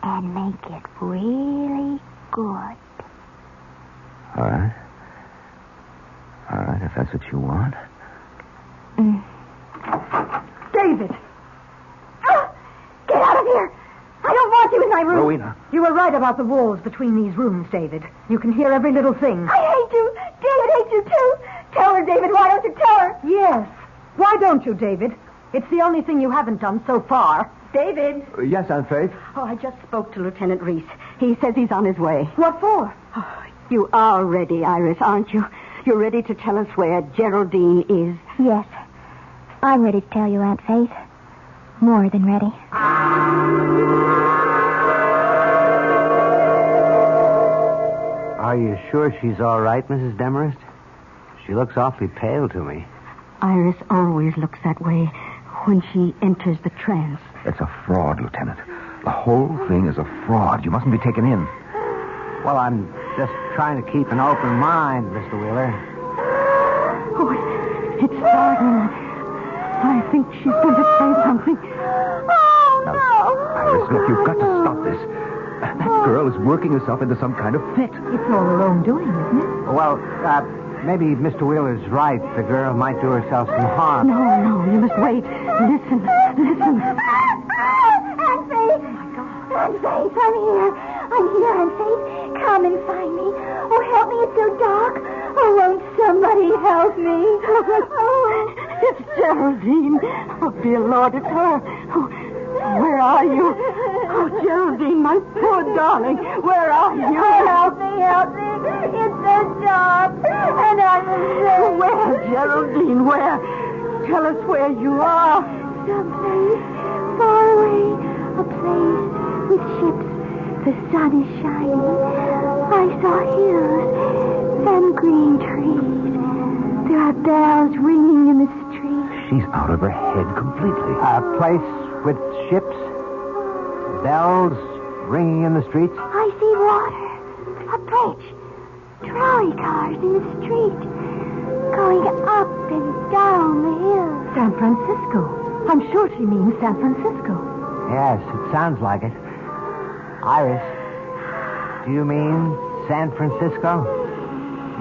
and make it really good. All right, if that's what you want. David! Get out of here! I don't want you in my room. Rowena. You were right about the walls between these rooms, David. You can hear every little thing. I hate you. David hates you, too. Tell her, David. Why don't you tell her? Yes. Why don't you, David? It's the only thing you haven't done so far. David? Yes, Aunt Faith? Oh, I just spoke to Lieutenant Reese. He says he's on his way. What for? Oh, you are ready, Iris, aren't you? You're ready to tell us where Geraldine is. Yes. I'm ready to tell you, Aunt Faith. More than ready. Are you sure she's all right, Mrs. Demarest? She looks awfully pale to me. Iris always looks that way when she enters the trance. It's a fraud, Lieutenant. The whole thing is a fraud. You mustn't be taken in. Well, I'm just trying to keep an open mind, Mr. Wheeler. Oh, it's starting. I think she's going to say something. Oh, Now, no. Iris, look, you've got to stop this. That girl is working herself into some kind of fit. It's all her own doing, isn't it? Well, maybe Mr. Wheeler's right. The girl might do herself some harm. No, you must wait. Listen. Aunt Faith. Aunt Faith, I'm here, Aunt Faith. Come and find me. Oh, help me, it's so dark. Oh, won't somebody help me? Oh. It's Geraldine. Oh, dear Lord, it's her. Oh, where are you? Oh, Geraldine, my poor darling. Where are you? Help me, help me. It's so dark. And I'm afraid. Where, Geraldine, where? Tell us where you are. Someplace far away. A place with ships. The sun is shining. I saw hills and green trees. There are bells ringing in the street. She's out of her head completely. A place with ships, bells ringing in the streets. I see water, a bridge, trolley cars in the street, going up and down the hill. San Francisco. I'm sure she means San Francisco. Yes, it sounds like it. Iris, do you mean San Francisco?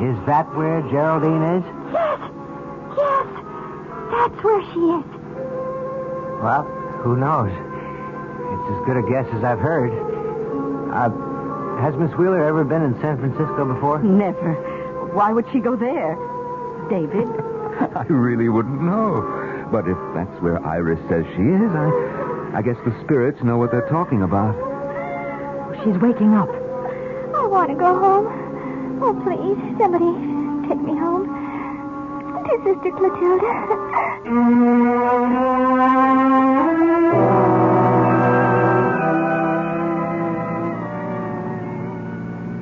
Is that where Geraldine is? Yes, yes, that's where she is. Well, who knows? It's as good a guess as I've heard. Has Miss Wheeler ever been in San Francisco before? Never. Why would she go there? David? I really wouldn't know. But if that's where Iris says she is, I guess the spirits know what they're talking about. She's waking up. I want to go home. Oh, please, somebody take me home. To Sister Clotilda.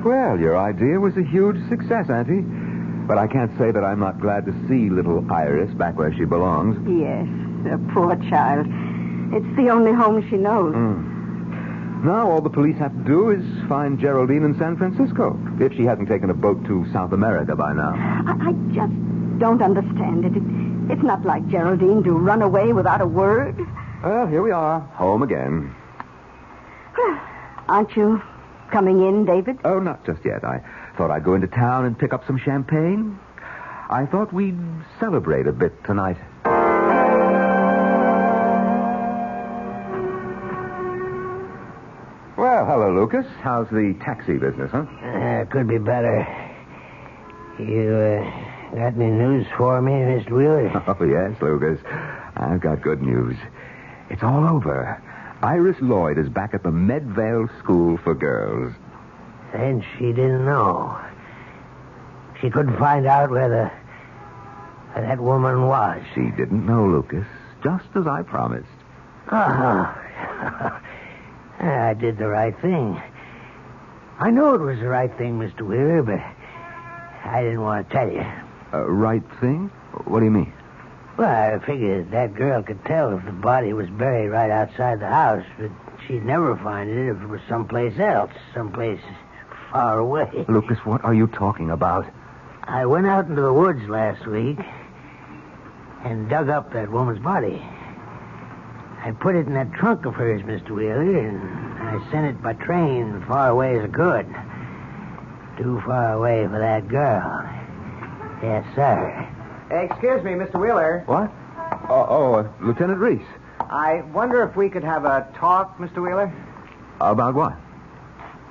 Well, your idea was a huge success, Auntie. But I can't say that I'm not glad to see little Iris back where she belongs. Yes, a poor child. It's the only home she knows. Now all the police have to do is find Geraldine in San Francisco, if she hasn't taken a boat to South America by now. I just don't understand it. It's not like Geraldine to run away without a word. Well, here we are, home again. Aren't you coming in, David? Oh, not just yet. I thought I'd go into town and pick up some champagne. I thought we'd celebrate a bit tonight. Well, hello, Lucas. How's the taxi business, huh? Could be better. You got any news for me, Mr. Wheeler? Oh, yes, Lucas. I've got good news. It's all over. Iris Lloyd is back at the Medvale School for Girls. And she didn't know. She couldn't find out where that woman was. She didn't know, Lucas, just as I promised. Oh. I did the right thing. I know it was the right thing, Mr. Wheeler, but I didn't want to tell you. Right thing? What do you mean? Well, I figured that girl could tell if the body was buried right outside the house, but she'd never find it if it was someplace else, someplace far away. Lucas, what are you talking about? I went out into the woods last week and dug up that woman's body. I put it in that trunk of hers, Mr. Wheeler, and I sent it by train far away as I could. Too far away for that girl. Yes, sir. Excuse me, Mr. Wheeler. What? Lieutenant Reese. I wonder if we could have a talk, Mr. Wheeler? About what?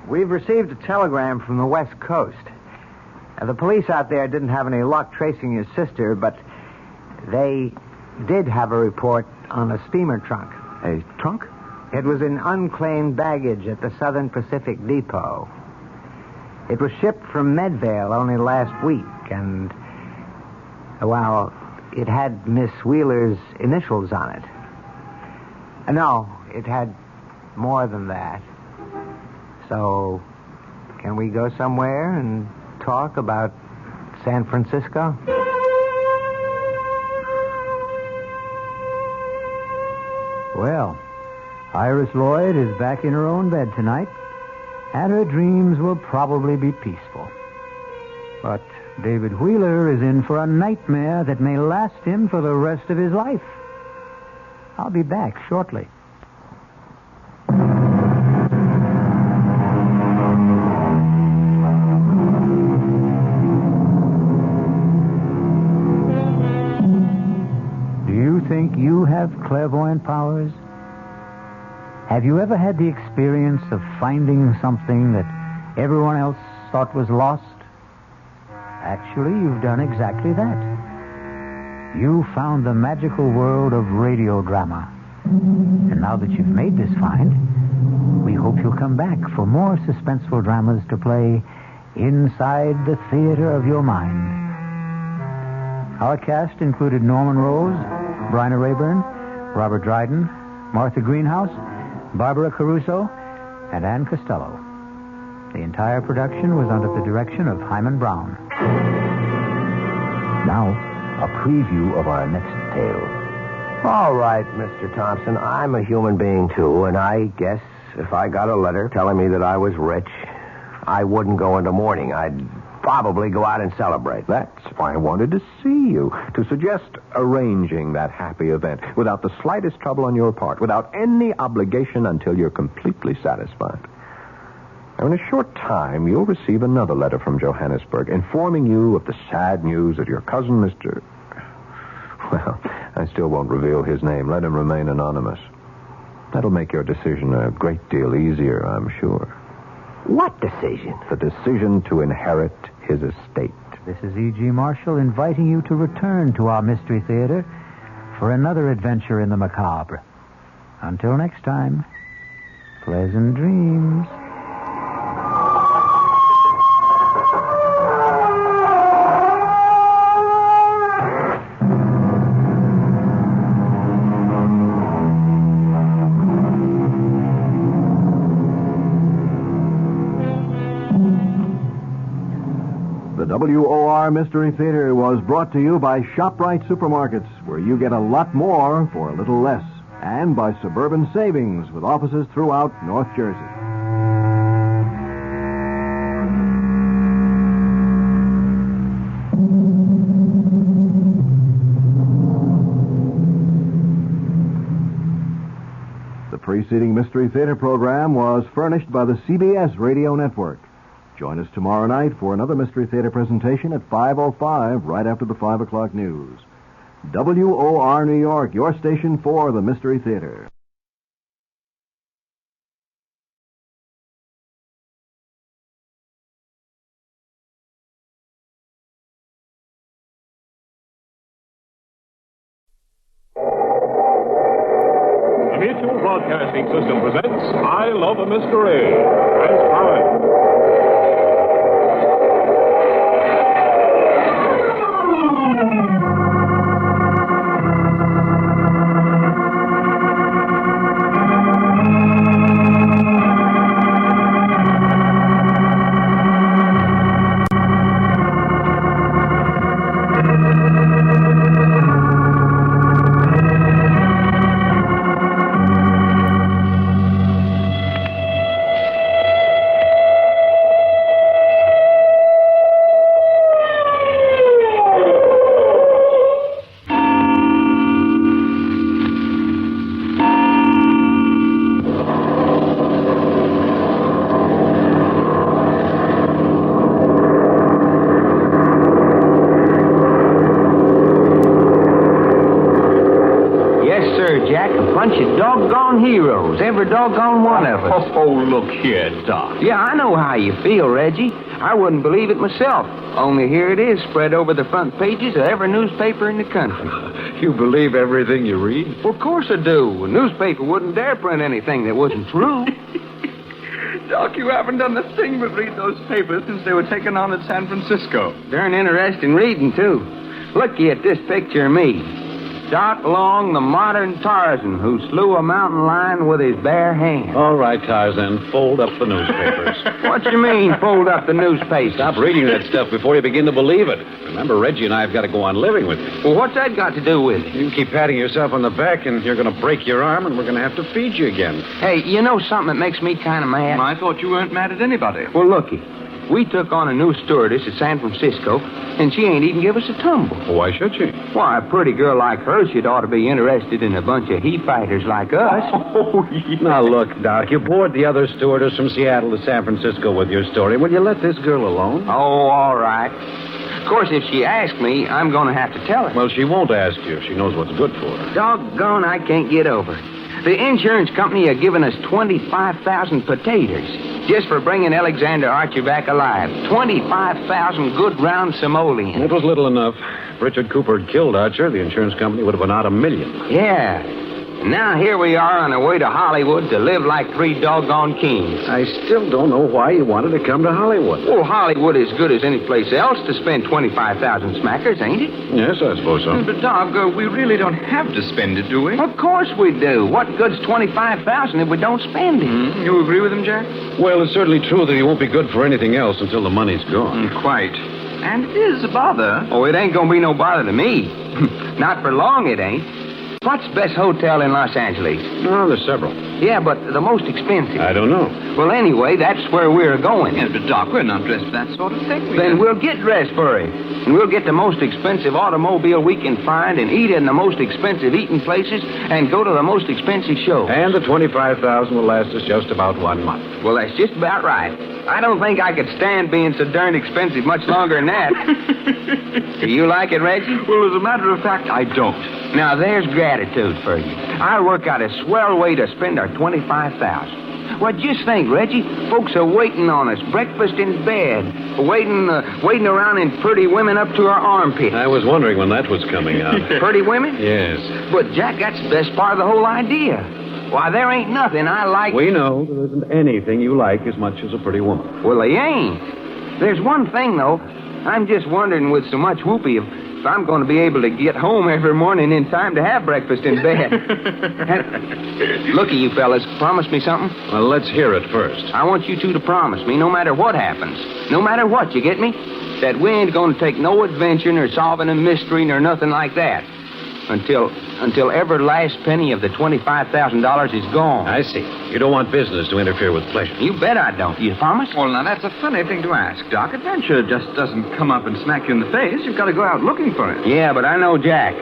We've received a telegram from the West Coast. The police out there didn't have any luck tracing your sister, but they did have a report on a steamer trunk. A trunk? It was in unclaimed baggage at the Southern Pacific Depot. It was shipped from Medvale only last week, and, well, it had Miss Wheeler's initials on it. No, it had more than that. So, can we go somewhere and talk about San Francisco? Well, Iris Lloyd is back in her own bed tonight, and her dreams will probably be peaceful. But David Wheeler is in for a nightmare that may last him for the rest of his life. I'll be back shortly. Do you think you have clairvoyant powers? Have you ever had the experience of finding something that everyone else thought was lost? Actually, you've done exactly that. You found the magical world of radio drama. And now that you've made this find, We hope you'll come back for more suspenseful dramas to play inside the theater of your mind. Our cast included Norman Rose, Bryna Rayburn, Robert Dryden, Martha Greenhouse, Barbara Caruso, and Ann Costello. The entire production was under the direction of Hyman Brown. Now, a preview of our next tale. All right, Mr. Thompson, I'm a human being, too, and I guess if I got a letter telling me that I was rich, I wouldn't go into mourning. I'd probably go out and celebrate. That's why I wanted to see you, to suggest arranging that happy event without the slightest trouble on your part, without any obligation until you're completely satisfied. Now, in a short time, you'll receive another letter from Johannesburg informing you of the sad news that your cousin, Mr. Well, I still won't reveal his name. Let him remain anonymous. That'll make your decision a great deal easier, I'm sure. What decision? The decision to inherit his estate. This is E.G. Marshall inviting you to return to our Mystery Theater for another adventure in the macabre. Until next time, pleasant dreams. The WOR Mystery Theater was brought to you by ShopRite Supermarkets, where you get a lot more for a little less, and by Suburban Savings, with offices throughout North Jersey. The preceding Mystery Theater program was furnished by the CBS Radio Network. Join us tomorrow night for another Mystery Theater presentation at 5:05, right after the 5 o'clock news. WOR New York, your station for the Mystery Theater. The Mutual Broadcasting System presents I Love a Mystery. Transcribed. Bunch of doggone heroes, every doggone one of us. Oh, look here, Doc. Yeah, I know how you feel, Reggie. I wouldn't believe it myself. Only here it is, spread over the front pages of every newspaper in the country. You believe everything you read? Well, of course I do. A newspaper wouldn't dare print anything that wasn't true. Doc, you haven't done a thing but read those papers since they were taken on at San Francisco. Darn interesting reading, too. Looky at this picture of me. Dot Long, the modern Tarzan, who slew a mountain lion with his bare hands. All right, Tarzan, fold up the newspapers. What you mean, fold up the newspapers? Stop reading that stuff before you begin to believe it. Remember, Reggie and I have got to go on living with you. Well, what's that got to do with it? You keep patting yourself on the back, and you're going to break your arm, and we're going to have to feed you again. Hey, you know something that makes me kind of mad? I thought you weren't mad at anybody. Well, looky. We took on a new stewardess at San Francisco, and she ain't even give us a tumble. Well, why should she? Why, a pretty girl like her should ought to be interested in a bunch of he-fighters like us. Oh, yeah. Now, look, Doc, you bored the other stewardess from Seattle to San Francisco with your story. Will you let this girl alone? Oh, all right. Of course, if she asks me, I'm going to have to tell her. Well, she won't ask you if she knows what's good for her. Doggone, I can't get over it. The insurance company are giving us 25,000 potatoes just for bringing Alexander Archer back alive. 25,000 good round simoleons. That was little enough. If Richard Cooper had killed Archer, the insurance company would have been out $1 million. Yeah. And now here we are on our way to Hollywood to live like 3 doggone kings. I still don't know why you wanted to come to Hollywood. Well, Hollywood is good as any place else to spend 25,000 smackers, ain't it? Yes, I suppose so. But, Doc, we really don't have to spend it, do we? Of course we do. What good's 25,000 if we don't spend it? You agree with him, Jack? Well, it's certainly true that he won't be good for anything else until the money's gone. Quite. And it is a bother. Oh, it ain't gonna be no bother to me. Not for long, it ain't. What's the best hotel in Los Angeles? Oh, there's several. Yeah, but the most expensive. I don't know. Well, anyway, that's where we're going. Yeah, but, Doc, we're not dressed for that sort of thing. Then we'll get dressed for it. And we'll get the most expensive automobile we can find and eat in the most expensive eating places and go to the most expensive shows. And the 25,000 will last us just about 1 month. Well, that's just about right. I don't think I could stand being so darn expensive much longer than that. Do you like it, Reggie? Well, as a matter of fact, I don't. Now, there's gratitude for you. I'll work out a swell way to spend our 25,000. Well, just think, Reggie. Folks are waiting on us. Breakfast in bed. Waiting around in pretty women up to our armpits. I was wondering when that was coming out. Pretty women? Yes. But, Jack, that's the best part of the whole idea. Why, there ain't nothing I like... We know there isn't anything you like as much as a pretty woman. Well, they ain't. There's one thing, though. I'm just wondering with so much whoopee if I'm going to be able to get home every morning in time to have breakfast in bed. Looky, you fellas, promise me something? Well, let's hear it first. I want you two to promise me, no matter what happens, no matter what, you get me? That we ain't going to take no adventure nor solving a mystery nor nothing like that. Until every last penny of the $25,000 is gone. I see. You don't want business to interfere with pleasure. You bet I don't. You promise? Well, now, that's a funny thing to ask, Doc. Adventure just doesn't come up and smack you in the face. You've got to go out looking for it. Yeah, but I know Jack.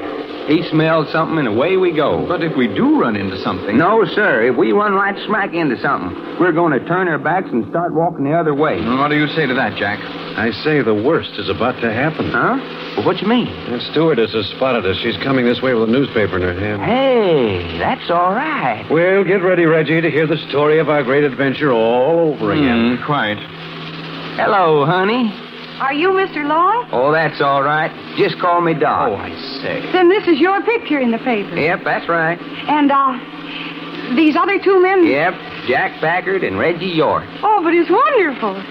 He smelled something and away we go. But if we do run into something... No, sir. If we run right smack into something, we're going to turn our backs and start walking the other way. What do you say to that, Jack? I say the worst is about to happen. Huh? Well, what you mean? That stewardess has spotted us. She's coming this way with a newspaper in her hand. Hey, that's all right. Well, get ready, Reggie, to hear the story of our great adventure all over again. Quite. Hello, honey. Are you Mr. Long? Oh, that's all right. Just call me Doc. Oh, I say. Then this is your picture in the paper. Yep, that's right. And, these other 2 men? Yep, Jack Packard and Reggie York. Oh, but it's wonderful.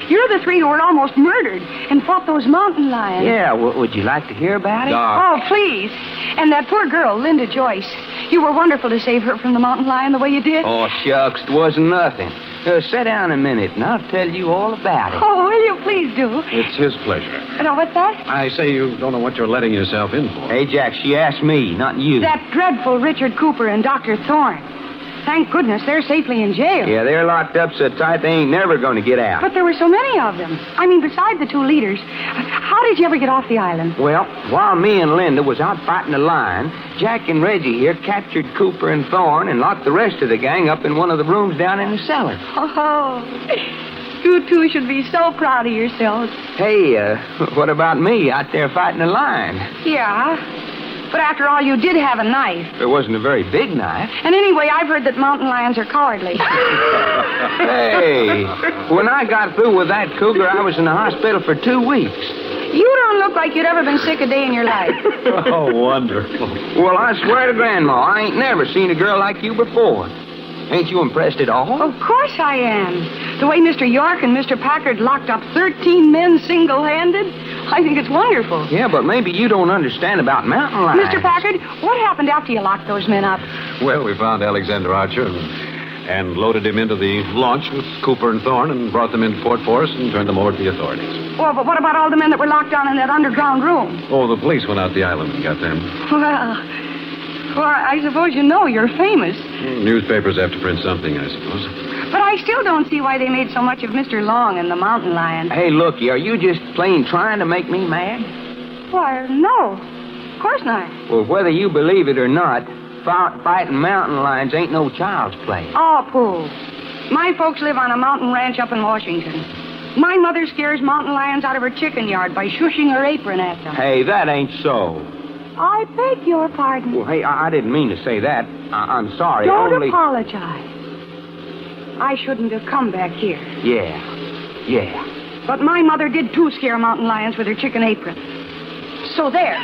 You're the 3 who were almost murdered and fought those mountain lions. Yeah, would you like to hear about it? Oh, please. And that poor girl, Linda Joyce. You were wonderful to save her from the mountain lion the way you did. Oh, shucks, it wasn't nothing. Sit down a minute, and I'll tell you all about it. Oh, will you please do? It's his pleasure. What's that? I say you don't know what you're letting yourself in for. Hey, Jack, she asked me, not you. That dreadful Richard Cooper and Dr. Thorne. Thank goodness they're safely in jail. Yeah, they're locked up so tight they ain't never going to get out. But there were so many of them. I mean, besides the 2 leaders. How did you ever get off the island? Well, while me and Linda was out fighting the lion, Jack and Reggie here captured Cooper and Thorne and locked the rest of the gang up in one of the rooms down in the cellar. Oh, you two should be so proud of yourselves. Hey, what about me out there fighting the lion? Yeah. But after all, you did have a knife. It wasn't a very big knife. And anyway, I've heard that mountain lions are cowardly. Hey, when I got through with that cougar, I was in the hospital for 2 weeks. You don't look like you'd ever been sick a day in your life. Oh, wonderful. Well, I swear to Grandma, I ain't never seen a girl like you before. Ain't you impressed at all? Of course I am. The way Mr. York and Mr. Packard locked up 13 men single-handed, I think it's wonderful. Yeah, but maybe you don't understand about mountain lions. Mr. Packard, what happened after you locked those men up? Well, we found Alexander Archer and loaded him into the launch with Cooper and Thorne and brought them into Fort Forest and turned them over to the authorities. Well, but what about all the men that were locked down in that underground room? Oh, the police went out the island and got them. Well, I suppose you know you're famous. Newspapers have to print something, I suppose. But I still don't see why they made so much of Mr. Long and the mountain lion. Hey, looky, are you just plain trying to make me mad? Why, no. Of course not. Well, whether you believe it or not, fighting mountain lions ain't no child's play. Oh, Pooh. My folks live on a mountain ranch up in Washington. My mother scares mountain lions out of her chicken yard by shushing her apron at them. Hey, that ain't so. I beg your pardon. Well, hey, I didn't mean to say that. I'm sorry. Don't apologize. I shouldn't have come back here. Yeah. But my mother did, too, scare mountain lions with her chicken apron. So there.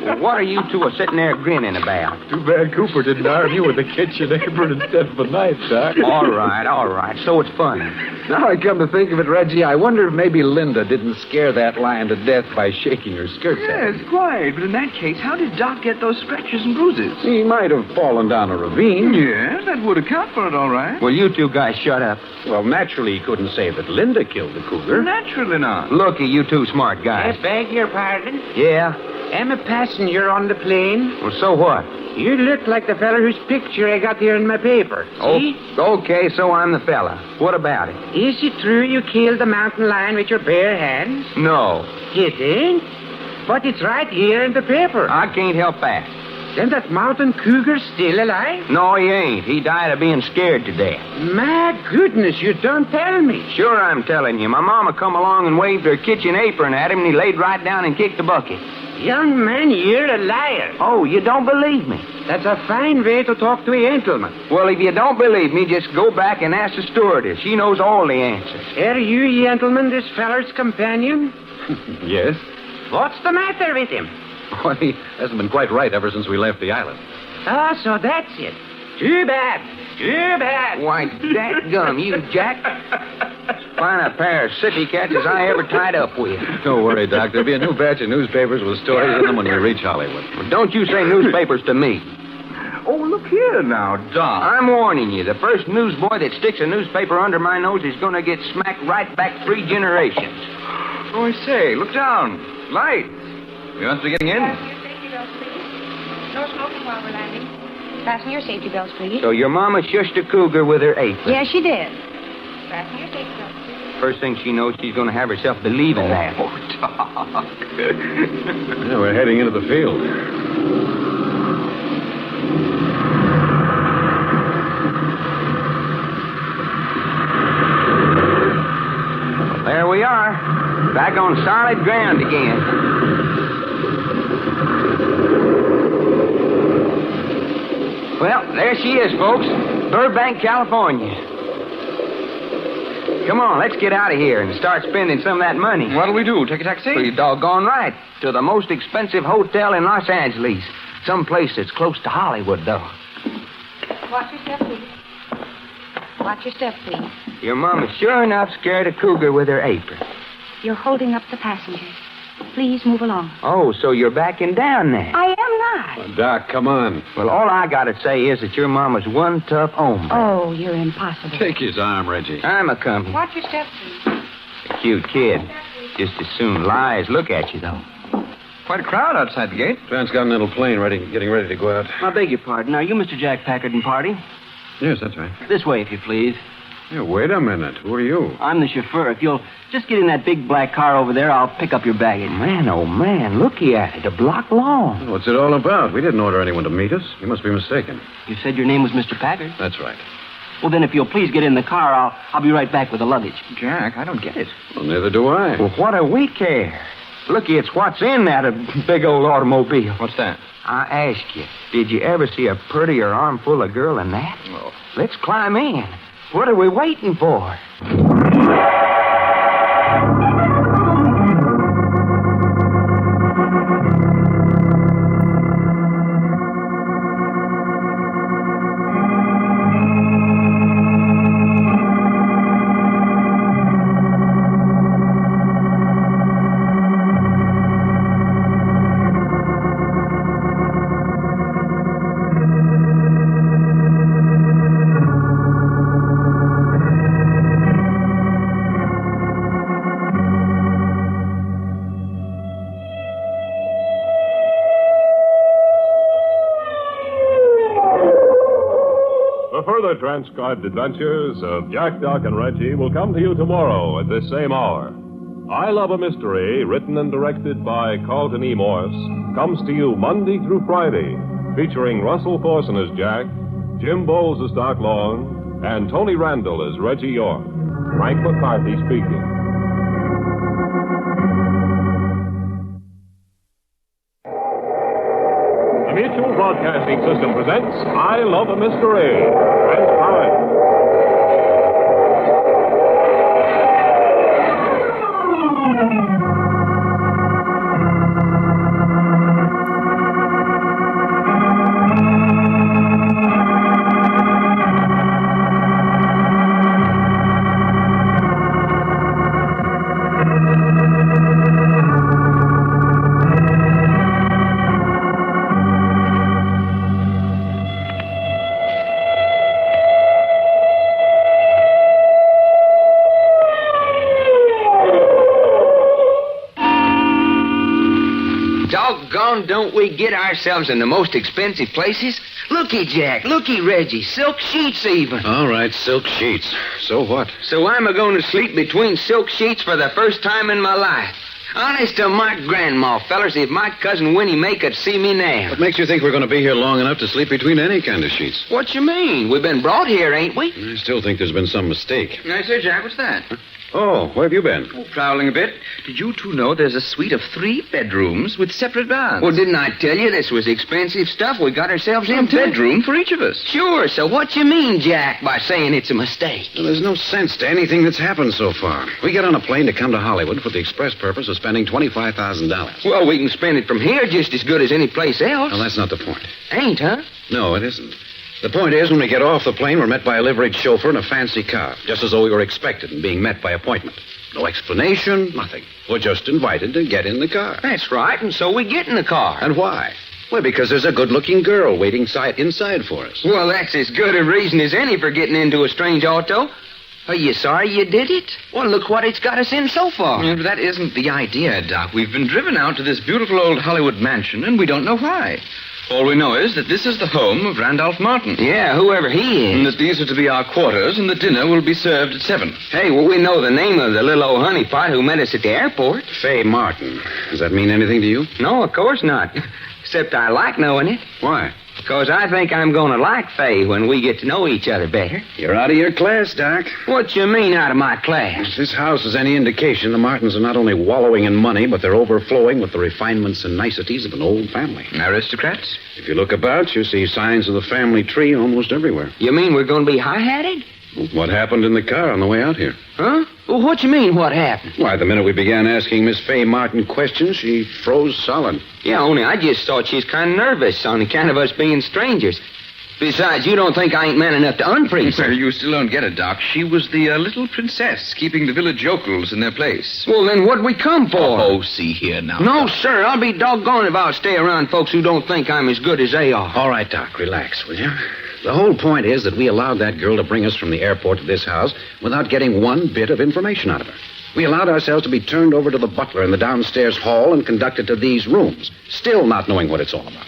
Well, what are you two sitting there grinning about? Too bad Cooper didn't arm you with a kitchen apron instead of a knife, Doc. All right. So it's funny. Now I come to think of it, Reggie, I wonder if maybe Linda didn't scare that lion to death by shaking her skirts at him. Yes, quite. But in that case, how did Doc get those scratches and bruises? He might have fallen down a ravine. Yes, that would account for it, all right. Well, you two guys shut up. Well, naturally, he couldn't say that Linda killed the cougar. Naturally not. Looky, you two smart guys. Beg your pardon? Yeah? I'm a passenger on the plane. Well, so what? You look like the fella whose picture I got here in my paper. See? Oh, okay, so I'm the fella. What about it? Is it true you killed the mountain lion with your bare hands? No. It ain't? But it's right here in the paper. I can't help that. Then that mountain cougar's still alive? No, he ain't. He died of being scared to death. My goodness, you don't tell me. Sure, I'm telling you. My mama come along and waved her kitchen apron at him, and he laid right down and kicked the bucket. Young man, you're a liar. Oh, you don't believe me? That's a fine way to talk to a gentleman. Well, if you don't believe me, just go back and ask the stewardess. She knows all the answers. Are you, gentleman, this feller's companion? Yes. What's the matter with him? Well, he hasn't been quite right ever since we left the island. Ah, so that's it. Too bad. Why, dadgum, you jack. Fine a pair of city cats as I ever tied up with. Don't worry, Doc. There'll be a new batch of newspapers with stories in them when we reach Hollywood. Well, don't you say newspapers to me. Oh, look here now, Doc. I'm warning you. The first newsboy that sticks a newspaper under my nose is going to get smacked right back 3 generations. Oh, I say, look down. Light. You want to be getting in? Fasten your safety belts, please. No smoking while we're landing. Fasten your safety belts, please. So your mama shushed a cougar with her apron. Yeah, she did. Fasten your safety belts, please. First thing she knows, she's going to have herself believing that. Oh, Doc. Yeah, we're heading into the field. Well, there we are. Back on solid ground again. Well, there she is, folks. Burbank, California. Come on, let's get out of here and start spending some of that money. What'll we do? Take a taxi? Well, you're doggone right. To the most expensive hotel in Los Angeles. Some place that's close to Hollywood, though. Watch your step, please. Watch your step, please. Your mama sure enough scared a cougar with her apron. You're holding up the passengers. Please move along. Oh, so you're backing down now. I am not. Doc, come on. Well, all I gotta say is that your mama's one tough hombre. Oh, you're impossible. Take his arm, Reggie. I'm a-coming. Watch your step, please. A cute kid. Just as soon lie as look at you, though. Quite a crowd outside the gate. Trent's got a little plane getting ready to go out. I beg your pardon. Are you Mr. Jack Packard and party? Yes, that's right. This way, if you please. Yeah, wait a minute. Who are you? I'm the chauffeur. If you'll just get in that big black car over there, I'll pick up your baggage. Man, oh, man, looky at it. A block long. What's it all about? We didn't order anyone to meet us. You must be mistaken. You said your name was Mr. Packard? That's right. Well, then, if you'll please get in the car, I'll be right back with the luggage. Jack, I don't get it. Well, neither do I. Well, what do we care? Looky, it's what's in that big old automobile. What's that? I ask you, did you ever see a prettier armful of girl than that? No. Let's climb in. What are we waiting for? Further transcribed adventures of Jack, Doc, and Reggie will come to you tomorrow at this same hour. I Love a Mystery, written and directed by Carlton E. Morse, comes to you Monday through Friday, featuring Russell Thorson as Jack, Jim Bowles as Doc Long, and Tony Randall as Reggie York. Frank McCarthy speaking. The Mutual Broadcasting System presents I Love a Mystery. Transcribed. doggone don't we get ourselves in the most expensive places? Looky, Jack. Looky, Reggie. Silk sheets, even. All right, silk sheets. So what? So I'm a-going to sleep between silk sheets for the first time in my life. Honest to my grandma, fellers, if my cousin Winnie Mae could see me now. What makes you think we're going to be here long enough to sleep between any kind of sheets? What you mean? We've been brought here, ain't we? I still think there's been some mistake. I say, Jack, what's that? Oh, where have you been? Oh, prowling a bit. Did you two know there's a suite of 3 bedrooms with separate baths? Well, didn't I tell you this was expensive stuff we got ourselves into? A bedroom for each of us. Sure, so what you mean, Jack, by saying it's a mistake? Well, there's no sense to anything that's happened so far. We get on a plane to come to Hollywood for the express purpose of spending $25,000. Well, we can spend it from here just as good as any place else. Well, that's not the point. Ain't, huh? No, it isn't. The point is, when we get off the plane, we're met by a liveried chauffeur in a fancy car, just as though we were expected and being met by appointment. No explanation, nothing. We're just invited to get in the car. That's right, and so we get in the car. And why? Well, because there's a good-looking girl waiting inside for us. Well, that's as good a reason as any for getting into a strange auto. Are you sorry you did it? Well, look what it's got us in so far. Yeah, but that isn't the idea, Doc. We've been driven out to this beautiful old Hollywood mansion, and we don't know why. All we know is that this is the home of Randolph Martin. Yeah, whoever he is. And that these are to be our quarters, and the dinner will be served at 7. Hey, well, we know the name of the little old honeypot who met us at the airport. Faye Martin. Does that mean anything to you? No, of course not. Except I like knowing it. Why? Because I think I'm going to like Faye when we get to know each other better. You're out of your class, Doc. What you mean, out of my class? If this house is any indication, the Martins are not only wallowing in money, but they're overflowing with the refinements and niceties of an old family. Aristocrats? If you look about, you see signs of the family tree almost everywhere. You mean we're going to be high-hatted? What happened in the car on the way out here? Huh? Well, what you mean, what happened? Why, the minute we began asking Miss Faye Martin questions, she froze solid. Yeah, only I just thought she was kind of nervous on account of us being strangers. Besides, you don't think I ain't man enough to unfreeze her. You still don't get it, Doc. She was the little princess keeping the village yokels in their place. Well, then what'd we come for? Oh, see here now. No, Doc. sir. I'll be doggone if I'll stay around folks who don't think I'm as good as they are. All right, Doc, relax, will you? The whole point is that we allowed that girl to bring us from the airport to this house without getting one bit of information out of her. We allowed ourselves to be turned over to the butler in the downstairs hall and conducted to these rooms, still not knowing what it's all about.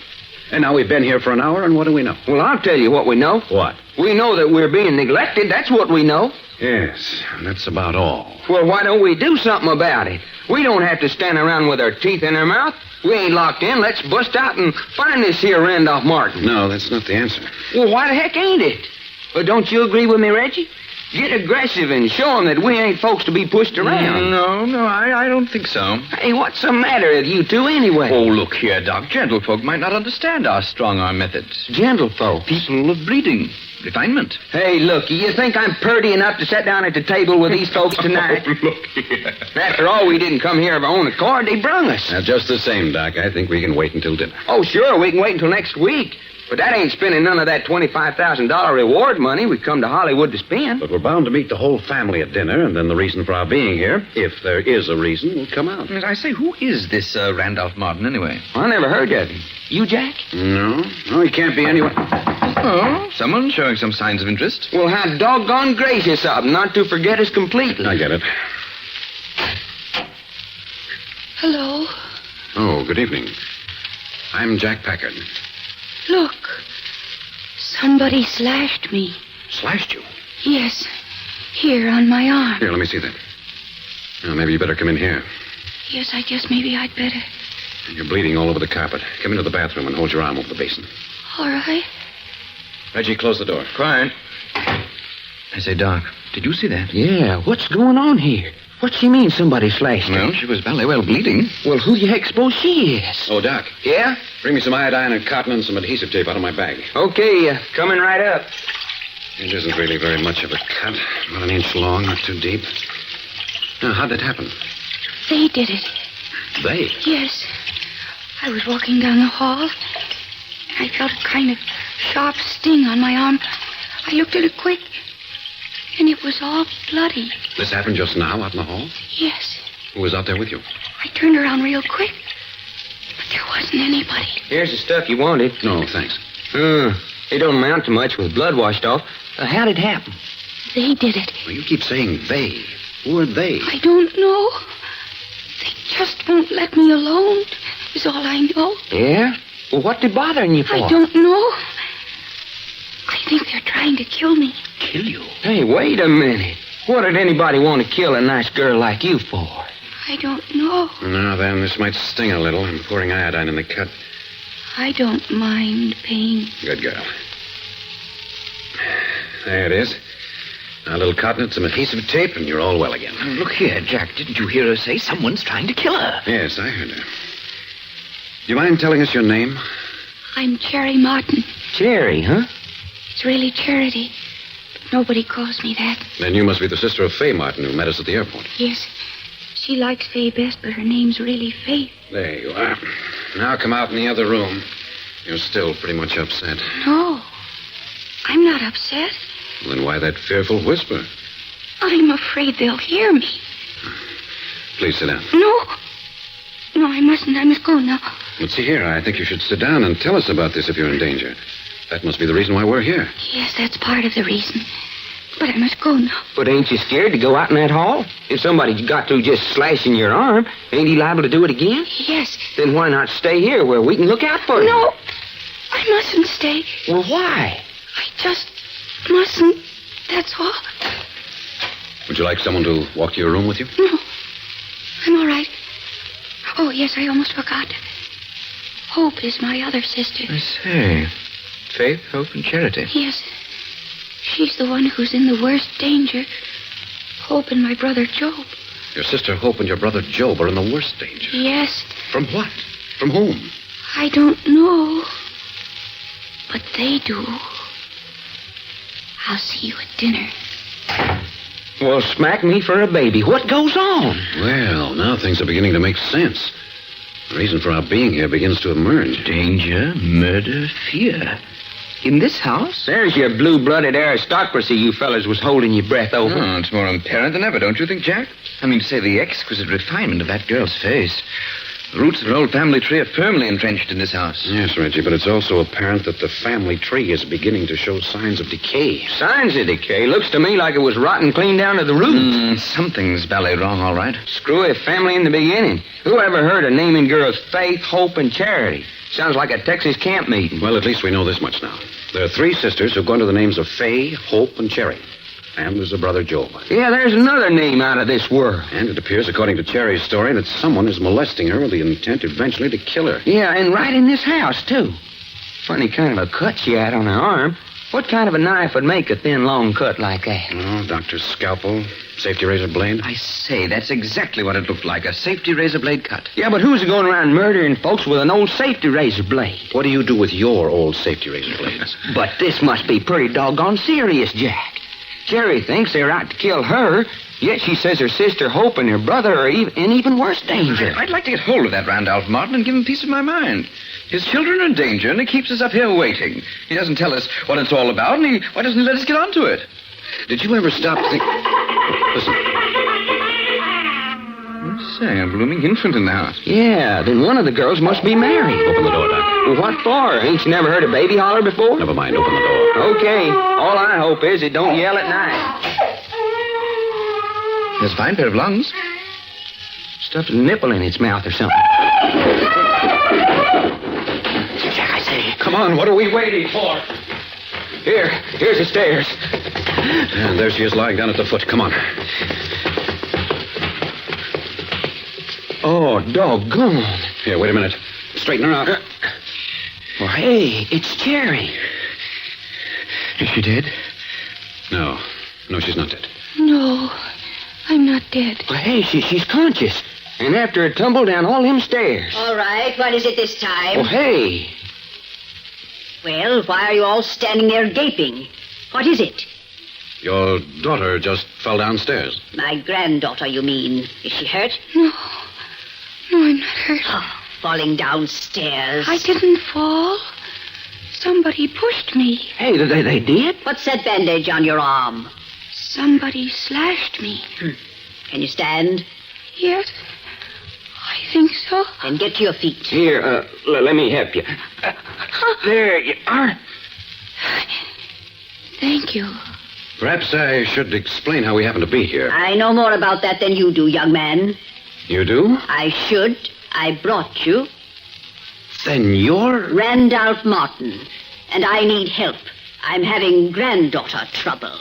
And now we've been here for an hour, and what do we know? Well, I'll tell you what we know. What? We know that we're being neglected. That's what we know. Yes, that's about all. Well, why don't we do something about it? We don't have to stand around with our teeth in our mouth. We ain't locked in. Let's bust out and find this here Randolph Martin. No, that's not the answer. Well, why the heck ain't it? Well, don't you agree with me, Reggie? Get aggressive and show 'em that we ain't folks to be pushed around. No, I don't think so. Hey, what's the matter with you two anyway? Oh, look here, Doc. Gentlefolk might not understand our strong-arm methods. Gentlefolk? People of breeding. Refinement. Hey, look, you think I'm purty enough to sit down at the table with these folks tonight? Oh, look here. After all, we didn't come here of our own accord. They brung us. Now, just the same, Doc, I think we can wait until dinner. Oh, sure, we can wait until next week. But that ain't spending none of that $25,000 reward money we come to Hollywood to spend. But we're bound to meet the whole family at dinner, and then the reason for our being here, if there is a reason, will come out. I say, who is this Randolph Martin, anyway? I never heard of him. You, Jack? No, he can't be anyone. Oh, someone showing some signs of interest. Well, how doggone gracious of him not to forget us completely. I get it. Hello. Oh, good evening. I'm Jack Packard. Look. Somebody slashed me. Slashed you? Yes. Here on my arm. Here, let me see that. Now, maybe you better come in here. Yes, I guess maybe I'd better. You're bleeding all over the carpet. Come into the bathroom and hold your arm over the basin. All right. Reggie, close the door. Quiet. I say, Doc, did you see that? Yeah, what's going on here? What she mean somebody slashed her? Well, she was very well bleeding. Well, who the heck suppose she is? Oh, Doc. Yeah? Bring me some iodine and cotton and some adhesive tape out of my bag. Okay, coming right up. It isn't really very much of a cut. About an inch long, not too deep. Now, how'd that happen? They did it. They? Yes. I was walking down the hall, and I felt a kind of sharp sting on my arm. I looked at it quick, and it was all bloody. This happened just now out in the hall? Yes. Who was out there with you? I turned around real quick, but there wasn't anybody. Here's the stuff you wanted. No, thanks. It don't amount to much with blood washed off. How'd it happen? They did it. Well, you keep saying they. Who are they? I don't know. They just won't let me alone. is all I know. Yeah? Well, what they bothering you for? I don't know. I think they're trying to kill me. Kill you? Hey, wait a minute. What did anybody want to kill a nice girl like you for? I don't know. Now then, this might sting a little. I'm pouring iodine in the cut. I don't mind pain. Good girl. There it is. Now, a little cotton and some adhesive tape, and you're all well again. Look here, Jack. Didn't you hear her say someone's trying to kill her? Yes, I heard her. Do you mind telling us your name? I'm Cherry Martin. Cherry, huh? It's really Charity. But nobody calls me that. Then you must be the sister of Fay Martin, who met us at the airport. Yes. She likes Fay best, but her name's really Faith. There you are. Now come out in the other room. You're still pretty much upset. No. I'm not upset. Well, then why that fearful whisper? I'm afraid they'll hear me. Please sit down. No. No, I mustn't. I must go now. But see here, I think you should sit down and tell us about this if you're in danger. That must be the reason why we're here. Yes, that's part of the reason. But I must go now. But ain't you scared to go out in that hall? If somebody got through just slashing your arm, ain't he liable to do it again? Yes. Then why not stay here where we can look out for you? No. I mustn't stay. Well, why? I just mustn't. That's all. Would you like someone to walk to your room with you? No. I'm all right. Oh, yes, I almost forgot. Hope is my other sister. I say. Faith, Hope, and Charity. Yes. She's the one who's in the worst danger. Hope and my brother Job. Your sister Hope and your brother Job are in the worst danger. Yes. From what? From whom? I don't know. But they do. I'll see you at dinner. Well, smack me for a baby. What goes on? Well, now things are beginning to make sense. The reason for our being here begins to emerge. Danger, murder, fear. In this house? There's your blue-blooded aristocracy you fellas was holding your breath over. Oh, it's more apparent than ever, don't you think, Jack? I mean to say the exquisite refinement of that girl's face. The roots of an old family tree are firmly entrenched in this house. Yes, Reggie, but it's also apparent that the family tree is beginning to show signs of decay. Signs of decay? Looks to me like it was rotten clean down to the roots. Something's ballet wrong, all right. Screw a family in the beginning. Who ever heard of naming girls Faith, Hope, and Charity? Sounds like a Texas camp meeting. Well, at least we know this much now. There are 3 sisters who've gone to the names of Fay, Hope, and Cherry. And there's a brother Job. Yeah, there's another name out of this world. And it appears, according to Cherry's story, that someone is molesting her with the intent eventually to kill her. Yeah, and right in this house, too. Funny kind of a cut she had on her arm. What kind of a knife would make a thin, long cut like that? Oh, doctor's scalpel, safety razor blade. I say, that's exactly what it looked like, a safety razor blade cut. Yeah, but who's going around murdering folks with an old safety razor blade? What do you do with your old safety razor blades? But this must be pretty doggone serious, Jack. Cherry thinks they're out to kill her, yet she says her sister Hope and her brother are in even worse danger. I'd like to get hold of that Randolph Martin and give him peace of my mind. His children are in danger, and he keeps us up here waiting. He doesn't tell us what it's all about, and why doesn't he let us get on to it? Did you ever stop to think... Listen. I say, a blooming infant in the house. Yeah, then one of the girls must be married. Open the door, Doc. Well, what for? Ain't you never heard a baby holler before? Never mind, open the door. Okay. All I hope is it don't yell at night. He has a fine pair of lungs. Stuffed a nipple in its mouth or something. Jack, I say. Come on, what are we waiting for? Here's the stairs. And there she is lying down at the foot. Come on. Oh, doggone. Here, wait a minute. Straighten her out. Well, hey, it's Cherry. Is she dead? No, she's not dead. No, I'm not dead. Well, hey, she's conscious. And after a tumble down all them stairs. All right, what is it this time? Oh, hey. Well, why are you all standing there gaping? What is it? Your daughter just fell downstairs. My granddaughter, you mean. Is she hurt? No, I'm not hurt. Oh, falling downstairs. I didn't fall. Somebody pushed me. Hey, they did? What's that bandage on your arm? Somebody slashed me. Can you stand? Yes, I think so. Then get to your feet. Here, let me help you. There you are. Thank you. Perhaps I should explain how we happen to be here. I know more about that than you do, young man. You do? I should. I brought you. Then you're... Randolph Martin. And I need help. I'm having granddaughter trouble.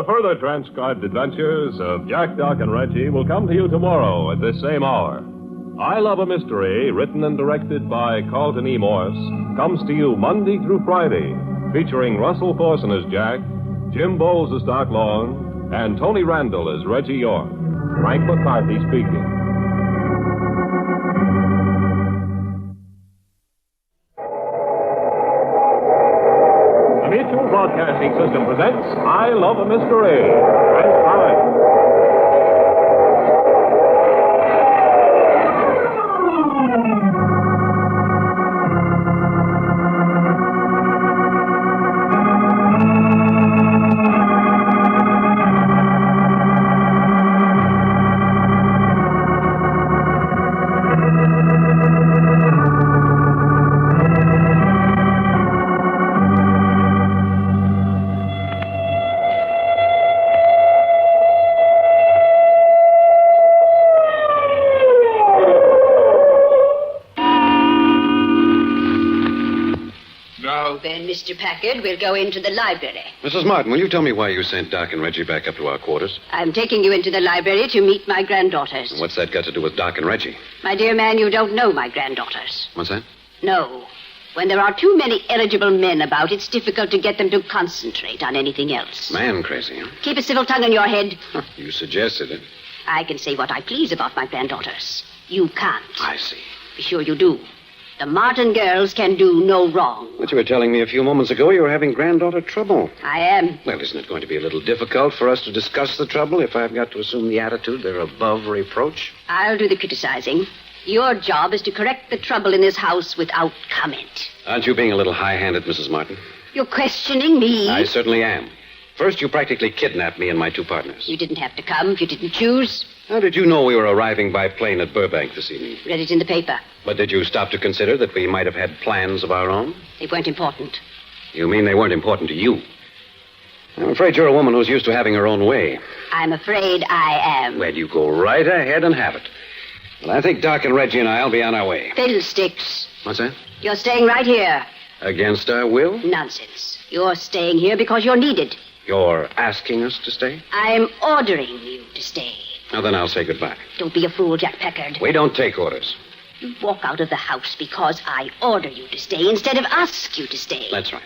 Further transcribed adventures of Jack, Doc, and Reggie will come to you tomorrow at this same hour. I Love a Mystery, written and directed by Carlton E. Morse, comes to you Monday through Friday, featuring Russell Thorson as Jack, Jim Bowles as Doc Long, and Tony Randall as Reggie York. Frank McCarthy speaking. Broadcasting System presents I Love a Mystery. Transcribed. Mr. Packard, we'll go into the library. Mrs. Martin, will you tell me why you sent Doc and Reggie back up to our quarters? I'm taking you into the library to meet my granddaughters. And what's that got to do with Doc and Reggie? My dear man, you don't know my granddaughters. What's that? No. When there are too many eligible men about, it's difficult to get them to concentrate on anything else. Man crazy, huh? Keep a civil tongue in your head. You suggested it. I can say what I please about my granddaughters. You can't. I see. Be sure you do. The Martin girls can do no wrong. But you were telling me a few moments ago you were having granddaughter trouble. I am. Well, isn't it going to be a little difficult for us to discuss the trouble if I've got to assume the attitude they're above reproach? I'll do the criticizing. Your job is to correct the trouble in this house without comment. Aren't you being a little high-handed, Mrs. Martin? You're questioning me? I certainly am. First, you practically kidnapped me and my two partners. You didn't have to come if you didn't choose. How did you know we were arriving by plane at Burbank this evening? Read it in the paper. But did you stop to consider that we might have had plans of our own? They weren't important. You mean they weren't important to you? I'm afraid you're a woman who's used to having her own way. I'm afraid I am. Well, you go right ahead and have it. Well, I think Doc and Reggie and I'll be on our way. Fiddlesticks. What's that? You're staying right here. Against our will? Nonsense. You're staying here because you're needed. You're asking us to stay? I'm ordering you to stay. Now, then I'll say goodbye. Don't be a fool, Jack Packard. We don't take orders. You walk out of the house because I order you to stay instead of ask you to stay. That's right.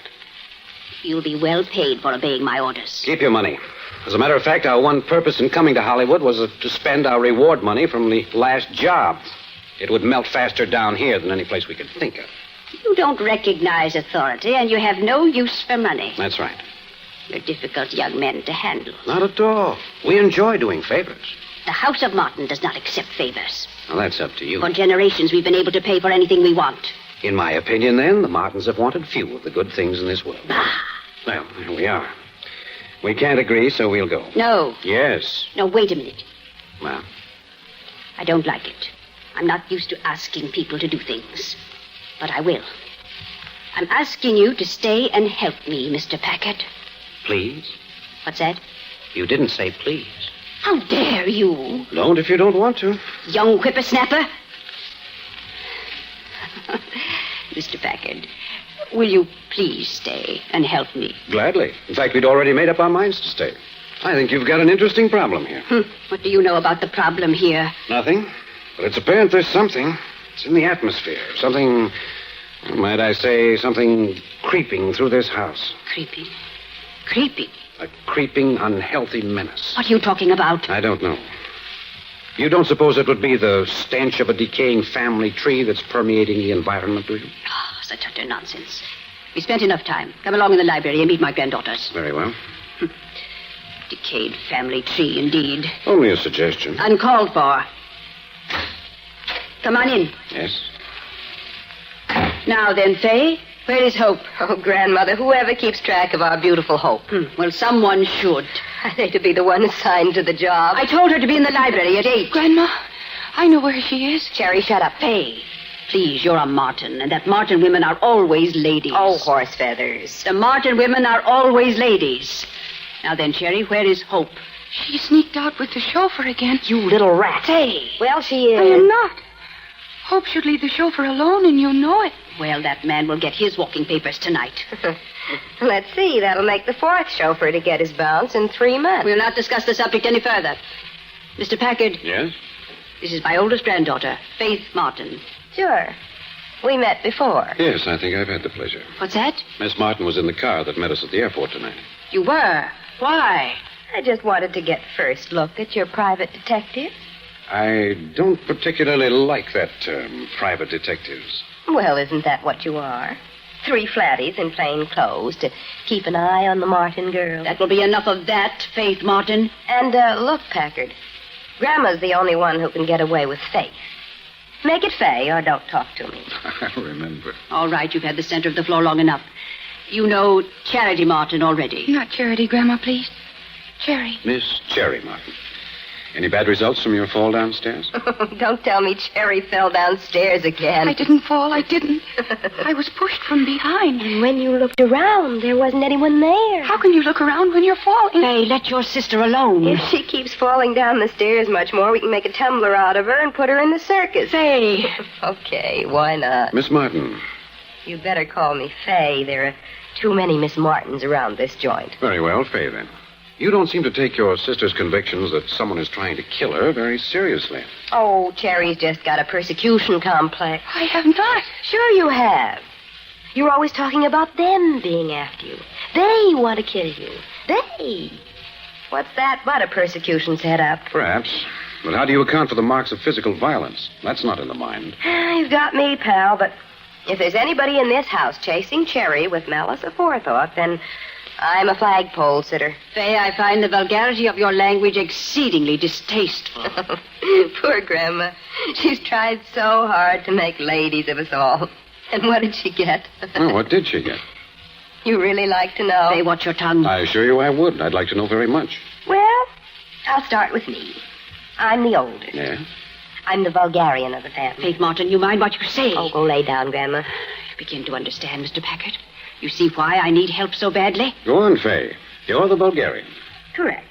You'll be well paid for obeying my orders. Keep your money. As a matter of fact, our one purpose in coming to Hollywood was to spend our reward money from the last job. It would melt faster down here than any place we could think of. You don't recognize authority, and you have no use for money. That's right. You're difficult young men to handle. Not at all. We enjoy doing favors. The House of Martin does not accept favors. Well, that's up to you. For generations, we've been able to pay for anything we want. In my opinion, then, the Martins have wanted few of the good things in this world. Well, here we are. We can't agree, so we'll go. No. Yes. No, wait a minute. Well? I don't like it. I'm not used to asking people to do things. But I will. I'm asking you to stay and help me, Mr. Packard. Please? What's that? You didn't say please. How dare you? Don't if you don't want to. Young whippersnapper. Mr. Packard, will you please stay and help me? Gladly. In fact, we'd already made up our minds to stay. I think you've got an interesting problem here. What do you know about the problem here? Nothing. But it's apparent there's something. It's in the atmosphere. Something, might I say, something creeping through this house. Creeping? Creeping? A creeping, unhealthy menace. What are you talking about? I don't know. You don't suppose it would be the stench of a decaying family tree that's permeating the environment, do you? Oh, such utter nonsense. We spent enough time. Come along in the library and meet my granddaughters. Very well. Decayed family tree, indeed. Only a suggestion. Uncalled for. Come on in. Yes. Now then, Fay, where is Hope? Oh, Grandmother, whoever keeps track of our beautiful Hope? Well, someone should. Are they to be the one assigned to the job? I told her to be in the library at 8. Grandma, I know where she is. Cherry, shut up. Fay, please, you're a Martin, and that Martin women are always ladies. Oh, horse feathers. The Martin women are always ladies. Now then, Cherry, where is Hope? She sneaked out with the chauffeur again. You little rat. Hey. Well, she is. I am not. Hope should leave the chauffeur alone, and you know it. Well, that man will get his walking papers tonight. Let's see. That'll make the 4th chauffeur to get his bounce in 3 months. We'll not discuss the subject any further. Mr. Packard. Yes? This is my oldest granddaughter, Faith Martin. Sure. We met before. Yes, I think I've had the pleasure. What's that? Miss Martin was in the car that met us at the airport tonight. You were? Why? I just wanted to get first look at your private detective. I don't particularly like that term, private detectives. Well, isn't that what you are? 3 flatties in plain clothes to keep an eye on the Martin girl. That will be enough of that, Faith Martin. And, look, Packard. Grandma's the only one who can get away with Faith. Make it Fay or don't talk to me. I remember. All right, you've had the center of the floor long enough. You know Charity Martin already. Not Charity, Grandma, please. Cherry. Miss Cherry Martin. Any bad results from your fall downstairs? Don't tell me Cherry fell downstairs again. I didn't fall. I didn't. I was pushed from behind. And when you looked around, there wasn't anyone there. How can you look around when you're falling? Fay, let your sister alone. If she keeps falling down the stairs much more, we can make a tumbler out of her and put her in the circus. Fay. Okay, why not? Miss Martin. You'd better call me Fay. There are too many Miss Martins around this joint. Very well, Fay, then. You don't seem to take your sister's convictions that someone is trying to kill her very seriously. Oh, Cherry's just got a persecution complex. I have not. Sure you have. You're always talking about them being after you. They want to kill you. They. What's that but a persecution setup? Perhaps. But how do you account for the marks of physical violence? That's not in the mind. You've got me, pal, but if there's anybody in this house chasing Cherry with malice aforethought, then I'm a flagpole sitter. Fay, I find the vulgarity of your language exceedingly distasteful. Poor Grandma. She's tried so hard to make ladies of us all. And what did she get? Well, what did she get? You really like to know? Fay, watch your tongue. I assure you I would. I'd like to know very much. Well, I'll start with me. I'm the oldest. Yeah? I'm the vulgarian of the family. Faith Martin, you mind what you say? Oh, go lay down, Grandma. I begin to understand, Mr. Packard. You see why I need help so badly? Go on, Fay. You're the Bulgarian. Correct.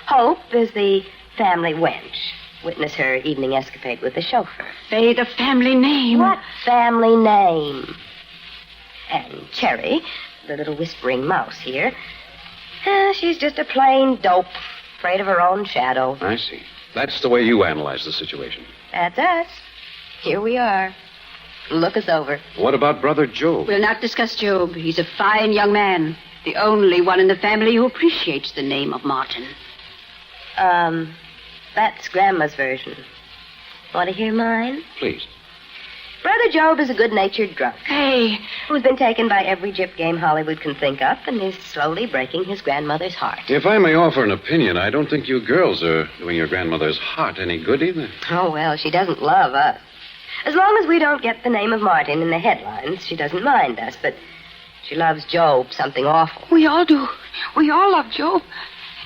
Hope is the family wench. Witness her evening escapade with the chauffeur. Fay, the family name. What family name? And Cherry, the little whispering mouse here, she's just a plain dope, afraid of her own shadow. I see. That's the way you analyze the situation. That's us. Here we are. Look us over. What about Brother Job? We'll not discuss Job. He's a fine young man. The only one in the family who appreciates the name of Martin. That's Grandma's version. Want to hear mine? Please. Brother Job is a good-natured drunk. Hey. Who's been taken by every gyp game Hollywood can think of and is slowly breaking his grandmother's heart. If I may offer an opinion, I don't think you girls are doing your grandmother's heart any good either. Oh, well, she doesn't love us. As long as we don't get the name of Martin in the headlines, she doesn't mind us, but she loves Job something awful. We all do. We all love Job.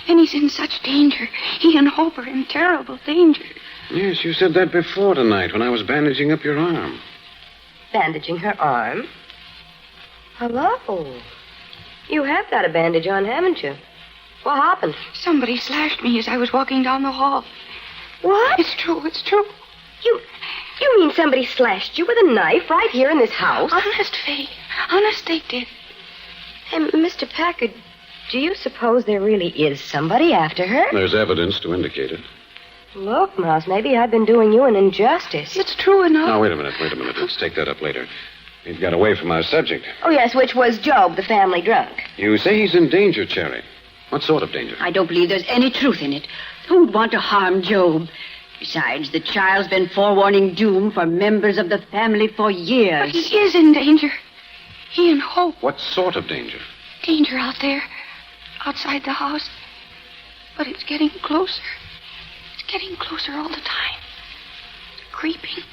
And he's in such danger. He and Hope are in terrible danger. Yes, you said that before tonight when I was bandaging up your arm. Bandaging her arm? Hello. You have got a bandage on, haven't you? What happened? Somebody slashed me as I was walking down the hall. What? It's true. It's true. You mean somebody slashed you with a knife right here in this house? Honest, Fay. Honest, they did. Hey, Mr. Packard, do you suppose there really is somebody after her? There's evidence to indicate it. Look, Mouse, maybe I've been doing you an injustice. It's true enough. Now, wait a minute. Let's take that up later. We've got away from our subject. Oh, yes, which was Job, the family drunk. You say he's in danger, Cherry. What sort of danger? I don't believe there's any truth in it. Who'd want to harm Job? Besides, the child's been forewarning doom for members of the family for years. But he is in danger. He and Hope. What sort of danger? Danger out there, outside the house. But it's getting closer. It's getting closer all the time. Creeping.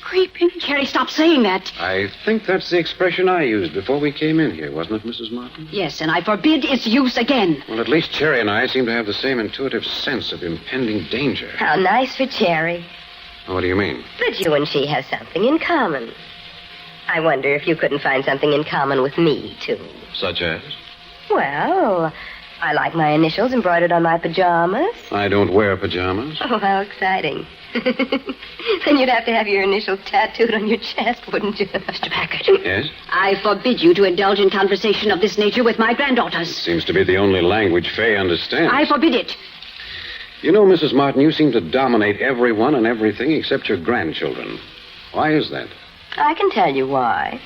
Creeping. Cherry, stop saying that. I think that's the expression I used before we came in here, wasn't it, Mrs. Martin? Yes, and I forbid its use again. Well, at least Cherry and I seem to have the same intuitive sense of impending danger. How nice for Cherry. What do you mean? That you and she have something in common. I wonder if you couldn't find something in common with me, too. Such as? Well, I like my initials embroidered on my pajamas. I don't wear pajamas. Oh, how exciting. Then you'd have to have your initials tattooed on your chest, wouldn't you? Mr. Packard. Yes? I forbid you to indulge in conversation of this nature with my granddaughters. Seems to be the only language Fay understands. I forbid it. You know, Mrs. Martin, you seem to dominate everyone and everything except your grandchildren. Why is that? I can tell you why.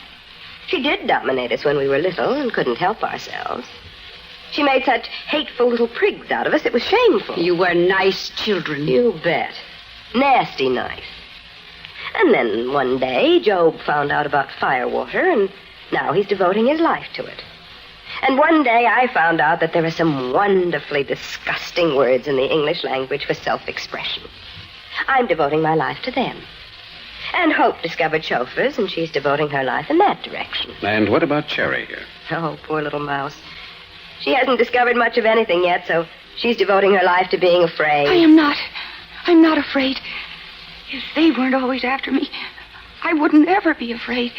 She did dominate us when we were little and couldn't help ourselves. She made such hateful little prigs out of us, it was shameful. You were nice children. You bet. Nasty nice. And then one day, Job found out about firewater, and now he's devoting his life to it. And one day I found out that there are some wonderfully disgusting words in the English language for self-expression. I'm devoting my life to them. And Hope discovered chauffeurs, and she's devoting her life in that direction. And what about Cherry here? Oh, poor little mouse. She hasn't discovered much of anything yet, so she's devoting her life to being afraid. I'm not afraid. If they weren't always after me, I wouldn't ever be afraid.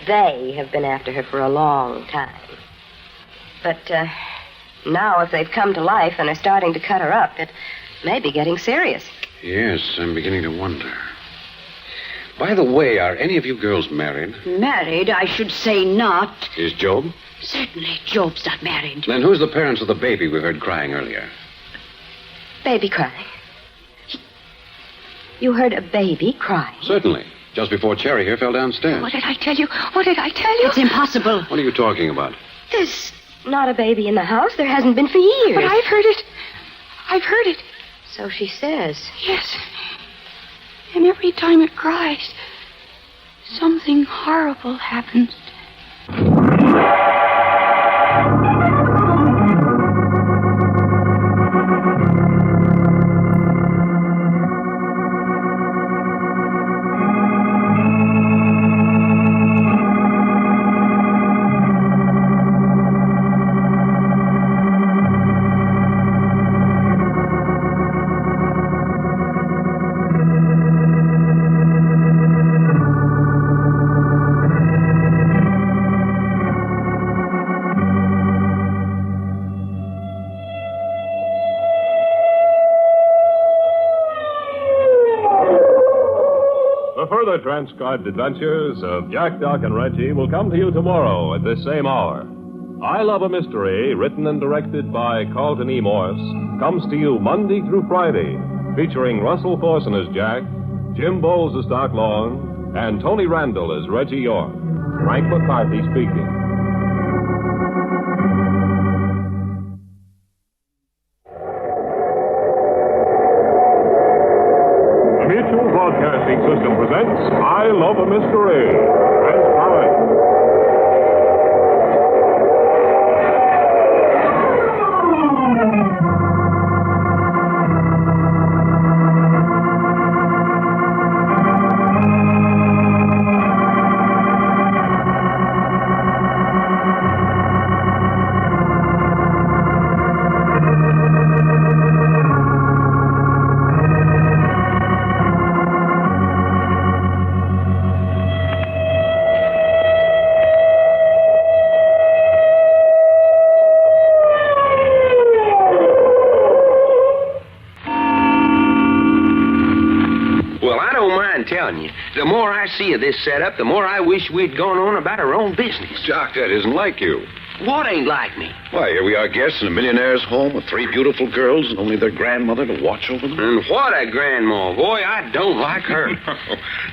They have been after her for a long time. But now if they've come to life and are starting to cut her up, it may be getting serious. Yes, I'm beginning to wonder. By the way, are any of you girls married? Married, I should say not. Is Job? Certainly, Job's not married. Then who's the parents of the baby we heard crying earlier? Baby crying? You heard a baby crying? Certainly. Just before Cherry here fell downstairs. What did I tell you? What did I tell you? It's impossible. What are you talking about? There's not a baby in the house. There hasn't been for years. But I've heard it. I've heard it. So she says. Yes. And every time it cries, something horrible happens. The further transcribed adventures of Jack, Doc, and Reggie will come to you tomorrow at this same hour. I Love a Mystery, written and directed by Carlton E. Morse, comes to you Monday through Friday, featuring Russell Thorson as Jack, Jim Bowles as Doc Long, and Tony Randall as Reggie York. Frank McCarthy speaking. Broadcasting System presents I Love a Mystery. Transparent. Telling you, the more I see of this setup, the more I wish we'd gone on about our own business. Doc, that isn't like you. What ain't like me? Why, here we are guests in a millionaire's home with 3 beautiful girls and only their grandmother to watch over them. And what a grandma. Boy, I don't like her.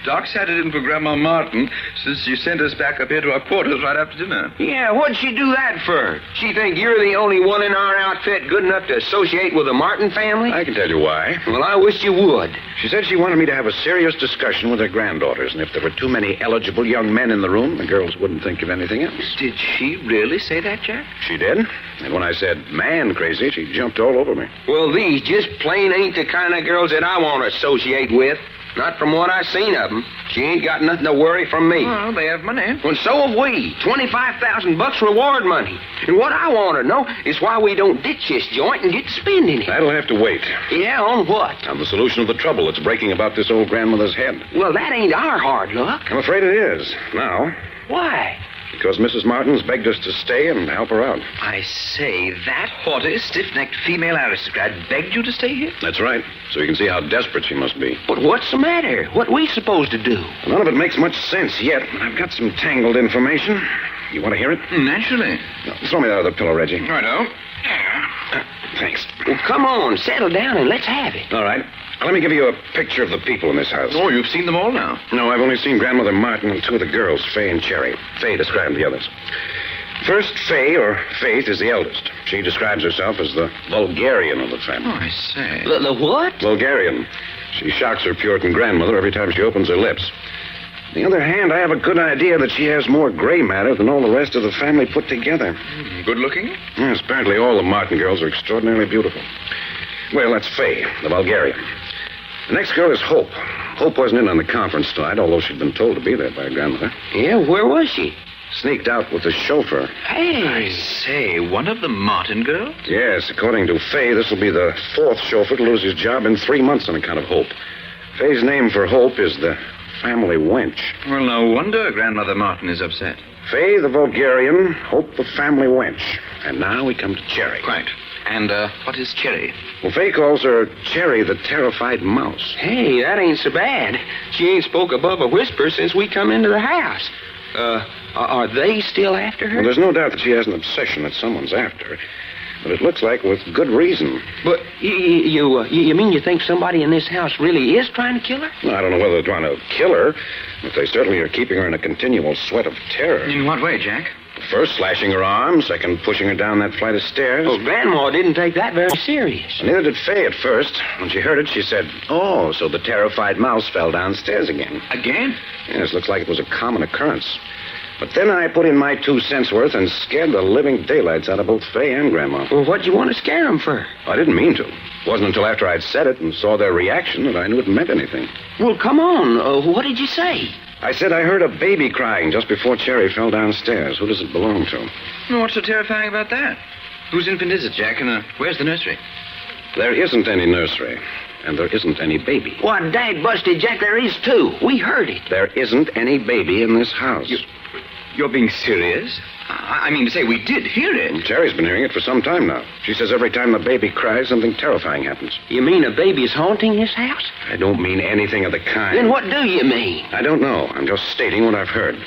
Doc's had it in for Grandma Martin since she sent us back up here to our quarters right after dinner. Yeah, what'd she do that for? She think you're the only one in our outfit good enough to associate with the Martin family? I can tell you why. Well, I wish you would. She said she wanted me to have a serious discussion with her granddaughters, and if there were too many eligible young men in the room, the girls wouldn't think of anything else. Did she really say that, Jack? She did. And when I said man crazy, she jumped all over me. Well, these just plain ain't the kind of girls that I want to associate with. Not from what I've seen of them. She ain't got nothing to worry from me. Well, they have money. Well, so have we. $25,000 reward money. And what I want to know is why we don't ditch this joint and get spending it. That'll have to wait. Yeah, on what? On the solution of the trouble that's breaking about this old grandmother's head. Well, that ain't our hard luck. I'm afraid it is. Now. Why? Because Mrs. Martin's begged us to stay and help her out. I say, that haughty, stiff-necked female aristocrat begged you to stay here? That's right. So you can see how desperate she must be. But what's the matter? What we supposed to do? None of it makes much sense yet. I've got some tangled information. You want to hear it? Naturally. No, throw me that other pillow, Reggie. Righto. Thanks. Well, come on, settle down and let's have it. All right. Now, let me give you a picture of the people in this house. Oh, you've seen them all now? No, I've only seen Grandmother Martin and 2 of the girls, Fay and Cherry. Fay described the others. First, Fay, or Faith, is the eldest. She describes herself as the vulgarian of the family. Oh, I say. The what? Vulgarian. She shocks her Puritan grandmother every time she opens her lips. On the other hand, I have a good idea that she has more gray matter than all the rest of the family put together. Good looking? Yes, apparently all the Martin girls are extraordinarily beautiful. Well, that's Fay, the vulgarian. The next girl is Hope. Hope wasn't in on the conference tonight, although she'd been told to be there by her grandmother. Yeah, where was she? Sneaked out with the chauffeur. Hey. I say, one of the Martin girls? Yes, according to Fay, this will be the 4th chauffeur to lose his job in 3 months on account of Hope. Fay's name for Hope is the family wench. Well, no wonder Grandmother Martin is upset. Fay, the vulgarian, Hope, the family wench. And now we come to Cherry. Quite. And, what is Cherry? Well, Fay calls her Cherry, the terrified mouse. Hey, that ain't so bad. She ain't spoke above a whisper since we come into the house. Are they still after her? Well, there's no doubt that she has an obsession that someone's after her. But it looks like with good reason. But you mean you think somebody in this house really is trying to kill her? Well, I don't know whether they're trying to kill her, but they certainly are keeping her in a continual sweat of terror. In what way, Jack? First, slashing her arm. Second, pushing her down that flight of stairs. Well, Grandma didn't take that very serious. And neither did Fay at first. When she heard it, she said, "Oh, so the terrified mouse fell downstairs again." Again? Yes, looks like it was a common occurrence. But then I put in my 2 cents worth and scared the living daylights out of both Fay and Grandma. Well, what'd you want to scare them for? I didn't mean to. It wasn't until after I'd said it and saw their reaction that I knew it meant anything. Well, come on. What did you say? I said I heard a baby crying just before Cherry fell downstairs. Who does it belong to? Well, what's so terrifying about that? Whose infant is it, Jack? And where's the nursery? There isn't any nursery. And there isn't any baby. Why, dag busted, Jack, there is too. We heard it. There isn't any baby in this house. You're being serious? I mean to say, we did hear it. Well, Cherry's been hearing it for some time now. She says every time the baby cries, something terrifying happens. You mean a baby's haunting this house? I don't mean anything of the kind. Then what do you mean? I don't know. I'm just stating what I've heard.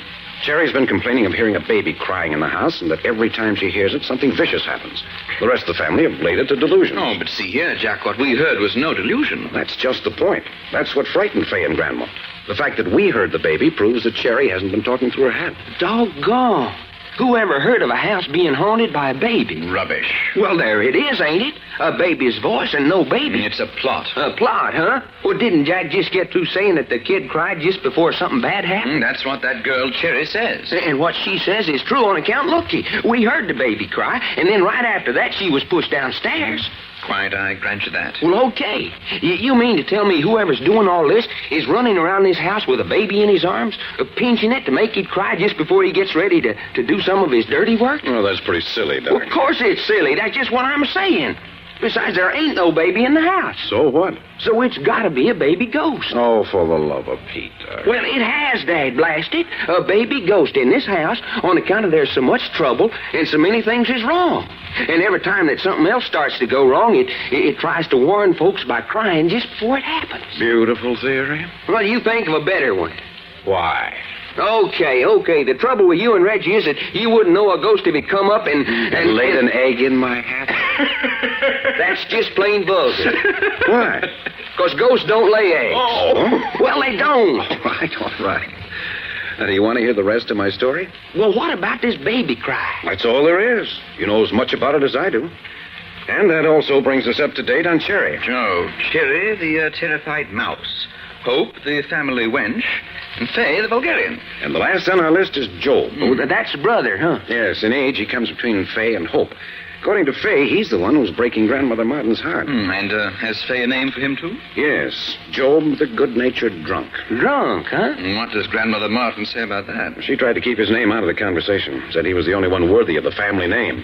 Cherry's been complaining of hearing a baby crying in the house, and that every time she hears it, something vicious happens. The rest of the family have laid it to delusion. Oh, but see here, Jack, what we heard was no delusion. That's just the point. That's what frightened Fay and Grandma. The fact that we heard the baby proves that Cherry hasn't been talking through her head. Doggone. Who ever heard of a house being haunted by a baby? Rubbish. Well, there it is, ain't it? A baby's voice and no baby. It's a plot. A plot, huh? Well, didn't Jack just get through saying that the kid cried just before something bad happened? That's what that girl Cherry says. And what she says is true on account. Looky, we heard the baby cry, and then right after that, she was pushed downstairs. Quite, I grant you that. Well, okay. You mean to tell me whoever's doing all this is running around this house with a baby in his arms, pinching it to make it cry just before he gets ready to do some of his dirty work? Well, that's pretty silly, Doc. Well, of course it's silly. That's just what I'm saying. Besides, there ain't no baby in the house. So what? So it's got to be a baby ghost. Oh, for the love of Pete, Doc. Well, it has, Dad, blast it. A baby ghost in this house on account of there's so much trouble and so many things is wrong. And every time that something else starts to go wrong, it tries to warn folks by crying just before it happens. Beautiful theory. Well, you think of a better one. Why? Okay. The trouble with you and Reggie is that you wouldn't know a ghost if he come up and laid an egg in my hat. That's just plain vulgar. Why? Because ghosts don't lay eggs. Oh. Well, they don't. All right. Now, do you want to hear the rest of my story? Well, what about this baby cry? That's all there is. You know as much about it as I do. And that also brings us up to date on Cherry. Oh, Cherry, the terrified mouse. Hope, the family wench. And Fay, the Bulgarian. And the last on our list is Job. Oh, that's brother, huh? Yes, in age, he comes between Fay and Hope. According to Fay, he's the one who's breaking Grandmother Martin's heart. And has Fay a name for him, too? Yes, Job the good-natured drunk. Drunk, huh? What does Grandmother Martin say about that? She tried to keep his name out of the conversation. Said he was the only one worthy of the family name.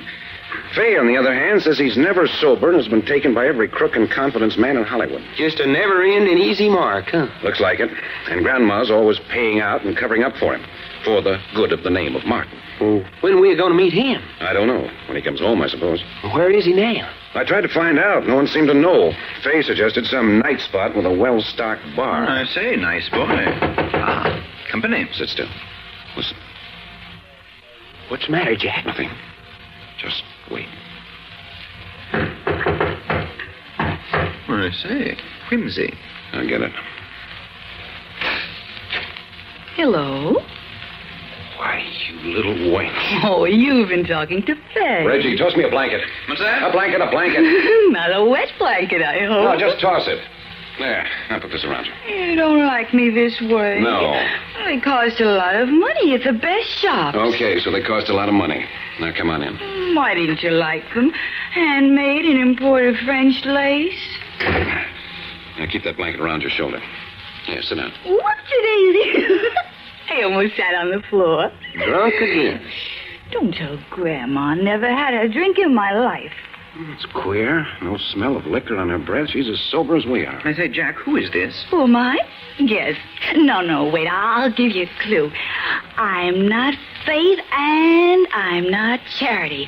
Fay, on the other hand, says he's never sober and has been taken by every crook and confidence man in Hollywood. Just a never-ending easy mark, huh? Looks like it. And Grandma's always paying out and covering up for him. For the good of the name of Martin. Well, when are we going to meet him? I don't know. When he comes home, I suppose. Where is he now? I tried to find out. No one seemed to know. Fay suggested some night spot with a well-stocked bar. I say, nice boy. Ah, company. Sit still. Listen. What's the matter, Jack? Nothing. Just wait. I say, whimsy. I get it. Hello? Why, you little wench. Oh, you've been talking to Fay. Reggie, toss me a blanket. What's that? A blanket. Not a wet blanket, I hope. No, just toss it. There, I'll put this around you. You don't like me this way. No. They cost a lot of money at the best shops. Okay, so they cost a lot of money. Now, come on in. Why didn't you like them? Handmade and imported French lace? Now, keep that blanket around your shoulder. Here, sit down. What did I do? I almost sat on the floor. Drunk again. Don't tell Grandma. Never had a drink in my life. It's queer. No smell of liquor on her breath. She's as sober as we are. I say, Jack, who is this? Who am I? Yes. No, wait. I'll give you a clue. I'm not Faith and I'm not Charity.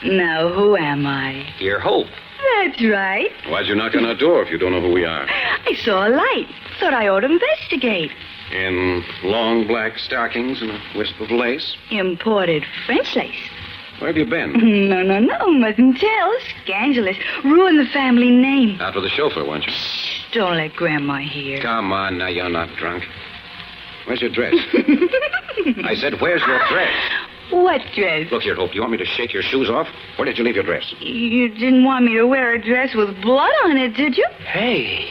Now, who am I? You're Hope. That's right. Why'd you knock on our door if you don't know who we are? I saw a light. Thought I ought to investigate. In long black stockings and a wisp of lace? Imported French lace. Where have you been? No. Mustn't tell. Scandalous. Ruin the family name. Out with the chauffeur, weren't you? Don't let Grandma hear. Come on, now you're not drunk. Where's your dress? I said, where's your dress? What dress? Look here, Hope. You want me to shake your shoes off? Where did you leave your dress? You didn't want me to wear a dress with blood on it, did you? Hey.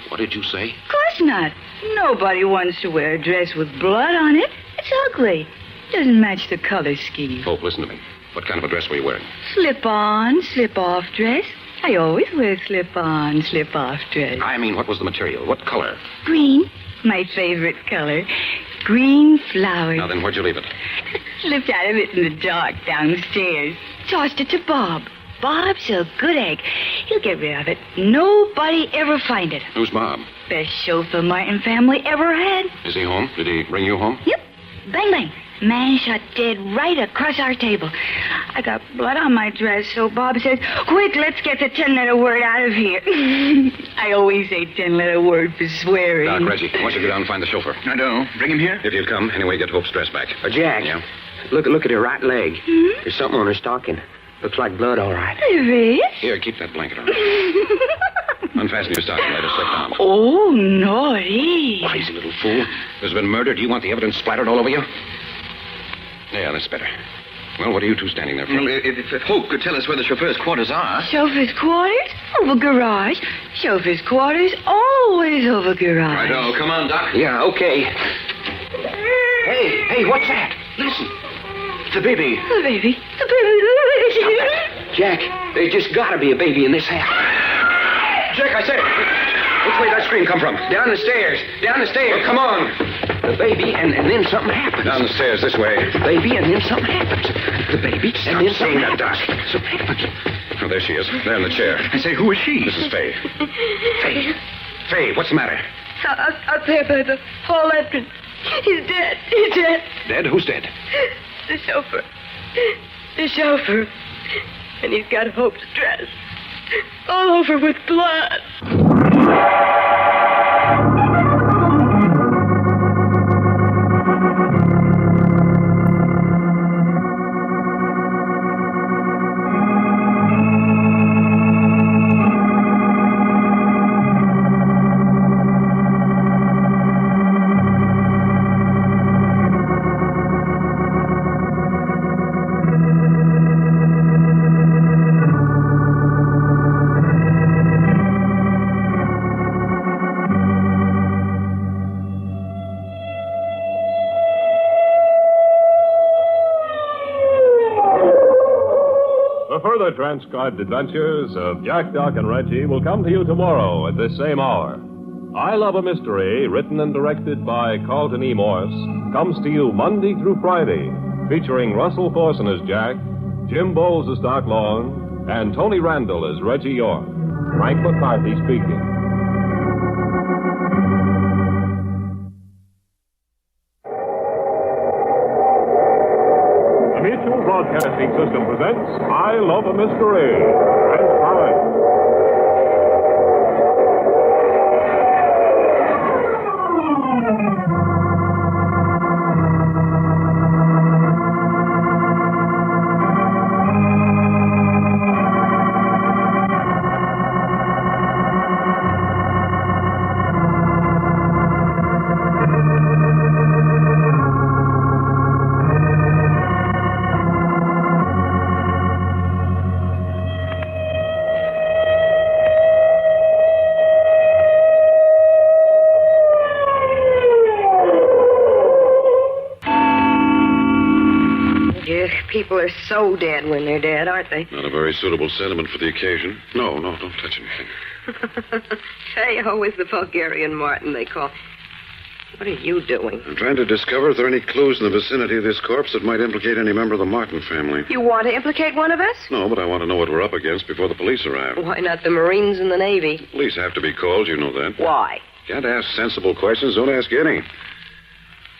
What did you say? Of course not. Nobody wants to wear a dress with blood on it. It's ugly. Doesn't match the color scheme. Hope, listen to me. What kind of a dress were you wearing? Slip-on, slip-off dress. I always wear slip-on, slip-off dress. I mean, what was the material? What color? Green. My favorite color. Green flowers. Now then, where'd you leave it? Slipped out of it in the dark downstairs. Tossed it to Bob. Bob's a good egg. He'll get rid of it. Nobody ever find it. Who's Bob? Best chauffeur Martin family ever had. Is he home? Did he bring you home? Yep. Bang, bang. Man shot dead right across our table. I got blood on my dress, so Bob says, quick, let's get the 10-letter word out of here. I always say 10-letter word for swearing. Doc, Reggie, why don't you go down and find the chauffeur? I don't. Bring him here? If you'll come, anyway, get Hope's dress back. Jack. Yeah? Look at her right leg. Hmm? There's something on her stocking. Looks like blood, all right. There is? Here, keep that blanket on. Unfasten your stocking. Let her slip down. Oh, naughty. Crazy little fool. There's been murder. Do you want the evidence splattered all over you? Yeah, that's better. Well, what are you two standing there for? Well, if Hope could tell us where the chauffeur's quarters are. Chauffeur's quarters? Over garage. Chauffeur's quarters always over garage. Righto, come on, Doc. Yeah, okay. Hey, what's that? Listen. It's a baby. The baby. The baby. Jack, there's just gotta be a baby in this house. Jack, I said, which way did that scream come from? Down the stairs. Well, come on. The baby, and then something happens. Down the stairs, this way. The baby, and then something happens. The baby, and then something that, Doc. Something happens. Oh, there she is. There in the chair. I say, who is she? This is Fay. Fay, what's the matter? Up there by the hall entrance. He's dead. Dead? Who's dead? The chauffeur. And he's got Hope's dress. All over with blood. transcribed adventures of Jack, Doc, and Reggie will come to you tomorrow at this same hour. I Love a Mystery, written and directed by Carlton E. Morse, comes to you Monday through Friday, featuring Russell Thorson as Jack, Jim Bowles as Doc Long, and Tony Randall as Reggie York. Frank McCarthy speaking. The Mutual Broadcasting System presents I Love a Mystery. Transcribed. People are so dead when they're dead, aren't they? Not a very suitable sentiment for the occasion. No, don't touch anything. Theo is the Bulgarian Martin they call. What are you doing? I'm trying to discover if there are any clues in the vicinity of this corpse that might implicate any member of the Martin family. You want to implicate one of us? No, but I want to know what we're up against before the police arrive. Why not the Marines and the Navy? Police have to be called, you know that. Why? Can't ask sensible questions, don't ask any.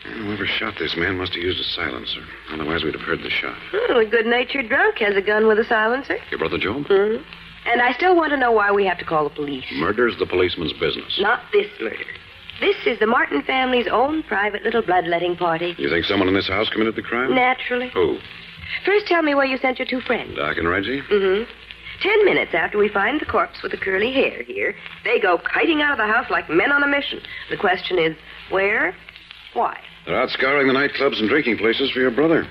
Whoever shot this man must have used a silencer. Otherwise, we'd have heard the shot. A good-natured drunk has a gun with a silencer. Your brother Joe? Mm-hmm. And I still want to know why we have to call the police. Murder's the policeman's business. Not this murder. This is the Martin family's own private little bloodletting party. You think someone in this house committed the crime? Naturally. Who? First, tell me where you sent your two friends. Doc and Reggie? Mm-hmm. 10 minutes after we find the corpse with the curly hair here, they go kiting out of the house like men on a mission. The question is, where? Why? They're out scouring the nightclubs and drinking places for your brother.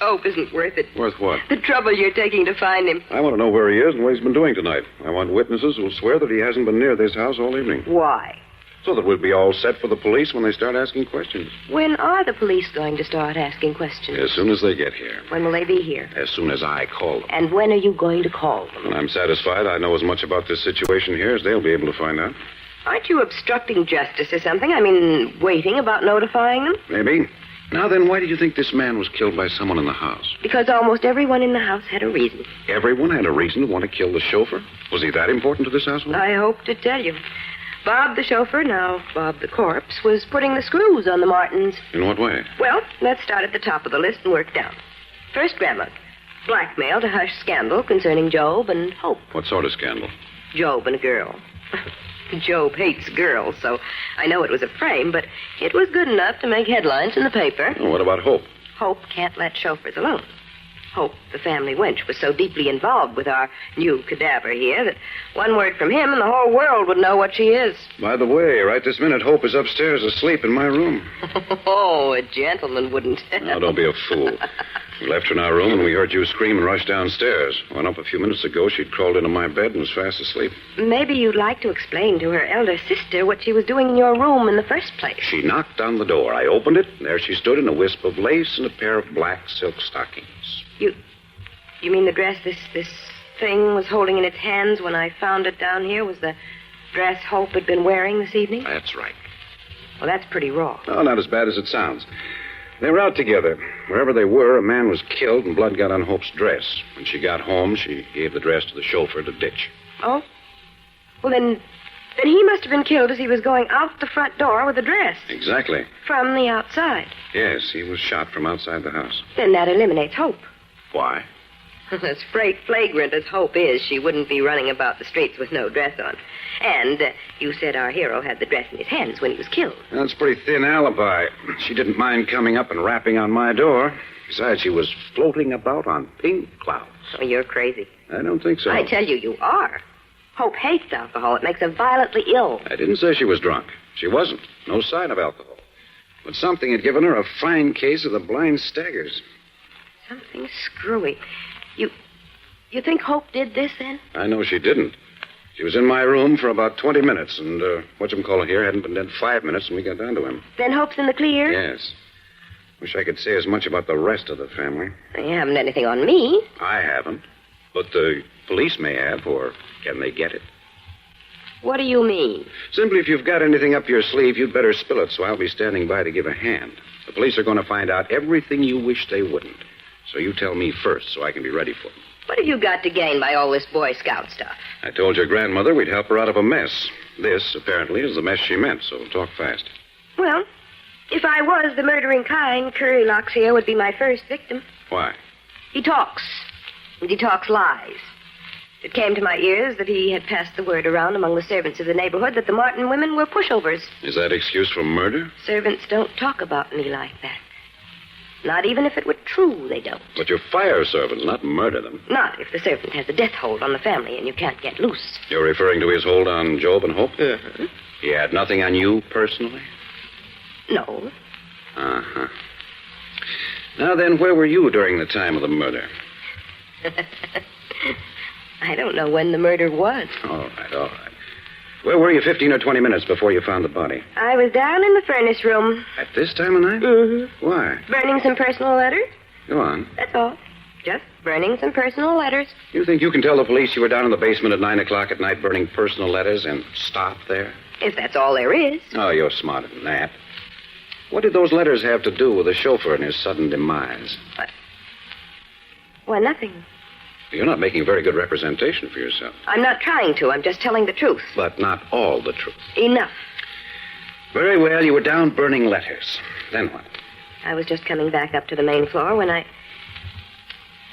Job isn't worth it. Worth what? The trouble you're taking to find him. I want to know where he is and what he's been doing tonight. I want witnesses who'll swear that he hasn't been near this house all evening. Why? So that we'll be all set for the police when they start asking questions. When are the police going to start asking questions? As soon as they get here. When will they be here? As soon as I call them. And when are you going to call them? When I'm satisfied I know as much about this situation here as they'll be able to find out. Aren't you obstructing justice or something? I mean, waiting about notifying them? Maybe. Now then, why do you think this man was killed by someone in the house? Because almost everyone in the house had a reason. Everyone had a reason to want to kill the chauffeur? Was he that important to this household? I hope to tell you. Bob the chauffeur, now Bob the corpse, was putting the screws on the Martins. In what way? Well, let's start at the top of the list and work down. First grandma. Blackmail to hush scandal concerning Job and Hope. What sort of scandal? Job and a girl. Job hates girls, so I know it was a frame, but it was good enough to make headlines in the paper. Well, what about Hope? Hope can't let chauffeurs alone. Hope, the family wench, was so deeply involved with our new cadaver here that one word from him and the whole world would know what she is. By the way, right this minute, Hope is upstairs asleep in my room. Oh, a gentleman wouldn't. Now, don't be a fool. We left her in our room and we heard you scream and rushed downstairs. Went up a few minutes ago. She'd crawled into my bed and was fast asleep. Maybe you'd like to explain to her elder sister what she was doing in your room in the first place. She knocked on the door. I opened it, and there she stood in a wisp of lace and a pair of black silk stockings. You mean the dress this thing was holding in its hands when I found it down here was the dress Hope had been wearing this evening? That's right. Well, that's pretty raw. No, not as bad as it sounds. They were out together. Wherever they were, a man was killed and blood got on Hope's dress. When she got home, she gave the dress to the chauffeur to ditch. Oh? Well, then he must have been killed as he was going out the front door with the dress. Exactly. From the outside. Yes, he was shot from outside the house. Then that eliminates Hope. Why? As flagrant as Hope is, she wouldn't be running about the streets with no dress on. And you said our hero had the dress in his hands when he was killed. That's a pretty thin alibi. She didn't mind coming up and rapping on my door. Besides, she was floating about on pink clouds. Oh, you're crazy. I don't think so. I tell you, you are. Hope hates alcohol. It makes her violently ill. I didn't say she was drunk. She wasn't. No sign of alcohol. But something had given her a fine case of the blind staggers. Something screwy. You think Hope did this, then? I know she didn't. She was in my room for about 20 minutes, and whatchamacallit here hadn't been dead 5 minutes when we got down to him. Then Hope's in the clear? Yes. Wish I could say as much about the rest of the family. You haven't anything on me. I haven't. But the police may have, or can they get it? What do you mean? Simply, if you've got anything up your sleeve, you'd better spill it, so I'll be standing by to give a hand. The police are going to find out everything you wish they wouldn't. So you tell me first, so I can be ready for them. What have you got to gain by all this Boy Scout stuff? I told your grandmother we'd help her out of a mess. This, apparently, is the mess she meant, so talk fast. Well, if I was the murdering kind, Currylox here would be my first victim. Why? He talks. And he talks lies. It came to my ears that he had passed the word around among the servants of the neighborhood that the Martin women were pushovers. Is that excuse for murder? Servants don't talk about me like that. Not even if it were true, they don't. But you fire servants, not murder them. Not if the servant has a death hold on the family and you can't get loose. You're referring to his hold on Job and Hope? Mm-hmm. He had nothing on you personally? No. Uh-huh. Now then, where were you during the time of the murder? I don't know when the murder was. All right. Where were you 15 or 20 minutes before you found the body? I was down in the furnace room. At this time of night? Mm-hmm. Why? Burning some personal letters. Go on. That's all. Just burning some personal letters. You think you can tell the police you were down in the basement at 9 o'clock at night burning personal letters and stop there? If that's all there is. Oh, you're smarter than that. What did those letters have to do with the chauffeur and his sudden demise? What? Why, nothing. You're not making a very good representation for yourself. I'm not trying to. I'm just telling the truth. But not all the truth. Enough. Very well. You were down burning letters. Then what? I was just coming back up to the main floor when I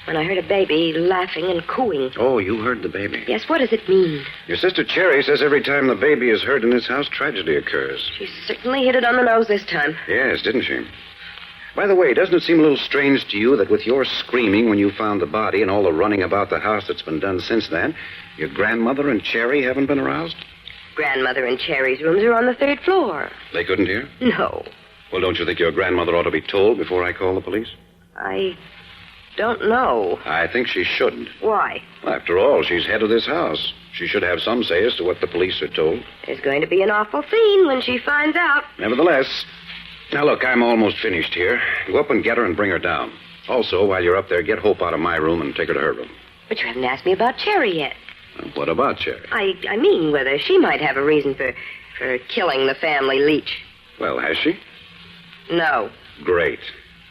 heard a baby laughing and cooing. Oh, you heard the baby? Yes, what does it mean? Your sister Cherry says every time the baby is heard in this house, tragedy occurs. She certainly hit it on the nose this time. Yes, didn't she? By the way, doesn't it seem a little strange to you that with your screaming when you found the body and all the running about the house that's been done since then, your grandmother and Cherry haven't been aroused? Grandmother and Cherry's rooms are on the 3rd floor. They couldn't hear? No. Well, don't you think your grandmother ought to be told before I call the police? I don't know. I think she shouldn't. Why? Well, after all, she's head of this house. She should have some say as to what the police are told. There's going to be an awful scene when she finds out. Nevertheless... Now, look, I'm almost finished here. Go up and get her and bring her down. Also, while you're up there, get Hope out of my room and take her to her room. But you haven't asked me about Cherry yet. Well, what about Cherry? I mean whether she might have a reason for killing the family leech. Well, has she? No. Great.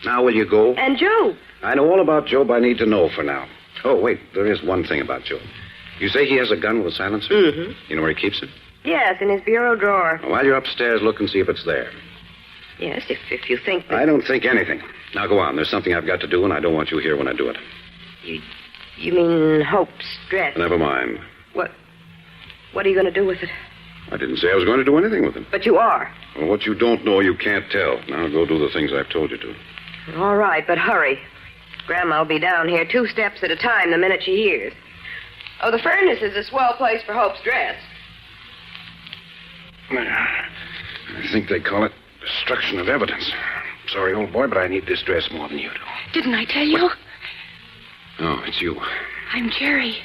Now will you go? And Job. I know all about Job I need to know for now. Oh, wait, there is one thing about Job. You say he has a gun with a silencer? Mm-hmm. You know where he keeps it? Yes, in his bureau drawer. Well, while you're upstairs, look and see if it's there. Yes, if you think that... I don't think anything. Now go on. There's something I've got to do, and I don't want you here when I do it. You mean Hope's dress? Never mind. What are you going to do with it? I didn't say I was going to do anything with it. But you are. Well, what you don't know, you can't tell. Now go do the things I've told you to. All right, but hurry. Grandma will be down here 2 steps at a time the minute she hears. Oh, the furnace is a swell place for Hope's dress. I think they call it destruction of evidence. Sorry, old boy, but I need this dress more than you do. Didn't I tell you? Oh, it's you. I'm Jerry.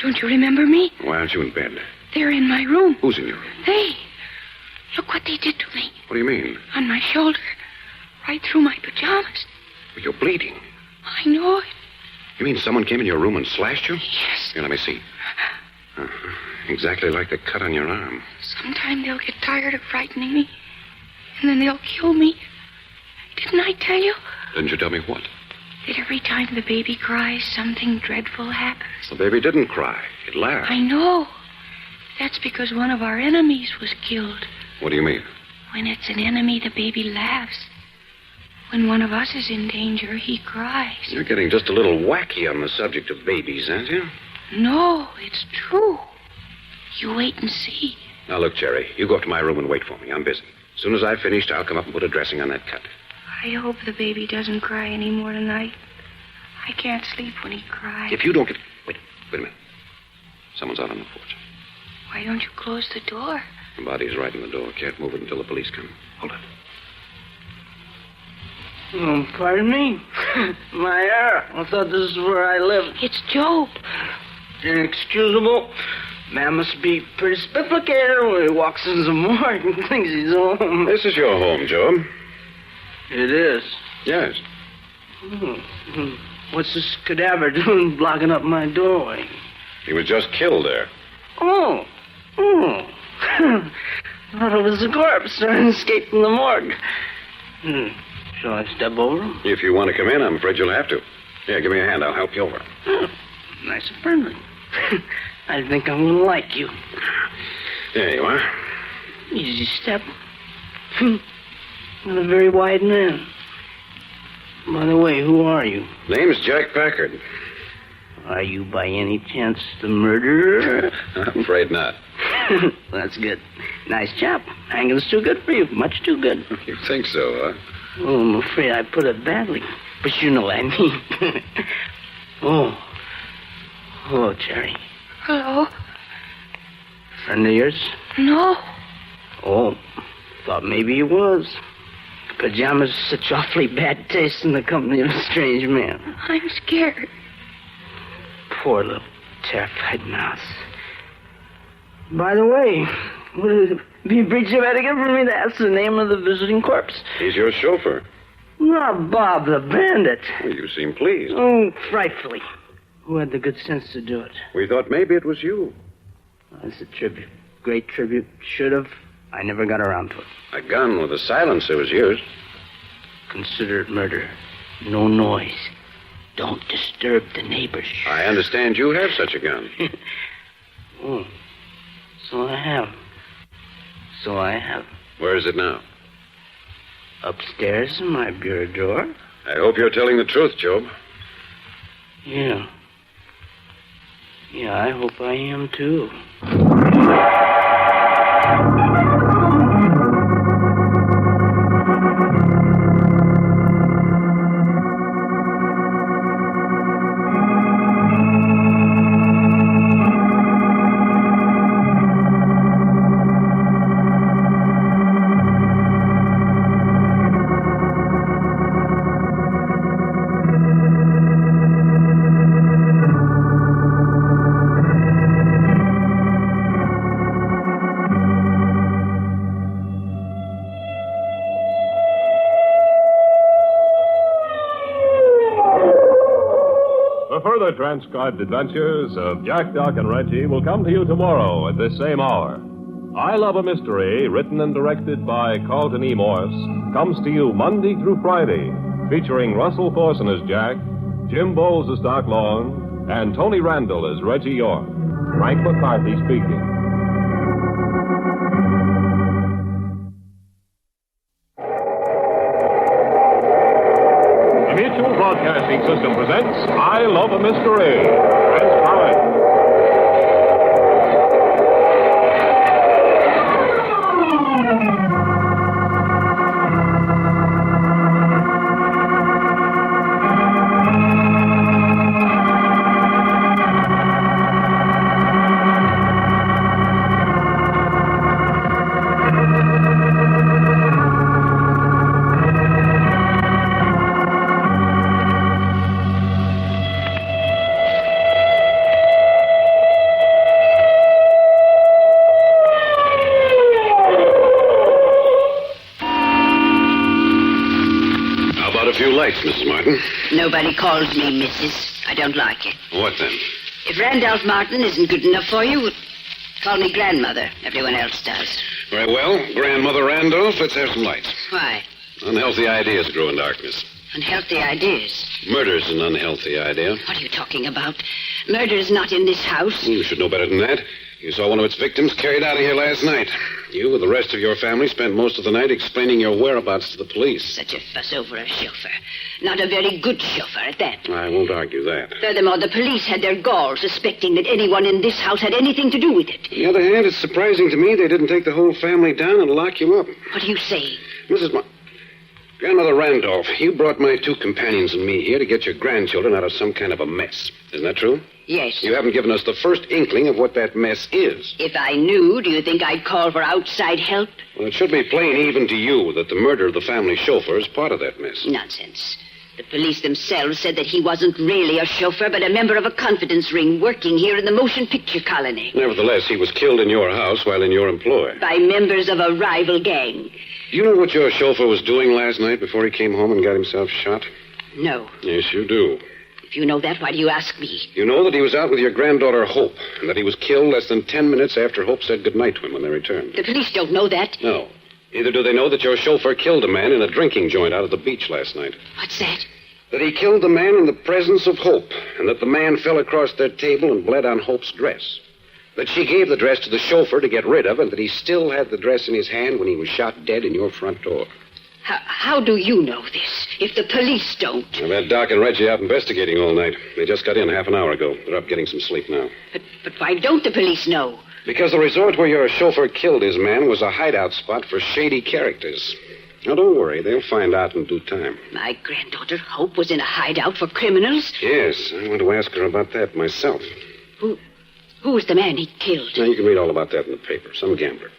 Don't you remember me? Why aren't you in bed? They're in my room. Who's in your room? They. Look what they did to me. What do you mean? On my shoulder. Right through my pajamas. You're bleeding. I know it. You mean someone came in your room and slashed you? Yes. Here, let me see. Exactly like the cut on your arm. Sometime they'll get tired of frightening me. And then they'll kill me. Didn't I tell you? Didn't you tell me what? That every time the baby cries, something dreadful happens. The baby didn't cry. It laughed. I know. That's because one of our enemies was killed. What do you mean? When it's an enemy, the baby laughs. When one of us is in danger, he cries. You're getting just a little wacky on the subject of babies, aren't you? No, it's true. You wait and see. Now, look, Jerry, you go up to my room and wait for me. I'm busy. As soon as I've finished, I'll come up and put a dressing on that cut. I hope the baby doesn't cry anymore tonight. I can't sleep when he cries. If you don't get... Wait a minute. Someone's out on the porch. Why don't you close the door? The body's right in the door. Can't move it until the police come. Hold it. Oh, pardon me? My hair. I thought this is where I lived. It's Job. Inexcusable. Man must be pretty spifflicated when he walks in some morgue and thinks he's home. This is your home, Job. It is? Yes. What's this cadaver doing blocking up my doorway? He was just killed there. Oh. I thought it was a corpse trying to escape from the morgue. Shall I step over him? If you want to come in, I'm afraid you'll have to. Here, give me a hand. I'll help you over. Nice and friendly. I think I'm going to like you. There you are. Easy step. Not a very wide man. By the way, who are you? Name's Jack Packard. Are you by any chance the murderer? I'm afraid not. That's good. Nice chap. Hanging's too good for you. Much too good. You think so, huh? Oh, I'm afraid I put it badly. But you know what I mean. Hello, Cherry. Hello? Friend of yours? No. Oh, thought maybe he was. Pajamas such awfully bad taste in the company of a strange man. I'm scared. Poor little terrified mouse. By the way, would it be a breach of etiquette for me to ask the name of the visiting corpse? He's your chauffeur. Not Bob the Bandit. Well, you seem pleased. Oh, frightfully. Who had the good sense to do it? We thought maybe it was you. That's a tribute. Great tribute. Should have. I never got around to it. A gun with a silencer was used. Consider it murder. No noise. Don't disturb the neighbors. I understand you have such a gun. Oh, so I have. Where is it now? Upstairs in my bureau drawer. I hope you're telling the truth, Job. Yeah. Yeah, I hope I am, too. Further transcribed adventures of Jack, Doc, and Reggie will come to you tomorrow at this same hour. I Love a Mystery, written and directed by Carlton E. Morse, comes to you Monday through Friday, featuring Russell Thorson as Jack, Jim Bowles as Doc Long, and Tony Randall as Reggie York. Frank McCarthy speaking. Mutual Broadcasting System presents I Love a Mystery. Transcribed. Mrs. Martin. Nobody calls me Mrs. I don't like it. What then? If Randolph Martin isn't good enough for you, call me grandmother. Everyone else does. Very well. Grandmother Randolph, let's have some lights. Why? Unhealthy ideas grow in darkness. Unhealthy ideas? Murder's an unhealthy idea. What are you talking about? Murder's not in this house. You should know better than that. You saw one of its victims carried out of here last night. You, with the rest of your family, spent most of the night explaining your whereabouts to the police. Such a fuss over a chauffeur. Not a very good chauffeur at that. I won't argue that. Furthermore, the police had their gall suspecting that anyone in this house had anything to do with it. On the other hand, it's surprising to me they didn't take the whole family down and lock you up. What are you saying? Grandmother Randolph, you brought my two companions and me here to get your grandchildren out of some kind of a mess. Isn't that true? Yes. You haven't given us the first inkling of what that mess is. If I knew, do you think I'd call for outside help? Well, it should be plain even to you that the murder of the family chauffeur is part of that mess. Nonsense. The police themselves said that he wasn't really a chauffeur, but a member of a confidence ring working here in the motion picture colony. Nevertheless, he was killed in your house while in your employ. By members of a rival gang. Do you know what your chauffeur was doing last night before he came home and got himself shot? No. Yes, you do. If you know that, why do you ask me? You know that he was out with your granddaughter, Hope, and that he was killed less than 10 minutes after Hope said goodnight to him when they returned. The police don't know that. No. Neither do they know that your chauffeur killed a man in a drinking joint out at the beach last night. What's that? That he killed the man in the presence of Hope, and that the man fell across their table and bled on Hope's dress. That she gave the dress to the chauffeur to get rid of, and that he still had the dress in his hand when he was shot dead in your front door. How do you know this, if the police don't? I've had Doc and Reggie out investigating all night. They just got in half an hour ago. They're up getting some sleep now. But why don't the police know? Because the resort where your chauffeur killed his man was a hideout spot for shady characters. Now, don't worry. They'll find out in due time. My granddaughter Hope was in a hideout for criminals? Yes, I want to ask her about that myself. Who was the man he killed? Now, you can read all about that in the paper. Some gambler.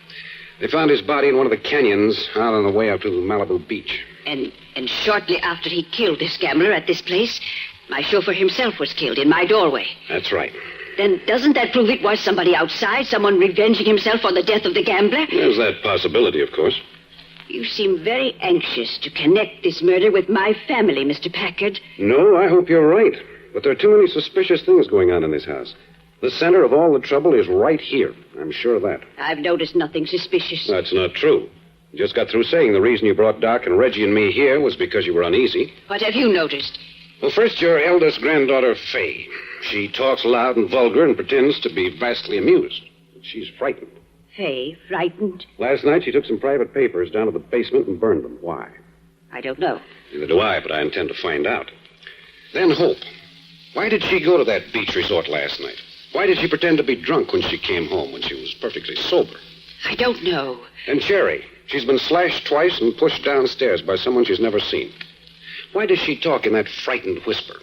They found his body in one of the canyons out on the way out to Malibu Beach. And shortly after he killed this gambler at this place, my chauffeur himself was killed in my doorway. That's right. Then doesn't that prove it was somebody outside, someone revenging himself on the death of the gambler? There's that possibility, of course. You seem very anxious to connect this murder with my family, Mr. Packard. No, I hope you're right. But there are too many suspicious things going on in this house. The center of all the trouble is right here. I'm sure of that. I've noticed nothing suspicious. That's not true. You just got through saying the reason you brought Doc and Reggie and me here was because you were uneasy. What have you noticed? Well, first, your eldest granddaughter, Fay. She talks loud and vulgar and pretends to be vastly amused. She's frightened. Fay, frightened? Last night, she took some private papers down to the basement and burned them. Why? I don't know. Neither do I, but I intend to find out. Then Hope. Why did she go to that beach resort last night? Why did she pretend to be drunk when she came home, when she was perfectly sober? I don't know. And Cherry. She's been slashed twice and pushed downstairs by someone she's never seen. Why does she talk in that frightened whisper?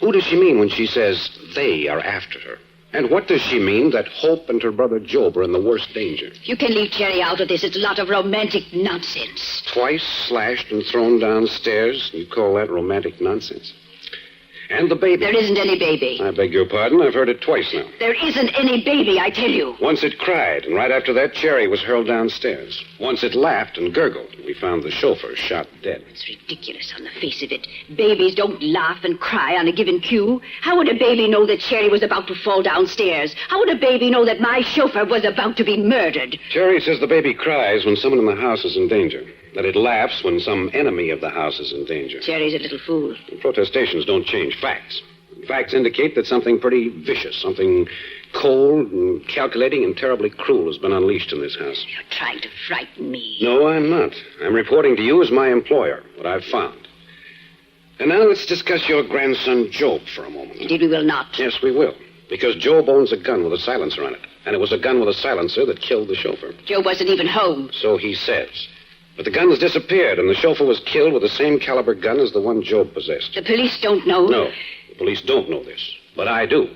Who does she mean when she says they are after her? And what does she mean that Hope and her brother Job are in the worst danger? You can leave Cherry out of this. It's a lot of romantic nonsense. Twice slashed and thrown downstairs. You call that romantic nonsense? And the baby. There isn't any baby. I beg your pardon. I've heard it twice now. There isn't any baby, I tell you. Once it cried, and right after that, Cherry was hurled downstairs. Once it laughed and gurgled. We found the chauffeur shot dead. It's ridiculous on the face of it. Babies don't laugh and cry on a given cue. How would a baby know that Cherry was about to fall downstairs? How would a baby know that my chauffeur was about to be murdered? Cherry says the baby cries when someone in the house is in danger. That it laughs when some enemy of the house is in danger. Cherry's a little fool. Protestations don't change facts. Facts indicate that something pretty vicious, something cold and calculating and terribly cruel has been unleashed in this house. You're trying to frighten me. No, I'm not. I'm reporting to you as my employer, what I've found. And now let's discuss your grandson, Job, for a moment. Indeed, we will not. Yes, we will. Because Job owns a gun with a silencer on it. And it was a gun with a silencer that killed the chauffeur. Job wasn't even home. So he says. But the gun has disappeared, and the chauffeur was killed with the same caliber gun as the one Job possessed. The police don't know? No, the police don't know this. But I do.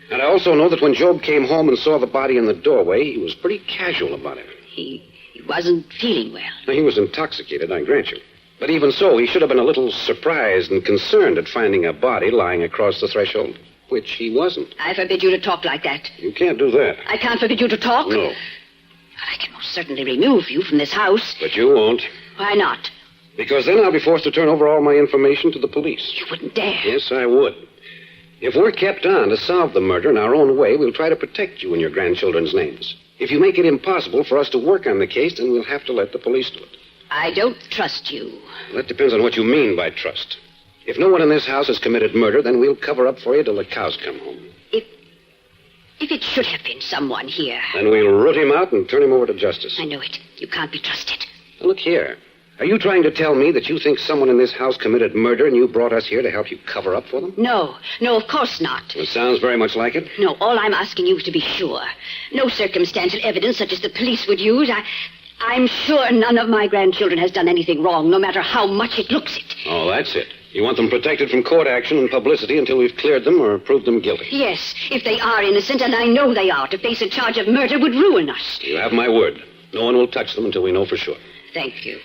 And I also know that when Job came home and saw the body in the doorway, he was pretty casual about it. He wasn't feeling well. Now, he was intoxicated, I grant you. But even so, he should have been a little surprised and concerned at finding a body lying across the threshold, which he wasn't. I forbid you to talk like that. You can't do that. I can't forbid you to talk? No. I can most certainly remove you from this house. But you won't. Why not? Because then I'll be forced to turn over all my information to the police. You wouldn't dare. Yes, I would. If we're kept on to solve the murder in our own way, we'll try to protect you and your grandchildren's names. If you make it impossible for us to work on the case, then we'll have to let the police do it. I don't trust you. Well, that depends on what you mean by trust. If no one in this house has committed murder, then we'll cover up for you till the cows come home. If it should have been someone here. Then we'll root him out and turn him over to justice. I know it. You can't be trusted. Now, look here. Are you trying to tell me that you think someone in this house committed murder and you brought us here to help you cover up for them? No, of course not. It sounds very much like it. No, all I'm asking you is to be sure. No circumstantial evidence such as the police would use. I'm sure none of my grandchildren has done anything wrong, no matter how much it looks it. Oh, that's it. You want them protected from court action and publicity until we've cleared them or proved them guilty. Yes, if they are innocent, and I know they are, to face a charge of murder would ruin us. You have my word. No one will touch them until we know for sure. Thank you.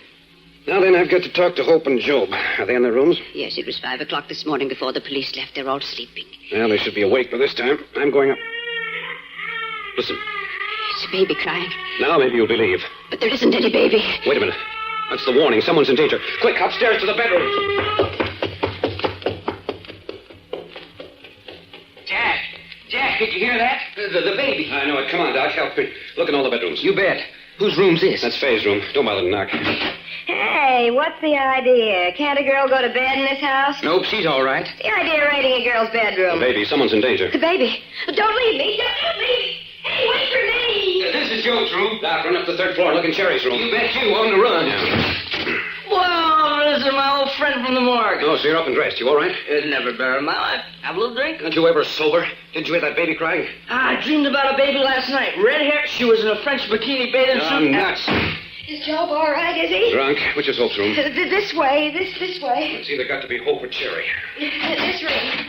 Now then, I've got to talk to Hope and Job. Are they in their rooms? Yes, it was 5 o'clock this morning before the police left. They're all sleeping. Well, they should be awake by this time. I'm going up. Listen. It's a baby crying. Now maybe you'll believe. But there isn't any baby. Wait a minute. That's the warning. Someone's in danger. Quick, upstairs to the bedroom. did you hear that? The baby. I know it. Come on, Doc. Help me. Look in all the bedrooms. You bet. Whose room's this? That's Faye's room. Don't bother to knock. Hey, what's the idea? Can't a girl go to bed in this house? Nope, she's all right. The idea of raiding a girl's bedroom. The baby. Someone's in danger. The baby. Don't leave me. Don't leave me. Hey, wait for me. This is Joe's room. Doc, run up to the third floor and look in Cherry's room. You bet you on the run. Whoa, this is my old friend from the morgue. Oh, so you're up and dressed. You all right? It's never better in my life. Have a little drink? Aren't you ever sober? Didn't you hear that baby crying? I dreamed about a baby last night. Red hair. She was in a French bikini bathing suit. Nuts. Is Job all right, is he? Drunk. Which is Hope's room? This way. This way. It's either got to be Hope or Cherry. This room.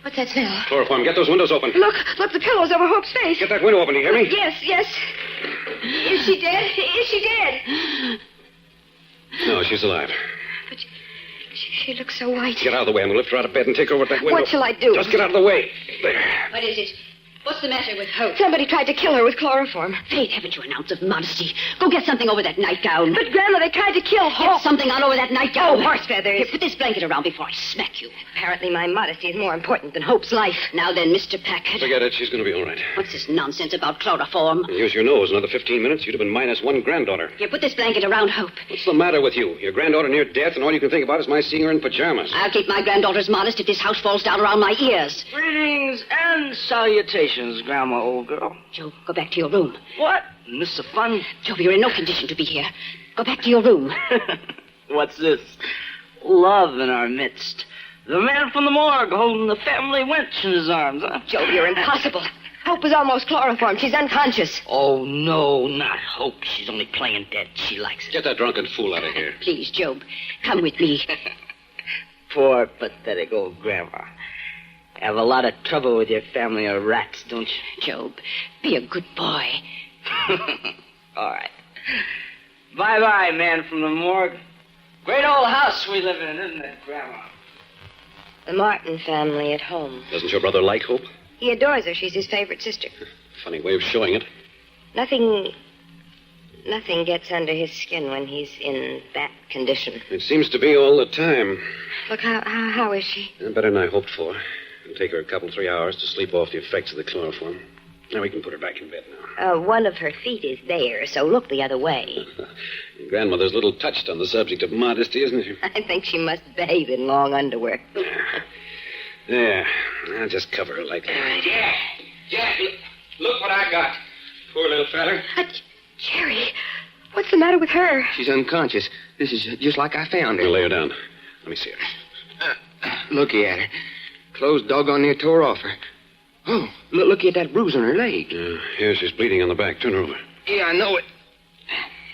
What's that smell? Chloroform, get those windows open. Look, the pillow's over Hope's face. Get that window open, do you hear me? Yes. Is she dead? Is she dead? No, she's alive. But she looks so white. Get out of the way. I'm going to lift her out of bed and take her over to that window. What shall I do? Just get out of the way. There. What is it? What's the matter with Hope? Somebody tried to kill her with chloroform. Faith, haven't you an ounce of modesty? Go get something over that nightgown. But, Grandma, they tried to kill Hope. Get something on over that nightgown. Oh, horse feathers. Here, put this blanket around before I smack you. Apparently my modesty is more important than Hope's life. Now then, Mr. Packard. Forget it. She's going to be all right. What's this nonsense about chloroform? Use your nose. Another 15 minutes, you'd have been minus one granddaughter. Here, put this blanket around Hope. What's the matter with you? Your granddaughter near death, and all you can think about is my seeing her in pajamas. I'll keep my granddaughters modest if this house falls down around my ears. Greetings and salutations, Grandma, old girl. Joe, go back to your room. What? Miss the fun? Joe, you're in no condition to be here. Go back to your room. What's this? Love in our midst. The man from the morgue holding the family wench in his arms, huh? Joe, you're impossible. Hope is almost chloroformed. She's unconscious. Oh, no, not Hope. She's only playing dead. She likes it. Get that drunken fool out of here. Please, Job, come with me. Poor, pathetic old Grandma. Have a lot of trouble with your family of rats, don't you? Job, be a good boy. All right. Bye-bye, man from the morgue. Great old house we live in, isn't it, Grandma? The Martin family at home. Doesn't your brother like Hope? He adores her. She's his favorite sister. Funny way of showing it. Nothing gets under his skin when he's in that condition. It seems to be all the time. Look, how is she? Better than I hoped for. It'll take her a couple, 3 hours to sleep off the effects of the chloroform. Now we can put her back in bed now. One of her feet is there, so look the other way. Your grandmother's a little touched on the subject of modesty, isn't she? I think she must bathe in long underwear. There. I'll just cover her like that. Jack, look what I got. Poor little feller. Cherry, what's the matter with her? She's unconscious. This is just like I found her. Now lay her down. Let me see her. Looky at her. Clothes doggone near tore off her. Oh, looky at that bruise on her leg. Here, she's bleeding on the back. Turn her over. Yeah, I know it.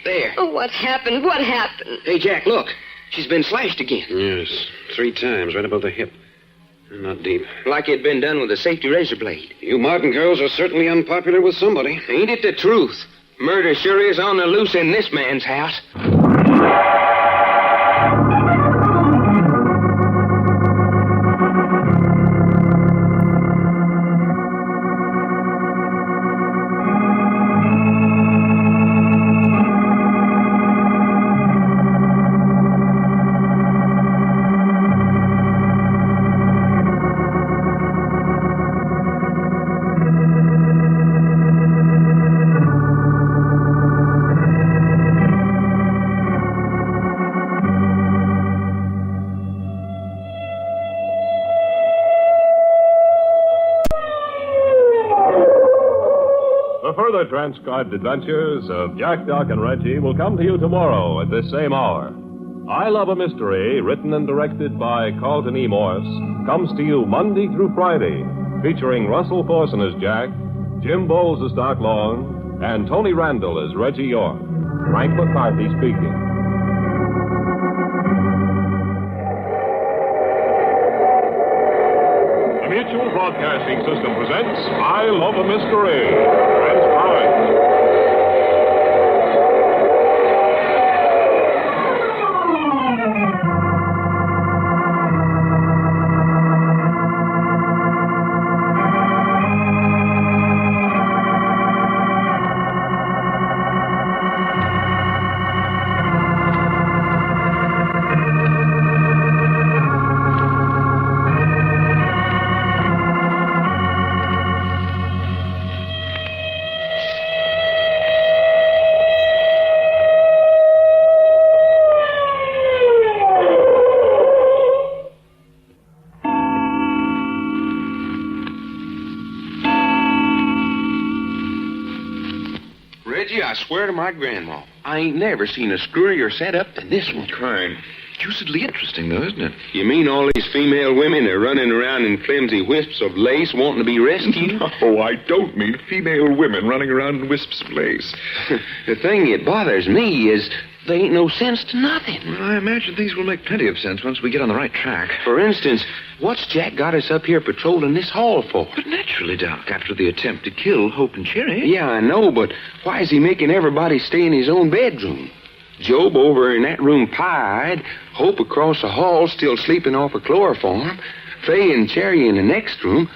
There. Oh, what happened? What happened? Hey, Jack, look. She's been slashed again. Yes, 3 times, right above the hip. Not deep. Like it'd been done with a safety razor blade. You Martin girls are certainly unpopular with somebody. Ain't it the truth? Murder sure is on the loose in this man's house. Further transcribed adventures of Jack, Doc, and Reggie will come to you tomorrow at this same hour. I Love a Mystery, written and directed by Carlton E. Morse, comes to you Monday through Friday, featuring Russell Thorson as Jack, Jim Bowles as Doc Long, and Tony Randall as Reggie York. Frank McCarthy speaking. The Mutual Broadcasting System presents I Love a Mystery. Transcribed. Reggie, I swear to my grandma, I ain't never seen a screwier setup than this one. Kind. Deucedly interesting, though, isn't it? You mean all these female women are running around in flimsy wisps of lace wanting to be rescued? No, I don't mean female women running around in wisps of lace. The thing that bothers me is there ain't no sense to nothing. Well, I imagine things will make plenty of sense once we get on the right track. For instance, what's Jack got us up here patrolling this hall for? But naturally, Doc, after the attempt to kill Hope and Cherry. Yeah, I know, but why is he making everybody stay in his own bedroom? Job over in that room pie-eyed, Hope across the hall still sleeping off of chloroform, Fay and Cherry in the next room.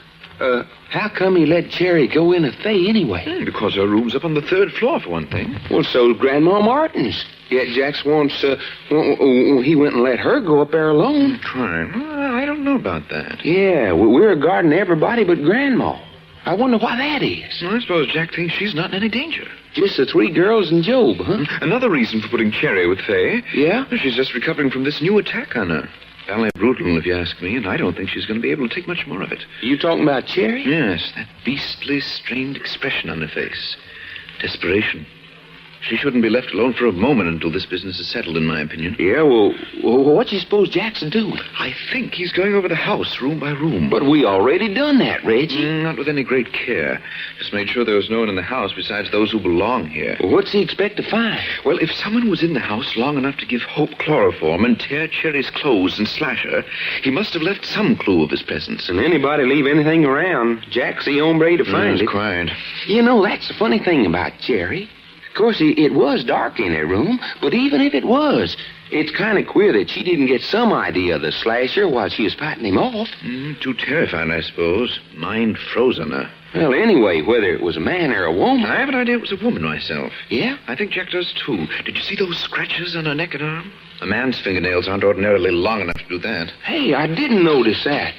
How come he let Cherry go in with Fay anyway? Because her room's up on the 3rd floor, for one thing. Well, so's Grandma Martin's. Yet Jack's wants, he went and let her go up there alone. Trying. Well, I don't know about that. Yeah, we're guarding everybody but Grandma. I wonder why that is. Well, I suppose Jack thinks she's not in any danger. Just the 3 girls and Job, huh? Another reason for putting Cherry with Fay. Yeah? She's just recovering from this new attack on her. Ballet brutal, if you ask me, and I don't think she's going to be able to take much more of it. You talking about Cherry? Yes, that beastly, strained expression on her face. Desperation. She shouldn't be left alone for a moment until this business is settled, in my opinion. Yeah, well, what do you suppose Jackson doing? I think he's going over the house, room by room. But we already done that, Reggie. Not with any great care. Just made sure there was no one in the house besides those who belong here. Well, what's he expect to find? Well, if someone was in the house long enough to give Hope chloroform and tear Cherry's clothes and slash her, he must have left some clue of his presence. And anybody leave anything around, Jack's the hombre to find it. Quiet. You know, that's the funny thing about Cherry. Of course, it was dark in her room, but even if it was, it's kind of queer that she didn't get some idea of the slasher while she was fighting him off. Too terrified, I suppose. Mind froze on her. Well, anyway, whether it was a man or a woman... I have an idea it was a woman myself. Yeah? I think Jack does, too. Did you see those scratches on her neck and arm? A man's fingernails aren't ordinarily long enough to do that. Hey, I didn't notice that.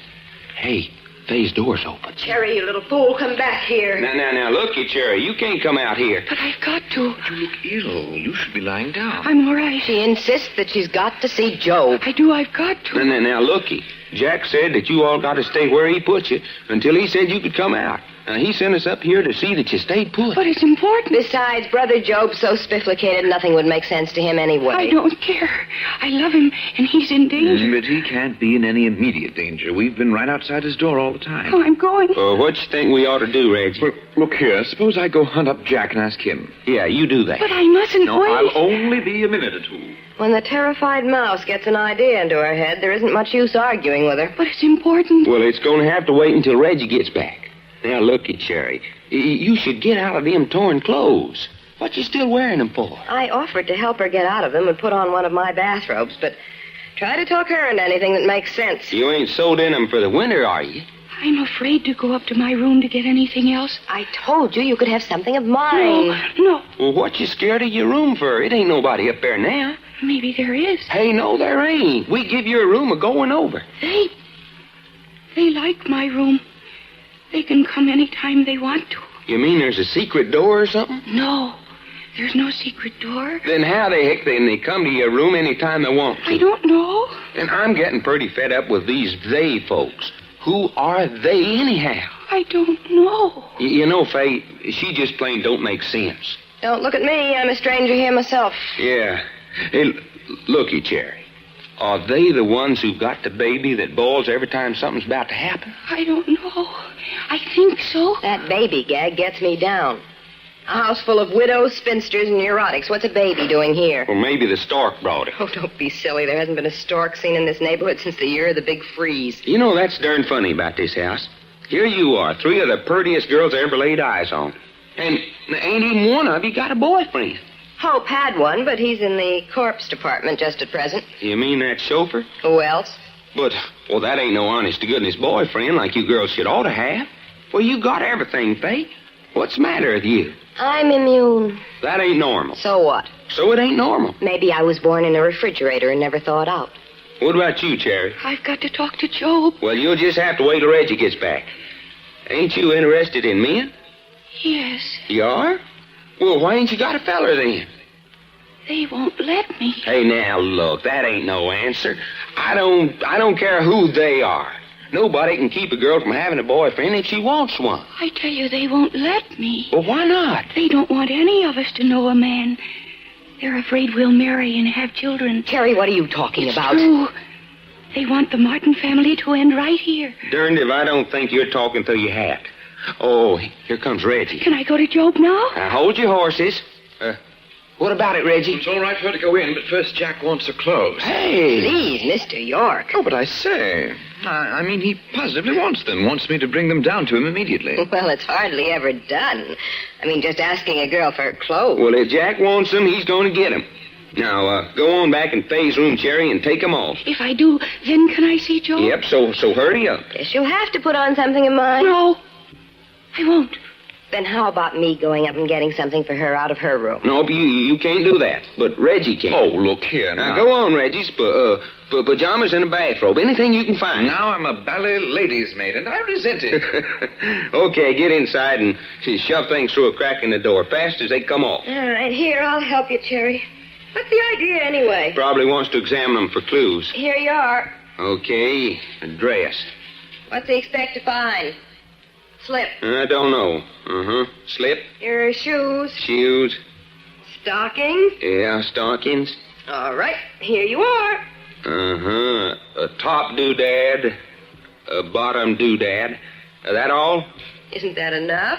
Hey, Fay's door's open. Cherry, you little fool, come back here. Now, look, you, Cherry. You can't come out here. But I've got to. You look ill. You should be lying down. I'm all right. She insists that she's got to see Job. I do. I've got to. Now, looky. Jack said that you all got to stay where he put you until he said you could come out. Now, he sent us up here to see that you stayed put. But it's important. Besides, Brother Job's so spifflicated, nothing would make sense to him anyway. I don't care. I love him, and he's in danger. But he can't be in any immediate danger. We've been right outside his door all the time. Oh, I'm going. What you think we ought to do, Reggie? Well, look here. Suppose I go hunt up Jack and ask him. Yeah, you do that. But I mustn't No, wait. I'll only be a minute or two. When the terrified mouse gets an idea into her head, there isn't much use arguing with her. But it's important. Well, it's going to have to wait until Reggie gets back. Now, looky, Cherry. You should get out of them torn clothes. What you still wearing them for? I offered to help her get out of them and put on one of my bathrobes, but try to talk her into anything that makes sense. You ain't sewed in them for the winter, are you? I'm afraid to go up to my room to get anything else. I told you could have something of mine. No. Well, what you scared of your room for? It ain't nobody up there now. Maybe there is. Hey, no, there ain't. We give your room a going over. They like my room. They can come any time they want to. You mean there's a secret door or something? No, there's no secret door. Then how the heck can they come to your room any time they want to? I don't know. And I'm getting pretty fed up with these they folks. Who are they anyhow? I don't know. You know, Faye, she just plain don't make sense. Don't look at me. I'm a stranger here myself. Yeah. Hey, looky, Cherry. Are they the ones who've got the baby that bawls every time something's about to happen? I don't know. I think so. That baby gag gets me down. A house full of widows, spinsters, and neurotics. What's a baby doing here? Or maybe the stork brought it. Oh, don't be silly. There hasn't been a stork seen in this neighborhood since the year of the big freeze. You know, that's darn funny about this house. Here you are, 3 of the prettiest girls I ever laid eyes on. And ain't even one of you got a boyfriend. Hope had one, but he's in the corpse department just at present. You mean that chauffeur? Who else? But, well, that ain't no honest-to-goodness boyfriend like you girls should ought to have. Well, you got everything, Faye. What's the matter with you? I'm immune. That ain't normal. So what? So it ain't normal. Maybe I was born in a refrigerator and never thawed out. What about you, Cherry? I've got to talk to Job. Well, you'll just have to wait till Reggie gets back. Ain't you interested in men? Yes. You are? Well, why ain't you got a feller then? They won't let me. Hey, now, look, that ain't no answer. I don't care who they are. Nobody can keep a girl from having a boyfriend if she wants one. I tell you, they won't let me. Well, why not? They don't want any of us to know a man. They're afraid we'll marry and have children. Terry, what are you talking about? True. They want the Martin family to end right here. Darned if I don't think you're talking through your hat. Oh, here comes Reggie. Can I go to Job now? Now, hold your horses. What about it, Reggie? It's all right for her to go in, but first Jack wants her clothes. Hey! Please, Mr. York. Oh, but I say... I mean, he positively wants them. Wants me to bring them down to him immediately. Well, it's hardly ever done. I mean, just asking a girl for her clothes. Well, if Jack wants them, he's going to get them. Now, go on back in Faye's room, Cherry, and take them off. If I do, then can I see Job? Yep, so hurry up. Guess you'll have to put on something of mine. No, I won't. Then how about me going up and getting something for her out of her room? No, you can't do that. But Reggie can. Oh, look here now. Go on, Reggie. Pajamas and a bathrobe. Anything you can find. Now I'm a ballet lady's maid, and I resent it. Okay, get inside and shove things through a crack in the door, fast as they come off. All right, here, I'll help you, Cherry. What's the idea, anyway? Probably wants to examine them for clues. Here you are. Okay, a dress. What's he expect to find? Slip. I don't know. Slip. Here are shoes. Shoes. Stockings. Yeah, stockings. All right, here you are. A top doodad. A bottom doodad. That all? Isn't that enough?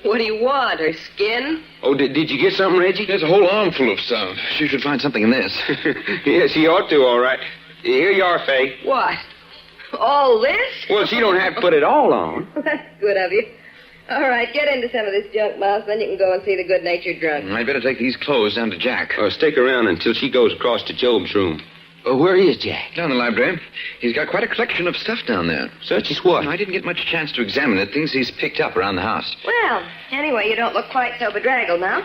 What do you want, her skin? Oh, did you get something, Reggie? There's a whole armful of stuff. She should find something in this. Yeah, she ought to, all right. Here you are, Faye. What? All this? Well, she don't have to put it all on. That's good of you. All right, get into some of this junk, Mouse, then you can go and see the good-natured drunk. I'd better take these clothes down to Jack. Stick around until she goes across to Job's room. Where is Jack? Down in the library. He's got quite a collection of stuff down there. Such as what? I didn't get much chance to examine it. Things he's picked up around the house. Well, anyway, you don't look quite so bedraggled now.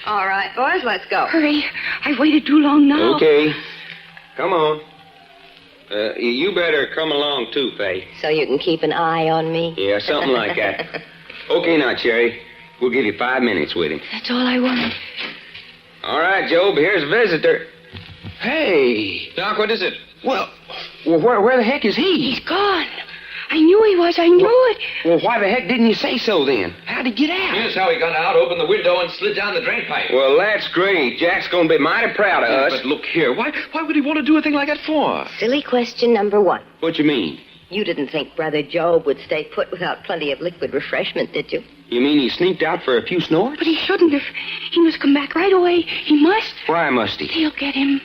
All right, boys, let's go. Hurry. I've waited too long now. Okay. Come on. You better come along, too, Faye. So you can keep an eye on me? Yeah, something like that. Okay, now, Cherry. We'll give you 5 minutes with him. That's all I want. All right, Job, here's a visitor. Hey. Doc, what is it? Well, where the heck is he? He's gone. I knew he was. I knew it. Well, why the heck didn't you say so then? How'd he get out? Here's how he got out, opened the window, and slid down the drain pipe. Well, that's great. Jack's going to be mighty proud of us. But look here. Why would he want to do a thing like that for? Silly question number 1. What you mean? You didn't think Brother Job would stay put without plenty of liquid refreshment, did you? You mean he sneaked out for a few snorts? But he shouldn't have. He must come back right away. He must. Why must he? They'll get him.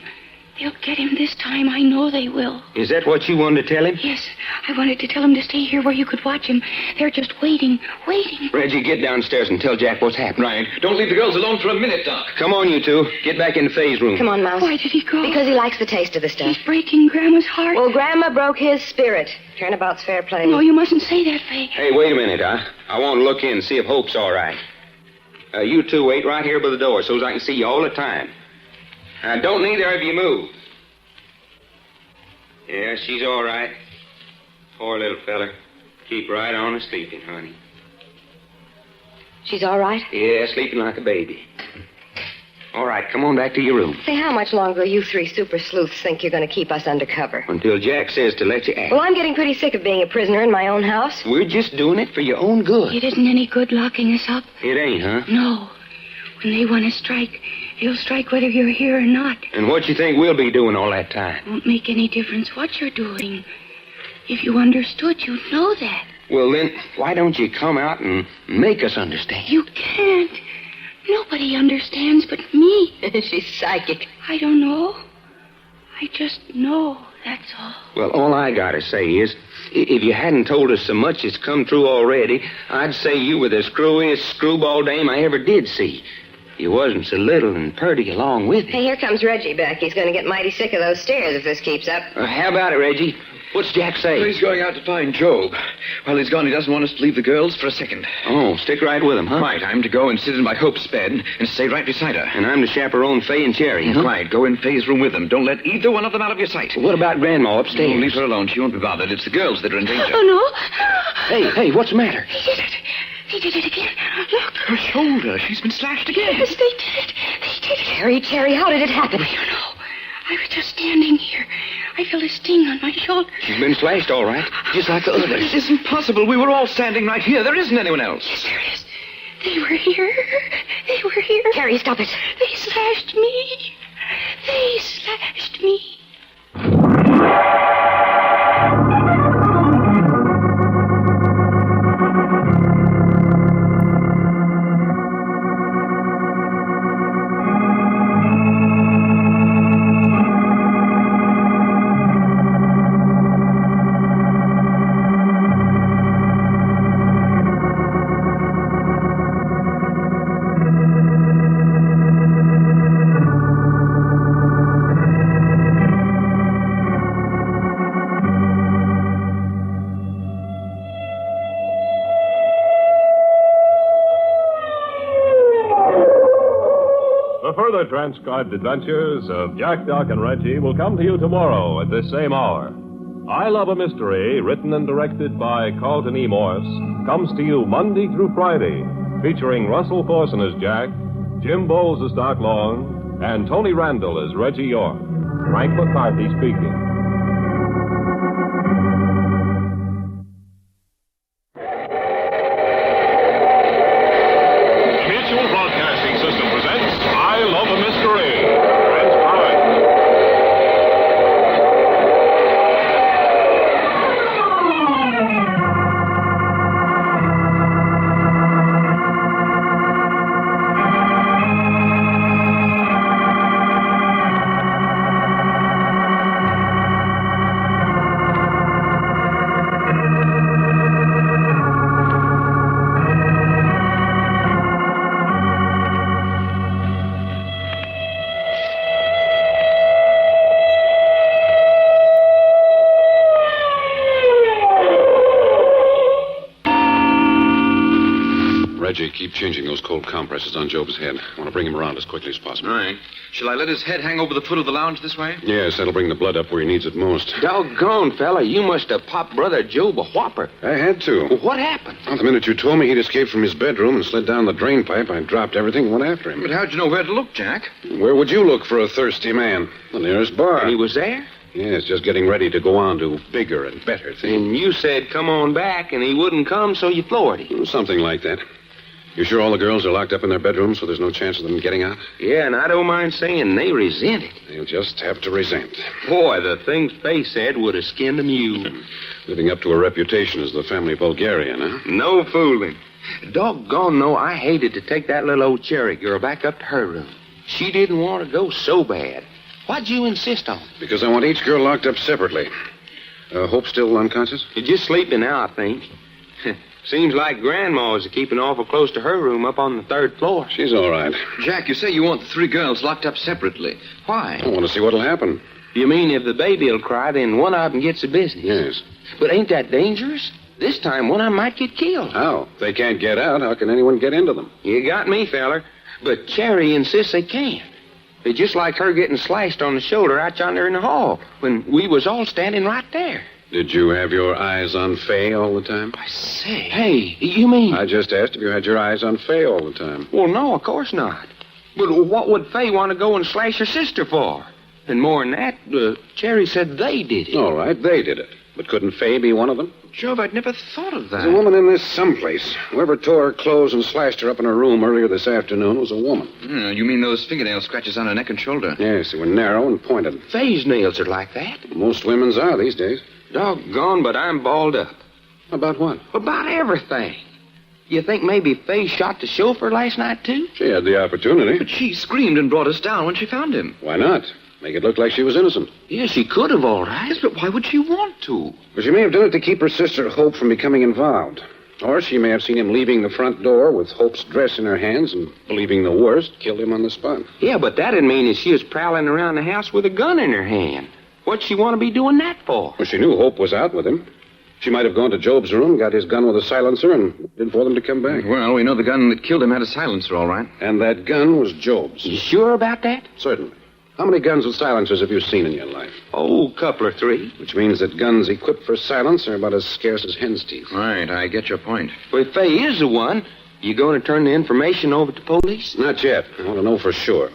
They'll get him this time. I know they will. Is that what you wanted to tell him? Yes. I wanted to tell him to stay here where you could watch him. They're just waiting. Reggie, get downstairs and tell Jack what's happened. Right. Don't leave the girls alone for a minute, Doc. Come on, you two. Get back into Faye's room. Come on, Mouse. Why did he go? Because he likes the taste of the stuff. He's breaking Grandma's heart. Well, Grandma broke his spirit. Turnabout's fair play. No, you mustn't say that, Faye. Hey, wait a minute. I want to look in and see if Hope's all right. You two wait right here by the door so as I can see you all the time. Don't neither of you move. Yeah, she's all right. Poor little feller. Keep right on a sleeping, honey. She's all right? Yeah, sleeping like a baby. All right, come on back to your room. Say, how much longer you 3 super sleuths think you're going to keep us undercover? Until Jack says to let you act. Well, I'm getting pretty sick of being a prisoner in my own house. We're just doing it for your own good. It isn't any good locking us up. It ain't, huh? No. When they want to strike, they'll strike whether you're here or not. And what you think we'll be doing all that time? Won't make any difference what you're doing. If you understood, you'd know that. Well, then, why don't you come out and make us understand? You can't. Nobody understands but me. She's psychic. I don't know. I just know, that's all. Well, all I gotta say is, if you hadn't told us so much that's come true already, I'd say you were the screwiest screwball dame I ever did see. You wasn't so little and purty along with it. Hey, here comes Reggie back. He's going to get mighty sick of those stairs if this keeps up. How about it, Reggie? What's Jack say? He's going out to find Job. While he's gone, he doesn't want us to leave the girls for a second. Oh, stick right with him, huh? Right, I'm to go and sit in my Hope's bed and stay right beside her. And I'm to chaperone Faye and Cherry, huh? Right, go in Faye's room with them. Don't let either one of them out of your sight. Well, what about Grandma upstairs? No, leave her alone. She won't be bothered. It's the girls that are in danger. Oh, no. Hey, what's the matter? He did it. He did it again. Look. Her shoulder. She's been slashed again. Yes, they did it. They did it. Cherry, how did it happen? I don't know. I was just standing here. I feel a sting on my shoulder. She's been slashed, all right. Just like the others. It isn't possible. We were all standing right here. There isn't anyone else. Yes, there is. They were here. They were here. Carrie, stop it. They slashed me. They slashed me. Further transcribed adventures of Jack, Doc, and Reggie will come to you tomorrow at this same hour. I Love a Mystery, written and directed by Carlton E. Morse, comes to you Monday through Friday, featuring Russell Thorson as Jack, Jim Bowles as Doc Long, and Tony Randall as Reggie York. Frank McCarthy speaking. Reggie, keep changing those cold compresses on Job's head. I want to bring him around as quickly as possible. All right. Shall I let his head hang over the foot of the lounge this way? Yes, that'll bring the blood up where he needs it most. Doggone, fella, you must have popped Brother Job a whopper. I had to. Well, what happened? Well, the minute you told me he'd escaped from his bedroom and slid down the drain pipe, I dropped everything and went after him. But how'd you know where to look, Jack? Where would you look for a thirsty man? The nearest bar. And he was there? Yes, just getting ready to go on to bigger and better things. And you said, come on back, and he wouldn't come, so you floored him. Something like that. You sure all the girls are locked up in their bedrooms so there's no chance of them getting out? Yeah, and I don't mind saying they resent it. They'll just have to resent. Boy, the things Faye said would have skinned a mule. Living up to her reputation as the family vulgarian, huh? No fooling. Doggone, no, I hated to take that little old cherry girl back up to her room. She didn't want to go so bad. Why'd you insist on it? Because I want each girl locked up separately. Hope still unconscious? She's just sleeping now, I think. Seems like Grandma's keeping awful close to her room up on the third floor. She's all right. Jack, you say you want the three girls locked up separately. Why? I want to see what'll happen. You mean if the baby'll cry, then one of them gets the business? Yes. But ain't that dangerous? This time one of them might get killed. How? If they can't get out, how can anyone get into them? You got me, feller. But Cherry insists they can't. It's just like her getting slashed on the shoulder out yonder in the hall when we was all standing right there. Did you have your eyes on Faye all the time? I say. Hey, you mean... I just asked if you had your eyes on Faye all the time. Well, no, of course not. But what would Faye want to go and slash her sister for? And more than that, Cherry said they did it. All right, they did it. But couldn't Faye be one of them? Jove, I'd never thought of that. There's a woman in this someplace. Whoever tore her clothes and slashed her up in her room earlier this afternoon was a woman. You mean those fingernail scratches on her neck and shoulder? Yes, they were narrow and pointed. Faye's nails are like that. Most women's are these days. Doggone, but I'm balled up. About what? About everything. You think maybe Faye shot the chauffeur last night, too? She had the opportunity. But she screamed and brought us down when she found him. Why not? Make it look like she was innocent. Yeah, she could have, all right. Yes, but why would she want to? Well, she may have done it to keep her sister Hope from becoming involved. Or she may have seen him leaving the front door with Hope's dress in her hands and, believing the worst, killed him on the spot. Yeah, but that'd mean that she was prowling around the house with a gun in her hand. What'd she want to be doing that for? Well, she knew Hope was out with him. She might have gone to Job's room, got his gun with a silencer, and waited for them to come back. Well, we know the gun that killed him had a silencer, all right. And that gun was Job's. You sure about that? Certainly. How many guns with silencers have you seen in your life? Oh, a couple or three. Which means that guns equipped for silence are about as scarce as hen's teeth. Right, I get your point. Well, if Faye is the one, you going to turn the information over to police? Not yet. I want to know for sure.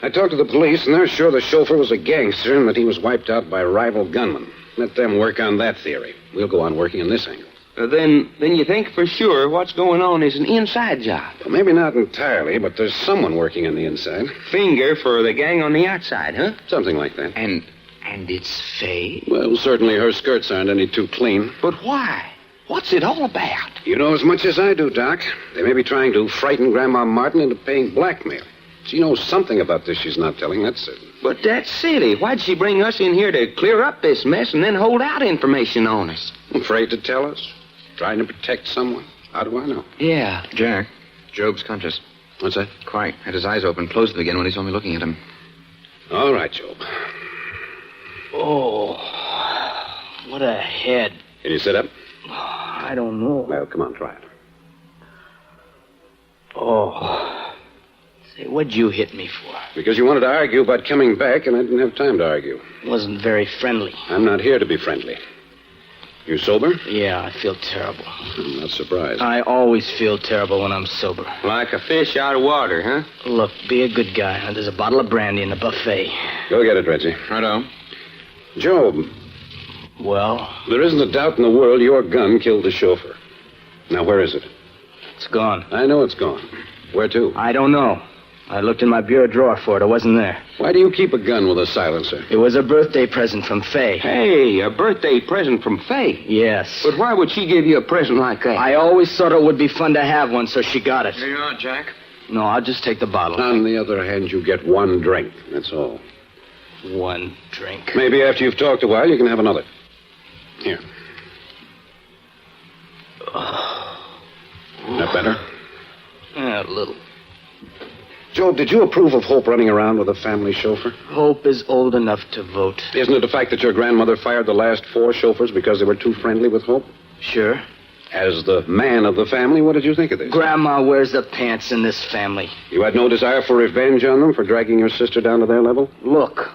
I talked to the police, and they're sure the chauffeur was a gangster and that he was wiped out by rival gunmen. Let them work on that theory. We'll go on working on this angle. Then you think for sure what's going on is an inside job? Well, maybe not entirely, but there's someone working on the inside. Finger for the gang on the outside, huh? Something like that. And it's Faye? Well, certainly her skirts aren't any too clean. But why? What's it all about? You know as much as I do, Doc. They may be trying to frighten Grandma Martin into paying blackmail. She knows something about this she's not telling, that's certain. But that's silly. Why'd she bring us in here to clear up this mess and then hold out information on us? Afraid to tell us? Trying to protect someone? How do I know? Yeah. Jack, Job's conscious. What's that? Quite. Had his eyes open, closed them again when he saw me looking at him. All right, Job. Oh, what a head. Can you sit up? I don't know. Well, come on, try it. Oh. Say, what'd you hit me for? Because you wanted to argue about coming back, and I didn't have time to argue. Wasn't very friendly. I'm not here to be friendly. You sober? Yeah, I feel terrible. I'm not surprised. I always feel terrible when I'm sober. Like a fish out of water, huh? Look, be a good guy. There's a bottle of brandy in the buffet. Go get it, Reggie. Righto. Job. Well? There isn't a doubt in the world your gun killed the chauffeur. Now, where is it? It's gone. I know it's gone. Where to? I don't know. I looked in my bureau drawer for it. It wasn't there. Why do you keep a gun with a silencer? It was a birthday present from Faye. Hey, a birthday present from Faye? Yes. But why would she give you a present like that? I always thought it would be fun to have one, so she got it. Here you are, Jack. No, I'll just take the bottle. On the other hand, you get one drink. That's all. One drink. Maybe after you've talked a while, you can have another. Here. That better? Yeah, a little. Job, did you approve of Hope running around with a family chauffeur? Hope is old enough to vote. Isn't it a fact that your grandmother fired the last 4 chauffeurs because they were too friendly with Hope? Sure. As the man of the family, what did you think of this? Grandma wears the pants in this family. You had no desire for revenge on them for dragging your sister down to their level? Look,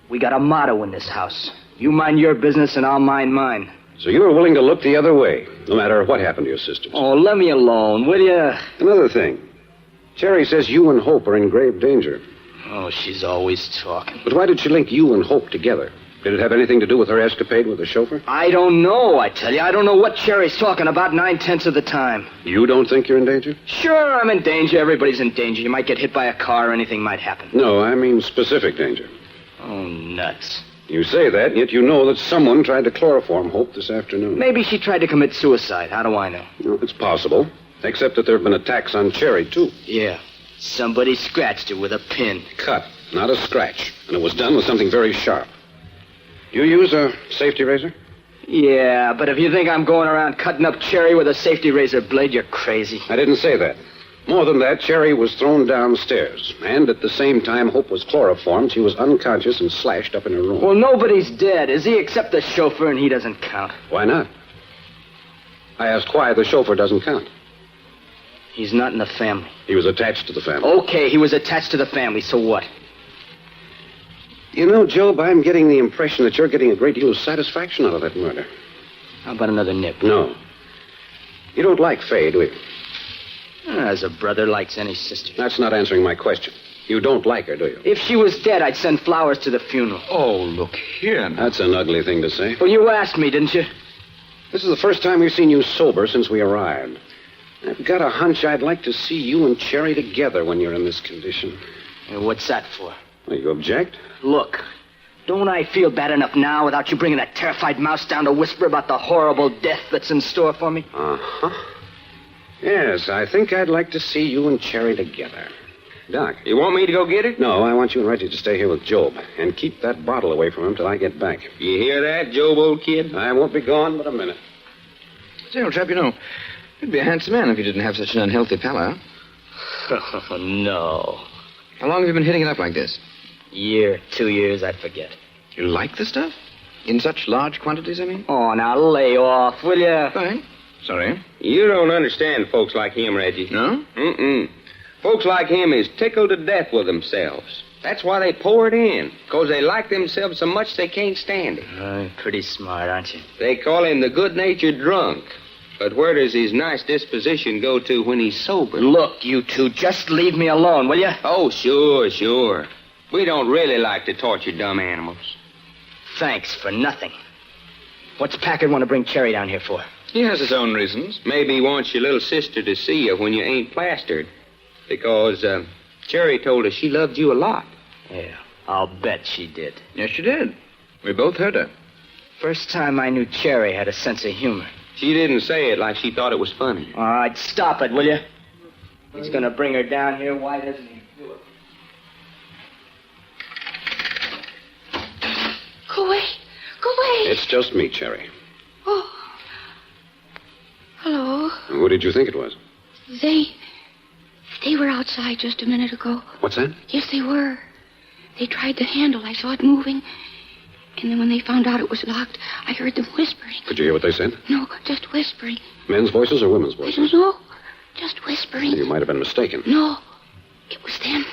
we got a motto in this house. You mind your business and I'll mind mine. So you were willing to look the other way, no matter what happened to your sisters? Oh, let me alone, will you? Another thing. Cherry says you and Hope are in grave danger. Oh, she's always talking. But why did she link you and Hope together? Did it have anything to do with her escapade with the chauffeur? I don't know, I tell you. I don't know what Cherry's talking about 9/10 of the time. You don't think you're in danger? Sure, I'm in danger. Everybody's in danger. You might get hit by a car or anything might happen. No, I mean specific danger. Oh, nuts. You say that, yet you know that someone tried to chloroform Hope this afternoon. Maybe she tried to commit suicide. How do I know? Well, it's possible. Except that there have been attacks on Cherry, too. Yeah. Somebody scratched her with a pin. Cut, not a scratch. And it was done with something very sharp. You use a safety razor? Yeah, but if you think I'm going around cutting up Cherry with a safety razor blade, you're crazy. I didn't say that. More than that, Cherry was thrown downstairs. And at the same time Hope was chloroformed, she was unconscious and slashed up in her room. Well, nobody's dead, is he? Except the chauffeur, and he doesn't count. Why not? I asked why the chauffeur doesn't count. He's not in the family. He was attached to the family. Okay, he was attached to the family, so what? You know, Job, I'm getting the impression that you're getting a great deal of satisfaction out of that murder. How about another nip? No. You don't like Faye, do you? As a brother likes any sister. That's not answering my question. You don't like her, do you? If she was dead, I'd send flowers to the funeral. Oh, look here now. That's an ugly thing to say. Well, you asked me, didn't you? This is the first time we've seen you sober since we arrived. I've got a hunch I'd like to see you and Cherry together when you're in this condition. What's that for? Well, you object? Look, don't I feel bad enough now without you bringing that terrified mouse down to whisper about the horrible death that's in store for me? Uh-huh. Yes, I think I'd like to see you and Cherry together. Doc. You want me to go get it? No, I want you and Reggie to stay here with Job and keep that bottle away from him till I get back. You hear that, Job, old kid? I won't be gone but a minute. Say, old chap, you know, you'd be a handsome man if you didn't have such an unhealthy pallor. Oh, no. How long have you been hitting it up like this? Year, 2 years, I forget. You like the stuff? In such large quantities, I mean? Oh, now lay off, will you? Fine. Sorry. You don't understand folks like him, Reggie. No? Mm-mm. Folks like him is tickled to death with themselves. That's why they pour it in, because they like themselves so much they can't stand it. Pretty smart, aren't you? They call him the good-natured drunk. But where does his nice disposition go to when he's sober? Look, you two, just leave me alone, will you? Oh, sure. We don't really like to torture dumb animals. Thanks for nothing. What's Packard want to bring Cherry down here for? He has his own reasons. Maybe he wants your little sister to see you when you ain't plastered. Because Cherry told us she loved you a lot. Yeah, I'll bet she did. Yes, she did. We both heard her. First time I knew Cherry had a sense of humor. She didn't say it like she thought it was funny. All right, stop it, will you? He's going to bring her down here. Why doesn't he do it? Go away. Go away. It's just me, Cherry. Oh. Hello. Who did you think it was? They were outside just a minute ago. What's that? Yes, they were. They tried the handle. I saw it moving. And then when they found out it was locked, I heard them whispering. Could you hear what they said? No, just whispering. Men's voices or women's I voices? don't know. Just whispering. You might have been mistaken. No, it was them.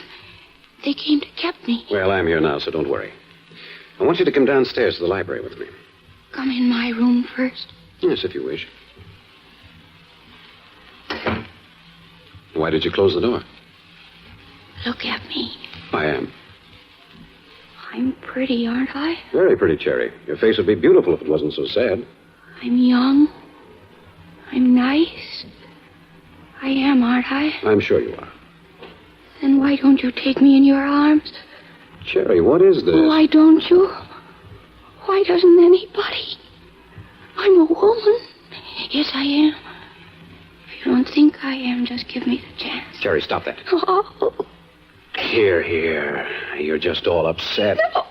They came to get me. Well, I'm here now, so don't worry. I want you to come downstairs to the library with me. Come in my room first. Yes, if you wish. Why did you close the door? Look at me. I am. I'm pretty, aren't I? Very pretty, Cherry. Your face would be beautiful if it wasn't so sad. I'm young. I'm nice. I am, aren't I? I'm sure you are. Then why don't you take me in your arms? Cherry, what is this? Why don't you? Why doesn't anybody? I'm a woman. Yes, I am. If you don't think I am, just give me the chance. Cherry, stop that. Oh. Here. You're just all upset. No.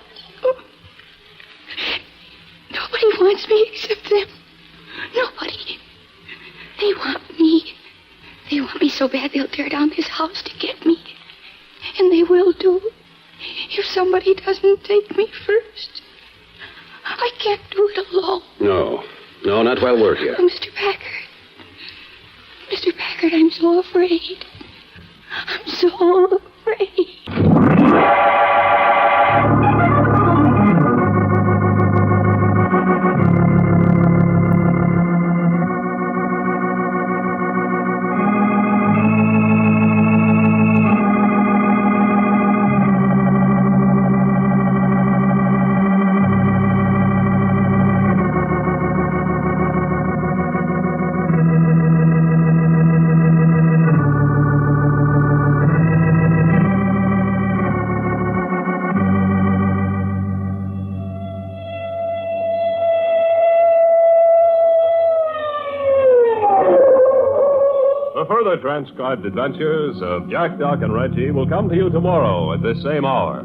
Nobody wants me except them. Nobody. They want me. They want me so bad they'll tear down this house to get me. And they will do. If somebody doesn't take me first. I can't do it alone. No, not while we're here. Oh, Mr. Packard. Mr. Packard, I'm so afraid. I'm so afraid. Further transcribed adventures of Jack, Doc, and Reggie will come to you tomorrow at this same hour.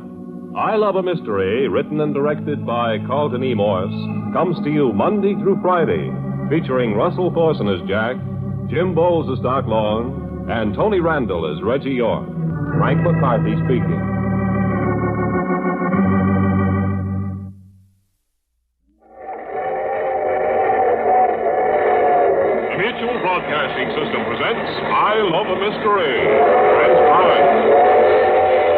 I Love a Mystery, written and directed by Carlton E. Morse, comes to you Monday through Friday, featuring Russell Thorson as Jack, Jim Bowles as Doc Long, and Tony Randall as Reggie York. Frank McCarthy speaking. Broadcasting System presents I Love a Mystery. Transcribed.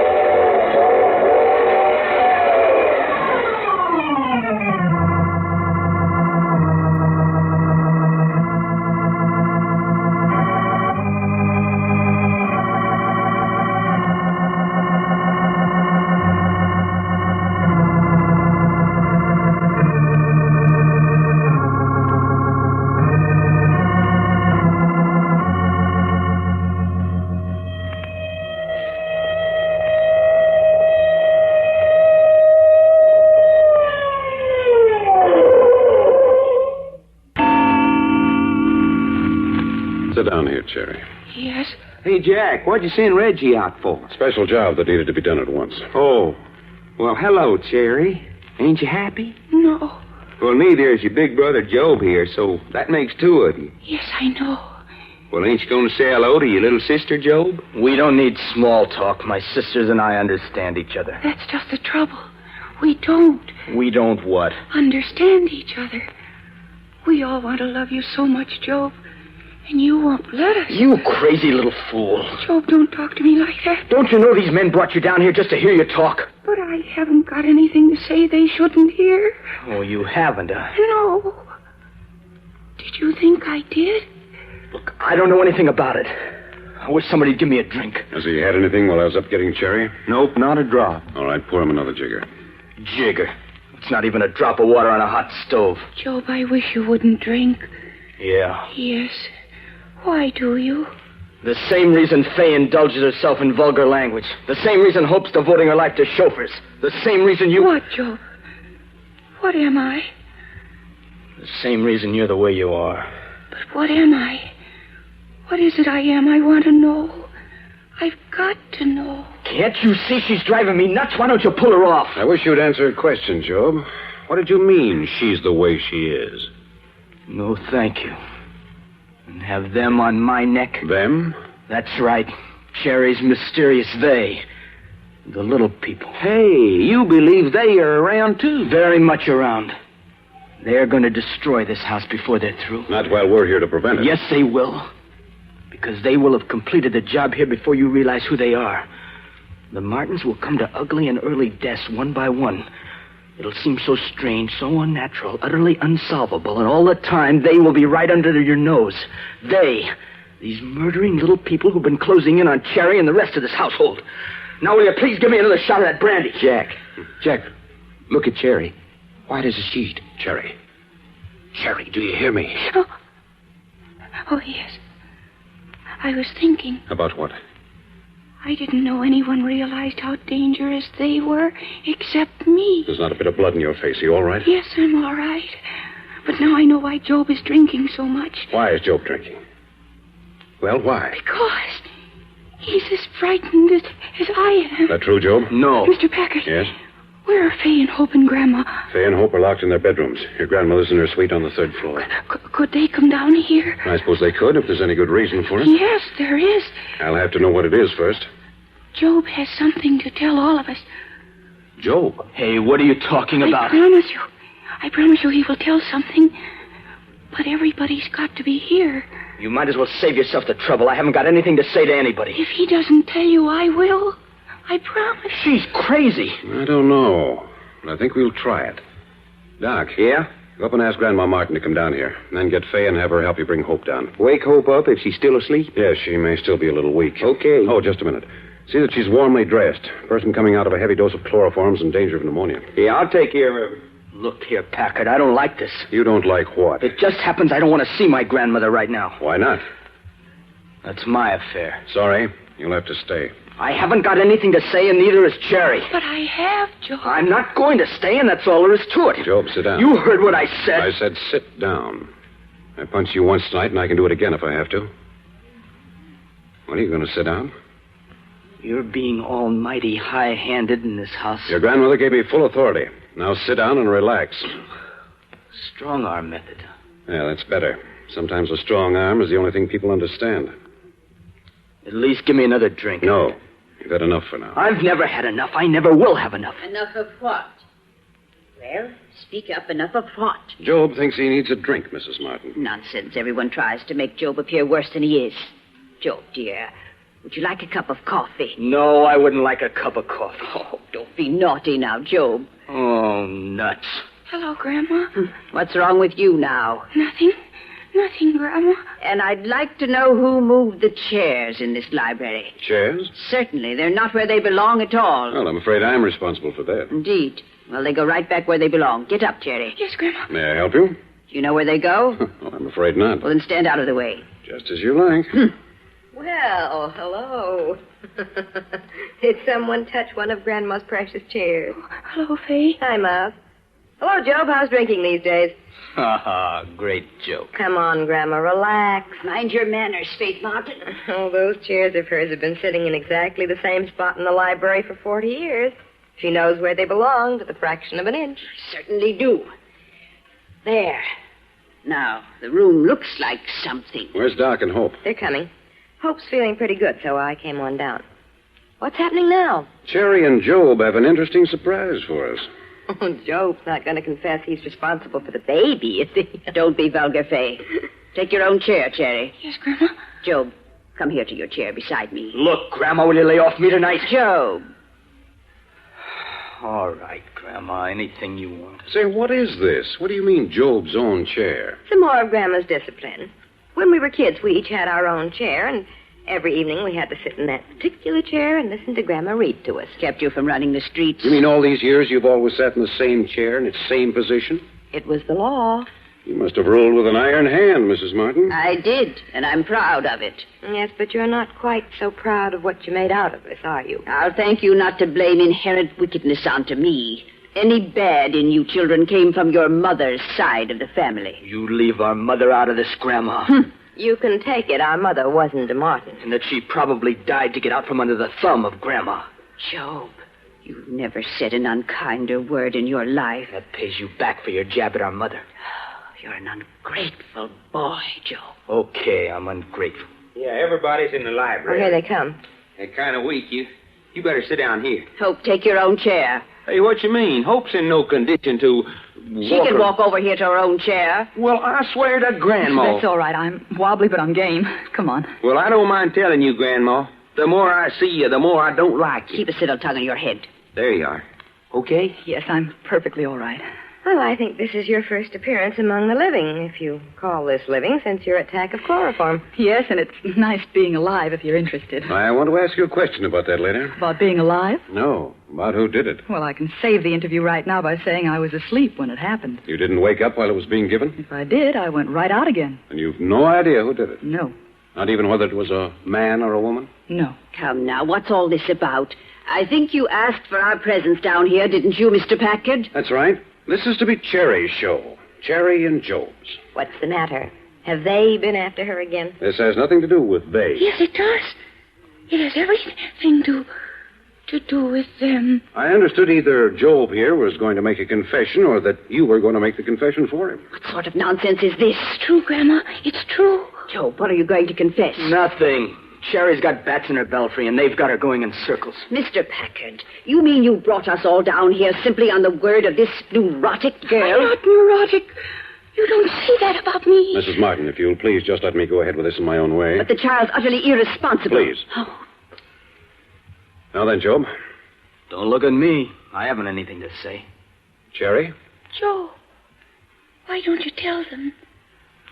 Sit down here, Cherry. Yes? Hey, Jack, what'd you send Reggie out for? Special job that needed to be done at once. Oh. Well, hello, Cherry. Ain't you happy? No. Well, neither is your big brother Job here, so that makes two of you. Yes, I know. Well, ain't you going to say hello to your little sister, Job? We don't need small talk. My sisters and I understand each other. That's just the trouble. We don't. We don't what? Understand each other. We all want to love you so much, Job. And you won't let us. You crazy little fool. Job, don't talk to me like that. Don't you know these men brought you down here just to hear you talk? But I haven't got anything to say they shouldn't hear. Oh, you haven't, huh? No. Do Did you think I did? Look, I don't know anything about it. I wish somebody'd give me a drink. Has he had anything while I was up getting Cherry? Nope, not a drop. All right, pour him another jigger. Jigger. It's not even a drop of water on a hot stove. Job, I wish you wouldn't drink. Yeah. Yes. Why do you? The same reason Fay indulges herself in vulgar language. The same reason Hope's devoting her life to chauffeurs. The same reason you... What, Job? What am I? The same reason you're the way you are. But what am I? What is it I am? I want to know. I've got to know. Can't you see she's driving me nuts? Why don't you pull her off? I wish you'd answer a question, Job. What did you mean she's the way she is? No, thank you. And have them on my neck? Them? That's right. Cherry's mysterious they. The little people. Hey, you believe they are around, too? Very much around. They're going to destroy this house before they're through. Not while we're here to prevent it. Yes, they will. Because they will have completed the job here before you realize who they are. The Martins will come to ugly and early deaths one by one. It'll seem so strange, so unnatural, utterly unsolvable, and all the time they will be right under your nose. These murdering little people who've been closing in on Cherry and the rest of this household. Now, will you please give me another shot of that brandy? Jack, look at Cherry. White as a sheet. Cherry, do you hear me? Oh, yes. I was thinking. About what? I didn't know anyone realized how dangerous they were, except me. There's not a bit of blood in your face. Are you all right? Yes, I'm all right. But now I know why Job is drinking so much. Why is Job drinking? Well, why? Because he's as frightened as I am. That true, Job? No. Mr. Packard. Yes? Where are Fay and Hope and Grandma? Fay and Hope are locked in their bedrooms. Your grandmother's in her suite on the 3rd floor. Could they come down here? I suppose they could, if there's any good reason for it. Yes, there is. I'll have to know what it is first. Job has something to tell all of us. Job? Hey, what are you talking about? I promise you he will tell something. But everybody's got to be here. You might as well save yourself the trouble. I haven't got anything to say to anybody. If he doesn't tell you, I will. I promise. She's crazy. I don't know. But I think we'll try it. Doc. Yeah? Go up and ask Grandma Martin to come down here. And then get Fay and have her help you bring Hope down. Wake Hope up if she's still asleep? Yes, she may still be a little weak. Okay. Oh, just a minute. See that she's warmly dressed. Person coming out of a heavy dose of chloroform's in danger of pneumonia. Yeah, I'll take care of her. Look here, Packard, I don't like this. You don't like what? It just happens I don't want to see my grandmother right now. Why not? That's my affair. Sorry, you'll have to stay. I haven't got anything to say, and neither has Cherry. But I have, Job. I'm not going to stay, and that's all there is to it. Job, sit down. You heard what I said. I said sit down. I punched you once tonight, and I can do it again if I have to. What, are you going to sit down? You're being almighty high-handed in this house. Your grandmother gave me full authority. Now sit down and relax. Strong-arm method. Yeah, that's better. Sometimes a strong arm is the only thing people understand. At least give me another drink. No. You've had enough for now. I've never had enough. I never will have enough. Enough of what? Well, speak up. Enough of what? Job thinks he needs a drink, Mrs. Martin. Nonsense. Everyone tries to make Job appear worse than he is. Job, dear, would you like a cup of coffee? No, I wouldn't like a cup of coffee. Oh, don't be naughty now, Job. Oh, nuts. Hello, Grandma. What's wrong with you now? Nothing, Grandma. And I'd like to know who moved the chairs in this library. Chairs? Certainly. They're not where they belong at all. Well, I'm afraid I'm responsible for that. Indeed. Well, they go right back where they belong. Get up, Cherry. Yes, Grandma. May I help you? Do you know where they go? Oh, I'm afraid not. Well, then stand out of the way. Just as you like. Well, hello. Did someone touch one of Grandma's precious chairs? Hello, Fay. Hi, Miles. Hello, Job. How's drinking these days? Ha ha, great joke. Come on, Grandma, relax. Mind your manners, Faith Martin. Oh, those chairs of hers have been sitting in exactly the same spot in the library for 40 years. She knows where they belong to the fraction of an inch. Certainly do. There. Now, the room looks like something. Where's Doc and Hope? They're coming. Hope's feeling pretty good, so I came on down. What's happening now? Cherry and Job have an interesting surprise for us. Oh, Job's not going to confess he's responsible for the baby, is he? Don't be vulgar, Fay. Take your own chair, Cherry. Yes, Grandma. Job, come here to your chair beside me. Look, Grandma, will you lay off me tonight? Job. All right, Grandma, anything you want. Say, what is this? What do you mean, Job's own chair? Some more of Grandma's discipline. When we were kids, we each had our own chair, and every evening we had to sit in that particular chair and listen to Grandma read to us. Kept you from running the streets. You mean all these years you've always sat in the same chair in its same position? It was the law. You must have ruled with an iron hand, Mrs. Martin. I did, and I'm proud of it. Yes, but you're not quite so proud of what you made out of this, are you? I'll thank you not to blame inherent wickedness onto me. Any bad in you children came from your mother's side of the family. You leave our mother out of this, Grandma. You can take it our mother wasn't a Martin. And that she probably died to get out from under the thumb of Grandma. Job, you've never said an unkinder word in your life. That pays you back for your jab at our mother. You're an ungrateful boy, Job. Okay, I'm ungrateful. Yeah, everybody's in the library. Oh, here they come. They're kind of weak. You better sit down here. Hope, take your own chair. Hey, what you mean? Hope's in no condition to She can walk over here to her own chair. Well, I swear to Grandma. That's all right. I'm wobbly, but I'm game. Come on. Well, I don't mind telling you, Grandma. The more I see you, the more I don't like you. Keep a civil tongue in your head. There you are. Okay? Yes, I'm perfectly all right. Well, I think this is your first appearance among the living, if you call this living, since your attack of chloroform. Yes, and it's nice being alive if you're interested. I want to ask you a question about that later. About being alive? No, about who did it. Well, I can save the interview right now by saying I was asleep when it happened. You didn't wake up while it was being given? If I did, I went right out again. And you've no idea who did it? No. Not even whether it was a man or a woman? No. Come now, what's all this about? I think you asked for our presence down here, didn't you, Mr. Packard? That's right. This is to be Cherry's show. Cherry and Job's. What's the matter? Have they been after her again? This has nothing to do with they. Yes, it does. It has everything to do with them. I understood either Job here was going to make a confession or that you were going to make the confession for him. What sort of nonsense is this? It's true, Grandma. It's true. Job, what are you going to confess? Nothing. Cherry's got bats in her belfry, and they've got her going in circles. Mr. Packard, you mean you brought us all down here simply on the word of this neurotic girl? I'm not neurotic. You don't say that about me. Mrs. Martin, if you'll please just let me go ahead with this in my own way. But the child's utterly irresponsible. Please. Oh. Now then, Job. Don't look at me. I haven't anything to say. Cherry? Joe, why don't you tell them?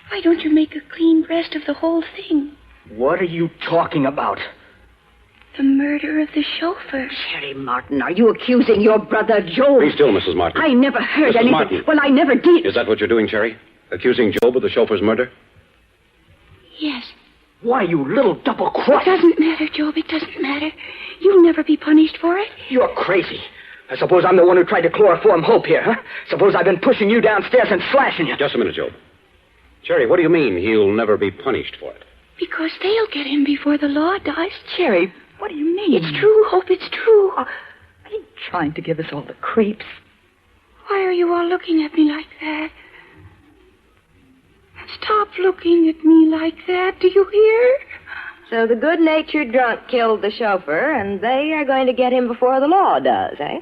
Why don't you make a clean breast of the whole thing? What are you talking about? The murder of the chauffeur. Cherry Martin, are you accusing your brother Job? Be still, Mrs. Martin. I never heard Mrs. anything. Martin. Well, I never did. Is that what you're doing, Cherry? Accusing Job of the chauffeur's murder? Yes. Why, you little double-cross. It doesn't matter, Job. It doesn't matter. You'll never be punished for it. You're crazy. I suppose I'm the one who tried to chloroform Hope here, huh? Suppose I've been pushing you downstairs and slashing you. Just a minute, Job. Cherry, what do you mean he'll never be punished for it? Because they'll get him before the law does. Cherry, what do you mean? It's true, Hope. It's true. Are you trying to give us all the creeps? Why are you all looking at me like that? Stop looking at me like that. Do you hear? So the good-natured drunk killed the chauffeur, and they are going to get him before the law does, eh?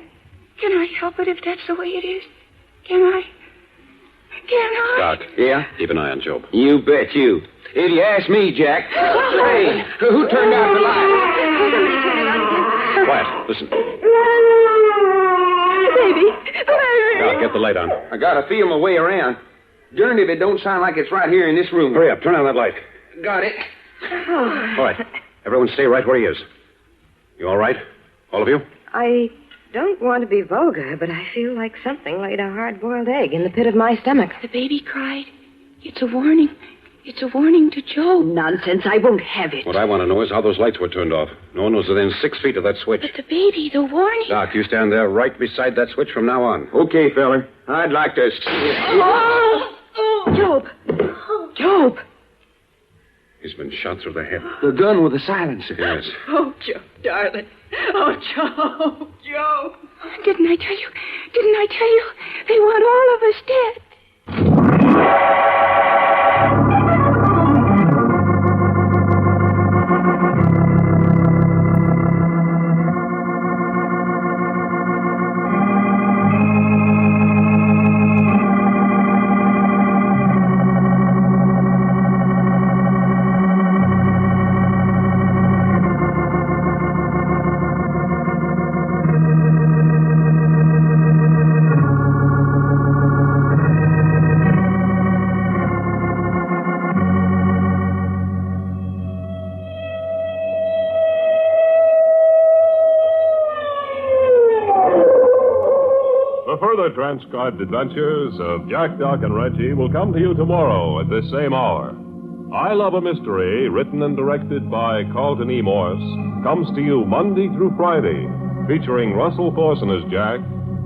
Can I help it if that's the way it is? Can I? Doc. Yeah? Keep an eye on Job. You bet you. If you ask me, Jack. Hey, who turned out the light? Quiet. Listen. Baby. Doc, get the light on. I gotta feel my way around. Darned if it don't sound like it's right here in this room. Hurry up. Turn on that light. Got it. All right. Everyone stay right where he is. You all right? All of you? I don't want to be vulgar, but I feel like something laid a hard-boiled egg in the pit of my stomach. The baby cried. It's a warning. It's a warning to Joe. Nonsense. I won't have it. What I want to know is how those lights were turned off. No one was within 6 feet of that switch. But the baby, the warning. Doc, you stand there right beside that switch from now on. Okay, feller. I'd like to... Job! Job! He's been shot through the head. The gun with the silencer. Yes. Oh, Joe, darling. Oh, Joe. Joe. Didn't I tell you? Didn't I tell you? They want all of us dead. Further transcribed adventures of Jack, Doc, and Reggie will come to you tomorrow at this same hour. I Love a Mystery, written and directed by Carlton E. Morse, comes to you Monday through Friday, featuring Russell Thorson as Jack,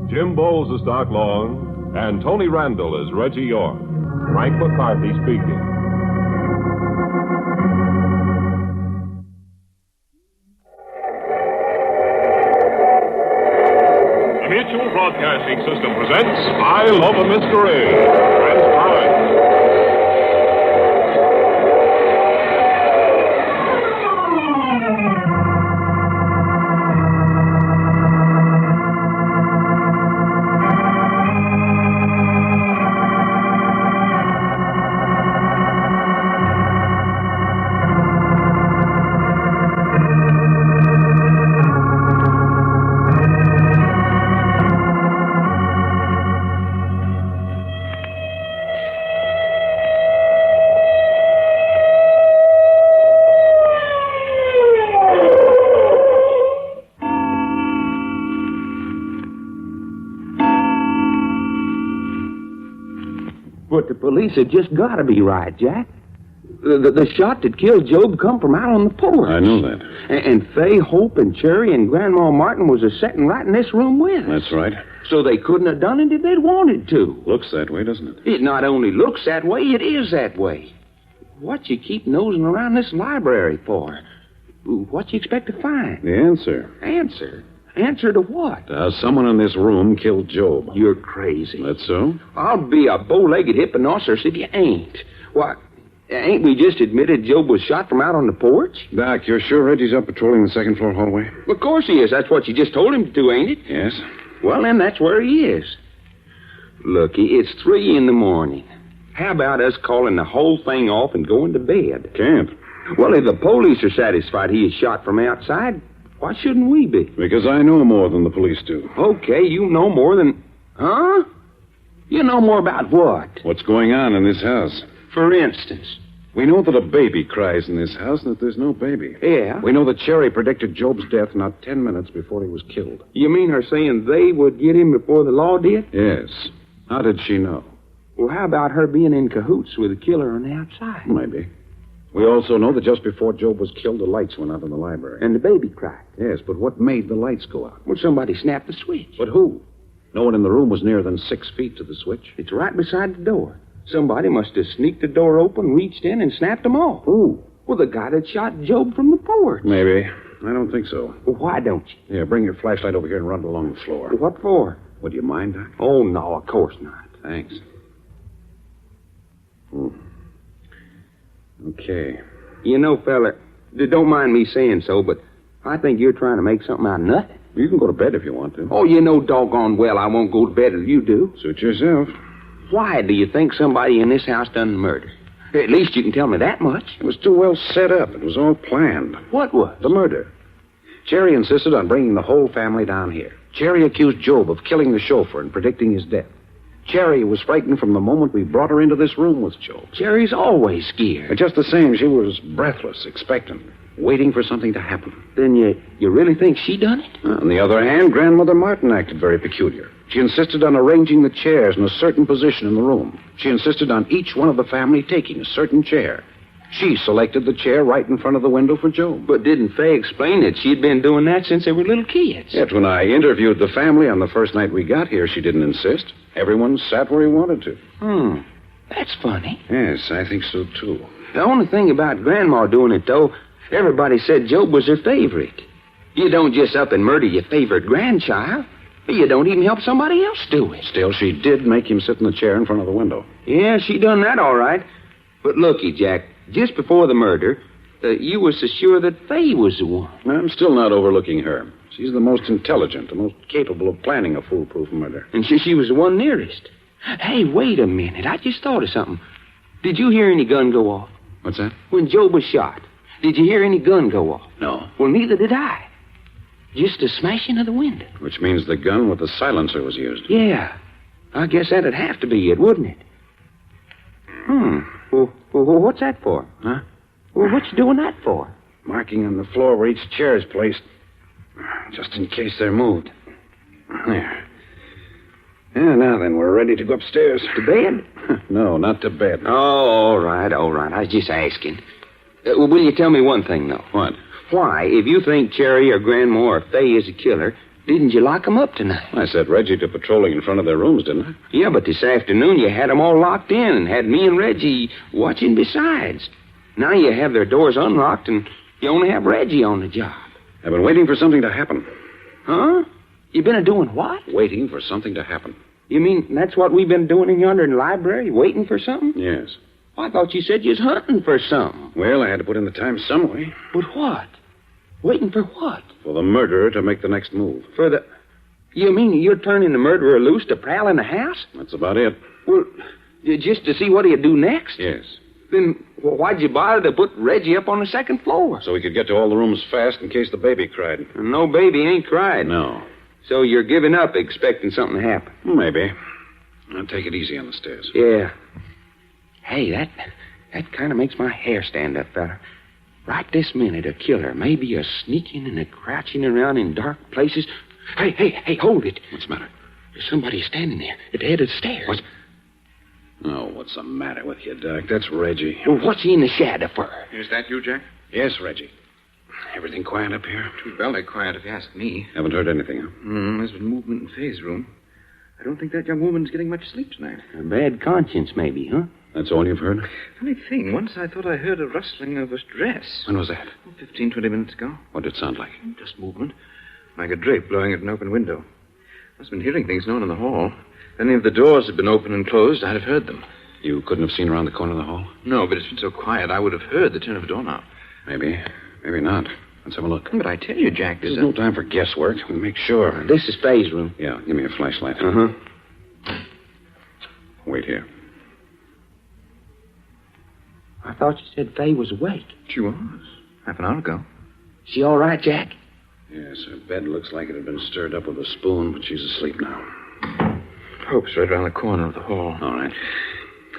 Jim Bowles as Doc Long, and Tony Randall as Reggie York. Frank McCarthy speaking. The Mutual Broadcasting System presents I Love a Mystery. Transcribed. But the police had just got to be right, Jack. The shot that killed Job come from out on the porch. I know that. And Fay, Hope, and Cherry, and Grandma Martin was sitting right in this room with us. That's right. So they couldn't have done it if they'd wanted to. Looks that way, doesn't it? It not only looks that way, it is that way. What you keep nosing around this library for? What you expect to find? The answer. Answer? Answer to what? Someone in this room killed Job. You're crazy. That's so? I'll be a bow-legged hipponoceros if you ain't. Why, ain't we just admitted Job was shot from out on the porch? Doc, you're sure Reggie's up patrolling the second floor hallway? Of course he is. That's what you just told him to do, ain't it? Yes. Well, then that's where he is. Looky, it's 3 a.m. How about us calling the whole thing off and going to bed? Can't. Well, if the police are satisfied he is shot from outside, why shouldn't we be? Because I know more than the police do. Okay, you know more than... Huh? You know more about what? What's going on in this house? For instance? We know that a baby cries in this house and that there's no baby. Yeah? We know that Cherry predicted Job's death not 10 minutes before he was killed. You mean her saying they would get him before the law did? Yes. How did she know? Well, how about her being in cahoots with the killer on the outside? Maybe. We also know that just before Job was killed, the lights went out in the library. And the baby cried. Yes, but what made the lights go out? Well, somebody snapped the switch. But who? No one in the room was nearer than 6 feet to the switch. It's right beside the door. Somebody must have sneaked the door open, reached in, and snapped them off. Who? Well, the guy that shot Job from the porch. Maybe. I don't think so. Well, why don't you? Here, bring your flashlight over here and run it along the floor. Well, what for? Would you mind, Doc? Oh, no, of course not. Thanks. Okay. You know, fella, don't mind me saying so, but I think you're trying to make something out of nothing. You can go to bed if you want to. Oh, you know doggone well I won't go to bed till you do. Suit yourself. Why do you think somebody in this house done the murder? At least you can tell me that much. It was too well set up. It was all planned. What was? The murder. Cherry insisted on bringing the whole family down here. Cherry accused Job of killing the chauffeur and predicting his death. Cherry was frightened from the moment we brought her into this room with Job. Cherry's always scared. But just the same, she was breathless, expectant, waiting for something to happen. Then you really think she done it? On the other hand, Grandmother Martin acted very peculiar. She insisted on arranging the chairs in a certain position in the room. She insisted on each one of the family taking a certain chair. She selected the chair right in front of the window for Job. But didn't Fay explain that she'd been doing that since they were little kids? Yet when I interviewed the family on the first night we got here, she didn't insist. Everyone sat where he wanted to. That's funny. Yes, I think so, too. The only thing about Grandma doing it, though, everybody said Job was her favorite. You don't just up and murder your favorite grandchild. You don't even help somebody else do it. Still, she did make him sit in the chair in front of the window. Yeah, she done that all right. But looky, Jack, just before the murder, you were so sure that Fay was the one. I'm still not overlooking her. She's the most intelligent, the most capable of planning a foolproof murder. And she was the one nearest. Hey, wait a minute. I just thought of something. Did you hear any gun go off? What's that? When Job was shot, did you hear any gun go off? No. Well, neither did I. Just the smashing of the window. Which means the gun with the silencer was used. Yeah. I guess that'd have to be it, wouldn't it? Well, what's that for? Huh? Well, what you doing that for? Marking on the floor where each chair is placed. Just in case they're moved. There. Yeah, now then, we're ready to go upstairs. To bed? No, not to bed. Oh, all right. I was just asking. Will you tell me one thing, though? What? Why, if you think Cherry or Grandma or Fay is a killer, didn't you lock them up tonight? I set Reggie to patrolling in front of their rooms, didn't I? Yeah, but this afternoon you had them all locked in and had me and Reggie watching besides. Now you have their doors unlocked and you only have Reggie on the job. I've been waiting for something to happen. Huh? You been doing what? Waiting for something to happen. You mean that's what we've been doing in yonder library, waiting for something? Yes. I thought you said you was hunting for something. Well, I had to put in the time some way. But what? Waiting for what? For the murderer to make the next move. For the... You mean you're turning the murderer loose to prowl in the house? That's about it. Well, just to see what he'd do next? Yes. Then why'd you bother to put Reggie up on the second floor? So we could get to all the rooms fast in case the baby cried. No baby ain't cried. No. So you're giving up expecting something to happen? Maybe. I'll take it easy on the stairs. Yeah. Hey, that kind of makes my hair stand up, fella. Right this minute, a killer may be a sneaking and a crouching around in dark places. Hey, hold it. What's the matter? There's somebody standing there at the head of the stairs. What? Oh, what's the matter with you, Doc? That's Reggie. Well, what's he in the shadow for? Is that you, Jack? Yes, Reggie. Everything quiet up here? Too very quiet, if you ask me. Haven't heard anything, huh? There's been movement in Faye's room. I don't think that young woman's getting much sleep tonight. A bad conscience, maybe, huh? That's all you've heard? Funny thing, once I thought I heard a rustling of a dress. When was that? 15, 20 minutes ago. What did it sound like? Just movement. Like a drape blowing at an open window. Must have been hearing things known in the hall. If any of the doors had been open and closed, I'd have heard them. You couldn't have seen around the corner of the hall? No, but it's been so quiet, I would have heard the turn of a doorknob. Maybe. Maybe not. Let's have a look. But I tell you, Jack, there's no time for guesswork. We'll make sure. This is Faye's room. Yeah, give me a flashlight. Uh-huh. Wait here. I thought you said Faye was awake. She was. Half an hour ago. She all right, Jack? Yes, her bed looks like it had been stirred up with a spoon, but she's asleep now. Hope's right around the corner of the hall. All right.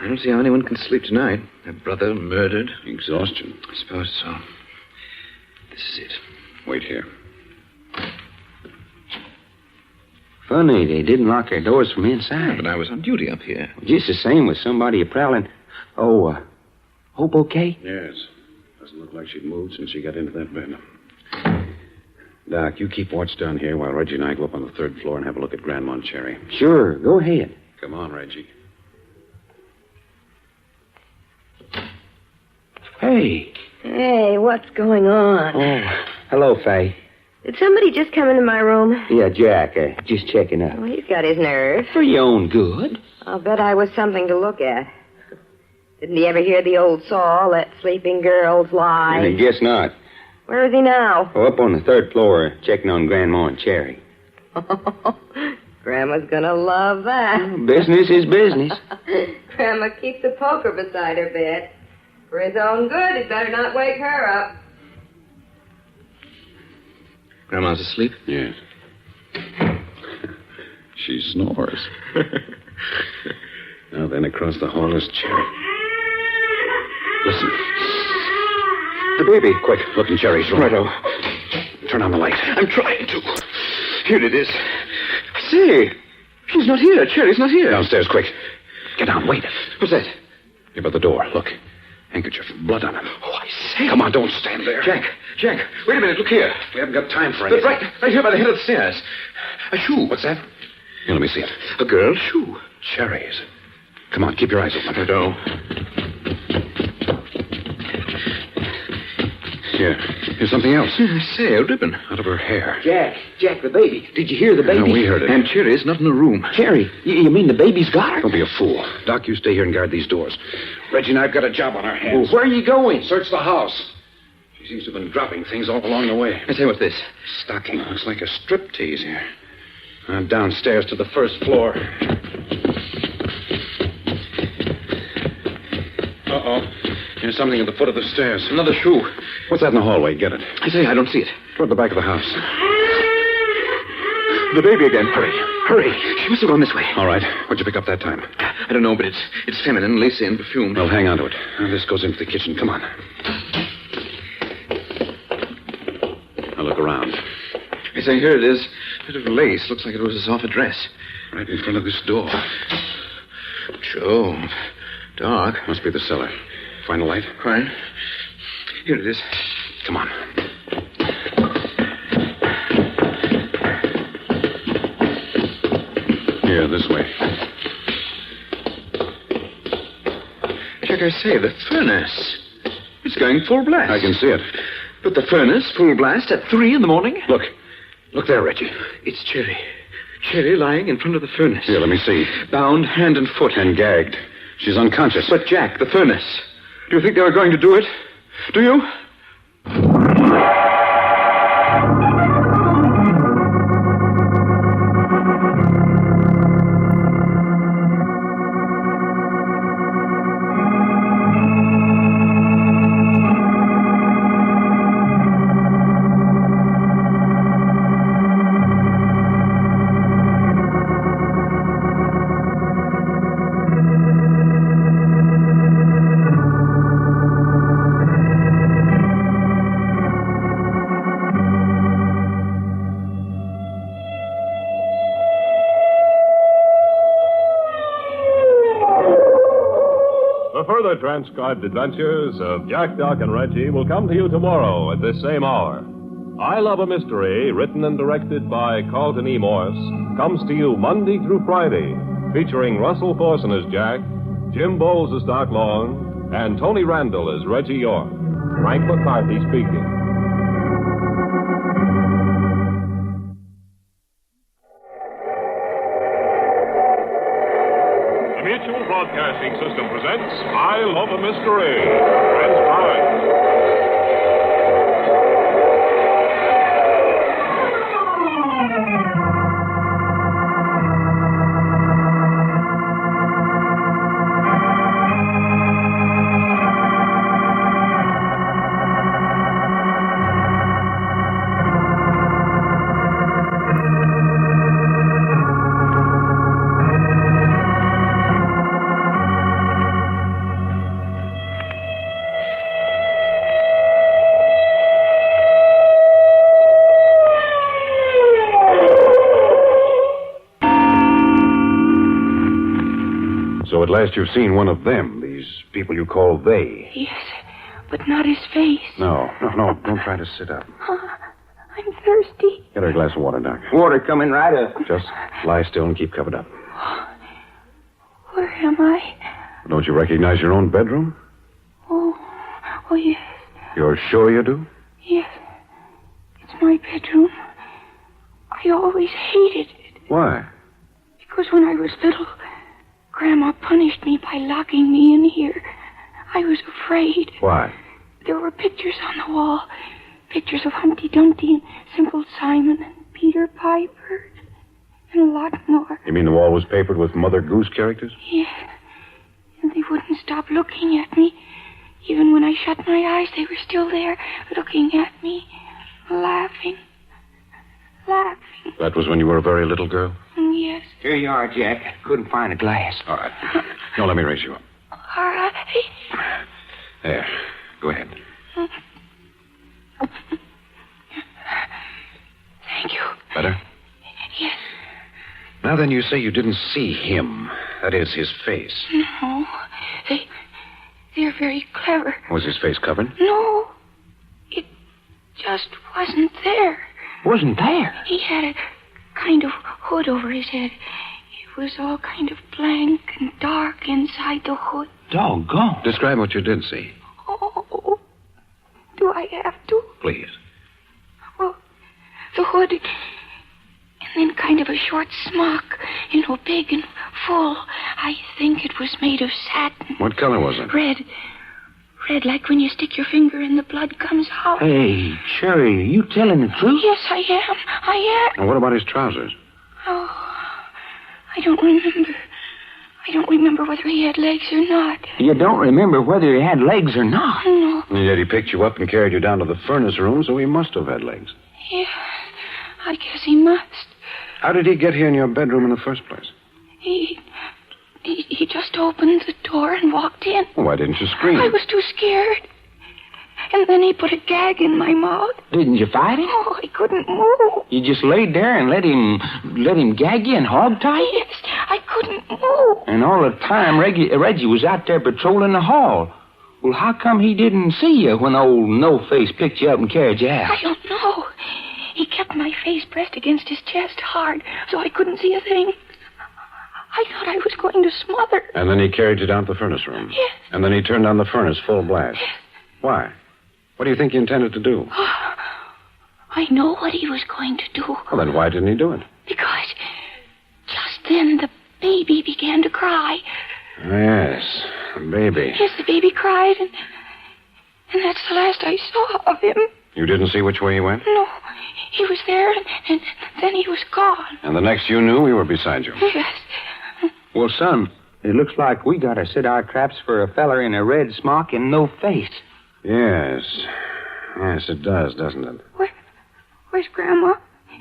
I don't see how anyone can sleep tonight. Her brother murdered. Exhaustion. I suppose so. This is it. Wait here. Funny, they didn't lock their doors from inside. Yeah, but I was on duty up here. Just the same with somebody prowling. Oh, Hope okay? Yes. Doesn't look like she'd moved since she got into that bed. Doc, you keep watch down here while Reggie and I go up on the third floor and have a look at Grandma and Cherry. Sure, go ahead. Come on, Reggie. Hey. Hey, what's going on? Oh, hello, Faye. Did somebody just come into my room? Yeah, Jack. Just checking up. Well, he's got his nerve. For your own good. I'll bet I was something to look at. Didn't he ever hear the old saw, let sleeping girls lie? I guess not. Where is he now? Oh, up on the third floor, checking on Grandma and Cherry. Grandma's gonna love that. Business is business. Grandma keeps a poker beside her bed. For his own good, he'd better not wake her up. Grandma's asleep? Yes. She snores. Now then, across the hall is Cherry. Listen. The baby. Quick, look in Cherry's room. Righto. Turn on the light. I'm trying to. Here it is. Say, she's not here. Cherry's not here. Downstairs, quick. Get down, wait. What's that? Here by the door, look. Handkerchief, blood on it. Oh, I say. Come on, don't stand there. Jack, wait a minute, look here. We haven't got time for anything. Right here by the head of the stairs. A shoe. What's that? Here, let me see it. A girl's shoe. Cherry's. Come on, keep your eyes open. I know. Here's something else. I say, a ribbon. Out of her hair. Jack, the baby. Did you hear the baby? No, we heard it. And Cherry's not in the room. Cherry, you mean the baby's got her? Don't be a fool. Doc, you stay here and guard these doors. Reggie and I've got a job on our hands. Well, where are you going? Search the house. She seems to have been dropping things all along the way. I say, what's this? Stocking. Looks like a striptease here. Downstairs to the first floor. Uh-oh. Here's something at the foot of the stairs. Another shoe. What's that in the hallway? Get it. I say, I don't see it. Toward the back of the house. The baby again. Hurry. She must have gone this way. All right. What'd you pick up that time? I don't know, but it's feminine, lacy, and perfumed. Well, hang on to it. Now, this goes into the kitchen. Come on. Now, look around. I say, here it is. A bit of lace. Looks like it was off a dress. Right in front of this door. Jove. Dark. Must be the cellar. Find a light? Fine. Here it is. Come on. Here, this way. Like I say, the furnace. It's going full blast. I can see it. But the furnace, full blast, at 3 in the morning? Look. Look there, Reggie. It's Cherry. Cherry lying in front of the furnace. Here, let me see. Bound hand and foot. And gagged. She's unconscious. But, Jack, the furnace. Do you think they were going to do it? Do you? Further transcribed adventures of Jack, Doc, and Reggie will come to you tomorrow at this same hour. I Love a Mystery, written and directed by Carlton E. Morse, comes to you Monday through Friday, featuring Russell Thorson as Jack, Jim Bowles as Doc Long, and Tony Randall as Reggie York. Frank McCarthy speaking. Mutual Broadcasting System presents I Love a Mystery. Transcribed. So at last you've seen one of them, these people you call they. Yes, but not his face. No. Don't try to sit up. I'm thirsty. Get her a glass of water, Doc. Water coming right up. Just lie still and keep covered up. Where am I? Don't you recognize your own bedroom? Oh, yes. You're sure you do? Yes. It's my bedroom. I always hated it. Why? Because when I was little, Grandma punished me by locking me in here. I was afraid. Why? There were pictures on the wall. Pictures of Humpty Dumpty and Simple Simon and Peter Piper and a lot more. You mean the wall was papered with Mother Goose characters? Yeah. And they wouldn't stop looking at me. Even when I shut my eyes, they were still there, looking at me, laughing. That was when you were a very little girl? Yes. Here you are, Jack. Couldn't find a glass. All right. No, let me raise you up. All right. There. Go ahead. Thank you. Better? Yes. Now then, you say you didn't see him. That is, his face. No. They're very clever. Was his face covered? No. It just wasn't there. Wasn't there? He had a kind of hood over his head. It was all kind of blank and dark inside the hood. Doggone. Describe what you did see. Oh, do I have to? Please. Well, the hood, and then kind of a short smock, big and full. I think it was made of satin. What color was it? Red. Red, like when you stick your finger and the blood comes out. Hey, Cherry, are you telling the truth? Yes, I am. And what about his trousers? Oh, I don't remember. I don't remember whether he had legs or not. You don't remember whether he had legs or not? No. And yet he picked you up and carried you down to the furnace room, so he must have had legs. Yeah, I guess he must. How did he get here in your bedroom in the first place? He just opened the door and walked in. Well, why didn't you scream? I was too scared. And then he put a gag in my mouth. Didn't you fight him? Oh, I couldn't move. You just laid there and let him gag you and hog-tie you? Yes, I couldn't move. And all the time, Reggie was out there patrolling the hall. Well, how come he didn't see you when old No-Face picked you up and carried you out? I don't know. He kept my face pressed against his chest hard, so I couldn't see a thing. I thought I was going to smother. And then he carried you down to the furnace room? Yes. And then he turned on the furnace full blast? Yes. Why? What do you think he intended to do? Oh, I know what he was going to do. Well, then why didn't he do it? Because just then the baby began to cry. Yes, the baby. Yes, the baby cried, and that's the last I saw of him. You didn't see which way he went? No, he was there, and then he was gone. And the next you knew, we were beside you. Yes. Well, son, it looks like we gotta set our traps for a feller in a red smock and no face. Yes. Yes, it does, doesn't it? Where's Grandma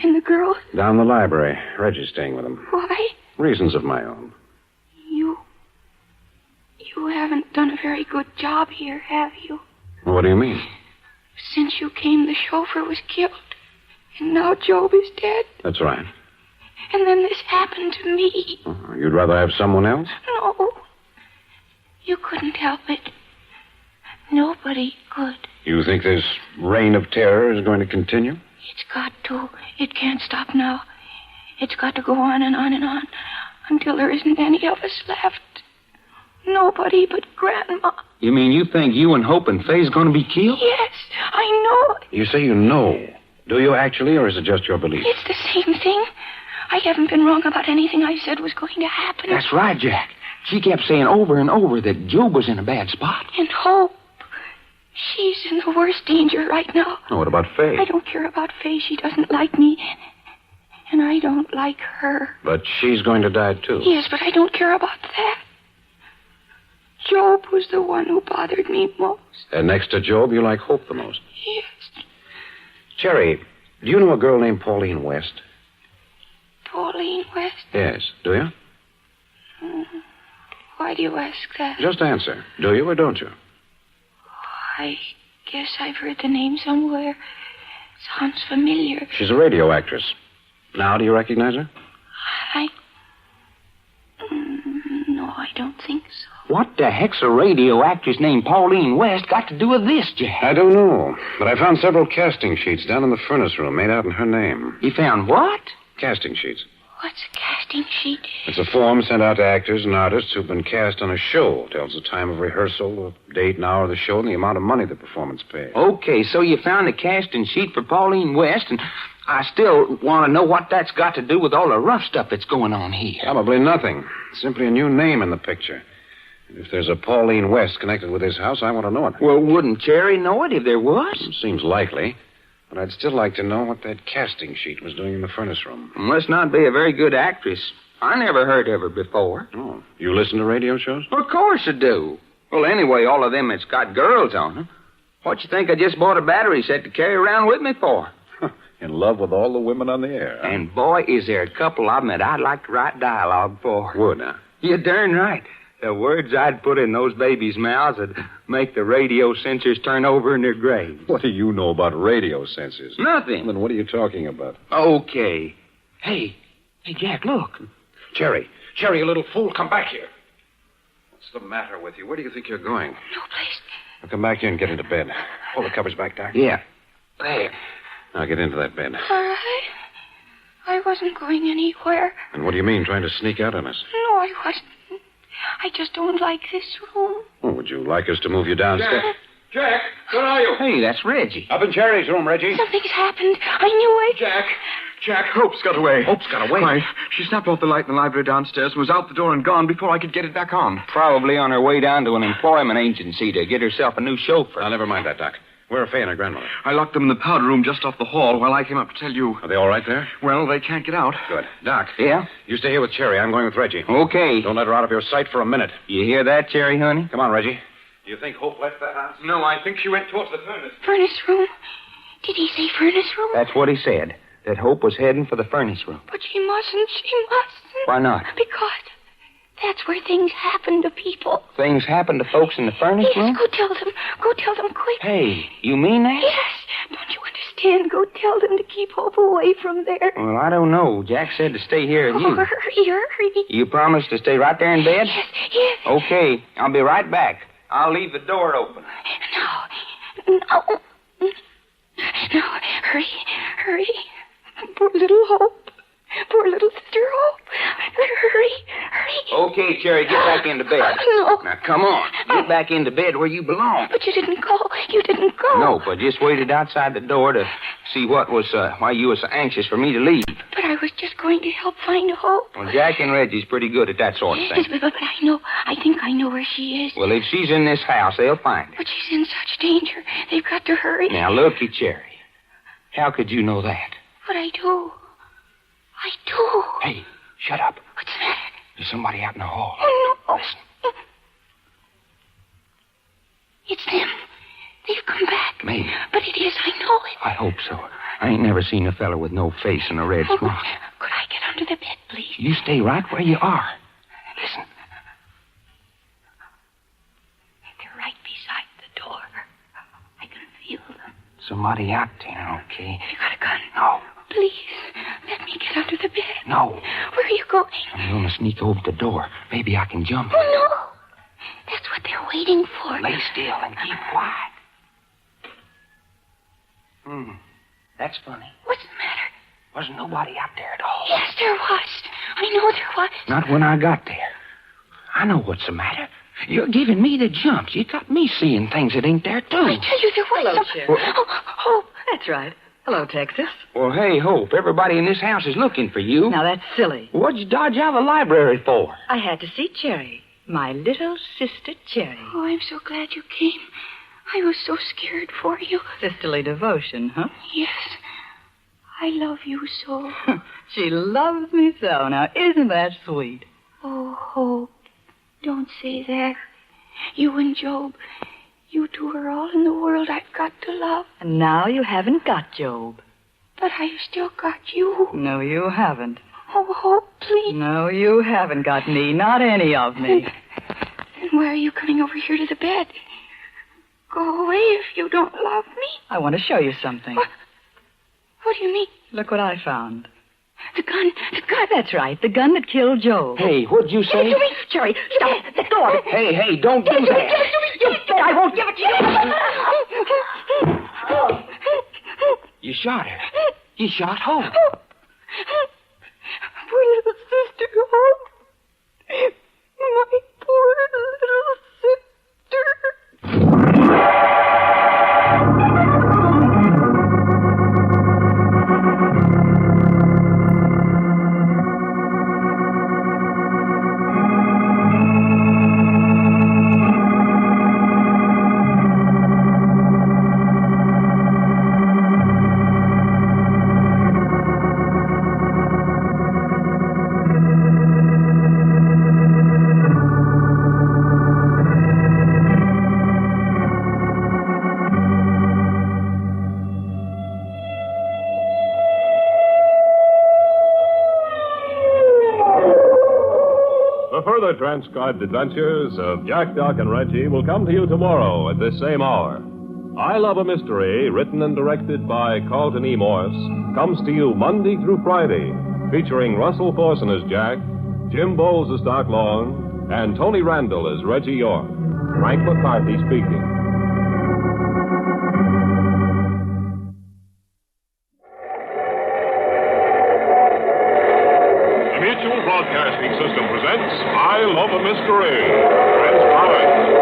and the girls? Down the library. Reggie's staying with them. Why? Reasons of my own. You haven't done a very good job here, have you? What do you mean? Since you came, the chauffeur was killed. And now Job is dead. That's right. And then this happened to me. You'd rather have someone else? No. You couldn't help it. Nobody could. You think this reign of terror is going to continue? It's got to. It can't stop now. It's got to go on and on and on until there isn't any of us left. Nobody but Grandma. You mean you think you and Hope and Faye's gonna be killed? Yes, I know it. You say you know. Do you actually, or is it just your belief? It's the same thing. I haven't been wrong about anything I said was going to happen. That's right, Jack. She kept saying over and over that Job was in a bad spot. And Hope. She's in the worst danger right now. Oh, what about Faye? I don't care about Faye. She doesn't like me. And I don't like her. But she's going to die, too. Yes, but I don't care about that. Job was the one who bothered me most. And next to Job, you like Hope the most. Yes. Cherry, do you know a girl named Pauline West? Pauline West? Yes. Do you? Why do you ask that? Just answer. Do you or don't you? I guess I've heard the name somewhere. Sounds familiar. She's a radio actress. Now, do you recognize her? No, I don't think so. What the heck's a radio actress named Pauline West got to do with this, Jack? I don't know, but I found several casting sheets down in the furnace room made out in her name. You found what? Casting sheets. What's a casting sheet? It's a form sent out to actors and artists who've been cast on a show. It tells the time of rehearsal, the date and hour of the show, and the amount of money the performance pays. Okay, so you found a casting sheet for Pauline West, and I still want to know what that's got to do with all the rough stuff that's going on here. Probably nothing. Simply a new name in the picture. If there's a Pauline West connected with this house, I want to know it. Well, wouldn't Cherry know it if there was? Seems likely. But I'd still like to know what that casting sheet was doing in the furnace room. Must not be a very good actress. I never heard of her before. Oh, you listen to radio shows? Of course I do. Well, anyway, all of them that's got girls on them. What you think I just bought a battery set to carry around with me for? In love with all the women on the air. Huh? And boy, is there a couple of them that I'd like to write dialogue for. Would, huh? You're darn right. The words I'd put in those babies' mouths would make the radio censors turn over in their graves. What do you know about radio censors? Nothing. Then what are you talking about? Okay. Hey, Jack, look. Cherry, you little fool, come back here. What's the matter with you? Where do you think you're going? No place. Now come back here and get into bed. Pull the covers back, Doc. Yeah. There. Now get into that bed. All right. I wasn't going anywhere. And what do you mean, trying to sneak out on us? No, I wasn't. I just don't like this room. Oh, would you like us to move you downstairs? Jack, where are you? Hey, that's Reggie. Up in Cherry's room, Reggie. Something's happened. I knew it. Jack, Hope's got away. Hope's got away? Right. She snapped off the light in the library downstairs and was out the door and gone before I could get it back on. Probably on her way down to an employment agency to get herself a new chauffeur. Now, never mind that, Doc. Where are Faye and her grandmother? I locked them in the powder room just off the hall while I came up to tell you. Are they all right there? Well, they can't get out. Good. Doc. Yeah? You stay here with Cherry. I'm going with Reggie. Okay. Don't let her out of your sight for a minute. You hear that, Cherry, honey? Come on, Reggie. Do you think Hope left the house? No, I think she went towards the furnace. Furnace room? Did he say furnace room? That's what he said. That Hope was heading for the furnace room. But she mustn't. She mustn't. Why not? Because That's where things happen to people. Things happen to folks in the furnace room? Yes, go tell them. Go tell them quick. Hey, you mean that? Yes. Don't you understand? Go tell them to keep Hope away from there. Well, I don't know. Jack said to stay here with you. Hurry. You promise to stay right there in bed? Yes. Okay, I'll be right back. I'll leave the door open. No. No, hurry. Poor little Hope. Poor little sister Hope. Hurry. Okay, Cherry, get back into bed. No. Now, come on. Get back into bed where you belong. But you didn't go. No, but just waited outside the door to see why you were so anxious for me to leave. But I was just going to help find Hope. Well, Jack and Reggie's pretty good at that sort of thing. Yes, but I think I know where she is. Well, if she's in this house, they'll find her. But she's in such danger. They've got to hurry. Now, looky, Cherry. How could you know that? But I do. Hey, shut up. What's the matter? There's somebody out in the hall. Oh, no. Listen. It's them. They've come back. Maybe. But it is. I know it. I hope so. I ain't never seen a fella with no face and a red smock. Could I get under the bed, please? You stay right where you are. Listen. They're right beside the door. I can feel them. Somebody out there, okay? You got a gun? No. Please, let me get under the bed. No. Where are you going? I'm going to sneak over the door. Maybe I can jump. Oh, no. That's what they're waiting for. Lay still and keep quiet. That's funny. What's the matter? Wasn't nobody out there at all. Yes, there was. I know there was. Not when I got there. I know what's the matter. You're giving me the jumps. You got me seeing things that ain't there, too. I tell you, there was. Hello, Sheriff. Oh, that's right. Hello, Texas. Well, hey, Hope, everybody in this house is looking for you. Now, that's silly. What'd you dodge out of the library for? I had to see Cherry. My little sister Cherry. Oh, I'm so glad you came. I was so scared for you. Sisterly devotion, huh? Yes. I love you so. She loves me so. Now, isn't that sweet? Oh, Hope, don't say that. You and Job, you two are all in the world I've got to love. And now you haven't got Job. But I've still got you. No, you haven't. Oh, Hope, please. No, you haven't got me. Not any of me. Then why are you coming over here to the bed? Go away if you don't love me. I want to show you something. What do you mean? Look what I found. The gun. That's right, the gun that killed Job. Hey, what'd you say? Give it to me. Cherry, stop. Let go of it. Hey, don't do that. Give it to me. You bet I won't give it to you. You shot her. You shot Hope. Poor little sister Hope. My poor little sister. The further transcribed adventures of Jack, Doc, and Reggie will come to you tomorrow at this same hour. I Love a Mystery, written and directed by Carlton E. Morse, comes to you Monday through Friday, featuring Russell Thorson as Jack, Jim Bowles as Doc Long, and Tony Randall as Reggie York. Frank McCarthy speaking. The Mutual Broadcasting System presents I Love a Mystery. Transcribed.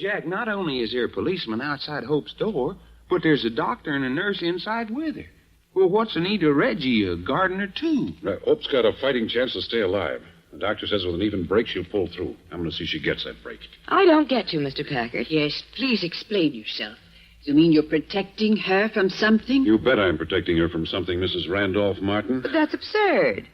Jack, not only is there a policeman outside Hope's door, but there's a doctor and a nurse inside with her. Well, what's the need of Reggie, a gardener, too? Hope's got a fighting chance to stay alive. The doctor says with an even break, she'll pull through. I'm going to see she gets that break. I don't get you, Mr. Packard. Yes, please explain yourself. You mean you're protecting her from something? You bet I'm protecting her from something, Mrs. Randolph Martin. But that's absurd.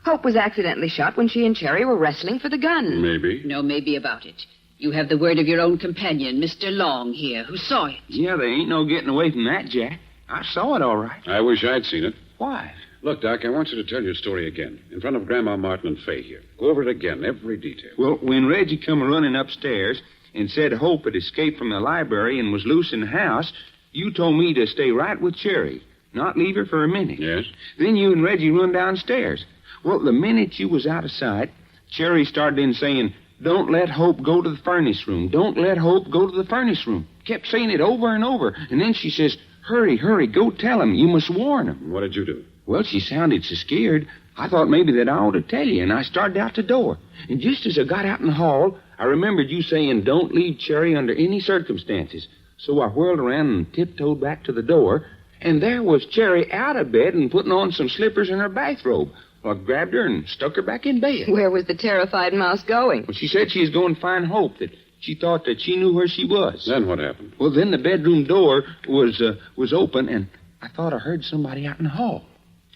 Hope was accidentally shot when she and Cherry were wrestling for the gun. Maybe. No maybe about it. You have the word of your own companion, Mr. Long here, who saw it. Yeah, there ain't no getting away from that, Jack. I saw it all right. I wish I'd seen it. Why? Look, Doc, I want you to tell your story again, in front of Grandma Martin and Fay here. Go over it again, every detail. Well, when Reggie come running upstairs and said Hope had escaped from the library and was loose in the house, you told me to stay right with Cherry, not leave her for a minute. Yes? Then you and Reggie run downstairs. Well, the minute you was out of sight, Cherry started in saying, "Don't let Hope go to the furnace room. Don't let Hope go to the furnace room." Kept saying it over and over. And then she says, "Hurry, hurry, go tell him. You must warn him." What did you do? Well, she sounded so scared, I thought maybe that I ought to tell you, and I started out the door. And just as I got out in the hall, I remembered you saying, "Don't leave Cherry under any circumstances." So I whirled around and tiptoed back to the door, and there was Cherry out of bed and putting on some slippers and her bathrobe. Well, I grabbed her and stuck her back in bed. Where was the terrified mouse going? Well, she said she was going to find Hope, that she thought that she knew where she was. Then what happened? Well, then the bedroom door was open, and I thought I heard somebody out in the hall.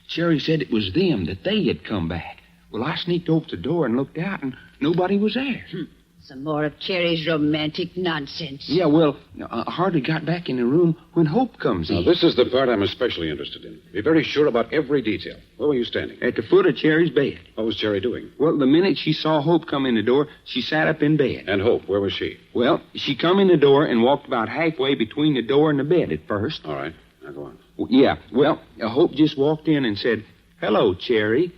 Cherry said it was them, that they had come back. Well, I sneaked over to the door and looked out, and nobody was there. Some more of Cherry's romantic nonsense. Yeah, well, I hardly got back in the room when Hope comes in. Now, this is the part I'm especially interested in. Be very sure about every detail. Where were you standing? At the foot of Cherry's bed. What was Cherry doing? Well, the minute she saw Hope come in the door, she sat up in bed. And Hope, where was she? Well, she come in the door and walked about halfway between the door and the bed at first. All right. Now go on. Well, Hope just walked in and said, "Hello, Cherry."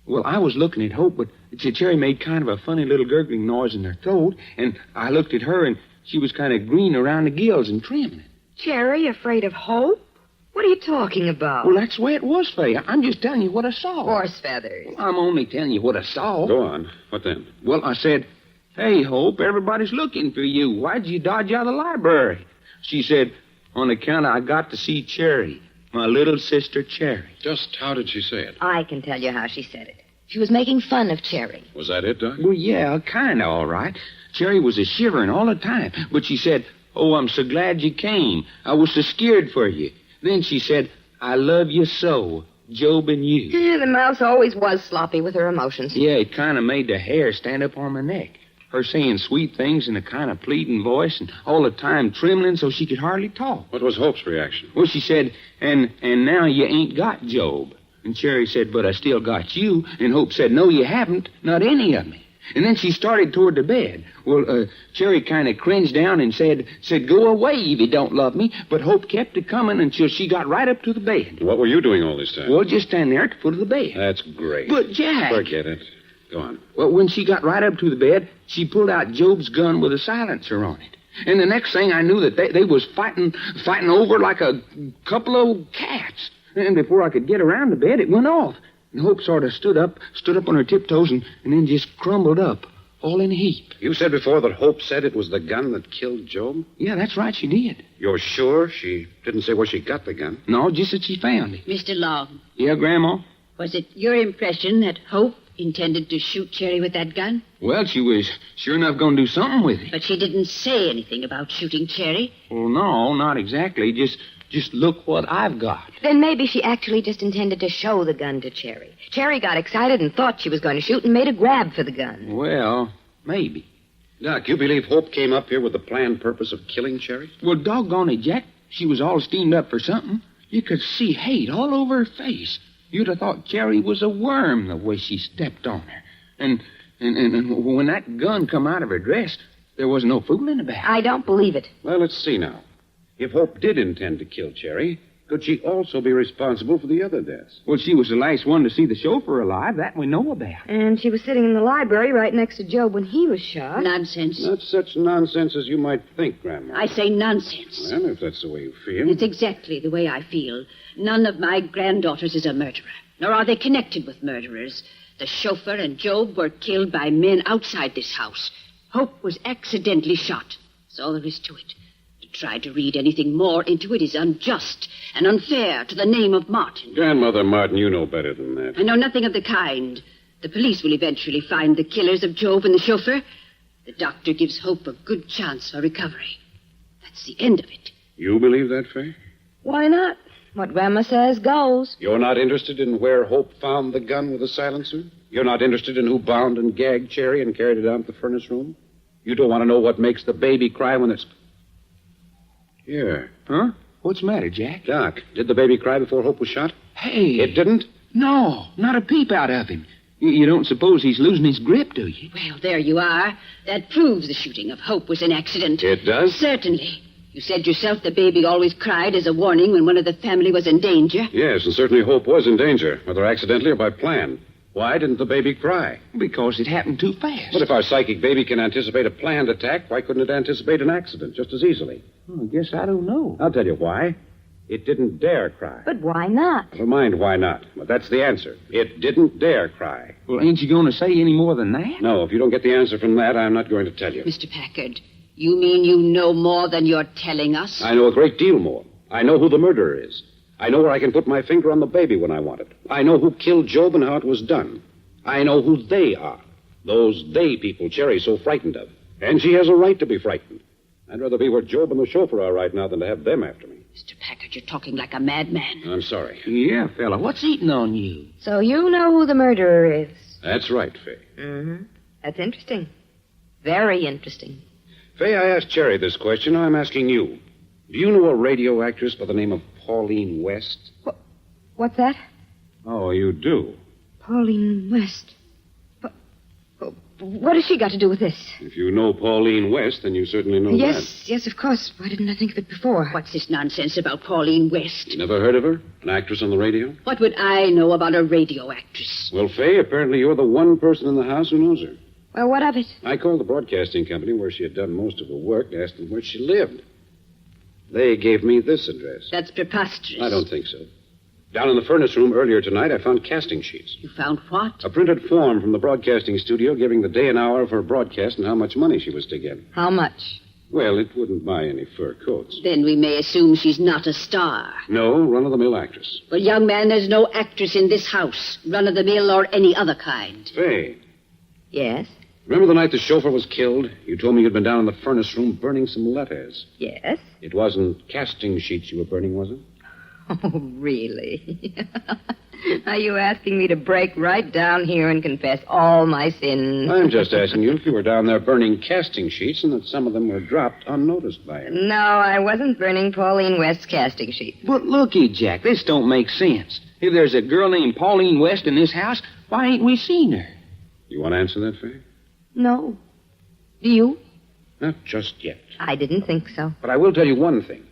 Well, I was looking at Hope, but Cherry made kind of a funny little gurgling noise in her throat, and I looked at her, and she was kind of green around the gills and trembling. Cherry afraid of Hope? What are you talking about? Well, that's the way it was, Fay. I'm just telling you what I saw. Horse feathers. Well, I'm only telling you what I saw. Go on. What then? Well, I said, "Hey, Hope, everybody's looking for you. Why'd you dodge out of the library?" She said, "On account I got to see Cherry. My little sister, Cherry." Just how did she say it? I can tell you how she said it. She was making fun of Cherry. Was that it, Doc? Well, yeah, kind of all right. Cherry was shivering all the time, but she said, "Oh, I'm so glad you came. I was so scared for you." Then she said, "I love you so, Job and you." The mouse always was sloppy with her emotions. Yeah, it kind of made the hair stand up on my neck. Her saying sweet things in a kind of pleading voice and all the time trembling so she could hardly talk. What was Hope's reaction? Well, she said, and now you ain't got Job. And Cherry said, "But I still got you." And Hope said, "No, you haven't. Not any of me." And then she started toward the bed. Well, Cherry kind of cringed down and said, "Go away if you don't love me." But Hope kept it coming until she got right up to the bed. What were you doing all this time? Well, just standing there at the foot of the bed. That's great. But, Jack... Forget it. Go on. Well, when she got right up to the bed, she pulled out Job's gun with a silencer on it. And the next thing I knew that they was fighting over like a couple of cats. And before I could get around the bed, it went off. And Hope sort of stood up on her tiptoes and then just crumbled up, all in a heap. You said before that Hope said it was the gun that killed Job? Yeah, that's right, she did. You're sure she didn't say where she got the gun? No, just that she found it. Mr. Long. Yeah, Grandma? Was it your impression that Hope intended to shoot Cherry with that gun? Well, she was sure enough going to do something with it. But she didn't say anything about shooting Cherry. Well, no, not exactly. Just look what I've got. Then maybe she actually just intended to show the gun to Cherry. Cherry got excited and thought she was going to shoot and made a grab for the gun. Well, maybe. Doc, you believe Hope came up here with the planned purpose of killing Cherry? Well, doggone it, Jack. She was all steamed up for something. You could see hate all over her face. You'd have thought Cherry was a worm the way she stepped on her. And when that gun come out of her dress, there was no fooling about it. I don't believe it. Well, let's see now. If Hope did intend to kill Cherry, could she also be responsible for the other deaths? Well, she was the last one to see the chauffeur alive. That we know about. And she was sitting in the library right next to Job when he was shot. Nonsense. Not such nonsense as you might think, Grandma. I say nonsense. Well, if that's the way you feel. It's exactly the way I feel. None of my granddaughters is a murderer, nor are they connected with murderers. The chauffeur and Job were killed by men outside this house. Hope was accidentally shot. That's all there is to it. To try to read anything more into it is unjust and unfair to the name of Martin. Grandmother Martin, you know better than that. I know nothing of the kind. The police will eventually find the killers of Job and the chauffeur. The doctor gives Hope a good chance for recovery. That's the end of it. You believe that, Fay? Why not? What Grandma says goes. You're not interested in where Hope found the gun with the silencer? You're not interested in who bound and gagged Cherry and carried her down to the furnace room? You don't want to know what makes the baby cry when it's... Here. Huh? What's the matter, Jack? Doc, did the baby cry before Hope was shot? Hey. It didn't? No, not a peep out of him. You don't suppose he's losing his grip, do you? Well, there you are. That proves the shooting of Hope was an accident. It does? Certainly. You said yourself the baby always cried as a warning when one of the family was in danger. Yes, and certainly Hope was in danger, whether accidentally or by plan. Why didn't the baby cry? Because it happened too fast. But if our psychic baby can anticipate a planned attack, why couldn't it anticipate an accident just as easily? I guess I don't know. I'll tell you why. It didn't dare cry. But why not? Never mind why not. But that's the answer. It didn't dare cry. Well, ain't you going to say any more than that? No, if you don't get the answer from that, I'm not going to tell you. Mr. Packard, you mean you know more than you're telling us? I know a great deal more. I know who the murderer is. I know where I can put my finger on the baby when I want it. I know who killed Job and how it was done. I know who they are. Those they people Cherry's so frightened of. And she has a right to be frightened. I'd rather be where Job and the chauffeur are right now than to have them after me. Mr. Packard, you're talking like a madman. I'm sorry. Yeah, fella. What's eating on you? So you know who the murderer is? That's right, Fay. Mm-hmm. That's interesting. Very interesting. Fay, I asked Cherry this question. Now I'm asking you. Do you know a radio actress by the name of Pauline West? What's that? Oh, you do? Pauline West. What has she got to do with this? If you know Pauline West, then you certainly know that. Yes, of course. Why didn't I think of it before? What's this nonsense about Pauline West? You never heard of her? An actress on the radio? What would I know about a radio actress? Well, Fay, apparently you're the one person in the house who knows her. Well, what of it? I called the broadcasting company where she had done most of her work and asked them where she lived. They gave me this address. That's preposterous. I don't think so. Down in the furnace room earlier tonight, I found casting sheets. You found what? A printed form from the broadcasting studio giving the day and hour of her broadcast and how much money she was to get. How much? Well, it wouldn't buy any fur coats. Then we may assume she's not a star. No, run-of-the-mill actress. But, young man, there's no actress in this house, run-of-the-mill or any other kind. Fay. Yes? Remember the night the chauffeur was killed? You told me you'd been down in the furnace room burning some letters. Yes? It wasn't casting sheets you were burning, was it? Oh, really? Are you asking me to break right down here and confess all my sins? I'm just asking you if you were down there burning casting sheets and that some of them were dropped unnoticed by him. No, I wasn't burning Pauline West's casting sheet. But looky, Jack, this don't make sense. If there's a girl named Pauline West in this house, why ain't we seen her? You want to answer that, Fay? No. Do you? Not just yet. I didn't think so. But I will tell you one thing.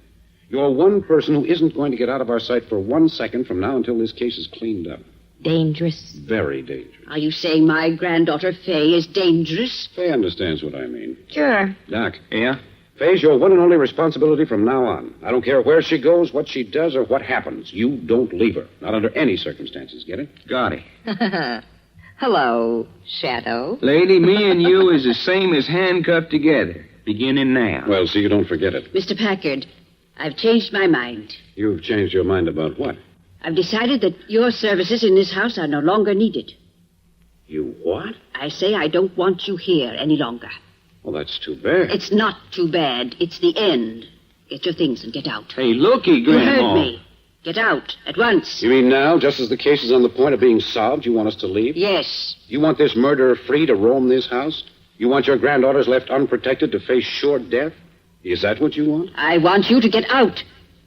You're one person who isn't going to get out of our sight for 1 second from now until this case is cleaned up. Dangerous? Very dangerous. Are you saying my granddaughter, Fay, is dangerous? Fay understands what I mean. Sure. Doc. Yeah? Fay's your one and only responsibility from now on. I don't care where she goes, what she does, or what happens. You don't leave her. Not under any circumstances. Get it? Got it. Hello, Shadow. Lady, me and you is the same as handcuffed together. Beginning now. Well, see, you don't forget it. Mr. Packard, I've changed my mind. You've changed your mind about what? I've decided that your services in this house are no longer needed. You what? I say I don't want you here any longer. Well, that's too bad. It's not too bad. It's the end. Get your things and get out. Hey, looky, Grandma. You heard me. Get out at once. You mean now, just as the case is on the point of being solved, you want us to leave? Yes. You want this murderer free to roam this house? You want your granddaughters left unprotected to face sure death? Is that what you want? I want you to get out.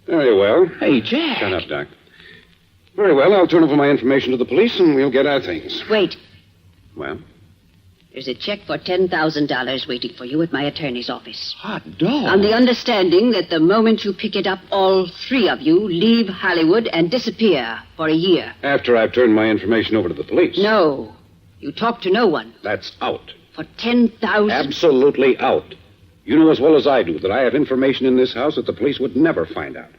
Very well. Hey, Jack. Shut up, Doc. Very well, I'll turn over my information to the police and we'll get our things. Wait. Well? There's a check for $10,000 waiting for you at my attorney's office. Hot dog. On the understanding that the moment you pick it up, all three of you leave Hollywood and disappear for a year. After I've turned my information over to the police. No. You talk to no one. That's out. For $10,000. Absolutely out. You know as well as I do that I have information in this house that the police would never find out.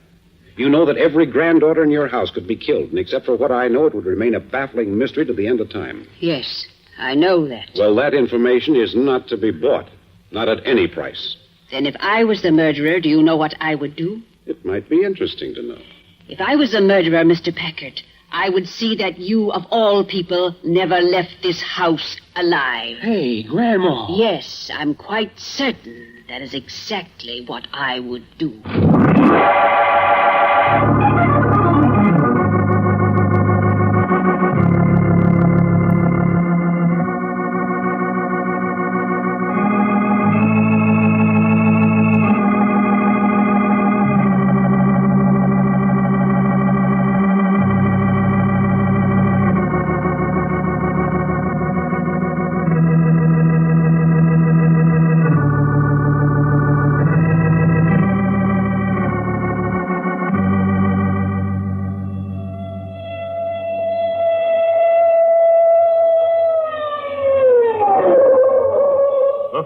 You know that every granddaughter in your house could be killed, and except for what I know, it would remain a baffling mystery to the end of time. Yes, I know that. Well, that information is not to be bought. Not at any price. Then if I was the murderer, do you know what I would do? It might be interesting to know. If I was the murderer, Mr. Packard, I would see that you, of all people, never left this house alive. Hey, Grandma. Yes, I'm quite certain that is exactly what I would do.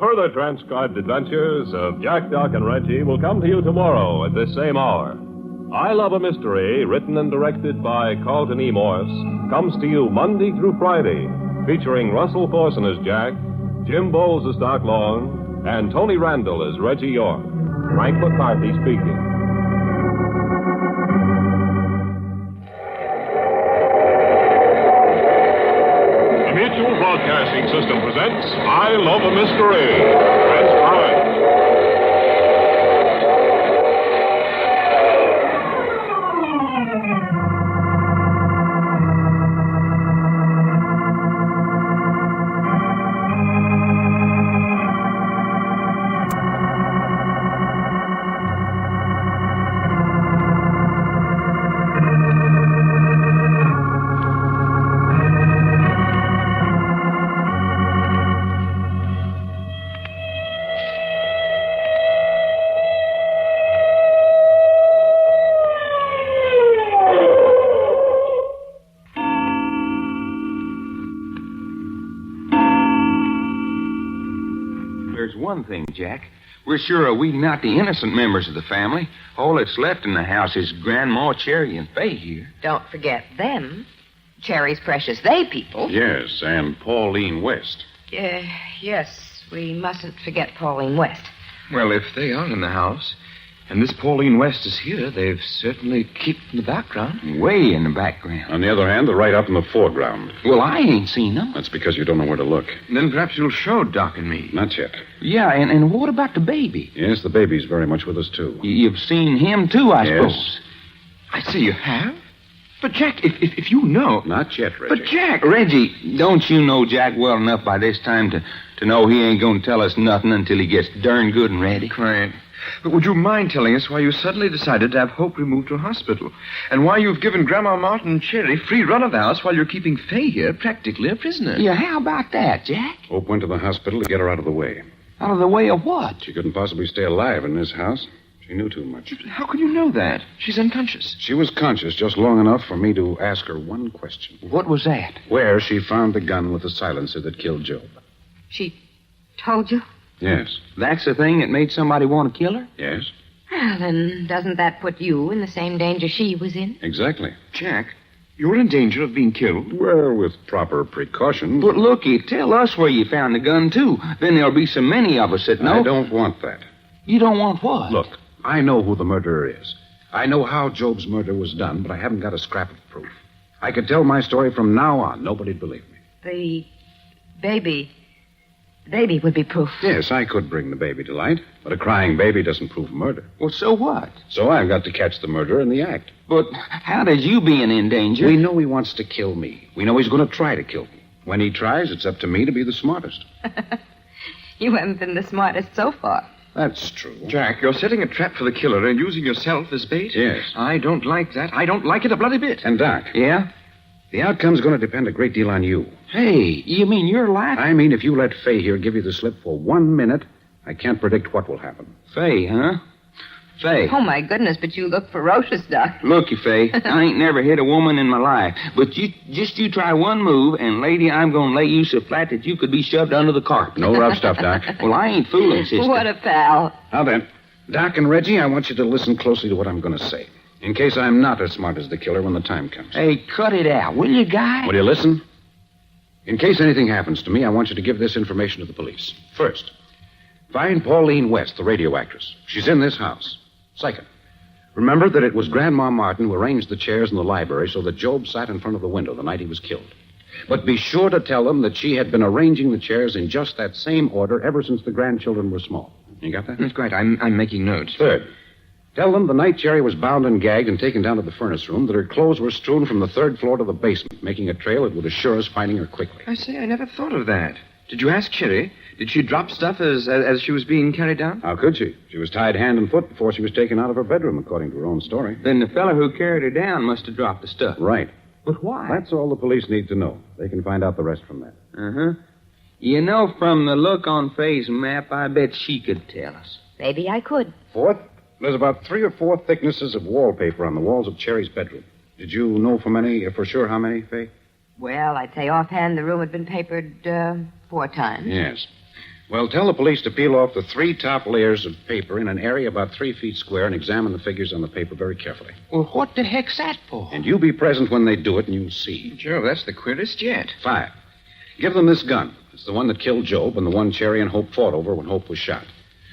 Further transcribed adventures of Jack, Doc, and Reggie will come to you tomorrow at this same hour. I Love a Mystery, written and directed by Carlton E. Morse, comes to you Monday through Friday, featuring Russell Thorson as Jack, Jim Bowles as Doc Long, and Tony Randall as Reggie York. Frank McCarthy speaking. The Mutual Broadcasting System presents I Love a Mystery. Transcribed. There's one thing, Jack. We're sure are we not the innocent members of the family. All that's left in the house is Grandma, Cherry, and Fay here. Don't forget them. Cherry's precious they people. Yes, and Pauline West. Yes, we mustn't forget Pauline West. Well, if they are in the house, and this Pauline West is here, they've certainly kept in the background. Way in the background. On the other hand, they're right up in the foreground. Well, I ain't seen them. That's because you don't know where to look. Then perhaps you'll show Doc and me. Not yet. Yeah, and what about the baby? Yes, the baby's very much with us, too. You've seen him, too, I Yes. suppose. I see you have. But, Jack, if you know... Not yet, Reggie. But, Jack... Reggie, don't you know Jack well enough by this time to know he ain't going to tell us nothing until he gets darn good and ready? Right. But would you mind telling us why you suddenly decided to have Hope removed to a hospital? And why you've given Grandma Martin and Cherry free run of the house while you're keeping Fay here practically a prisoner? Yeah, how about that, Jack? Hope went to the hospital to get her out of the way. Out of the way of what? She couldn't possibly stay alive in this house. She knew too much. How can you know that? She's unconscious. She was conscious just long enough for me to ask her one question. What was that? Where she found the gun with the silencer that killed Job. She told you? Yes. That's the thing that made somebody want to kill her? Yes. Well, then doesn't that put you in the same danger she was in? Exactly. Jack, you're in danger of being killed. Well, with proper precautions. But looky, tell us where you found the gun, too. Then there'll be so many of us that know. I don't want that. You don't want what? Look, I know who the murderer is. I know how Job's murder was done, but I haven't got a scrap of proof. I could tell my story from now on. Nobody'd believe me. The baby would be proof. Yes, I could bring the baby to light, but a crying baby doesn't prove murder. Well, so what? So I've got to catch the murderer in the act. But how did you being in danger? We know he wants to kill me. We know he's going to try to kill me. When he tries, it's up to me to be the smartest. You haven't been the smartest so far. That's true. Jack, you're setting a trap for the killer and using yourself as bait? Yes. I don't like that. I don't like it a bloody bit. And, Doc. Yeah? The outcome's going to depend a great deal on you. Hey, you mean you're laughing? I mean, if you let Fay here give you the slip for 1 minute, I can't predict what will happen. Fay, huh? Fay. Oh, my goodness, but you look ferocious, Doc. Looky, Fay, I ain't never hit a woman in my life. But you try one move, and, lady, I'm going to lay you so flat that you could be shoved under the carpet. No rough stuff, Doc. Well, I ain't fooling, sister. What a pal. Now then, Doc and Reggie, I want you to listen closely to what I'm going to say. In case I'm not as smart as the killer when the time comes. Hey, cut it out, will you, guy? Will you listen? In case anything happens to me, I want you to give this information to the police. First, Find Pauline West, the radio actress. She's in this house. Second, remember that it was Grandma Martin who arranged the chairs in the library so that Job sat in front of the window the night he was killed. But be sure to tell them that she had been arranging the chairs in just that same order ever since the grandchildren were small. You got that? That's great. I'm making notes. Third, tell them the night Cherry was bound and gagged and taken down to the furnace room that her clothes were strewn from the third floor to the basement, making a trail that would assure us finding her quickly. I say, I never thought of that. Did you ask Cherry? Did she drop stuff as she was being carried down? How could she? She was tied hand and foot before she was taken out of her bedroom, according to her own story. Then the fella who carried her down must have dropped the stuff. Right. But why? That's all the police need to know. They can find out the rest from that. Uh-huh. You know, from the look on Faye's map, I bet she could tell us. Maybe I could. Fourth, there's about 3 or 4 thicknesses of wallpaper on the walls of Cherry's bedroom. Did you know for sure how many, Faye? Well, I'd say offhand the room had been papered 4 times. Yes. Well, tell the police to peel off the 3 top layers of paper in an area about 3 feet square and examine the figures on the paper very carefully. Well, what the heck's that for? And you be present when they do it, and you'll see. Joe, that's the queerest yet. 5, give them this gun. It's the one that killed Job and the one Cherry and Hope fought over when Hope was shot.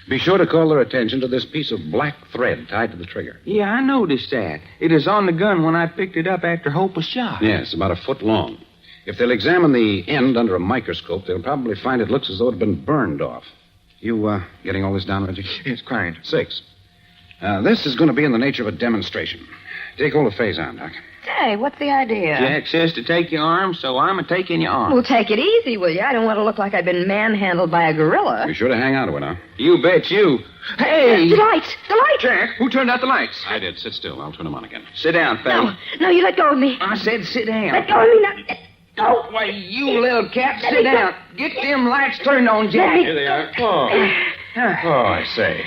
Be sure to call their attention to this piece of black thread tied to the trigger. Yeah, I noticed that. It is on the gun when I picked it up after Hope was shot. Yes, about 1 foot long. If they'll examine the end under a microscope, they'll probably find it looks as though it had been burned off. You, getting all this down, Reggie? Yes, quite. 6. This is going to be in the nature of a demonstration. Take hold of Faye's arm, Doc. Say, what's the idea? Jack says to take your arm, so I'm taking your arm. Well, take it easy, will you? I don't want to look like I've been manhandled by a gorilla. Be sure to hang on to it, now. You bet you. Hey! The lights! The lights! Jack, who turned out the lights? I did. Sit still. I'll turn them on again. Sit down, Faye. No, you let go of me. I said sit down. Let go of me now. Go. Why, you little cat, sit down. Get them lights turned on, Jack. Here they are. Oh, I say.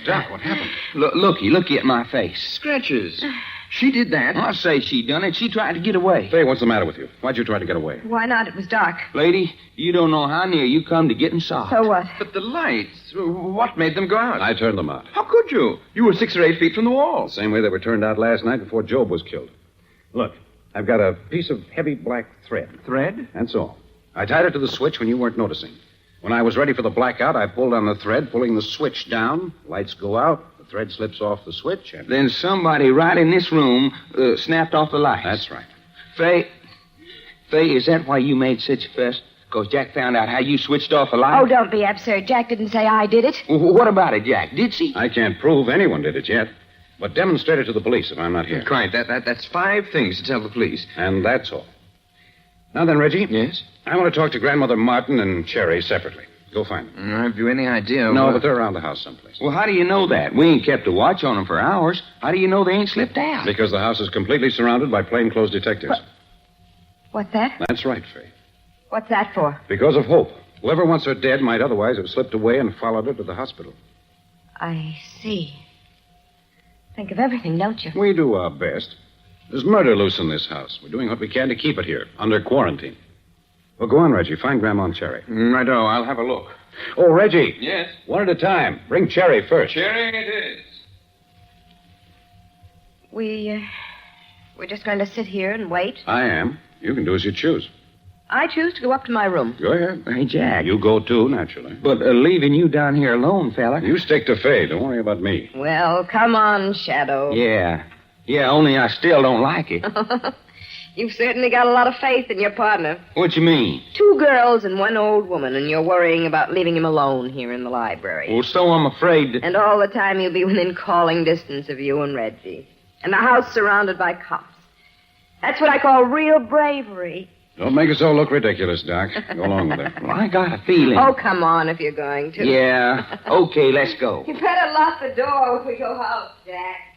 Doc, what happened? Looky at my face. Scratches. She did that. I say she done it. She tried to get away. Faye, what's the matter with you? Why'd you try to get away? Why not? It was dark. Lady, you don't know how near you come to getting soft. So what? But the lights, what made them go out? I turned them out. How could you? You were 6 or 8 feet from the wall. The same way they were turned out last night before Job was killed. Look, I've got a piece of heavy black thread. Thread? That's all. I tied it to the switch when you weren't noticing. When I was ready for the blackout, I pulled on the thread, pulling the switch down. Lights go out. The thread slips off the switch, and... Then somebody right in this room snapped off the lights. That's right. Faye, is that why you made such a fuss? Because Jack found out how you switched off the lights? Oh, don't be absurd. Jack didn't say I did it. Well, what about it, Jack? Did she? I can't prove anyone did it yet. But demonstrate it to the police if I'm not here. Quite. That's 5 things to tell the police. And that's all. Now then, Reggie. Yes? I want to talk to Grandmother Martin and Cherry separately. Go find them. Have you any idea? No, but they're around the house someplace. Well, how do you know that? We ain't kept a watch on them for hours. How do you know they ain't slipped out? Because the house is completely surrounded by plainclothes detectives. What's that? That's right, Faye. What's that for? Because of Hope. Whoever wants her dead might otherwise have slipped away and followed her to the hospital. I see. Think of everything, don't you? We do our best. There's murder loose in this house. We're doing what we can to keep it here, under quarantine. Well, go on, Reggie. Find Grandma and Cherry. Righto, I'll have a look. Oh, Reggie. Yes? One at a time. Bring Cherry first. Cherry it is. We're just going to sit here and wait. I am. You can do as you choose. I choose to go up to my room. Go ahead. Hey, Jack. You go, too, naturally. But leaving you down here alone, fella. You stick to Faye. Don't worry about me. Well, come on, Shadow. Yeah, only I still don't like it. You've certainly got a lot of faith in your partner. What you mean? 2 girls and 1 old woman, and you're worrying about leaving him alone here in the library. Well, so I'm afraid that... And all the time he'll be within calling distance of you and Reggie. And the house surrounded by cops. That's what I call real bravery. Don't make us all look ridiculous, Doc. Go along with it. Well, I got a feeling... Oh, come on if you're going to. Yeah. Okay, let's go. You better lock the door if we go out, Jack.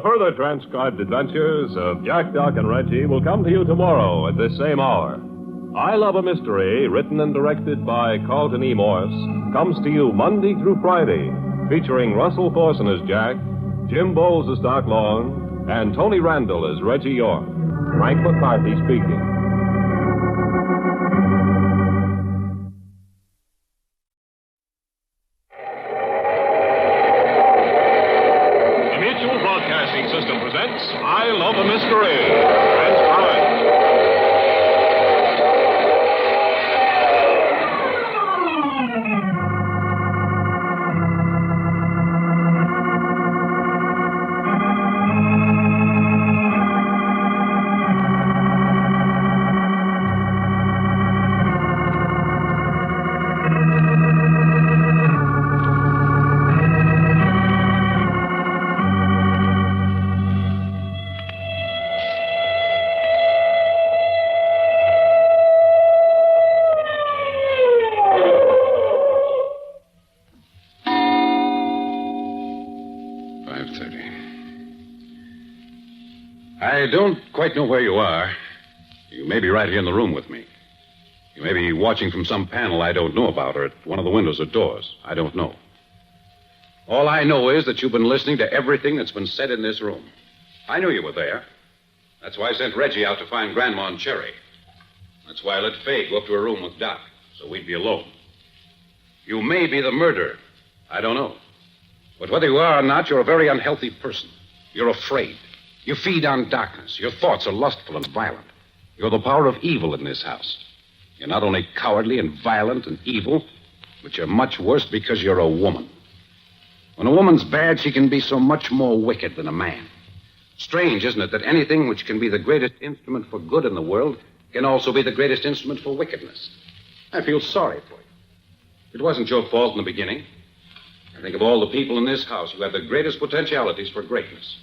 further transcribed adventures of Jack, Doc, and Reggie will come to you tomorrow at this same hour. I Love a Mystery, written and directed by Carlton E. Morse, comes to you Monday through Friday, featuring Russell Thorson as Jack, Jim Bowles as Doc Long, and Tony Randall as Reggie York. Frank McCarthy speaking. I Love a Mystery. Transcribed. I don't quite know where you are. You may be right here in the room with me. You may be watching from some panel I don't know about, or at one of the windows or doors. I don't know. All I know is that you've been listening to everything that's been said in this room. I knew you were there. That's why I sent Reggie out to find Grandma and Cherry. That's why I let Faye go up to her room with Doc, so we'd be alone. You may be the murderer. I don't know. But whether you are or not, you're a very unhealthy person. You're afraid. You feed on darkness. Your thoughts are lustful and violent. You're the power of evil in this house. You're not only cowardly and violent and evil, but you're much worse because you're a woman. When a woman's bad, she can be so much more wicked than a man. Strange, isn't it, that anything which can be the greatest instrument for good in the world can also be the greatest instrument for wickedness? I feel sorry for you. It wasn't your fault in the beginning. I think of all the people in this house who have the greatest potentialities for greatness.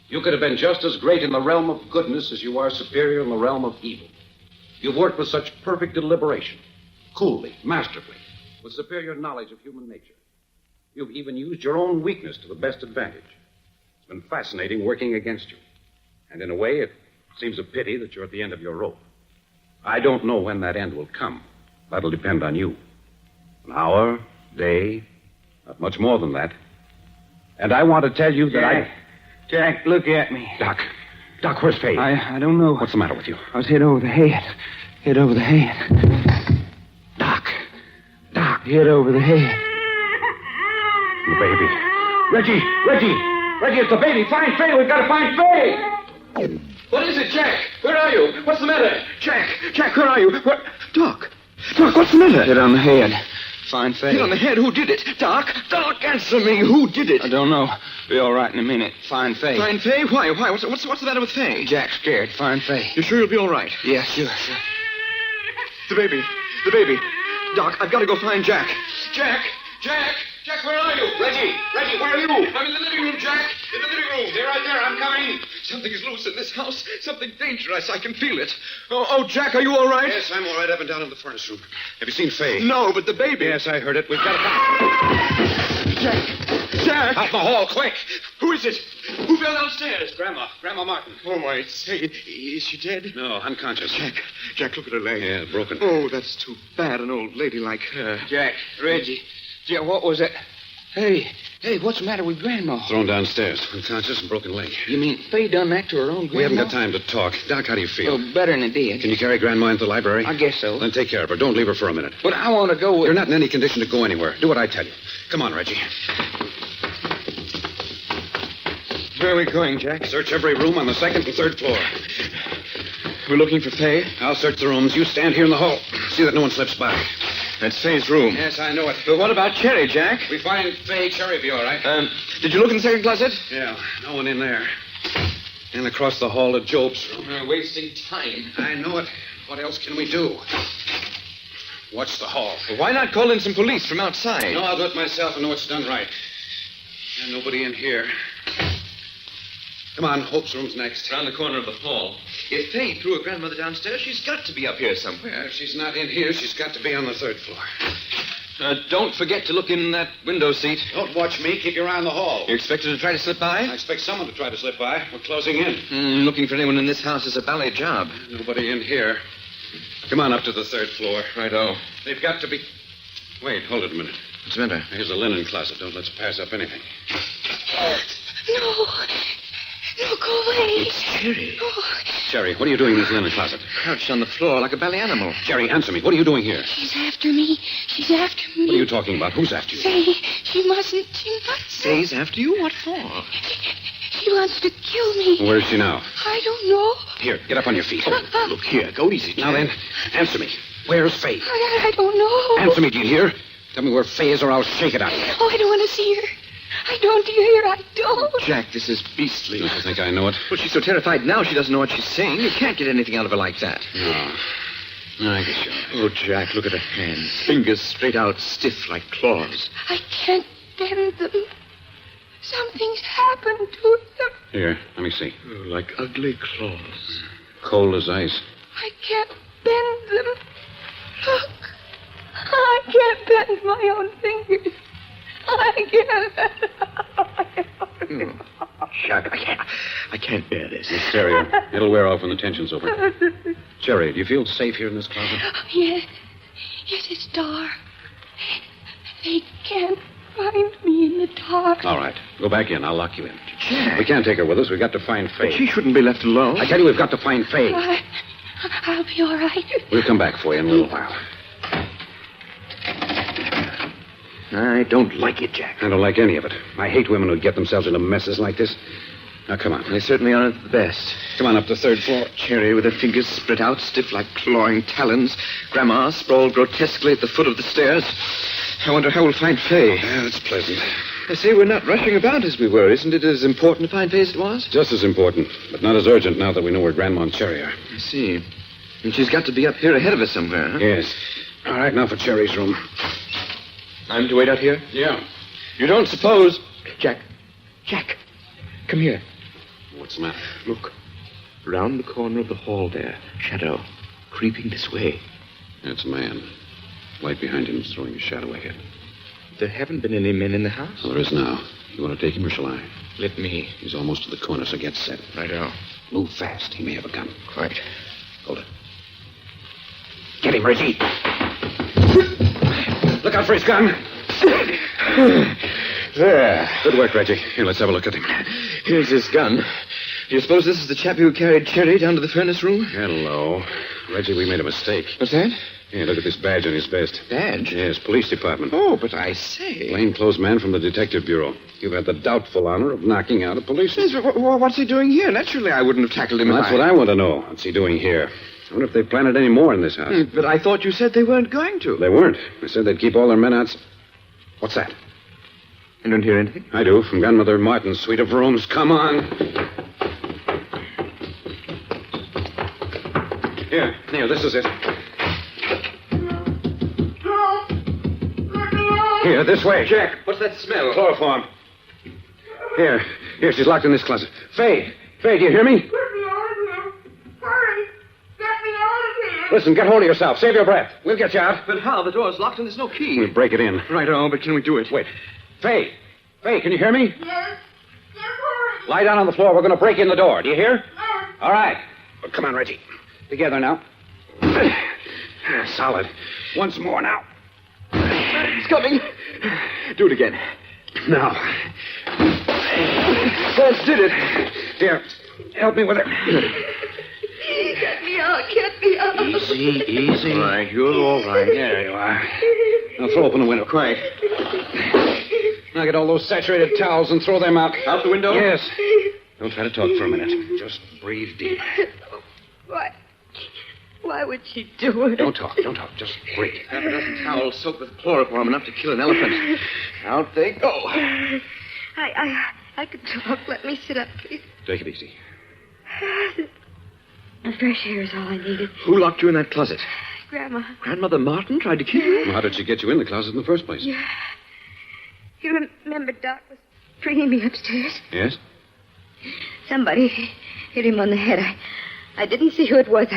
You could have been just as great in the realm of goodness as you are superior in the realm of evil. You've worked with such perfect deliberation, coolly, masterfully, with superior knowledge of human nature. You've even used your own weakness to the best advantage. It's been fascinating working against you. And in a way, it seems a pity that you're at the end of your rope. I don't know when that end will come. That'll depend on you. An hour, day, not much more than that. And I want to tell you that Jack, look at me. Doc, where's Faye? I don't know. What's the matter with you? I was hit over the head. Hit over the head. Doc. Hit over the head. The baby. Reggie, it's the baby. Find Faye. We've got to find Faye. What is it, Jack? Where are you? What's the matter? Jack, where are you? What? Doc, what's the matter? Hit on the head. Find Faye. Hit on the head? Who did it? Doc, answer me. Who did it? I don't know. Be all right in a minute. Find Faye. Find Faye? Why? What's the matter with Faye? Jack's scared. Find Faye. You sure you'll be all right? Yeah, sure. The baby. Doc, I've got to go find Jack. Jack, where are you? Reggie, where are you? I'm in the living room, Jack. In the living room. Stay right there. I'm coming. Something is loose in this house. Something dangerous. I can feel it. Oh, Jack, are you all right? Yes, I'm all right. Up and down in the furnace room. Have you seen Faye? No, but the baby. Yes, I heard it. We've got to come. Jack! Out in the hall, quick! Who is it? Who fell downstairs? Grandma Martin. Oh, my say, is she dead? No, unconscious. Jack, look at her leg. Yeah, broken. Oh, that's too bad, an old lady like her. Jack, Reggie. Jack, what was it? Hey, what's the matter with Grandma? Thrown downstairs, unconscious and broken leg. You mean Faye done that to her own Grandma? We haven't got time to talk. Doc, how do you feel? Well, better than it did. Can you carry Grandma into the library? I guess so. Then take care of her. Don't leave her for a minute. But I want to go with... You're not in any condition to go anywhere. Do what I tell you. Come on, Reggie. Where are we going, Jack? Search every room on the second and third floor. We're looking for Faye? I'll search the rooms. You stand here in the hall. See that no one slips by. That's Faye's room. Yes, I know it. But what about Cherry, Jack? We find Faye, Cherry will be all right. Did you look in the second closet? Yeah, no one in there. And across the hall to Job's room. We're wasting time. I know it. What else can we do? Watch the hall. Well, why not call in some police from outside? No, I'll do it myself and know it's done right. And nobody in here. Come on, Hope's room's next. Around the corner of the hall. If Faye threw her grandmother downstairs, she's got to be up here somewhere. If she's not in here, she's got to be on the third floor. Don't forget to look in that window seat. Don't watch me. Keep your eye on the hall. You expected to try to slip by? I expect someone to try to slip by. We're closing in. Looking for anyone in this house is a ballet job. Nobody in here. Come on up to the third floor. Righto. They've got to be... Wait, hold it a minute. What's the matter? Here's the linen closet. Don't let's pass up anything. No. No, go away. It's Cherry. Oh, Jerry, what are you doing in this linen closet? Crouched on the floor like a ballet animal. Jerry, answer me. What are you doing here? she's after me. She's after me. What are you talking about? Who's after you? Faye, she mustn't. Faye's after you? What for? She wants to kill me. Where is she now? I don't know. Here, get up on your feet. Look here. Go easy. Now then, answer me. Where's Faye? I don't know. Answer me, do you hear? Tell me where Faye is or I'll shake it out of you. Oh, I don't want to see her. I don't, do you hear? I don't. Jack, this is beastly. Don't you think I know it? Well, she's so terrified now she doesn't know what she's saying. You can't get anything out of her like that. No, I guess you're right. Oh, Jack, look at her hands. Fingers straight out, stiff like claws. I can't bend them. Something's happened to them. Here, let me see. Oh, like ugly claws. Cold as ice. I can't bend them. Look. I can't bend my own fingers. I can't. Jack, I can't bear this. Hysteria. It'll wear off when the tension's over. Jerry, do you feel safe here in this closet? Yes. Yes, it's dark. They can't find me in the dark. All right. Go back in. I'll lock you in. Jack. We can't take her with us. We've got to find Faye. But she shouldn't be left alone. I tell you, we've got to find Faye. I'll be all right. We'll come back for you in a little while. I don't like it, Jack. I don't like any of it. I hate women who get themselves into messes like this. Now, come on. They certainly aren't the best. Come on up the third floor. Cherry with her fingers spread out, stiff like clawing talons. Grandma sprawled grotesquely at the foot of the stairs. I wonder how we'll find Faye. Yeah, that's pleasant. I say we're not rushing about as we were. Isn't it as important to find Faye as it was? Just as important, but not as urgent now that we know where Grandma and Cherry are. I see. And she's got to be up here ahead of us somewhere, huh? Yes. All right, now for Cherry's room. I'm to wait out here? Yeah. You don't suppose... Jack, come here. What's the matter? Look, round the corner of the hall there, shadow, creeping this way. It's a man. Light behind him is throwing a shadow ahead. There haven't been any men in the house? Well, there is now. You want to take him or shall I? Let me. He's almost to the corner, so get set. Righto. Move fast. He may have a gun. Quite. Hold it. Get him, Reggie. Look out for his gun. There. Good work, Reggie. Here, let's have a look at him. Here's his gun. Do you suppose this is the chap who carried Cherry down to the furnace room? Hello. Reggie, we made a mistake. What's that? Here, look at this badge on his vest. Badge? Yes, police department. Oh, but I say. Plainclothes man from the detective bureau. You've had the doubtful honor of knocking out a policeman. Yes, but what's he doing here? Naturally, I wouldn't have tackled him Well, if that's what I want to know. What's he doing here? I wonder if they planted any more in this house. But I thought you said they weren't going to. They weren't. They said they'd keep all their men out. What's that? You don't hear anything? I do, from Grandmother Martin's suite of rooms. Come on. Here, this is it. Here, this way. Jack, what's that smell? Chloroform. Here, she's locked in this closet. Faye, do you hear me? Get me out of here. Hurry. Get me out of here. Listen, get hold of yourself. Save your breath. We'll get you out. But how? The door's locked and there's no key. We'll break it in. Righto, but can we do it? Wait. Faye, can you hear me? Yes. Lie down on the floor. We're going to break in the door. Do you hear? All right. Well, come on, Reggie. Together now. Solid. Once more now. He's coming. Do it again. Now. That did it. Here, help me with it. Get me out. Get me out. Easy. All right, you're all right. There you are. Now throw open the window. Quiet. Now get all those saturated towels and throw them out. Out the window? Yes. Don't try to talk for a minute. Just breathe deep. Why would she do it? Don't talk. Just breathe. Half a dozen towels soaked with chloroform enough to kill an elephant. Out they go. I could talk. Let me sit up, please. Take it easy. The fresh air is all I needed. Who locked you in that closet? Grandma. Grandmother Martin tried to kill you? Well, how did she get you in the closet in the first place? Yeah. You remember Doc was bringing me upstairs? Yes? Somebody hit him on the head. I didn't see who it was.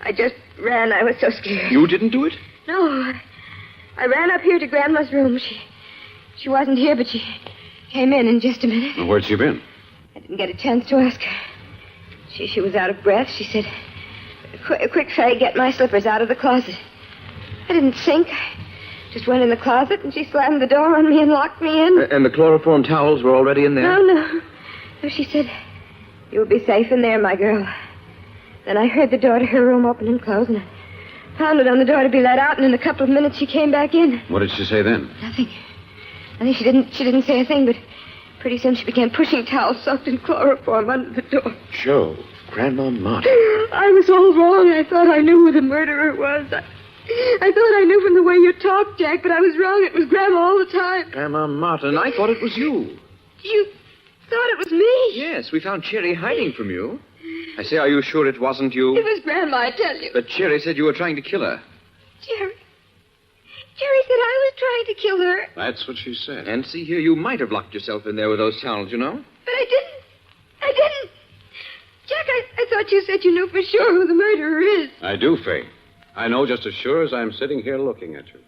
I just ran. I was so scared. You didn't do it? No. I ran up here to Grandma's room. She wasn't here, but she came in just a minute. Well, where'd she been? I didn't get a chance to ask her. She was out of breath. She said, quick, Faye, get my slippers out of the closet. I didn't think. I just went in the closet, and she slammed the door on me and locked me in. And the chloroform towels were already in there? No. She said, you'll be safe in there, my girl. Then I heard the door to her room open and close, and I pounded on the door to be let out, and in a couple of minutes she came back in. What did she say then? Nothing. I think she didn't say a thing, but pretty soon she began pushing towels soaked in chloroform under the door. Joe, Grandma Martin. I was all wrong. I thought I knew who the murderer was. I thought I knew from the way you talked, Jack, but I was wrong. It was Grandma all the time. Grandma Martin, I thought it was you. You thought it was me? Yes, we found Cherry hiding from you. I say, are you sure it wasn't you? It was Grandma, I tell you. But Cherry said you were trying to kill her. Jerry said I was trying to kill her. That's what she said. And see here, you might have locked yourself in there with those towels, you know. But I didn't. Jack, I thought you said you knew for sure who the murderer is. I do, Faye. I know just as sure as I'm sitting here looking at you.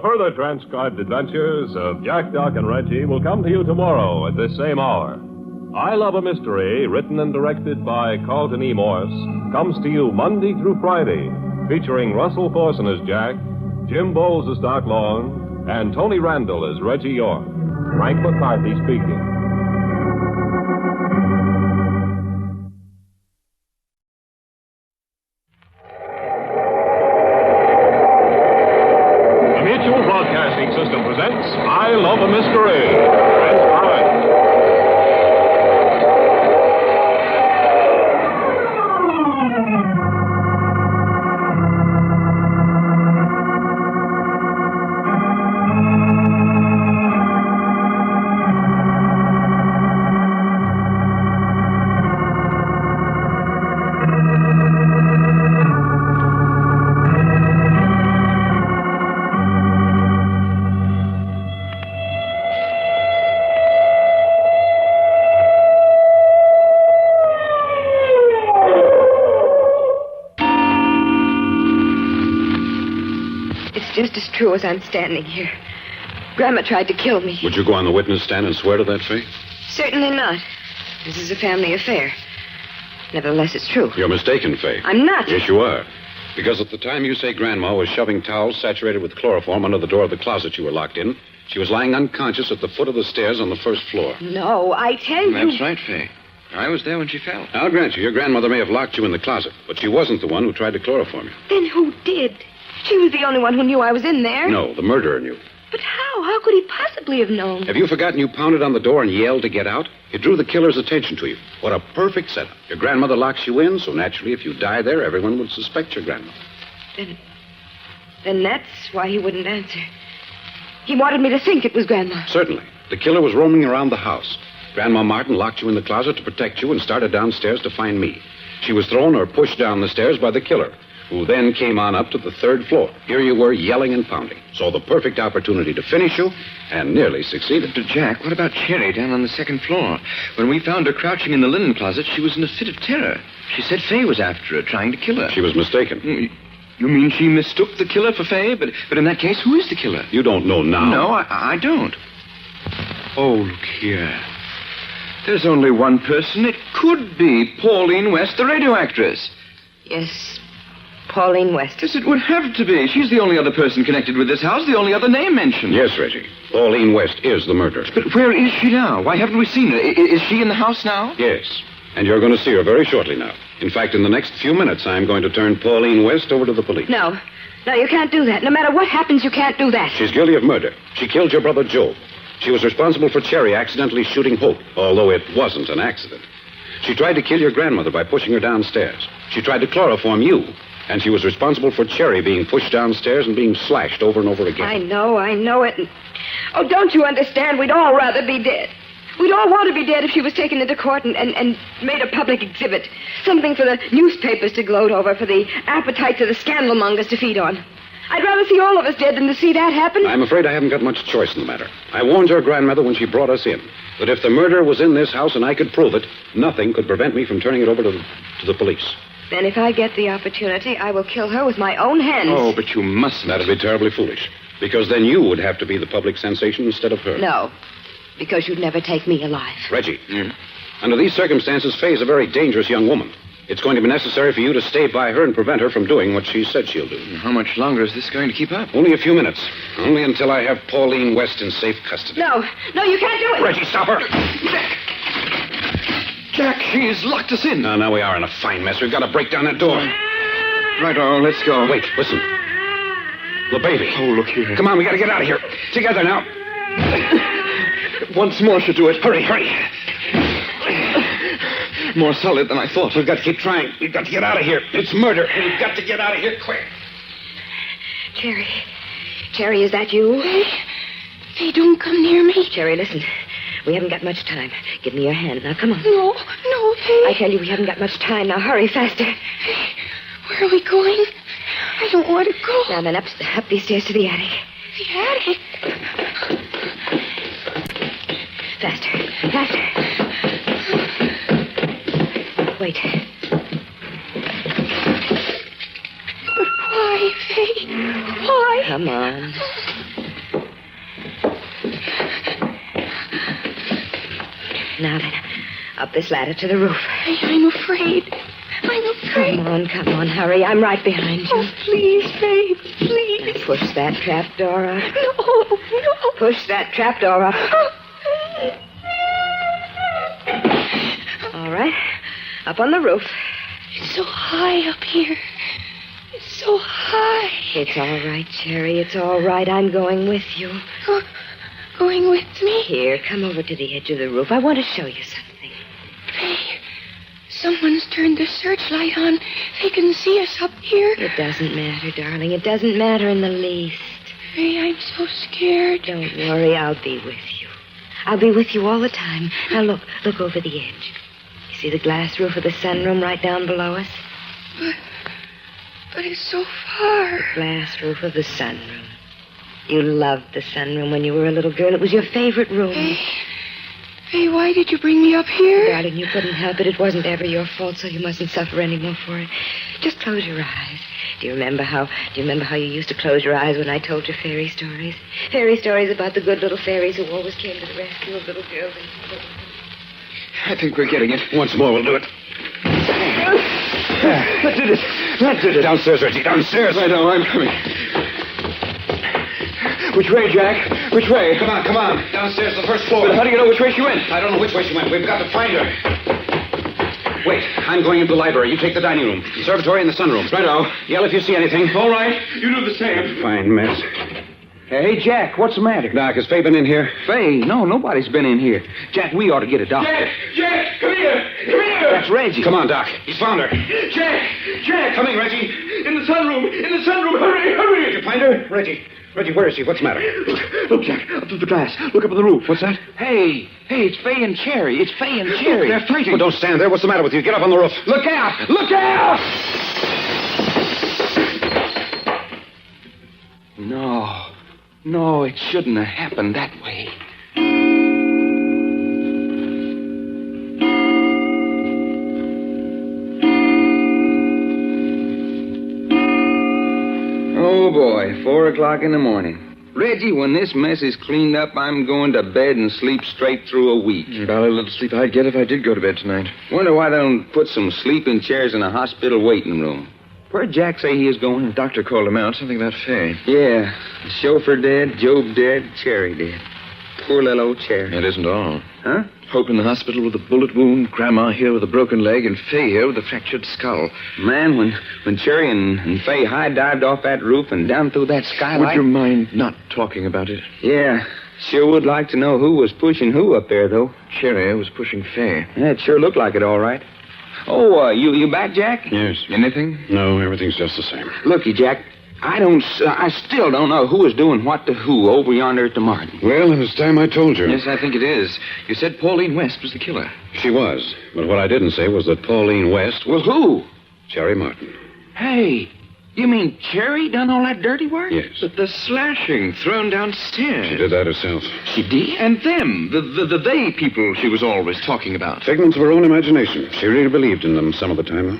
Further transcribed adventures of Jack, Doc, and Reggie will come to you tomorrow at this same hour. I Love a Mystery, written and directed by Carlton E. Morse, comes to you Monday through Friday, featuring Russell Thorson as Jack, Jim Bowles as Doc Long, and Tony Randall as Reggie York. Frank McCarthy speaking. Broadcasting System presents I Love a Mystery. Transcribed. Just as true as I'm standing here. Grandma tried to kill me. Would you go on the witness stand and swear to that, Faye? Certainly not. This is a family affair. Nevertheless, it's true. You're mistaken, Faye. I'm not. Yes, you are. Because at the time you say Grandma was shoving towels saturated with chloroform under the door of the closet you were locked in, she was lying unconscious at the foot of the stairs on the first floor. No, I tell you. That's right, Faye. I was there when she fell. I'll grant you, your grandmother may have locked you in the closet, but she wasn't the one who tried to chloroform you. Then who did? She was the only one who knew I was in there. No, the murderer knew. But how? How could he possibly have known? Have you forgotten you pounded on the door and yelled to get out? It drew the killer's attention to you. What a perfect setup. Your grandmother locks you in, so naturally, if you die there, everyone would suspect your grandmother. Then that's why he wouldn't answer. He wanted me to think it was Grandma. Certainly. The killer was roaming around the house. Grandma Martin locked you in the closet to protect you and started downstairs to find me. She was thrown or pushed down the stairs by the killer, who then came on up to the third floor. Here you were, yelling and pounding. So the perfect opportunity to finish you, and nearly succeeded. Jack, what about Cherry down on the second floor? When we found her crouching in the linen closet, she was in a fit of terror. She said Faye was after her, trying to kill her. She was mistaken. You mean she mistook the killer for Faye? But in that case, who is the killer? You don't know now. No, I don't. Oh, look here. There's only one person. It could be Pauline West, the radio actress. Yes, Pauline West. Yes, it would have to be. She's the only other person connected with this house, the only other name mentioned. Yes, Reggie. Pauline West is the murderer. But where is she now? Why haven't we seen her? Is she in the house now? Yes. And you're going to see her very shortly now. In fact, in the next few minutes, I'm going to turn Pauline West over to the police. No, you can't do that. No matter what happens, you can't do that. She's guilty of murder. She killed your brother Joe. She was responsible for Cherry accidentally shooting Hope, although it wasn't an accident. She tried to kill your grandmother by pushing her downstairs. She tried to chloroform you, and she was responsible for Cherry being pushed downstairs and being slashed over and over again. I know it. Oh, don't you understand? We'd all rather be dead. We'd all want to be dead if she was taken into court and made a public exhibit. Something for the newspapers to gloat over, for the appetites of the scandalmongers to feed on. I'd rather see all of us dead than to see that happen. I'm afraid I haven't got much choice in the matter. I warned your grandmother when she brought us in that if the murder was in this house and I could prove it, nothing could prevent me from turning it over to the police. Then if I get the opportunity, I will kill her with my own hands. Oh, but you mustn't. That'd be terribly foolish. Because then you would have to be the public sensation instead of her. No, because you'd never take me alive. Reggie, under these circumstances, Faye's a very dangerous young woman. It's going to be necessary for you to stay by her and prevent her from doing what she said she'll do. How much longer is this going to keep up? Only a few minutes. Only until I have Pauline West in safe custody. No, you can't do it. Reggie, stop her. Jack, he's locked us in. Now we are in a fine mess. We've got to break down that door. Right, let's go. Wait, listen. The baby. Oh, look here. Come on, we got to get out of here. Together now. Once more should do it. Hurry. More solid than I thought. We've got to keep trying. We've got to get out of here. It's murder. We've got to get out of here quick. Cherry, is that you? Faye, don't come near me. Cherry, listen. We haven't got much time. Give me your hand. Now, come on. No, Faye. I tell you, we haven't got much time. Now, hurry, faster. Where are we going? I don't want to go. Now, then, up these stairs to the attic. The attic? Faster. Wait. But why, Faye? Why? Come on. Now then, up this ladder to the roof. I'm afraid. Come on, hurry. I'm right behind you. Oh, please, Faye, please. Now push that trap door up. No. Push that trap door up. All right. Up on the roof. It's so high up here. It's so high. It's all right, Cherry. It's all right. I'm going with you. Going with me? Here, come over to the edge of the roof. I want to show you something. Faye, someone's turned the searchlight on. They can see us up here. It doesn't matter, darling. It doesn't matter in the least. Faye, I'm so scared. Don't worry. I'll be with you. I'll be with you all the time. Now, look over the edge. You see the glass roof of the sunroom right down below us? But it's so far. The glass roof of the sunroom. You loved the sunroom when you were a little girl. It was your favorite room. Faye, why did you bring me up here? Darling, you couldn't help it. It wasn't ever your fault, so you mustn't suffer any more for it. Just close your eyes. Do you remember how you used to close your eyes when I told you fairy stories? Fairy stories about the good little fairies who always came to the rescue of little girls and... I think we're getting it. Once more, we'll do it. That did it. Downstairs, Reggie, downstairs. I know, I'm coming. Which way, Jack? Which way? Come on. Downstairs, the first floor. But how do you know which way she went? I don't know which way she went. We've got to find her. Wait, I'm going into the library. You take the dining room, conservatory, and the sunroom. Righto. Yell if you see anything. All right. You do the same. Fine mess. Hey, Jack, what's the matter? Doc, has Faye been in here? Faye? No, nobody's been in here. Jack, we ought to get a doctor. Jack, come here. That's Reggie. Come on, Doc. He's found her. Jack. Coming, Reggie. In the sunroom. Hurry. Did you find her? Reggie, where is she? What's the matter? Look, Jack, up through the glass. Look up on the roof. What's that? Hey, it's Faye and Cherry. It's Faye and Cherry. They're fighting. Well, don't stand there. What's the matter with you? Get up on the roof. Look out! No, it shouldn't have happened that way. Oh, boy, 4 o'clock in the morning. Reggie, when this mess is cleaned up, I'm going to bed and sleep straight through a week. About a little sleep I'd get if I did go to bed tonight. Wonder why they don't put some sleeping chairs in a hospital waiting room. Where'd Jack say he is going? The doctor called him out. Something about Faye. Yeah. The chauffeur dead, Job dead, Cherry dead. Poor little old Cherry. It isn't all. Huh? Hope in the hospital with a bullet wound, Grandma here with a broken leg, and Faye here with a fractured skull. Man, when Cherry and Faye high-dived off that roof and down through that skylight... Would you mind not talking about it? Yeah. Sure would like to know who was pushing who up there, though. Cherry was pushing Fay. Yeah, it sure looked like it, all right. Oh, you back, Jack? Yes. Anything? No, everything's just the same. Looky, Jack, I still don't know who was doing what to who over yonder at the Martin. Well, it was time I told you. Yes, I think it is. You said Pauline West was the killer. She was. But what I didn't say was that Pauline West Well, who? Cherry Martin. Hey, you mean Cherry done all that dirty work? Yes. The slashing, thrown downstairs. She did that herself. She did? And them, the they people she was always talking about. Figments of her own imagination. She really believed in them some of the time, though.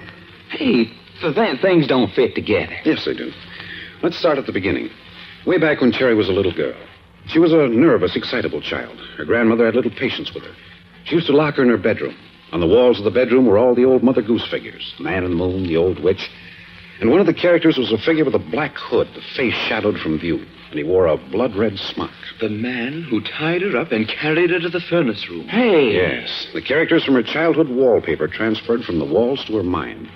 Hey, things don't fit together. Yes, they do. Let's start at the beginning. Way back when Cherry was a little girl. She was a nervous, excitable child. Her grandmother had little patience with her. She used to lock her in her bedroom. On the walls of the bedroom were all the old Mother Goose figures. The Man in the Moon, the Old Witch. And one of the characters was a figure with a black hood, the face shadowed from view. And he wore a blood-red smock. The man who tied her up and carried her to the furnace room. Hey! Yes. The characters from her childhood wallpaper transferred from the walls to her mind.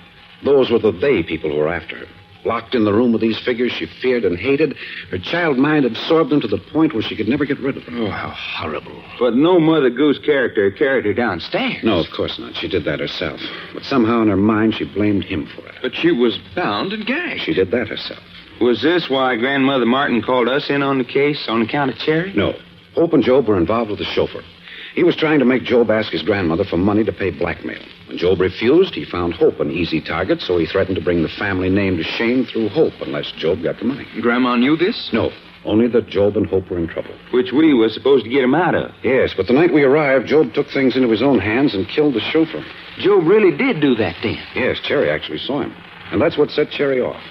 Those were the they people who were after her. Locked in the room with these figures she feared and hated, her child mind absorbed them to the point where she could never get rid of them. Oh, how horrible. But no Mother Goose character carried her downstairs. No, of course not. She did that herself. But somehow in her mind she blamed him for it. But she was bound and gagged. She did that herself. Was this why Grandmother Martin called us in on the case on account of Cherry? No. Hope and Job were involved with the chauffeur. He was trying to make Job ask his grandmother for money to pay blackmail. When Job refused, he found Hope an easy target, so he threatened to bring the family name to shame through Hope unless Job got the money. Grandma knew this? No. Only that Job and Hope were in trouble. Which we were supposed to get him out of. Yes, but the night we arrived, Job took things into his own hands and killed the chauffeur. Job really did do that then? Yes, Cherry actually saw him. And that's what set Cherry off.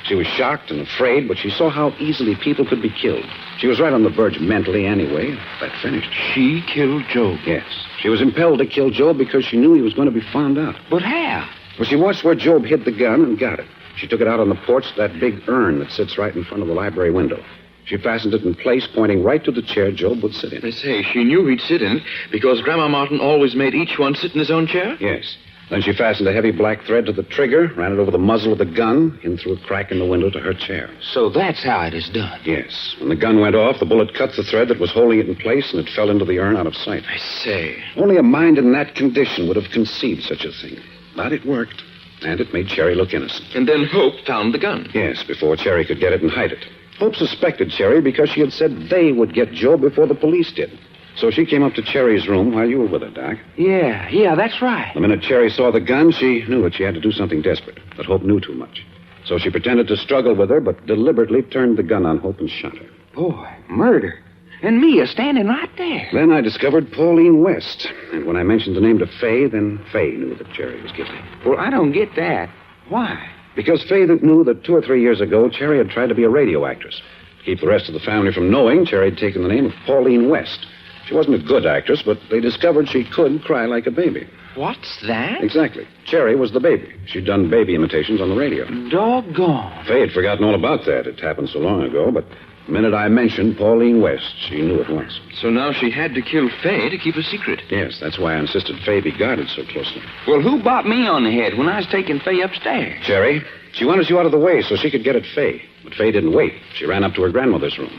She was shocked and afraid, but she saw how easily people could be killed. She was right on the verge mentally anyway. That finished. She killed Job? Yes. She was impelled to kill Job because she knew he was going to be found out. But how? Well, she watched where Job hid the gun and got it. She took it out on the porch to that big urn that sits right in front of the library window. She fastened it in place, pointing right to the chair Job would sit in. I say, she knew he'd sit in it because Grandma Martin always made each one sit in his own chair? Yes. Then she fastened a heavy black thread to the trigger, ran it over the muzzle of the gun, in through a crack in the window to her chair. So that's how it is done? Yes. When the gun went off, the bullet cut the thread that was holding it in place, and it fell into the urn out of sight. I say. Only a mind in that condition would have conceived such a thing. But it worked, and it made Cherry look innocent. And then Hope found the gun. Yes, before Cherry could get it and hide it. Hope suspected Cherry because she had said they would get Job before the police did. So she came up to Cherry's room while you were with her, Doc. Yeah, that's right. The minute Cherry saw the gun, she knew that she had to do something desperate, that Hope knew too much. So she pretended to struggle with her, but deliberately turned the gun on Hope and shot her. Boy, murder. And me standing right there. Then I discovered Pauline West. And when I mentioned the name to Fay, then Fay knew that Cherry was guilty. Well, I don't get that. Why? Because Fay knew that 2 or 3 years ago, Cherry had tried to be a radio actress. To keep the rest of the family from knowing, Cherry had taken the name of Pauline West. She wasn't a good actress, but they discovered she could cry like a baby. What's that? Exactly. Cherry was the baby. She'd done baby imitations on the radio. Doggone. Fay had forgotten all about that. It happened so long ago, but the minute I mentioned Pauline West, she knew at once. So now she had to kill Fay to keep a secret. Yes, that's why I insisted Fay be guarded so closely. Well, who bopped me on the head when I was taking Fay upstairs? Cherry. She wanted you out of the way so she could get at Fay. But Fay didn't wait. She ran up to her grandmother's room.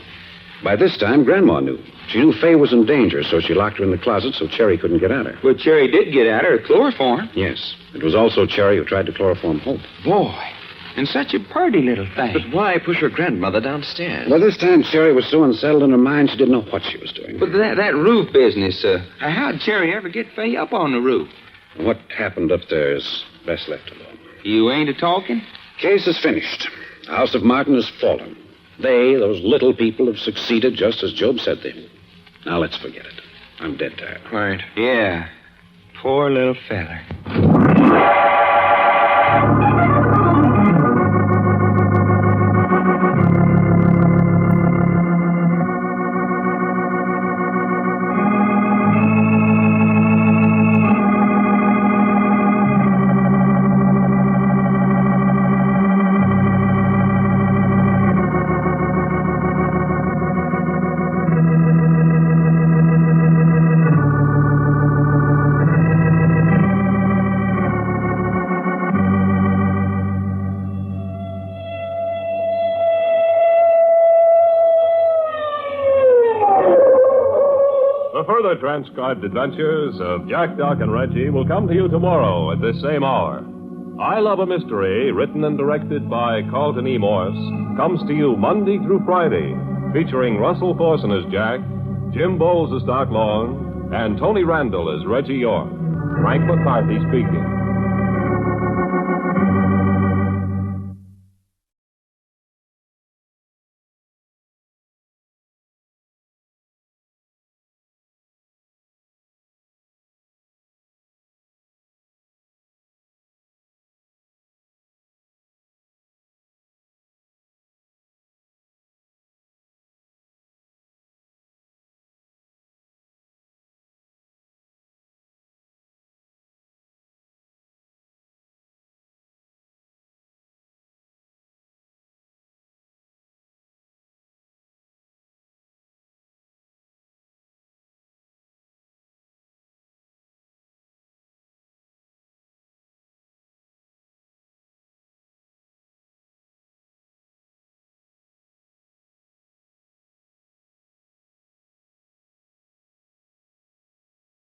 By this time, Grandma knew. She knew Fay was in danger, so she locked her in the closet so Cherry couldn't get at her. But Cherry did get at her, chloroform. Yes. It was also Cherry who tried to chloroform Hope. Boy, and such a pretty little thing. But why push her grandmother downstairs? By this time, Cherry was so unsettled in her mind she didn't know what she was doing. But that roof business, how'd Cherry ever get Fay up on the roof? What happened up there is best left alone. You ain't a-talking? Case is finished. The House of Martin has fallen. They, those little people, have succeeded just as Job said they would. Now let's forget it. I'm dead tired. Right. Yeah. Poor little feller. other transcribed adventures of Jack, Doc, and Reggie will come to you tomorrow at this same hour. I Love a Mystery, written and directed by Carlton E. Morse, comes to you Monday through Friday, featuring Russell Thorson as Jack, Jim Bowles as Doc Long, and Tony Randall as Reggie York. Frank McCarthy speaking.